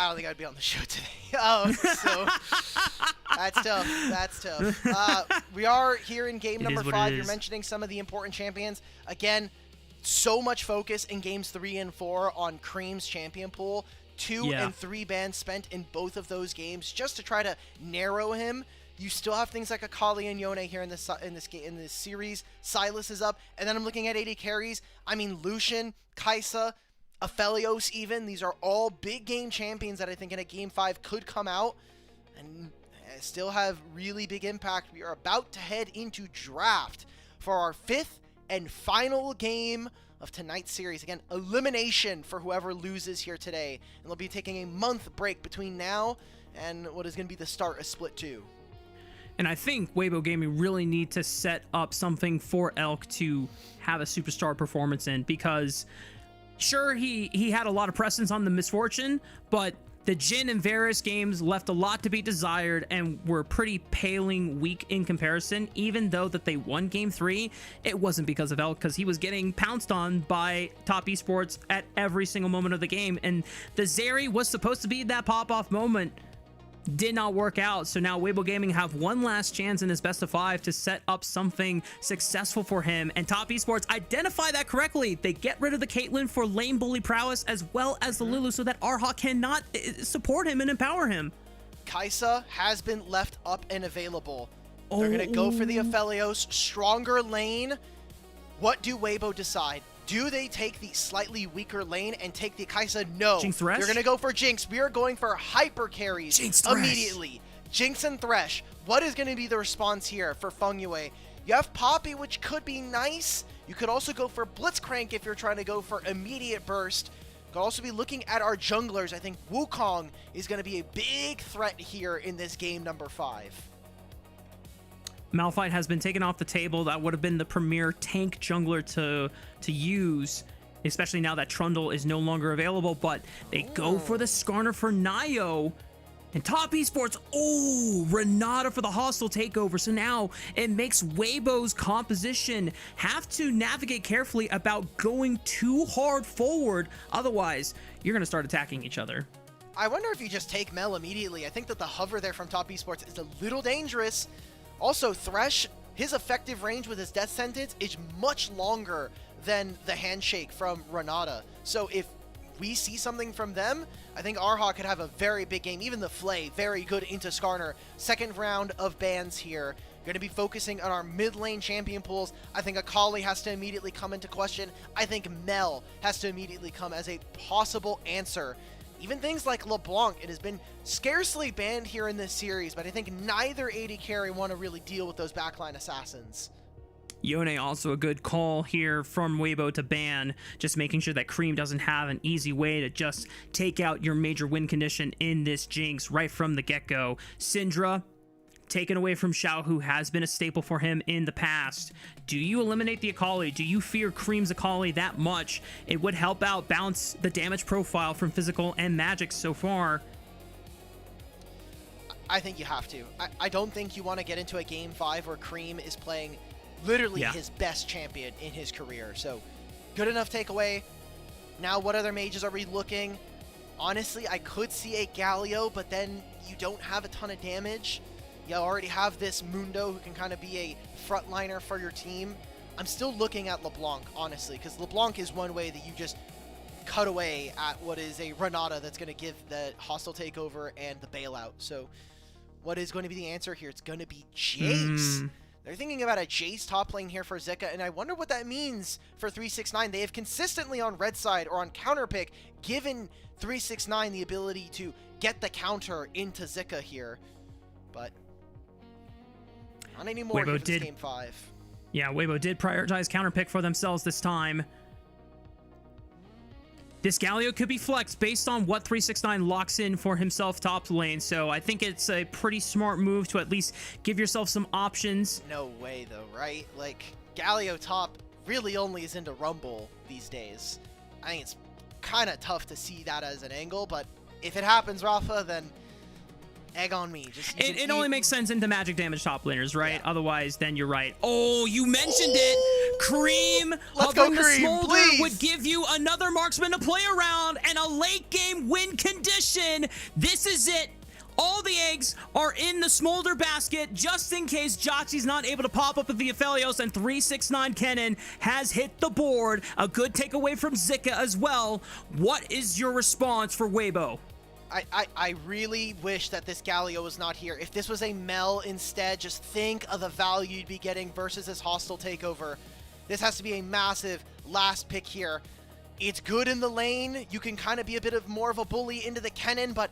S2: don't think I'd be on the show today. So that's tough. We are here in game number 5. You're mentioning some of the important champions. Again, so much focus in games 3 and 4 on Cream's champion pool. 2 and 3 bans spent in both of those games just to try to narrow him. You still have things like Akali and Yone here in this series. Silas is up, and then I'm looking at AD carries. I mean, Lucian, Kaisa, Aphelios even. These are all big game champions that I think in a game 5 could come out and still have really big impact. We are about to head into draft for our 5th and final game of tonight's series. Again, elimination for whoever loses here today. And they'll be taking a month break between now and what is going to be the start of Split 2.
S1: And I think Weibo Gaming really need to set up something for Elk to have a superstar performance in, because sure, he had a lot of precedence on the Misfortune, but the Jhin and Varus games left a lot to be desired and were pretty paling weak in comparison. Even though that they won game 3, it wasn't because of Elk, because he was getting pounced on by Top Esports at every single moment of the game, and the Zeri was supposed to be that pop-off moment. did not work out. So now Weibo Gaming have one last chance in this best of 5 to set up something successful for him. And Top Esports identify that correctly. They get rid of the Caitlyn for lane bully prowess as well as the Lulu so that Arha cannot support him and empower him.
S2: Kai'Sa has been left up and available. They're going to go for the Aphelios, stronger lane. What do Weibo decide? Do they take the slightly weaker lane and take the Kai'Sa? No.
S1: Jinx Thresh?
S2: They're going to go for Jinx. We are going for hyper carries
S1: Jinx Thresh.
S2: immediately. Jinx and Thresh. What is going to be the response here for Feng Yue? You have Poppy, which could be nice. You could also go for Blitzcrank if you're trying to go for immediate burst. You could also be looking at our junglers. I think Wukong is going to be a big threat here in this game number 5.
S1: Malphite has been taken off the table. That would have been the premier tank jungler to use, especially now that Trundle is no longer available. But they go for the Skarner for Nio. And Top Esports, Renata for the hostile takeover. So now it makes Weibo's composition have to navigate carefully about going too hard forward. Otherwise, you're going to start attacking each other.
S2: I wonder if you just take Mel immediately. I think that the hover there from Top Esports is a little dangerous. Also, Thresh, his effective range with his death sentence is much longer than the handshake from Renata. So if we see something from them, I think Arha could have a very big game. Even the Flay, very good into Skarner. Second round of bans here. Going to be focusing on our mid lane champion pools. I think Akali has to immediately come into question. I think Mel has to immediately come as a possible answer. Even things like LeBlanc, it has been scarcely banned here in this series, but I think neither AD carry want to really deal with those backline assassins.
S1: Yone also a good call here from Weibo to ban, just making sure that Cream doesn't have an easy way to just take out your major win condition in this Jinx right from the get-go. Syndra, taken away from Xiao, who has been a staple for him in the past. Do you eliminate the Akali? Do you fear Cream's Akali that much? It would help out balance the damage profile from physical and magic so far.
S2: I think you have to. I don't think you want to get into a game 5 where Cream is playing literally his best champion in his career. So good enough takeaway. Now what other mages are we looking? Honestly, I could see a Galio, but then you don't have a ton of damage. You already have this Mundo who can kind of be a frontliner for your team. I'm still looking at LeBlanc, honestly, because LeBlanc is one way that you just cut away at what is a Renata that's going to give the hostile takeover and the bailout. So what is going to be the answer here? It's going to be Jace. They're thinking about a Jace top lane here for Zika, and I wonder what that means for 369. They have consistently on red side or on counter pick given 369 the ability to get the counter into Zika here, but not anymore here for this game 5.
S1: Yeah, Weibo did prioritize counter pick for themselves this time. This Galio could be flexed based on what 369 locks in for himself top lane, so I think it's a pretty smart move to at least give yourself some options.
S2: No way though, right? Like, Galio top really only is into Rumble these days. I think it's kind of tough to see that as an angle, but if it happens, Rafa, then egg on me.
S1: It only makes sense into magic damage top laners, right? Yeah. Otherwise, then you're right. Oh, you mentioned it. Cream,
S2: let's go
S1: the
S2: Cream,
S1: Smolder
S2: please.
S1: would give you another marksman to play around and a late game win condition. This is it. All the eggs are in the Smolder basket just in case Jotzi's not able to pop up with the Aphelios, and 369 Kennen has hit the board. A good takeaway from Zika as well. What is your response for Weibo?
S2: I really wish that this Galio was not here. If this was a Mel instead, just think of the value you'd be getting versus this hostile takeover. This has to be a massive last pick here. It's good in the lane. You can kind of be a bit of more of a bully into the Kennen, but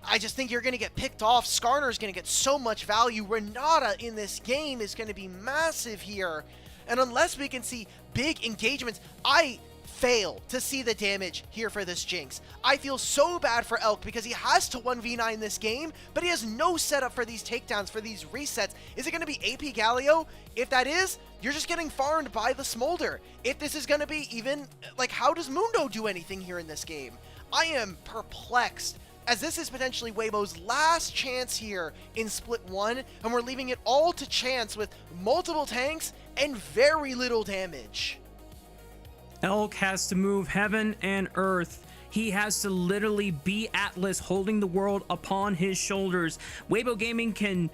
S2: I just think you're going to get picked off. Skarner is going to get so much value. Renata in this game is going to be massive here. And unless we can see big engagements, I fail to see the damage here for this Jinx. I feel so bad for Elk because he has to 1v9 this game, but he has no setup for these takedowns, for these resets. Is it going to be AP Galio? If that is, you're just getting farmed by the Smolder. If this is going to be even, like, how does Mundo do anything here in this game? I am perplexed, as this is potentially Weibo's last chance here in Split 1, and we're leaving it all to chance with multiple tanks and very little damage.
S1: Elk has to move heaven and earth He has to literally be Atlas, holding the world upon his shoulders. Weibo Gaming can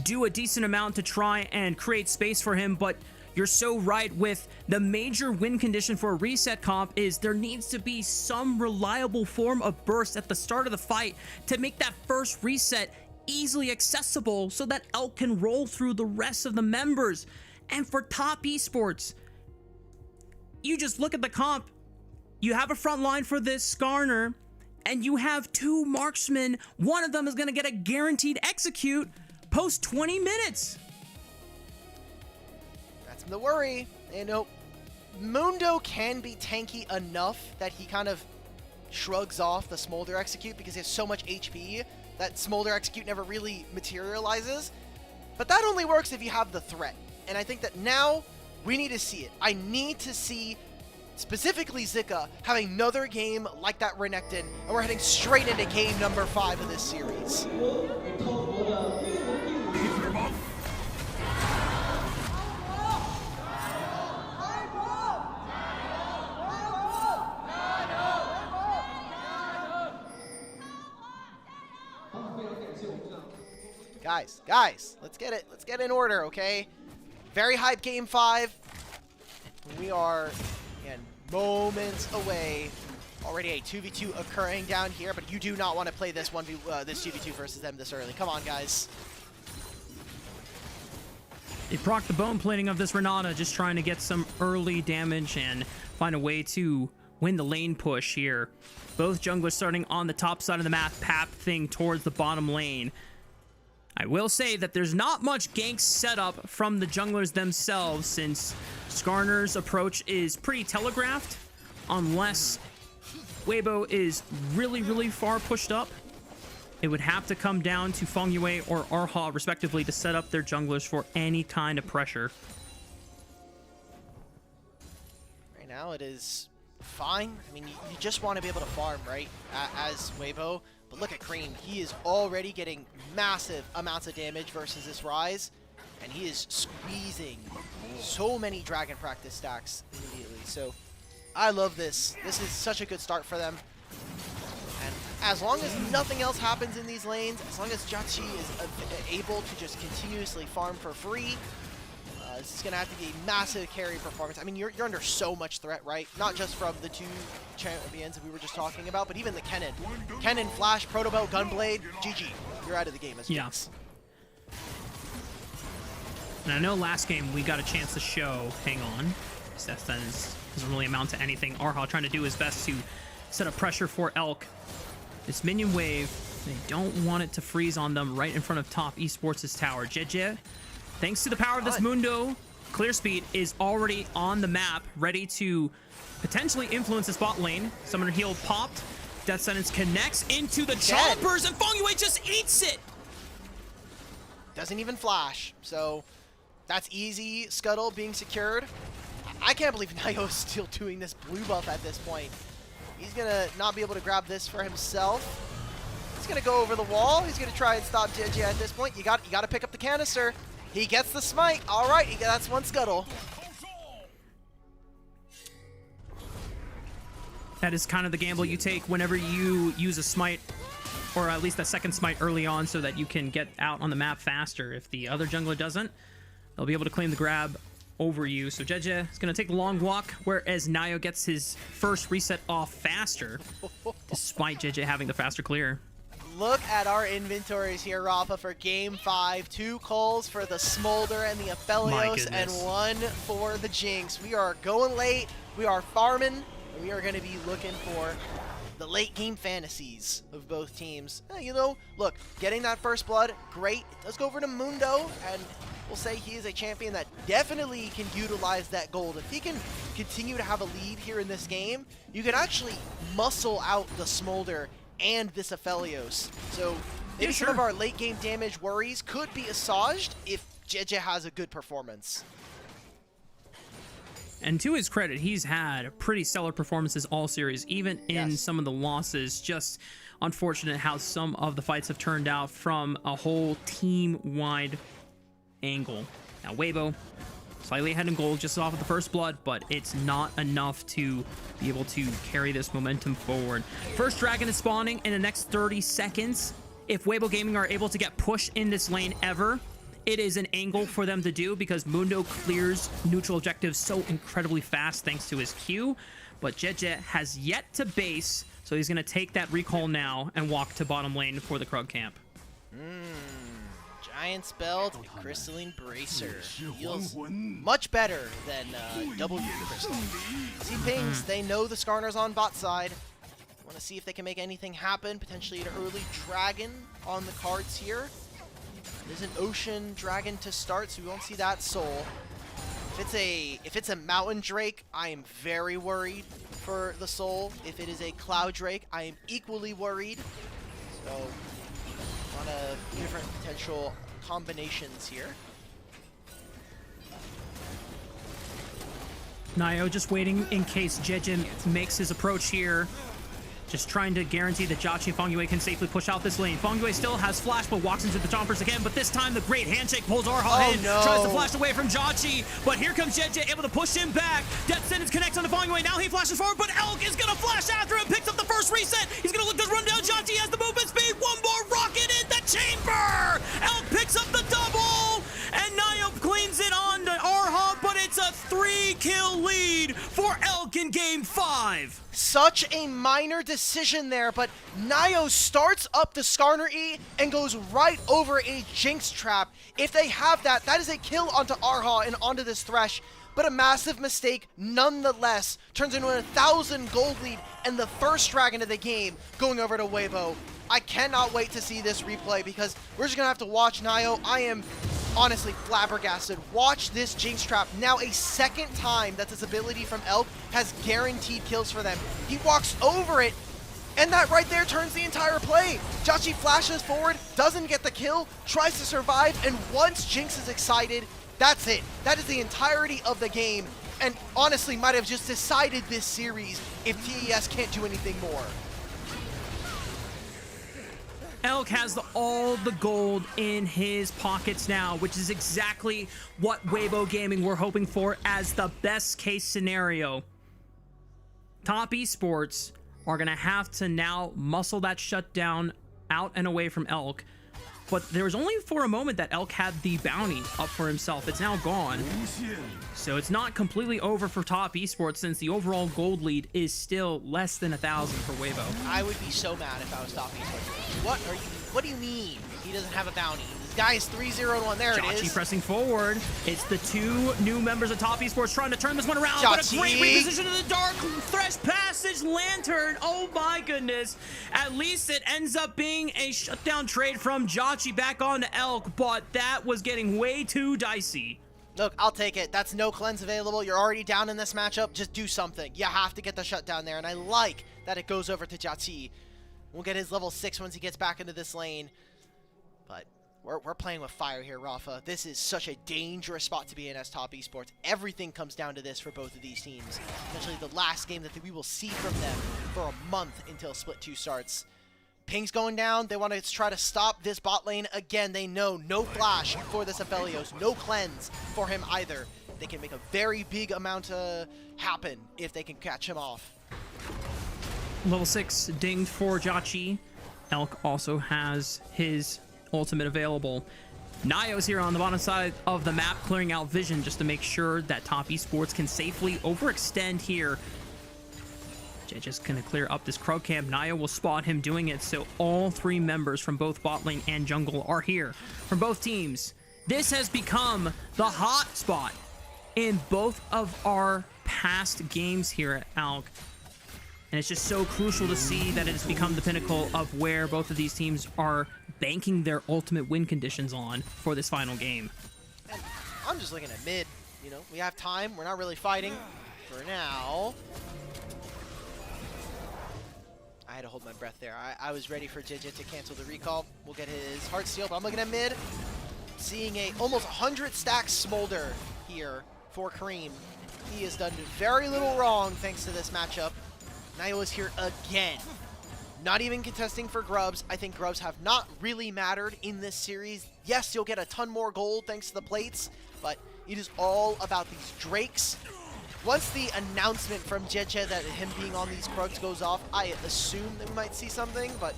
S1: do a decent amount to try and create space for him, but you're so right with the major win condition for a reset comp is there needs to be some reliable form of burst at the start of the fight to make that first reset easily accessible so that Elk can roll through the rest of the members. And for top esports, you just look at the comp, you have a front line for this Skarner, and you have 2 marksmen. One of them is going to get a guaranteed execute post 20 minutes.
S2: That's the worry. You know, Mundo can be tanky enough that he kind of shrugs off the Smolder execute because he has so much HP that Smolder execute never really materializes. But that only works if you have the threat. And I think that now we need to see it. I need to see specifically Zika having another game like that Renekton, and we're heading straight into game number 5 of this series. Guys, let's get it. Let's get in order, okay? Very hype game 5. We are, again, moments away. Already a 2v2 occurring down here, but you do not want to play this 2v2 versus them this early. Come on, guys.
S1: They proc the bone plating of this Renata, just trying to get some early damage and find a way to win the lane push here. Both junglers starting on the top side of the map, Pap thing towards the bottom lane. I will say that there's not much gank setup from the junglers themselves, since Skarner's approach is pretty telegraphed, unless Weibo is really far pushed up. It would have to come down to Feng Yue or Arha, respectively, to set up their junglers for any kind of pressure.
S2: Right now it is fine. I mean, you just want to be able to farm, right, as Weibo. But look at Cream. He is already getting massive amounts of damage versus this Ryze, and he is squeezing so many Dragon practice stacks immediately. So I love this. This is such a good start for them. And as long as nothing else happens in these lanes, as long as Jachi is able to just continuously farm for free, this is going to have to be a massive carry performance. I mean, you're under so much threat, right? Not just from the 2 champions that we were just talking about, but even the Kennen. Kennen, Flash, Protobelt, Gunblade, GG. You're out of the game as Jinx.
S1: And I know last game we got a chance to show, hang on, Seth doesn't really amount to anything. Arha trying to do his best to set up pressure for Elk. This minion wave, they don't want it to freeze on them right in front of top esports' tower. JJ, thanks to the power of this Mundo, Clear Speed is already on the map, ready to potentially influence the spot lane. Summoner Heal popped. Death Sentence connects into the choppers, and Feng Yue just eats it!
S2: Doesn't even flash, so that's easy. Scuttle being secured. I can't believe Nayo's still doing this blue buff at this point. He's gonna not be able to grab this for himself. He's gonna go over the wall. He's gonna try and stop JJ at this point. You got to pick up the canister. He gets the smite. All right, that's one Scuttle.
S1: That is kind of the gamble you take whenever you use a smite, or at least a second smite early on, so that you can get out on the map faster. If the other jungler doesn't, they'll be able to claim the grab over you. So Jeje is going to take the long walk, whereas Nayo gets his first reset off faster, despite Jeje having the faster clear.
S2: Look at our inventories here, Rafa, for Game 5. 2 calls for the Smolder and the Aphelios, and 1 for the Jinx. We are going late. We are farming. And we are going to be looking for the late game fantasies of both teams. You know, look, getting that first blood, great. Let's go over to Mundo, and we'll say he is a champion that definitely can utilize that gold. If he can continue to have a lead here in this game, you can actually muscle out the Smolder and this Aphelios. So maybe some of our late game damage worries could be assuaged if JJ has a good performance.
S1: And to his credit, he's had pretty stellar performances all series, even in some of the losses. Just unfortunate how some of the fights have turned out from a whole team-wide angle. Now Weibo Slightly ahead in gold just off of the first blood, but it's not enough to be able to carry this momentum forward. First dragon is spawning in the next 30 seconds. If Weibo Gaming are able to get pushed in this lane ever, it is an angle for them to do because Mundo clears neutral objectives so incredibly fast thanks to his Q. But Jeje has yet to base, so he's going to take that recall now and walk to bottom lane for the Krug camp.
S2: Giant's Belt, Crystalline Bracer. Feels much better than WBG Crystal. See Pings, they know the Skarner's on bot side. Want to see if they can make anything happen. Potentially an early dragon on the cards here. There's an Ocean Dragon to start, so we won't see that soul. If it's a Mountain Drake, I am very worried for the soul. If it is a Cloud Drake, I am equally worried. So, a lot of different potential combinations here.
S1: Nio just waiting in case Jeje makes his approach here. Just trying to guarantee that Jauchi and Fengyue can safely push out this lane. Fengyue still has flash, but walks into the chompers again. But this time, the great handshake pulls Arha in.
S2: No.
S1: Tries to flash away from Jauchi, but here comes Jeje, able to push him back. Death Sentence connects on to Fengyue. Now he flashes forward, but Elk is going to flash after him. Picks up the first reset. He's going to look to run down Jauchi. Has the movement speed. One more rocket in the chamber. Elk picks up the double, and Nio cleans it on to Arha, but it's a 3-kill lead for Elk in Game 5.
S2: Such a minor decision there, but Nio starts up the Skarner E and goes right over a Jinx trap. If they have that, that is a kill onto Arha and onto this Thresh, but a massive mistake nonetheless. Turns into a 1,000 gold lead and the first dragon of the game going over to Weibo. I cannot wait to see this replay because we're just gonna have to watch Nio. I am honestly flabbergasted. Watch this Jinx trap. Now a second time that this ability from Elk has guaranteed kills for them. He walks over it, and that right there turns the entire play. Jauchi flashes forward, doesn't get the kill, tries to survive, and once Jinx is excited, that's it. That is the entirety of the game, and honestly might have just decided this series if TES can't do anything more.
S1: Elk has all the gold in his pockets now, which is exactly what Weibo Gaming were hoping for as the best case scenario. Top Esports are going to have to now muscle that shutdown out and away from Elk. But there was only for a moment that Elk had the bounty up for himself. It's now gone. So it's not completely over for Top Esports since the overall gold lead is still less than 1,000 for Weibo.
S2: I would be so mad if I was Top Esports. What do you mean he doesn't have a bounty? This guy is 3-0-1. There it is.
S1: Jauchi pressing forward. It's the two new members of Top Esports trying to turn this one around.
S2: Jauchi.
S1: But a great reposition of the Dark Thresh Passage Lantern. Oh my goodness. At least it ends up being a shutdown trade from Jauchi back on to Elk, but that was getting way too dicey.
S2: Look, I'll take it. That's no cleanse available. You're already down in this matchup. Just do something. You have to get the shutdown there, and I like that it goes over to Jauchi. We'll get his level 6 once he gets back into this lane. But we're playing with fire here, Rafa. This is such a dangerous spot to be in as Top Esports. Everything comes down to this for both of these teams. Especially the last game that we will see from them for a month until Split 2 starts. Ping's going down. They want to try to stop this bot lane again. They know no flash for this Aphelios. No cleanse for him either. They can make a very big amount happen if they can catch him off.
S1: Level 6 dinged for Jauchi. Elk also has his ultimate available. Nio's here on the bottom side of the map, clearing out vision just to make sure that Top Esports can safely overextend here. Just gonna clear up this Krug camp. Nio will spot him doing it, so all three members from both bot lane and jungle are here from both teams. This has become the hot spot in both of our past games here at Elk. And it's just so crucial to see that it has become the pinnacle of where both of these teams are banking their ultimate win conditions on for this final game.
S2: And I'm just looking at mid. You know, we have time. We're not really fighting for now. I had to hold my breath there. I was ready for Jeje to cancel the recall. We'll get his heart steal, but I'm looking at mid. Seeing a almost 100 stack Smolder here for Kareem. He has done very little wrong thanks to this matchup. Nio is here again. Not even contesting for Grubs. I think Grubs have not really mattered in this series. Yes, you'll get a ton more gold thanks to the plates, but It is all about these Drakes. Once the announcement from JJ that him being on these Krugs goes off, I assume that we might see something, but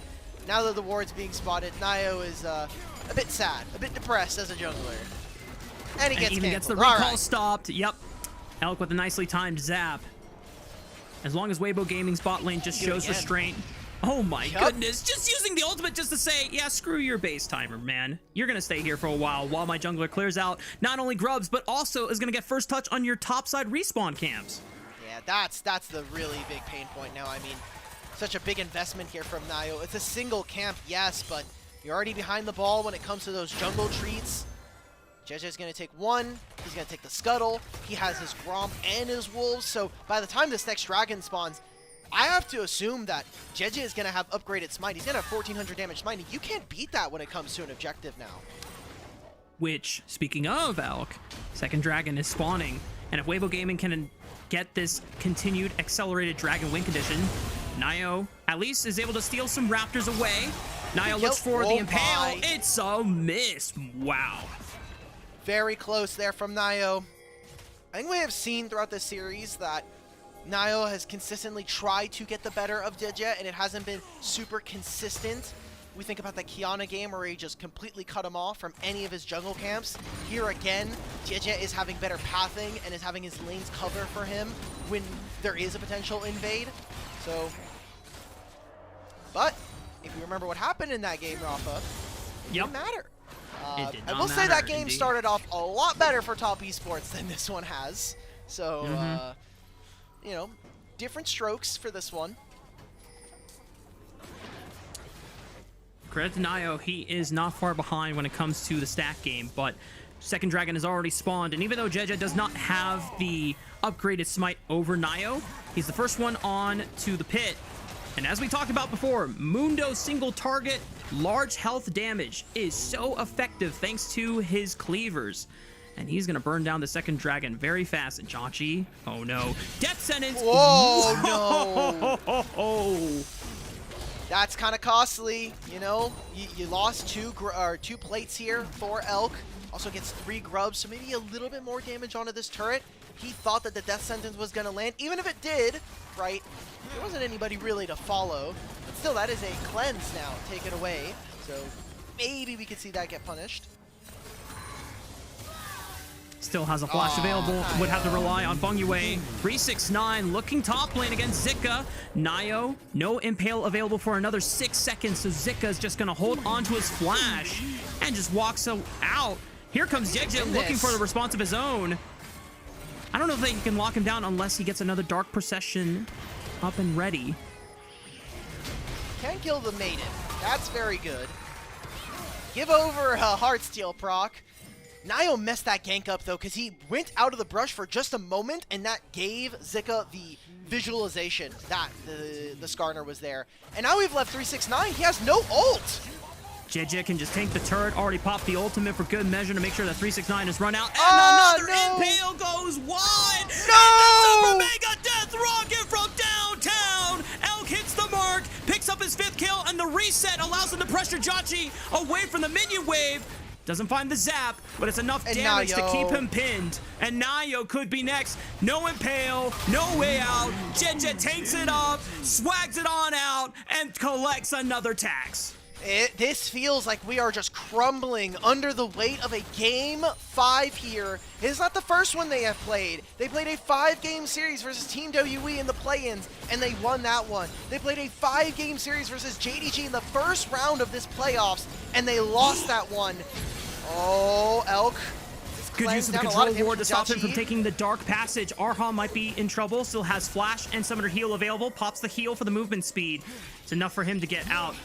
S2: now that the ward's being spotted, Nio is a bit sad, a bit depressed as a jungler. And he gets
S1: the recall stopped. Yep. Elk with a nicely timed zap. As long as Weibo Gaming's bot lane just shows restraint. Oh my goodness. Just using the ultimate just to say, yeah, screw your base timer, man. You're going to stay here for a while my jungler clears out not only grubs, but also is going to get first touch on your topside respawn camps.
S2: Yeah, that's the really big pain point now. I mean, such a big investment here from Nio. It's a single camp, yes, but you're already behind the ball when it comes to those jungle treats. JJ's going to take one. He's going to take the Scuttle. He has his Gromp and his Wolves. So by the time this next Dragon spawns, I have to assume that JJ is going to have upgraded Smite. He's going to have 1400 damage Smite. You can't beat that when it comes to an objective now.
S1: Which, speaking of Elk, second Dragon is spawning. And if Weibo Gaming can get this continued accelerated Dragon win condition, Nio at least is able to steal some Raptors away. Nio looks for the Impale. It's a miss. Wow.
S2: Very close there from Nio. I think we have seen throughout this series that Nio has consistently tried to get the better of Didja, and it hasn't been super consistent. We think about the Kiana game where he just completely cut him off from any of his jungle camps. Here again, Didja is having better pathing and is having his lanes cover for him when there is a potential invade. So, but if you remember what happened in that game, Rafa, it didn't matter. I will say that game started off a lot better for Top Esports than this one has. So, you know, different strokes for this one.
S1: Credit to Nio, he is not far behind when it comes to the stack game, but second Dragon has already spawned, and even though Jeja does not have the upgraded Smite over Nio, he's the first one on to the pit. And as we talked about before, Mundo single target, large health damage is so effective thanks to his cleavers. And he's going to burn down the second Dragon very fast. And Chachi, oh no, death sentence.
S2: Whoa, no. That's kind of costly, you know. You lost two plates here for Elk. Also gets 3 grubs, so maybe a little bit more damage onto this turret. He thought that the death sentence was going to land. Even if it did, right, there wasn't anybody really to follow. But still, that is a cleanse now, taken away. So maybe we could see that get punished.
S1: Still has a flash available. Would have to rely on Feng Yue. 369 looking top lane against Zika. Nio, no Impale available for another 6 seconds, so Zika is just going to hold on to his flash and just walks out. Here comes Jeja looking for the response of his own. I don't know if they can lock him down unless he gets another Dark Procession up and ready.
S2: Can kill the Maiden. That's very good. Give over a Heartsteel proc. Nio messed that gank up though, because he went out of the brush for just a moment, and that gave Zika the visualization that the Skarner was there. And now we've left 369. He has no ult.
S1: Jeja can just tank the turret, already popped the ultimate for good measure to make sure that 369 is run out. And another Impale goes wide.
S2: No!
S1: And the Super Mega Death Rocket from downtown. Elk hits the mark, picks up his 5th kill, and the reset allows him to pressure Chachi away from the minion wave. Doesn't find the zap, but it's enough damage to keep him pinned. And Nio could be next. No Impale, no way out. Jeja takes it up, swags it on out, and collects another tax.
S2: This feels like we are just crumbling under the weight of a Game 5 here. It is not the first one they have played. They played a 5-game series versus Team WE in the play-ins, and they won that one. They played a 5-game series versus JDG in the first round of this playoffs, and they lost that one. Oh, Elk.
S1: Good use of the control ward to stop him from taking the Dark Passage. Arha might be in trouble, still has Flash and Summoner Heal available. Pops the heal for the movement speed. It's enough for him to get out.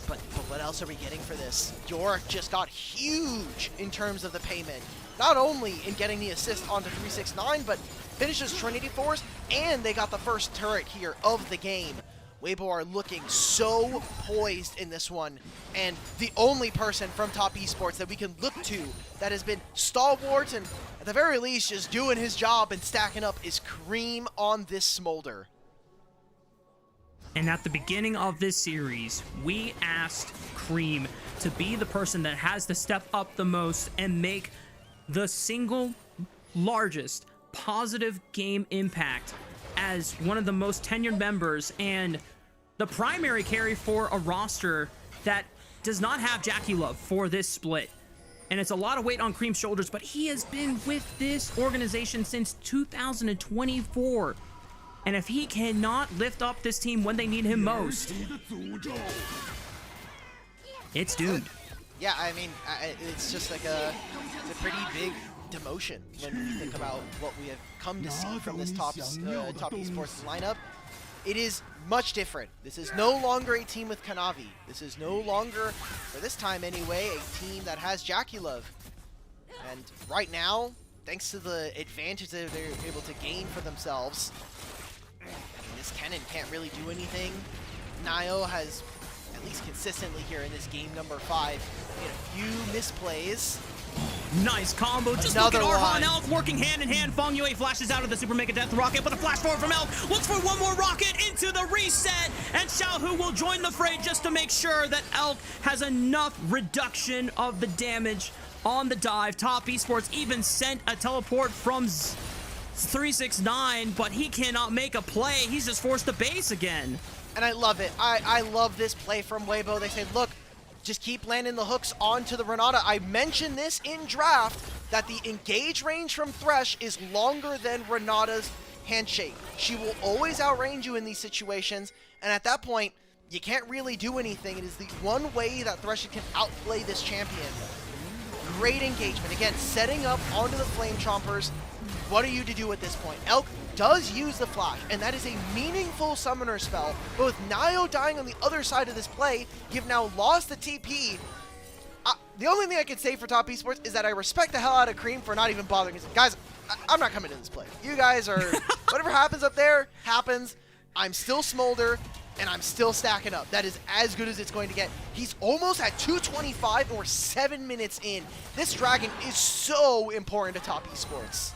S2: But what else are we getting for this? York just got huge in terms of the payment. Not only in getting the assist onto 369, but finishes Trinity Force, and they got the first turret here of the game. Weibo are looking so poised in this one, and the only person from Top Esports that we can look to that has been stalwart and at the very least just doing his job and stacking up is Cream on this Smolder.
S1: And at the beginning of this series, we asked Cream to be the person that has to step up the most and make the single largest positive game impact as one of the most tenured members and the primary carry for a roster that does not have Jackie Love for this split. And it's a lot of weight on Cream's shoulders, but he has been with this organization since 2024. And if he cannot lift up this team when they need him most, it's doomed.
S2: Yeah, I mean, it's just like it's a pretty big demotion when we think about what we have come to see from this top esports lineup. It is much different. This is no longer a team with Kanavi. This is no longer, for this time anyway, a team that has Jackie Love. And right now, thanks to the advantage that they're able to gain for themselves, I mean, this Kennen can't really do anything. Nio has, at least consistently here in this game number 5, made a few misplays.
S1: Nice combo. Just
S2: Another
S1: look at Arha and
S2: one.
S1: Elk working hand in hand. Fong Yue flashes out of the Super Mega Death Rocket, but a flash forward from Elk. Looks for one more rocket into the reset, and Xiaohu will join the fray just to make sure that Elk has enough reduction of the damage on the dive. Top Esports even sent a teleport from 369, but he cannot make a play. He's just forced to base again.
S2: And I love it. I love this play from Weibo. They say, look, just keep landing the hooks onto the Renata. I mentioned this in draft, that the engage range from Thresh is longer than Renata's handshake. She will always outrange you in these situations, and at that point, you can't really do anything. It is the one way that Thresh can outplay this champion. Great engagement. Again, setting up onto the Flame Chompers. What are you to do at this point? Elk does use the flash, and that is a meaningful summoner spell. But with Nio dying on the other side of this play, you've now lost the TP. The only thing I can say for Top Esports is that I respect the hell out of Cream for not even bothering. Guys, I'm not coming to this play. You guys are, whatever happens up there, happens. I'm still Smolder, and I'm still stacking up. That is as good as it's going to get. He's almost at 225, and we're 7 minutes in. This dragon is so important to Top Esports.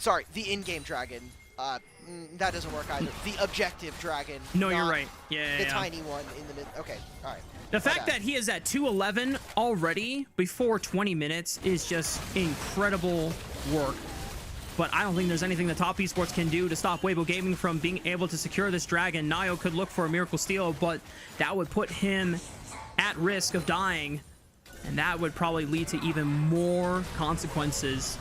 S2: Sorry, the in-game dragon. That doesn't work either. The objective dragon.
S1: No, you're right. Yeah,
S2: the tiny one in the mid. Okay, all right.
S1: The fact that he is at 211 already before 20 minutes is just incredible work. But I don't think there's anything the Top Esports can do to stop Weibo Gaming from being able to secure this dragon. Nio could look for a Miracle Steal, but that would put him at risk of dying. And that would probably lead to even more consequences.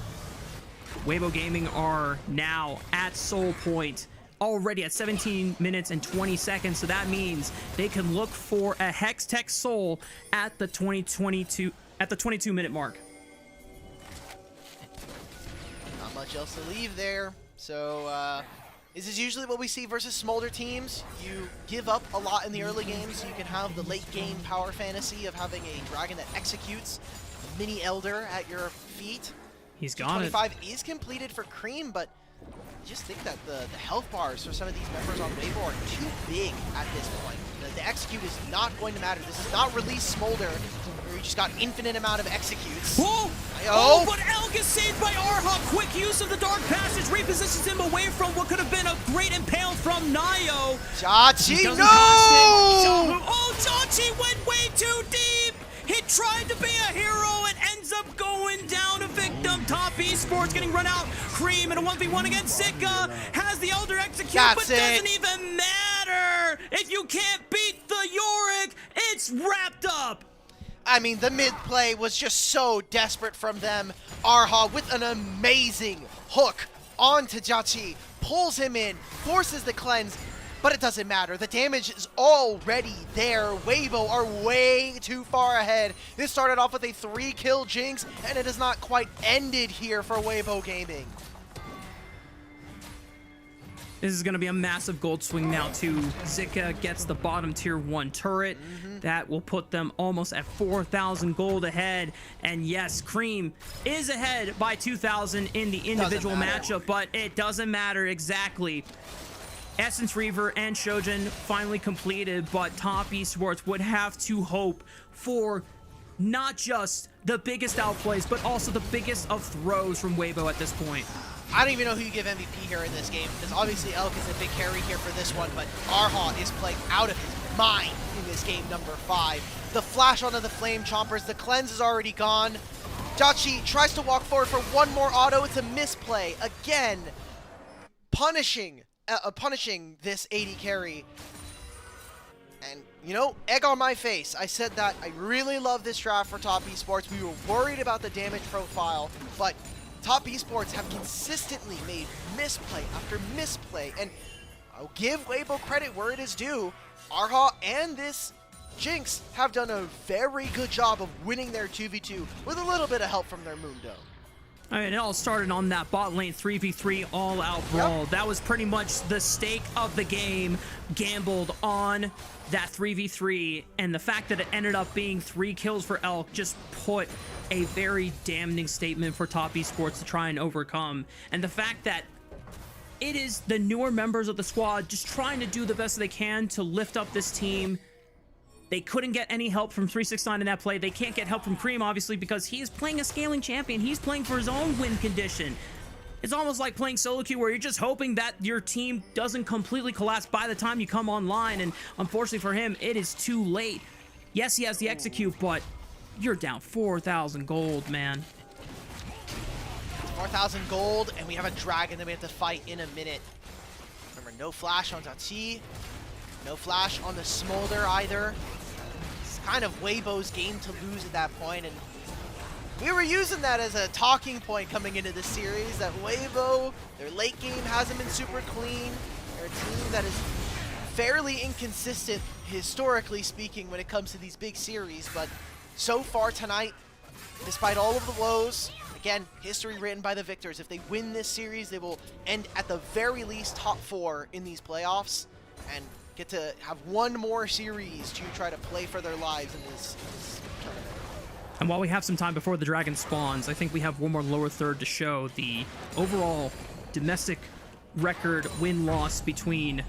S1: Weibo Gaming are now at Soul Point, already at 17 minutes and 20 seconds, so that means they can look for a Hex Tech Soul at the 22-minute mark.
S2: Not much else to leave there. So this is usually what we see versus Smolder teams. You give up a lot in the early games, so you can have the late game power fantasy of having a dragon that executes a mini Elder at your feet.
S1: He's got it.
S2: 25 is completed for Cream, but I just think that the health bars for some of these members on Weibo are too big at this point. The execute is not going to matter. This is not release Smolder, where you just got infinite amount of executes.
S1: Whoa! Oh, but Elk is saved by Arha. Quick use of the Dark Passage repositions him away from what could have been a great impale from Nio.
S2: Jachi, no!
S1: Oh, Jachi went way too deep! He tried to be a hero and ends up going down a victim. Top Esports getting run out. Cream in a 1v1 against Zika. Has the Elder execute, but doesn't even matter. If you can't beat the Yorick, it's wrapped up.
S2: I mean, the mid play was just so desperate from them. Arha with an amazing hook onto Jachi. Pulls him in, forces the cleanse. But it doesn't matter. The damage is already there. Weibo are way too far ahead. This started off with a 3-kill Jinx, and it has not quite ended here for Weibo Gaming.
S1: This is going to be a massive gold swing now, too. Zika gets the bottom tier 1 turret. That will put them almost at 4,000 gold ahead. And yes, Cream is ahead by 2,000 in the individual matchup, but it doesn't matter exactly. Essence Reaver and Shojin finally completed, but Top Esports would have to hope for not just the biggest outplays, but also the biggest of throws from Weibo at this point.
S2: I don't even know who you give MVP here in this game, because obviously Elk is a big carry here for this one, but Arha is playing out of his mind in this game number 5. The flash onto the Flame Chompers, the cleanse is already gone, Dachi tries to walk forward for one more auto. It's a misplay. Again, punishing this AD carry. And, you know, egg on my face. I said that I really love this draft for Top Esports. We were worried about the damage profile, but Top Esports have consistently made misplay after misplay. And I'll give Weibo credit where it is due. Arha and this Jinx have done a very good job of winning their 2v2 with a little bit of help from their Mundo.
S1: All right, it all started on that bot lane 3v3 all-out brawl.
S2: Yep.
S1: That was pretty much the stake of the game, gambled on that 3v3, and the fact that it ended up being 3 kills for Elk just put a very damning statement for Top Esports to try and overcome. And the fact that it is the newer members of the squad just trying to do the best they can to lift up this team. They couldn't get any help from 369 in that play. They can't get help from Cream, obviously, because he is playing a scaling champion. He's playing for his own win condition. It's almost like playing solo queue where you're just hoping that your team doesn't completely collapse by the time you come online, and unfortunately for him, it is too late. Yes, he has the execute, but you're down 4,000 gold, man.
S2: 4,000 gold, and we have a dragon that we have to fight in a minute. Remember, no flash on Dachi. No flash on the Smolder either. It's kind of Weibo's game to lose at that point, and we were using that as a talking point coming into this series, that Weibo, their late game hasn't been super clean. They're a team that is fairly inconsistent, historically speaking, when it comes to these big series, but so far tonight, despite all of the woes, again, history written by the victors. If they win this series, they will end at the very least top 4 in these playoffs, and get to have one more series to try to play for their lives in this tournament.
S1: And while we have some time before the dragon spawns, I think we have one more lower third to show the overall domestic record win-loss between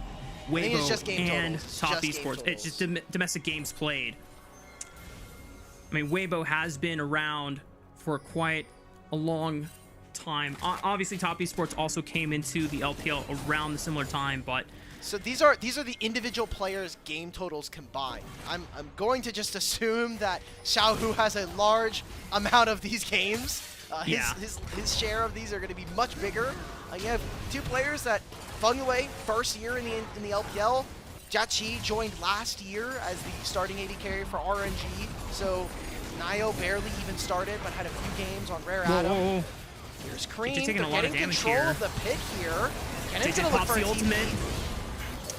S1: Weibo and Top Esports. It's just domestic games played. I mean, Weibo has been around for quite a long time. Obviously, Top Esports also came into the LPL around the similar time, but
S2: so these are the individual players' game totals combined. I'm going to just assume that Xiaohu has a large amount of these games. His share of these are going to be much bigger. You have 2 players that Fengwei, first year in the LPL. Jiaqi joined last year as the starting AD carry for RNG. So Nio barely even started, but had a few games on Rare Adam.
S1: Whoa.
S2: Here's Cream.
S1: They're getting a lot of damage
S2: control
S1: here.
S2: of the pick here.
S1: JJ pops the ultimate.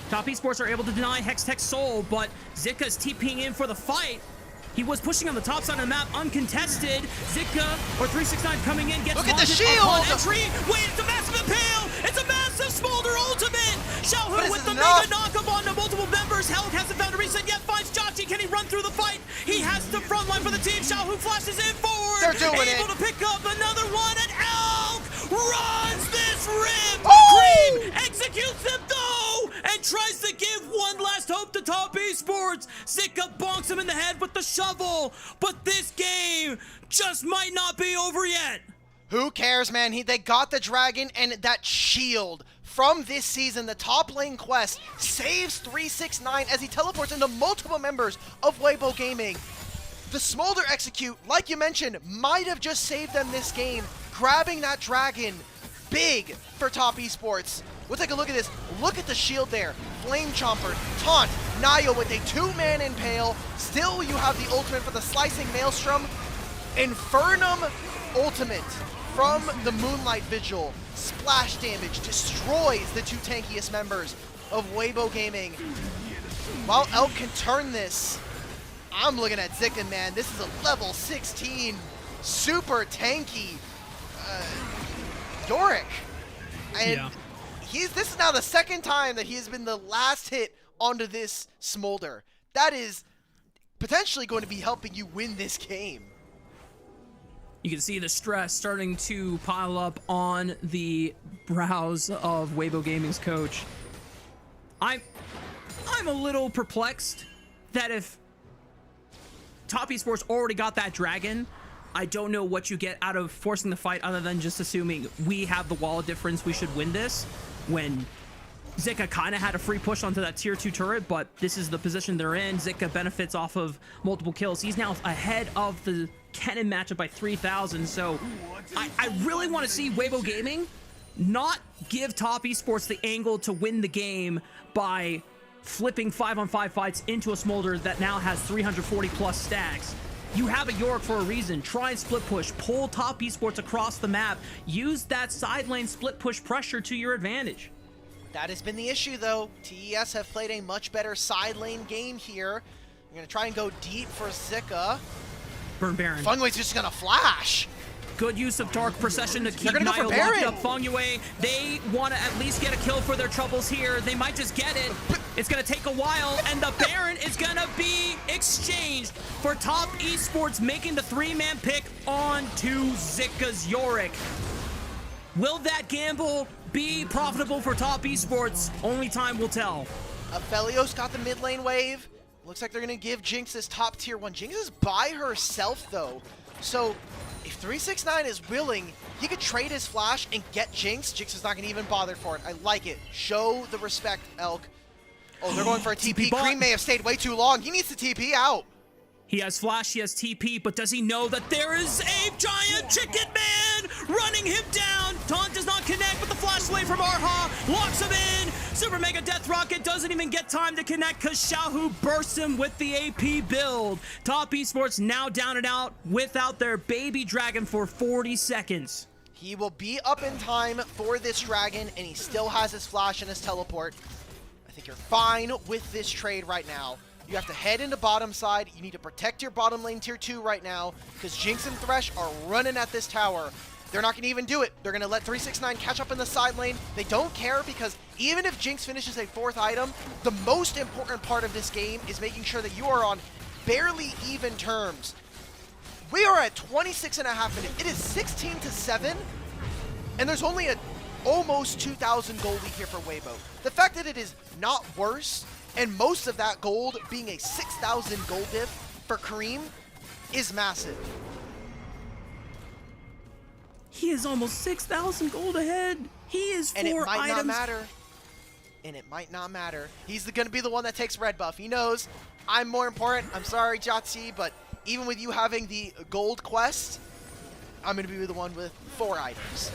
S1: Top Esports are able to deny Hex Tech Soul, but Zika's TPing in for the fight. He was pushing on the top side of the map, uncontested. Zika, or 369 coming in, gets
S2: look at the shield!
S1: Entry. Wait, it's a massive impale! It's a massive Smolder ultimate! Xiaohu with the
S2: enough?
S1: mega knock-up onto multiple members. Hell hasn't found a reset yet, finds Jiaqi. Can he run through the fight? He has the front line for the team. Xiaohu flashes in forward.
S2: They're doing
S1: able to pick up another one, and Elk runs this rip!
S2: Oh!
S1: Cream executes him though, and tries to give one last hope to Top Esports. Zika bonks him in the head with the shovel, but this game just might not be over yet.
S2: Who cares, man? They got the dragon and that shield from this season. The top lane quest saves 369 as he teleports into multiple members of Weibo Gaming. The Smolder execute, like you mentioned, might have just saved them this game. Grabbing that dragon, big for Top Esports. We'll take a look at this. Look at the shield there. Flame Chomper, Taunt, Nio with a 2-man impale. Still, you have the ultimate for the Slicing Maelstrom. Infernum ultimate from the Moonlight Vigil. Splash damage destroys the 2 tankiest members of Weibo Gaming. While Elk can turn this, I'm looking at Zika, man. This is a level 16, super tanky Yorick. And this is now the second time that he has been the last hit onto this Smolder. That is potentially going to be helping you win this game.
S1: You can see the stress starting to pile up on the brows of Weibo Gaming's coach. I'm a little perplexed that if Top Esports already got that dragon, I don't know what you get out of forcing the fight other than just assuming we have the wall difference, we should win this, when Zika kind of had a free push onto that tier 2 turret, but this is the position they're in. Zika benefits off of multiple kills. He's now ahead of the Kennen matchup by 3,000, so I really want to see Weibo Gaming not give Top Esports the angle to win the game by flipping 5-on-5 fights into a Smolder that now has 340 plus stacks. You have a York for a reason. Try and split push. Pull Top Esports across the map. Use that side lane split push pressure to your advantage.
S2: That has been the issue, though. TES have played a much better side lane game here. You're going to try and go deep for Zika.
S1: Burn Baron.
S2: Fengwei's just going to flash.
S1: Good use of Dark Procession to keep
S2: go
S1: Nio locked up. Fengwei, they want to at least get a kill for their troubles here. They might just get it. It's going to take a while, and the Baron is going to be exchanged for Top Esports, making the 3-man pick onto Zika's Yorick. Will that gamble be profitable for Top Esports? Only time will tell.
S2: Aphelios got the mid lane wave. Looks like they're going to give Jinx this top tier 1. Jinx is by herself, though. So if 369 is willing, he could trade his flash and get Jinx. Jinx is not going to even bother for it. I like it. Show the respect, Elk. Oh, they're going for a TP. Cream may have stayed way too long. He needs to TP out.
S1: He has flash, he has TP, but does he know that there is a giant chicken man running him down? Taunt does not connect, but the flash away from Arha locks him in. Super Mega Death Rocket doesn't even get time to connect because Xiaohu bursts him with the AP build. Top Esports now down and out without their baby dragon for 40 seconds.
S2: He will be up in time for this dragon, and he still has his flash and his teleport. I think you're fine with this trade right now. You have to head into bottom side. You need to protect your bottom lane tier 2 right now because Jinx and Thresh are running at this tower. They're not going to even do it. They're going to let 369 catch up in the side lane. They don't care because even if Jinx finishes a 4th item, the most important part of this game is making sure that you are on barely even terms. We are at 26.5 minutes. It is 16-7, and there's only a almost 2,000 gold lead here for Weibo. The fact that it is not worse, and most of that gold being a 6,000 gold diff for Kareem, is massive.
S1: He is almost 6,000 gold ahead. He is 4 items.
S2: And it might not matter. And it might not matter. He's going to be the one that takes red buff. He knows I'm more important. I'm sorry, Jotzi, but even with you having the gold quest, I'm going to be the one with 4 items.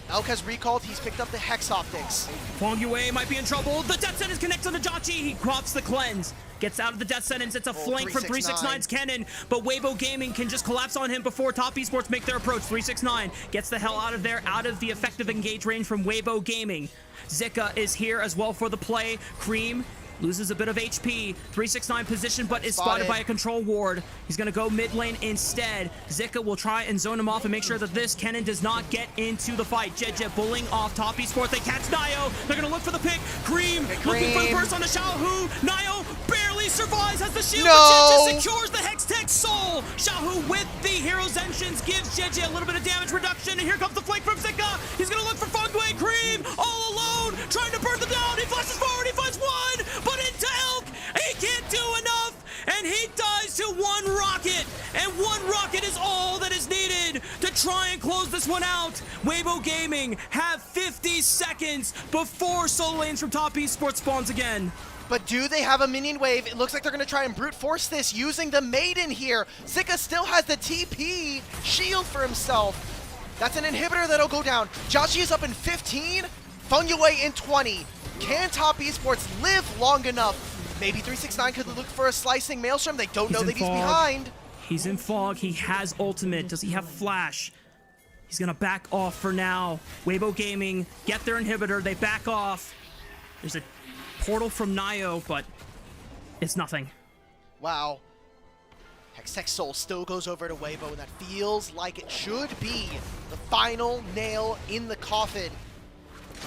S2: Elk has recalled. He's picked up the Hex Optics.
S1: Fengwei might be in trouble. The Death Sentence connects on the Jotzi. He crops the cleanse. Gets out of the Death Sentence. It's a flank from 369's Kennen, but Weibo Gaming can just collapse on him before Top Esports make their approach. 369 gets the hell out of there, out of the effective engage range from Weibo Gaming. Zika is here as well for the play. Cream loses a bit of HP. 369 position, but is spotted by a control ward. He's going to go mid lane instead. Zika will try and zone him off and make sure that this Kennen does not get into the fight. Jeje bullying off Top Esports. They catch Nio. They're going to look for the pick. Cream looking for the burst on the Xiaohu. Nio barely survives, has the shield. No. Jeje secures the Hextech Soul. Xiaohu with the Hero's Entrance gives Jeje a little bit of damage reduction. And here comes the flank from Zika. He's going to look for Fengwei. Cream all alone, trying to burn them down. He flashes forward. He finds one. But into Elk, he can't do enough, and he dies to 1 rocket, and 1 rocket is all that is needed to try and close this one out. Weibo Gaming have 50 seconds before solo lanes from Top Esports spawns again.
S2: But do they have a minion wave? It looks like they're going to try and brute force this using the Maiden here. Zika still has the TP shield for himself. That's an inhibitor that'll go down. Joshi is up in 15, Fengwei in 20. Can Top Esports live long enough? Maybe 369 could look for a slicing Maelstrom. They don't know that he's behind.
S1: He's in fog. He has ultimate. Does he have flash? He's going to back off for now. Weibo Gaming get their inhibitor. They back off. There's a portal from Nio, but it's nothing.
S2: Wow. Hextech Soul still goes over to Weibo, and that feels like it should be the final nail in the coffin.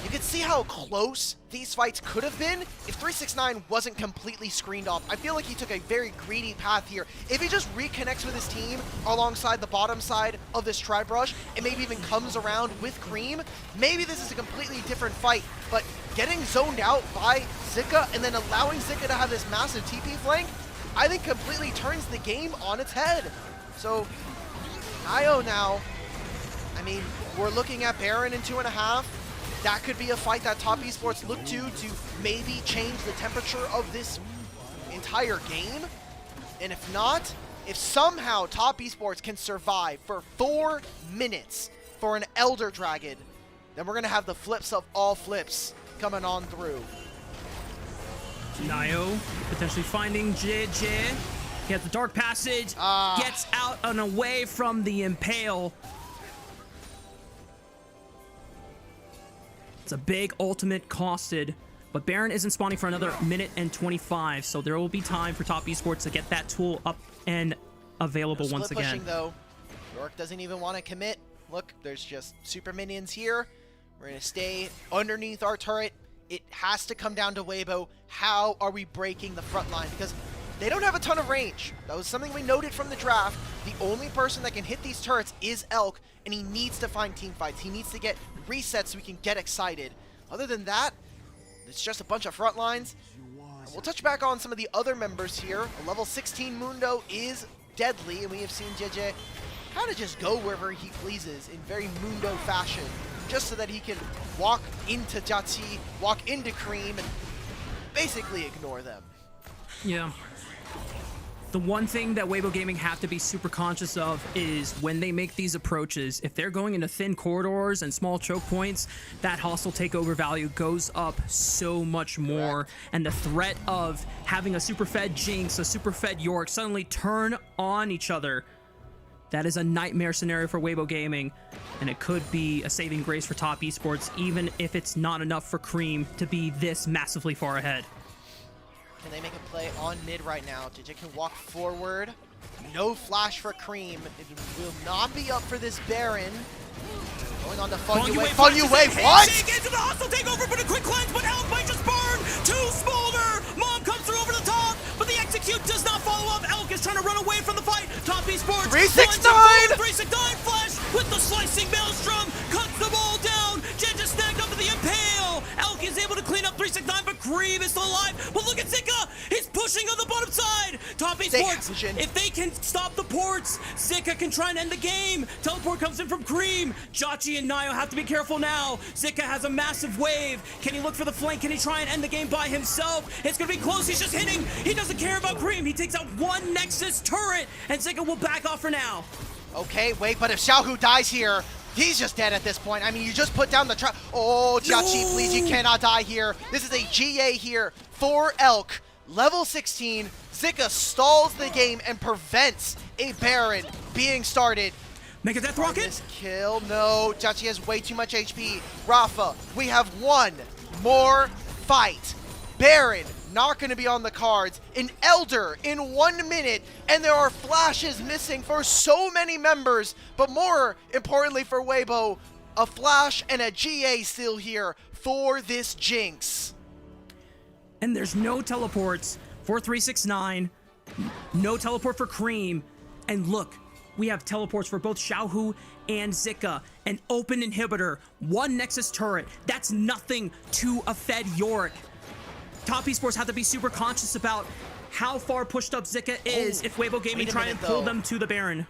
S2: You can see how close these fights could have been if 369 wasn't completely screened off. I feel like he took a very greedy path here. If he just reconnects with his team alongside the bottom side of this Tri-Brush and maybe even comes around with Cream, maybe this is a completely different fight. But getting zoned out by Zika and then allowing Zika to have this massive TP flank, I think completely turns the game on its head. So, Nio now, I mean, we're looking at Baron in 2.5. that could be a fight that Top Esports look to maybe change the temperature of this entire game. And if not, if somehow Top Esports can survive for 4 minutes for an Elder Dragon, then we're going to have the flips of all flips coming on through.
S1: Nio potentially finding JJ. He has the Dark Passage, gets out and away from the Impale. It's a big ultimate costed, but Baron isn't spawning for another minute and 25, so there will be time for Top Esports to get that tool up and available once again.
S2: Pushing though. York doesn't even want to commit. Look, there's just super minions here. We're going to stay underneath our turret. It has to come down to Weibo. How are we breaking the front line? Because they don't have a ton of range. That was something we noted from the draft. The only person that can hit these turrets is Elk, and he needs to find team fights. He needs to get resets so we can get excited. Other than that, it's just a bunch of front lines. And we'll touch back on some of the other members here. A level 16 Mundo is deadly, and we have seen JJ kind of just go wherever he pleases in very Mundo fashion, just so that he can walk into Jati, walk into Cream, and basically ignore them.
S1: Yeah. The one thing that Weibo Gaming have to be super conscious of is when they make these approaches, if they're going into thin corridors and small choke points, that hostile takeover value goes up so much more. Correct. And the threat of having a super fed Jinx, a super fed York suddenly turn on each other, that is a nightmare scenario for Weibo Gaming, and it could be a saving grace for Top Esports, even if it's not enough for Cream to be this massively far ahead.
S2: Can they make a play on mid right now? JJ can walk forward. No flash for Cream. It will not be up for this Baron. Going on to Fun Yue. Fun Yue, what?
S1: Into the hostile takeover, but a quick cleanse, but Elk might just burn. 2 Smolder. Mom comes through over the top, but the execute does not follow up. Elk is trying to run away from the fight. Top Esports.
S2: 369!
S1: 369 flash with the slicing maelstrom. Cuts the ball down. Jen just snagged up to the Impale. Elk is able to clean up 369, but Cream is still alive. But look at Zika. He's pushing on the bottom side. Top Esports, if they can stop the ports, Zika can try and end the game. Teleport comes in from Cream. Jachi and Nio have to be careful now. Zika has a massive wave. Can he look for the flank? Can he try and end the game by himself? It's going to be close. He's just hitting. He doesn't care about Cream. He takes out 1 Nexus turret, and Zika will back off for now.
S2: Okay, wait, but if Xiaohu dies here, he's just dead at this point. I mean, you just put down the trap. Oh, Jachi, no. Please, you cannot die here. This is a GA here for Elk. Level 16, Zika stalls the game and prevents a Baron being started.
S1: Make a death rocket?
S2: This kill, no. Jachi has way too much HP. Rafa, we have one more fight. Baron, not going to be on the cards. An Elder in 1 minute, and there are flashes missing for so many members, but more importantly for Weibo, a flash and a GA still here for this Jinx.
S1: And there's no teleports for 369, no teleport for Cream, and look, we have teleports for both Xiaohu and Zika, an open inhibitor, 1 Nexus turret. That's nothing to a fed York. Top Esports have to be super conscious about how far pushed up Zika is if Weibo Gaming try and pull them to the Baron.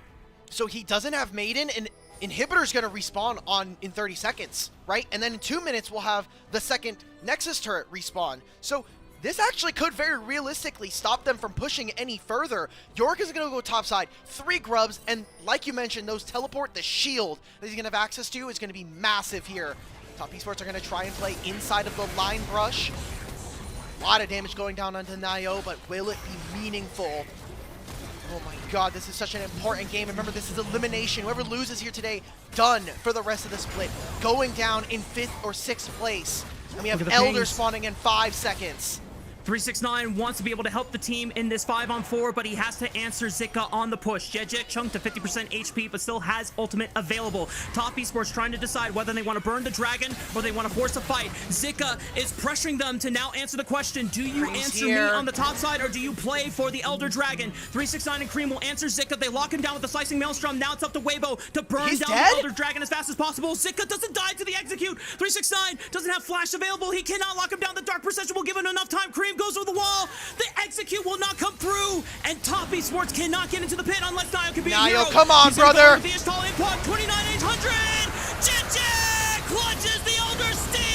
S2: So he doesn't have Maiden, and Inhibitor's going to respawn in 30 seconds, right? And then in 2 minutes, we'll have the second Nexus turret respawn. So this actually could very realistically stop them from pushing any further. York is going to go topside, 3 grubs, and like you mentioned, those teleport, the shield that he's going to have access to is going to be massive here. Top Esports are going to try and play inside of the line brush. A lot of damage going down onto Nio, but will it be meaningful? Oh my god, this is such an important game. Remember, this is elimination. Whoever loses here today, done for the rest of the split. Going down in 5th or 6th place. And we have Elder spawning in 5 seconds.
S1: 369 wants to be able to help the team in this 5-on-4, but he has to answer Zika on the push. Jejet chunked to 50% HP, but still has ultimate available. Top Esports trying to decide whether they want to burn the dragon or they want to force a fight. Zika is pressuring them to now answer the question, do you answer me on the top side or do you play for the Elder Dragon? 369 and Cream will answer Zika. They lock him down with the slicing maelstrom. Now it's up to Weibo to burn down the Elder Dragon as fast as possible. Zika doesn't die to the execute. 369 doesn't have flash available. He cannot lock him down. The Dark Perception will give him enough time. Cream goes over the wall. The execute will not come through, and Top Esports cannot get into the pit unless Nio can be a hero.
S2: Nio, come on, brother.
S1: The install import 29,800. JJ clutches the Elder Steel.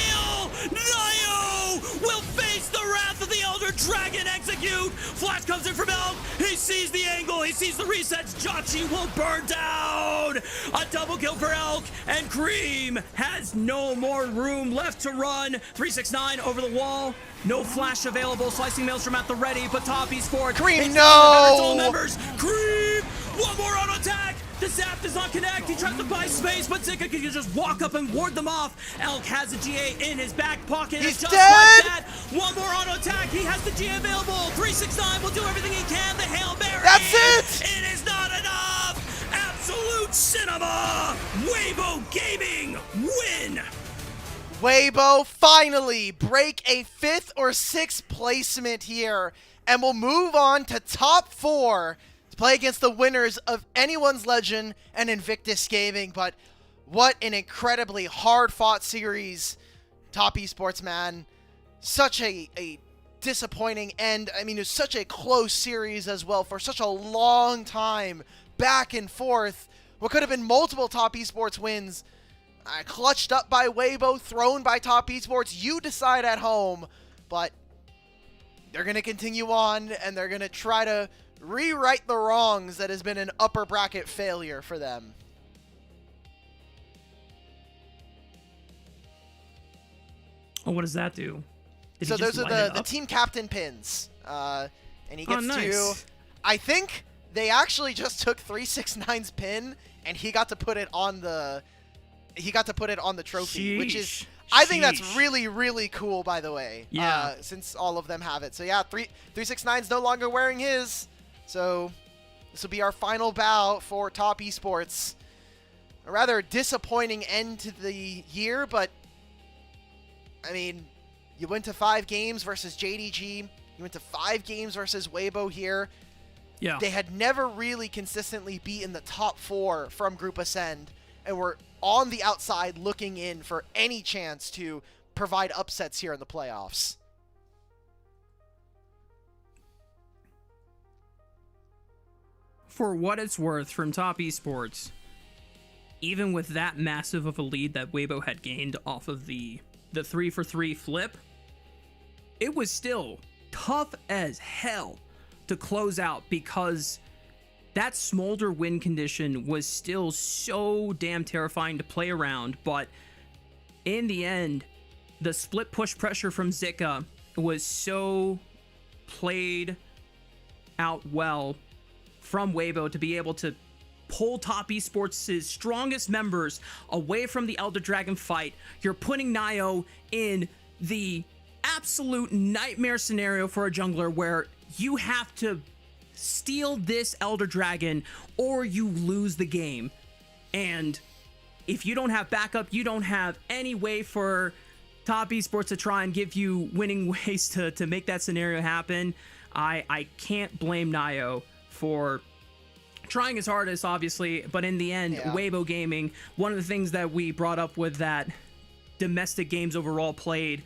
S1: will face the wrath of the Elder Dragon execute. Flash comes in from Elk. He sees the angle. He sees the resets. Jotchi will burn down. A double kill for Elk, and Cream has no more room left to run. 369 over the wall. No flash available. Slicing Maelstrom at the ready, but top esports.
S2: Cream, no!
S1: Members. Cream, one more auto attack. The zap does not connect. He tries to buy space, but Zika can just walk up and ward them off. Elk has a GA in his back pocket.
S2: He's
S1: just
S2: dead!
S1: like that. One more auto attack. He has the GA available. 369 will do everything he can. The Hail Mary.
S2: That's it!
S1: It is not enough. Absolute cinema. Weibo Gaming win.
S2: Weibo finally break a 5th or 6th placement here, and will move on to top 4 to play against the winners of Anyone's Legend and Invictus Gaming. But what an incredibly hard-fought series, Top Esports, man. Such a disappointing end. I mean, it was such a close series as well for such a long time, back and forth. What could have been multiple Top Esports wins, clutched up by Weibo, thrown by Top Esports. You decide at home, but they're going to continue on, and they're going to try to rewrite the wrongs that has been an upper bracket failure for them.
S1: Oh, what does that do?
S2: So those are the team captain pins. And he gets to, I think they actually just took 369's pin, and he got to put it on the trophy, which is, I think that's really, really cool, by the way.
S1: Yeah.
S2: Since all of them have it. So yeah, 369's no longer wearing his. So this will be our final bow for Top Esports. A rather disappointing end to the year, but I mean, you went to 5 games versus JDG. You went to 5 games versus Weibo here.
S1: Yeah.
S2: They had never really consistently beaten the top 4 from Group Ascend, and were on the outside looking in for any chance to provide upsets here in the playoffs.
S1: For what it's worth, from Top Esports, even with that massive of a lead that Weibo had gained off of the 3-for-3 flip, it was still tough as hell to close out, because that smolder win condition was still so damn terrifying to play around. But in the end, the split push pressure from Zika was so played out well from Weibo to be able to pull Top Esports' strongest members away from the Elder Dragon fight. You're putting Nio in the absolute nightmare scenario for a jungler, where you have to steal this Elder Dragon or you lose the game. And if you don't have backup, you don't have any way for Top Esports to try and give you winning ways to make that scenario happen. I can't blame Nio for trying his hardest, obviously, but in the end, Weibo Gaming, one of the things that we brought up with that domestic games overall played,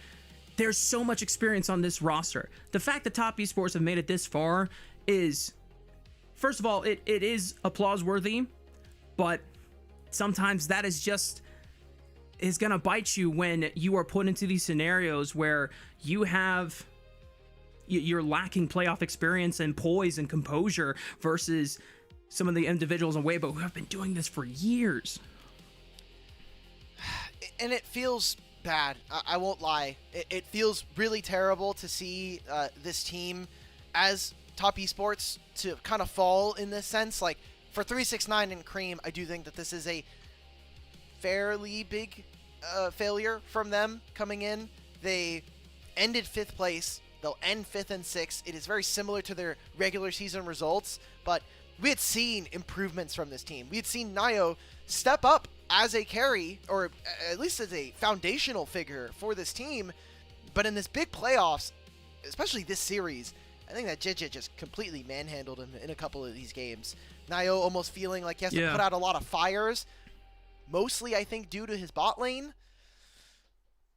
S1: there's so much experience on this roster. The fact that Top Esports have made it this far is, first of all, it is applause-worthy, but sometimes that is gonna bite you when you are put into these scenarios where you're lacking playoff experience and poise and composure versus some of the individuals in Weibo who have been doing this for years.
S2: And it feels bad. I won't lie. It feels really terrible to see this team as Top Esports to kind of fall in this sense. Like, for 369 and Cream, I do think that this is a fairly big failure from them coming in. They ended 5th place. They'll end 5th and 6th. It is very similar to their regular season results, but we had seen improvements from this team. We had seen Nio step up as a carry, or at least as a foundational figure for this team. But in this big playoffs, especially this series, I think that JJ just completely manhandled him in a couple of these games. Nio almost feeling like he has to put out a lot of fires, mostly I think due to his bot lane.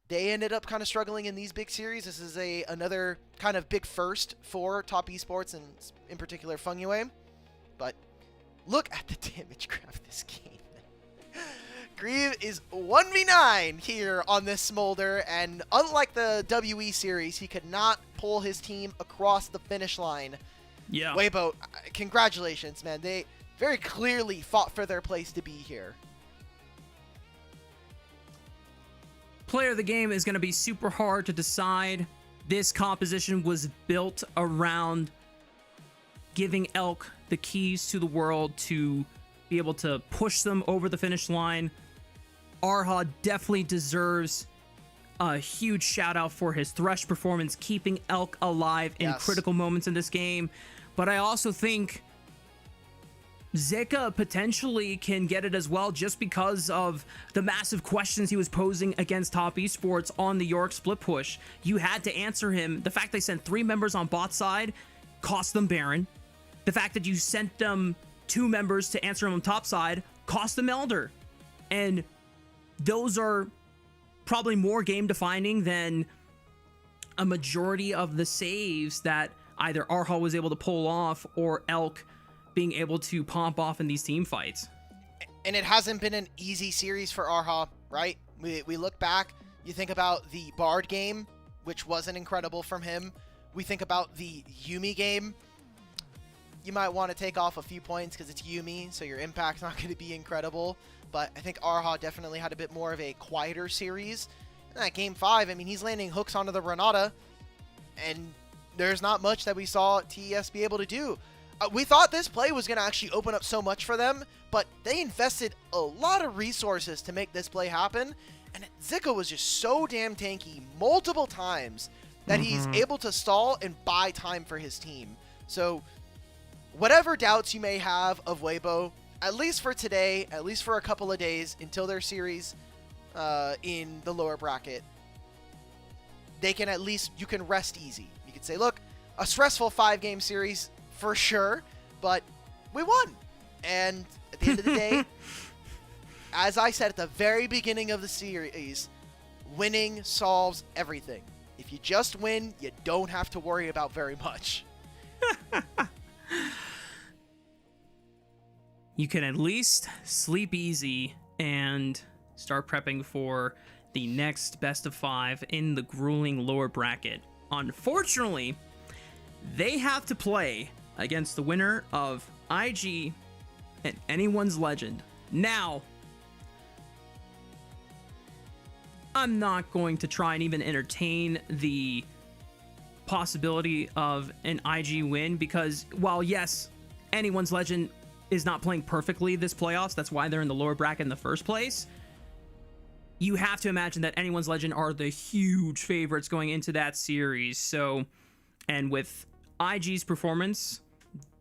S2: They ended up kind of struggling in these big series. This is another kind of big first for Top Esports, and in particular Fungway. But look at the damage graph of this game. Grieve is 1v9 here on this Smolder, and unlike the WE series, he could not pull his team across the finish line.
S1: Yeah.
S2: Weibo, congratulations, man. They very clearly fought for their place to be here.
S1: Player of the game is going to be super hard to decide. This composition was built around giving Elk the keys to the world to be able to push them over the finish line. Arha definitely deserves a huge shout out for his Thresh performance, keeping Elk alive in critical moments in this game. But I also think Zika potentially can get it as well, just because of the massive questions he was posing against Top Esports on the York split push. You had to answer him. The fact they sent 3 members on bot side cost them Baron. The fact that you sent them 2 members to answer him on top side cost them Elder. And those are probably more game defining than a majority of the saves that either Arha was able to pull off or Elk being able to pump off in these team fights.
S2: And it hasn't been an easy series for Arha, right? We look back, you think about the Bard game, which wasn't incredible from him. We think about the Yuumi game. You might want to take off a few points because it's Yuumi, so your impact's not going to be incredible. But I think Arha definitely had a bit more of a quieter series. In that game 5, I mean, he's landing hooks onto the Renata, and there's not much that we saw TES be able to do. We thought this play was going to actually open up so much for them, but they invested a lot of resources to make this play happen, and Zika was just so damn tanky multiple times that he's able to stall and buy time for his team. So whatever doubts you may have of Weibo, at least for today, at least for a couple of days until their series in the lower bracket, they can at least, you can rest easy. You can say, look, a stressful 5-game series for sure, but we won. And at the end of the day, as I said at the very beginning of the series, winning solves everything. If you just win, you don't have to worry about very much.
S1: You can at least sleep easy and start prepping for the next best of 5 in the grueling lower bracket. Unfortunately, they have to play against the winner of IG and Anyone's Legend. Now, I'm not going to try and even entertain the possibility of an IG win, because while yes, Anyone's Legend is not playing perfectly this playoffs, that's why they're in the lower bracket in the first place, you have to imagine that Anyone's Legend are the huge favorites going into that series. So, and with IG's performance,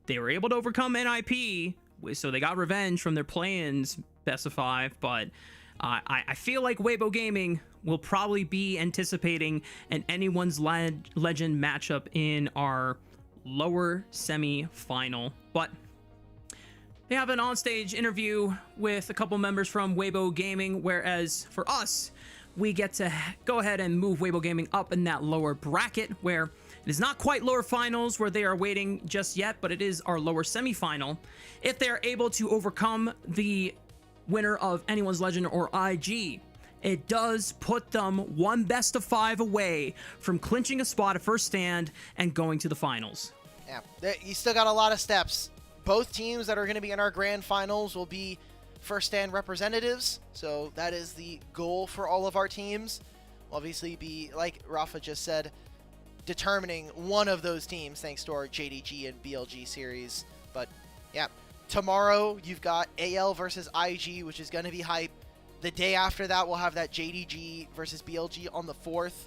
S1: they were able to overcome NIP, so they got revenge from their play-ins best of 5, but I feel like Weibo Gaming will probably be anticipating an Anyone's Legend matchup in our lower semi-final. But they have an onstage interview with a couple members from Weibo Gaming, whereas for us, we get to go ahead and move Weibo Gaming up in that lower bracket, where it is not quite lower finals where they are waiting just yet, but it is our lower semi-final. If they are able to overcome the winner of Anyone's Legend or IG, it does put them one best of 5 away from clinching a spot at first stand and going to the finals.
S2: Yeah, you still got a lot of steps. Both teams that are going to be in our grand finals will be first stand representatives, so that is the goal for all of our teams. Obviously be, like Rafa just said, determining one of those teams thanks to our JDG and BLG series. But yeah, tomorrow you've got AL versus IG, which is going to be hype. The day after that, we'll have that JDG versus BLG on the 4th.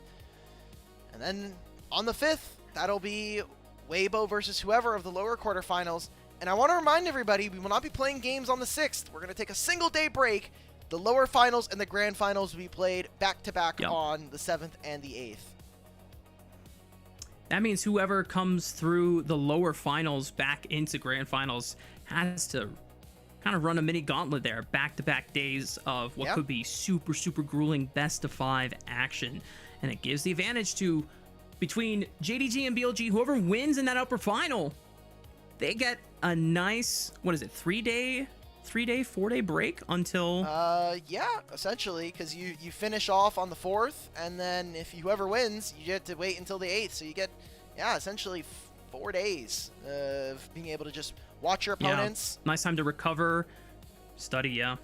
S2: And then on the 5th, that'll be Weibo versus whoever of the lower quarterfinals. And I want to remind everybody, we will not be playing games on the 6th. We're going to take a single day break. The lower finals and the grand finals will be played back-to-back on the 7th and the 8th.
S1: That means whoever comes through the lower finals back into grand finals has to kind of run a mini gauntlet there, back-to-back days of what could be super, super grueling best of 5 action. And it gives the advantage to, between JDG and BLG, whoever wins in that upper final, they get a nice, what is it, 3-day 3-day, 4-day break until...
S2: Yeah, essentially, because you finish off on the 4th, and then if whoever wins, you get to wait until the 8th. So you get, yeah, essentially 4 days of being able to just watch your opponents.
S1: Yeah. Nice time to recover, study, yeah.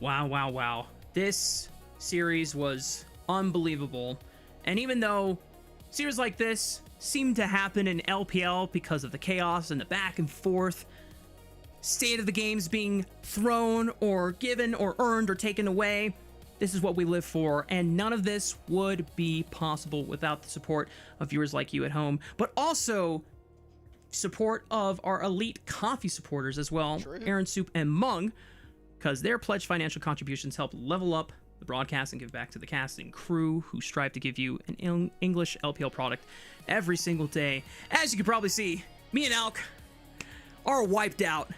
S1: Wow, wow, wow. This series was unbelievable. And even though series like this seem to happen in LPL because of the chaos and the back and forth, state of the games being thrown or given or earned or taken away, this is what we live for, and none of this would be possible without the support of viewers like you at home, but also support of our elite coffee supporters as well.
S2: True.
S1: Aaron Soup and Mung, because their pledged financial contributions help level up the broadcast and give back to the cast and crew who strive to give you an English LPL product every single day. As you can probably see, me and Alk are wiped out.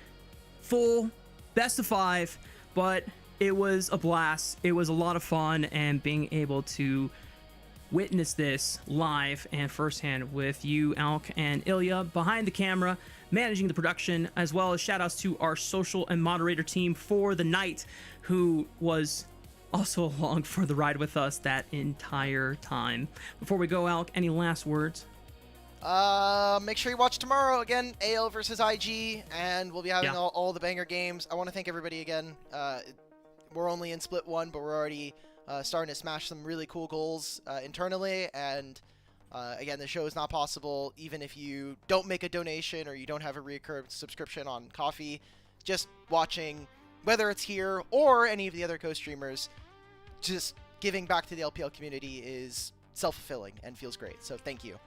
S1: Full best of 5, but it was a blast. It was a lot of fun, and being able to witness this live and firsthand with you, Alk, and Ilya behind the camera, managing the production, as well as shout outs to our social and moderator team for the night, who was also along for the ride with us that entire time. Before we go, Alk, any last words?
S2: Make sure you watch tomorrow again, AL versus IG, and we'll be having all the banger games. I want to thank everybody again. We're only in Split 1, but we're already starting to smash some really cool goals internally, and again, the show is not possible even if you don't make a donation or you don't have a recurring subscription on Coffee. Just watching, whether it's here or any of the other co-streamers, just giving back to the LPL community is self-fulfilling and feels great, so thank you.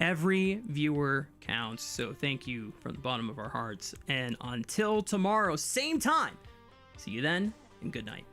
S1: Every viewer counts, so thank you from the bottom of our hearts. And until tomorrow, same time, see you then, and good night.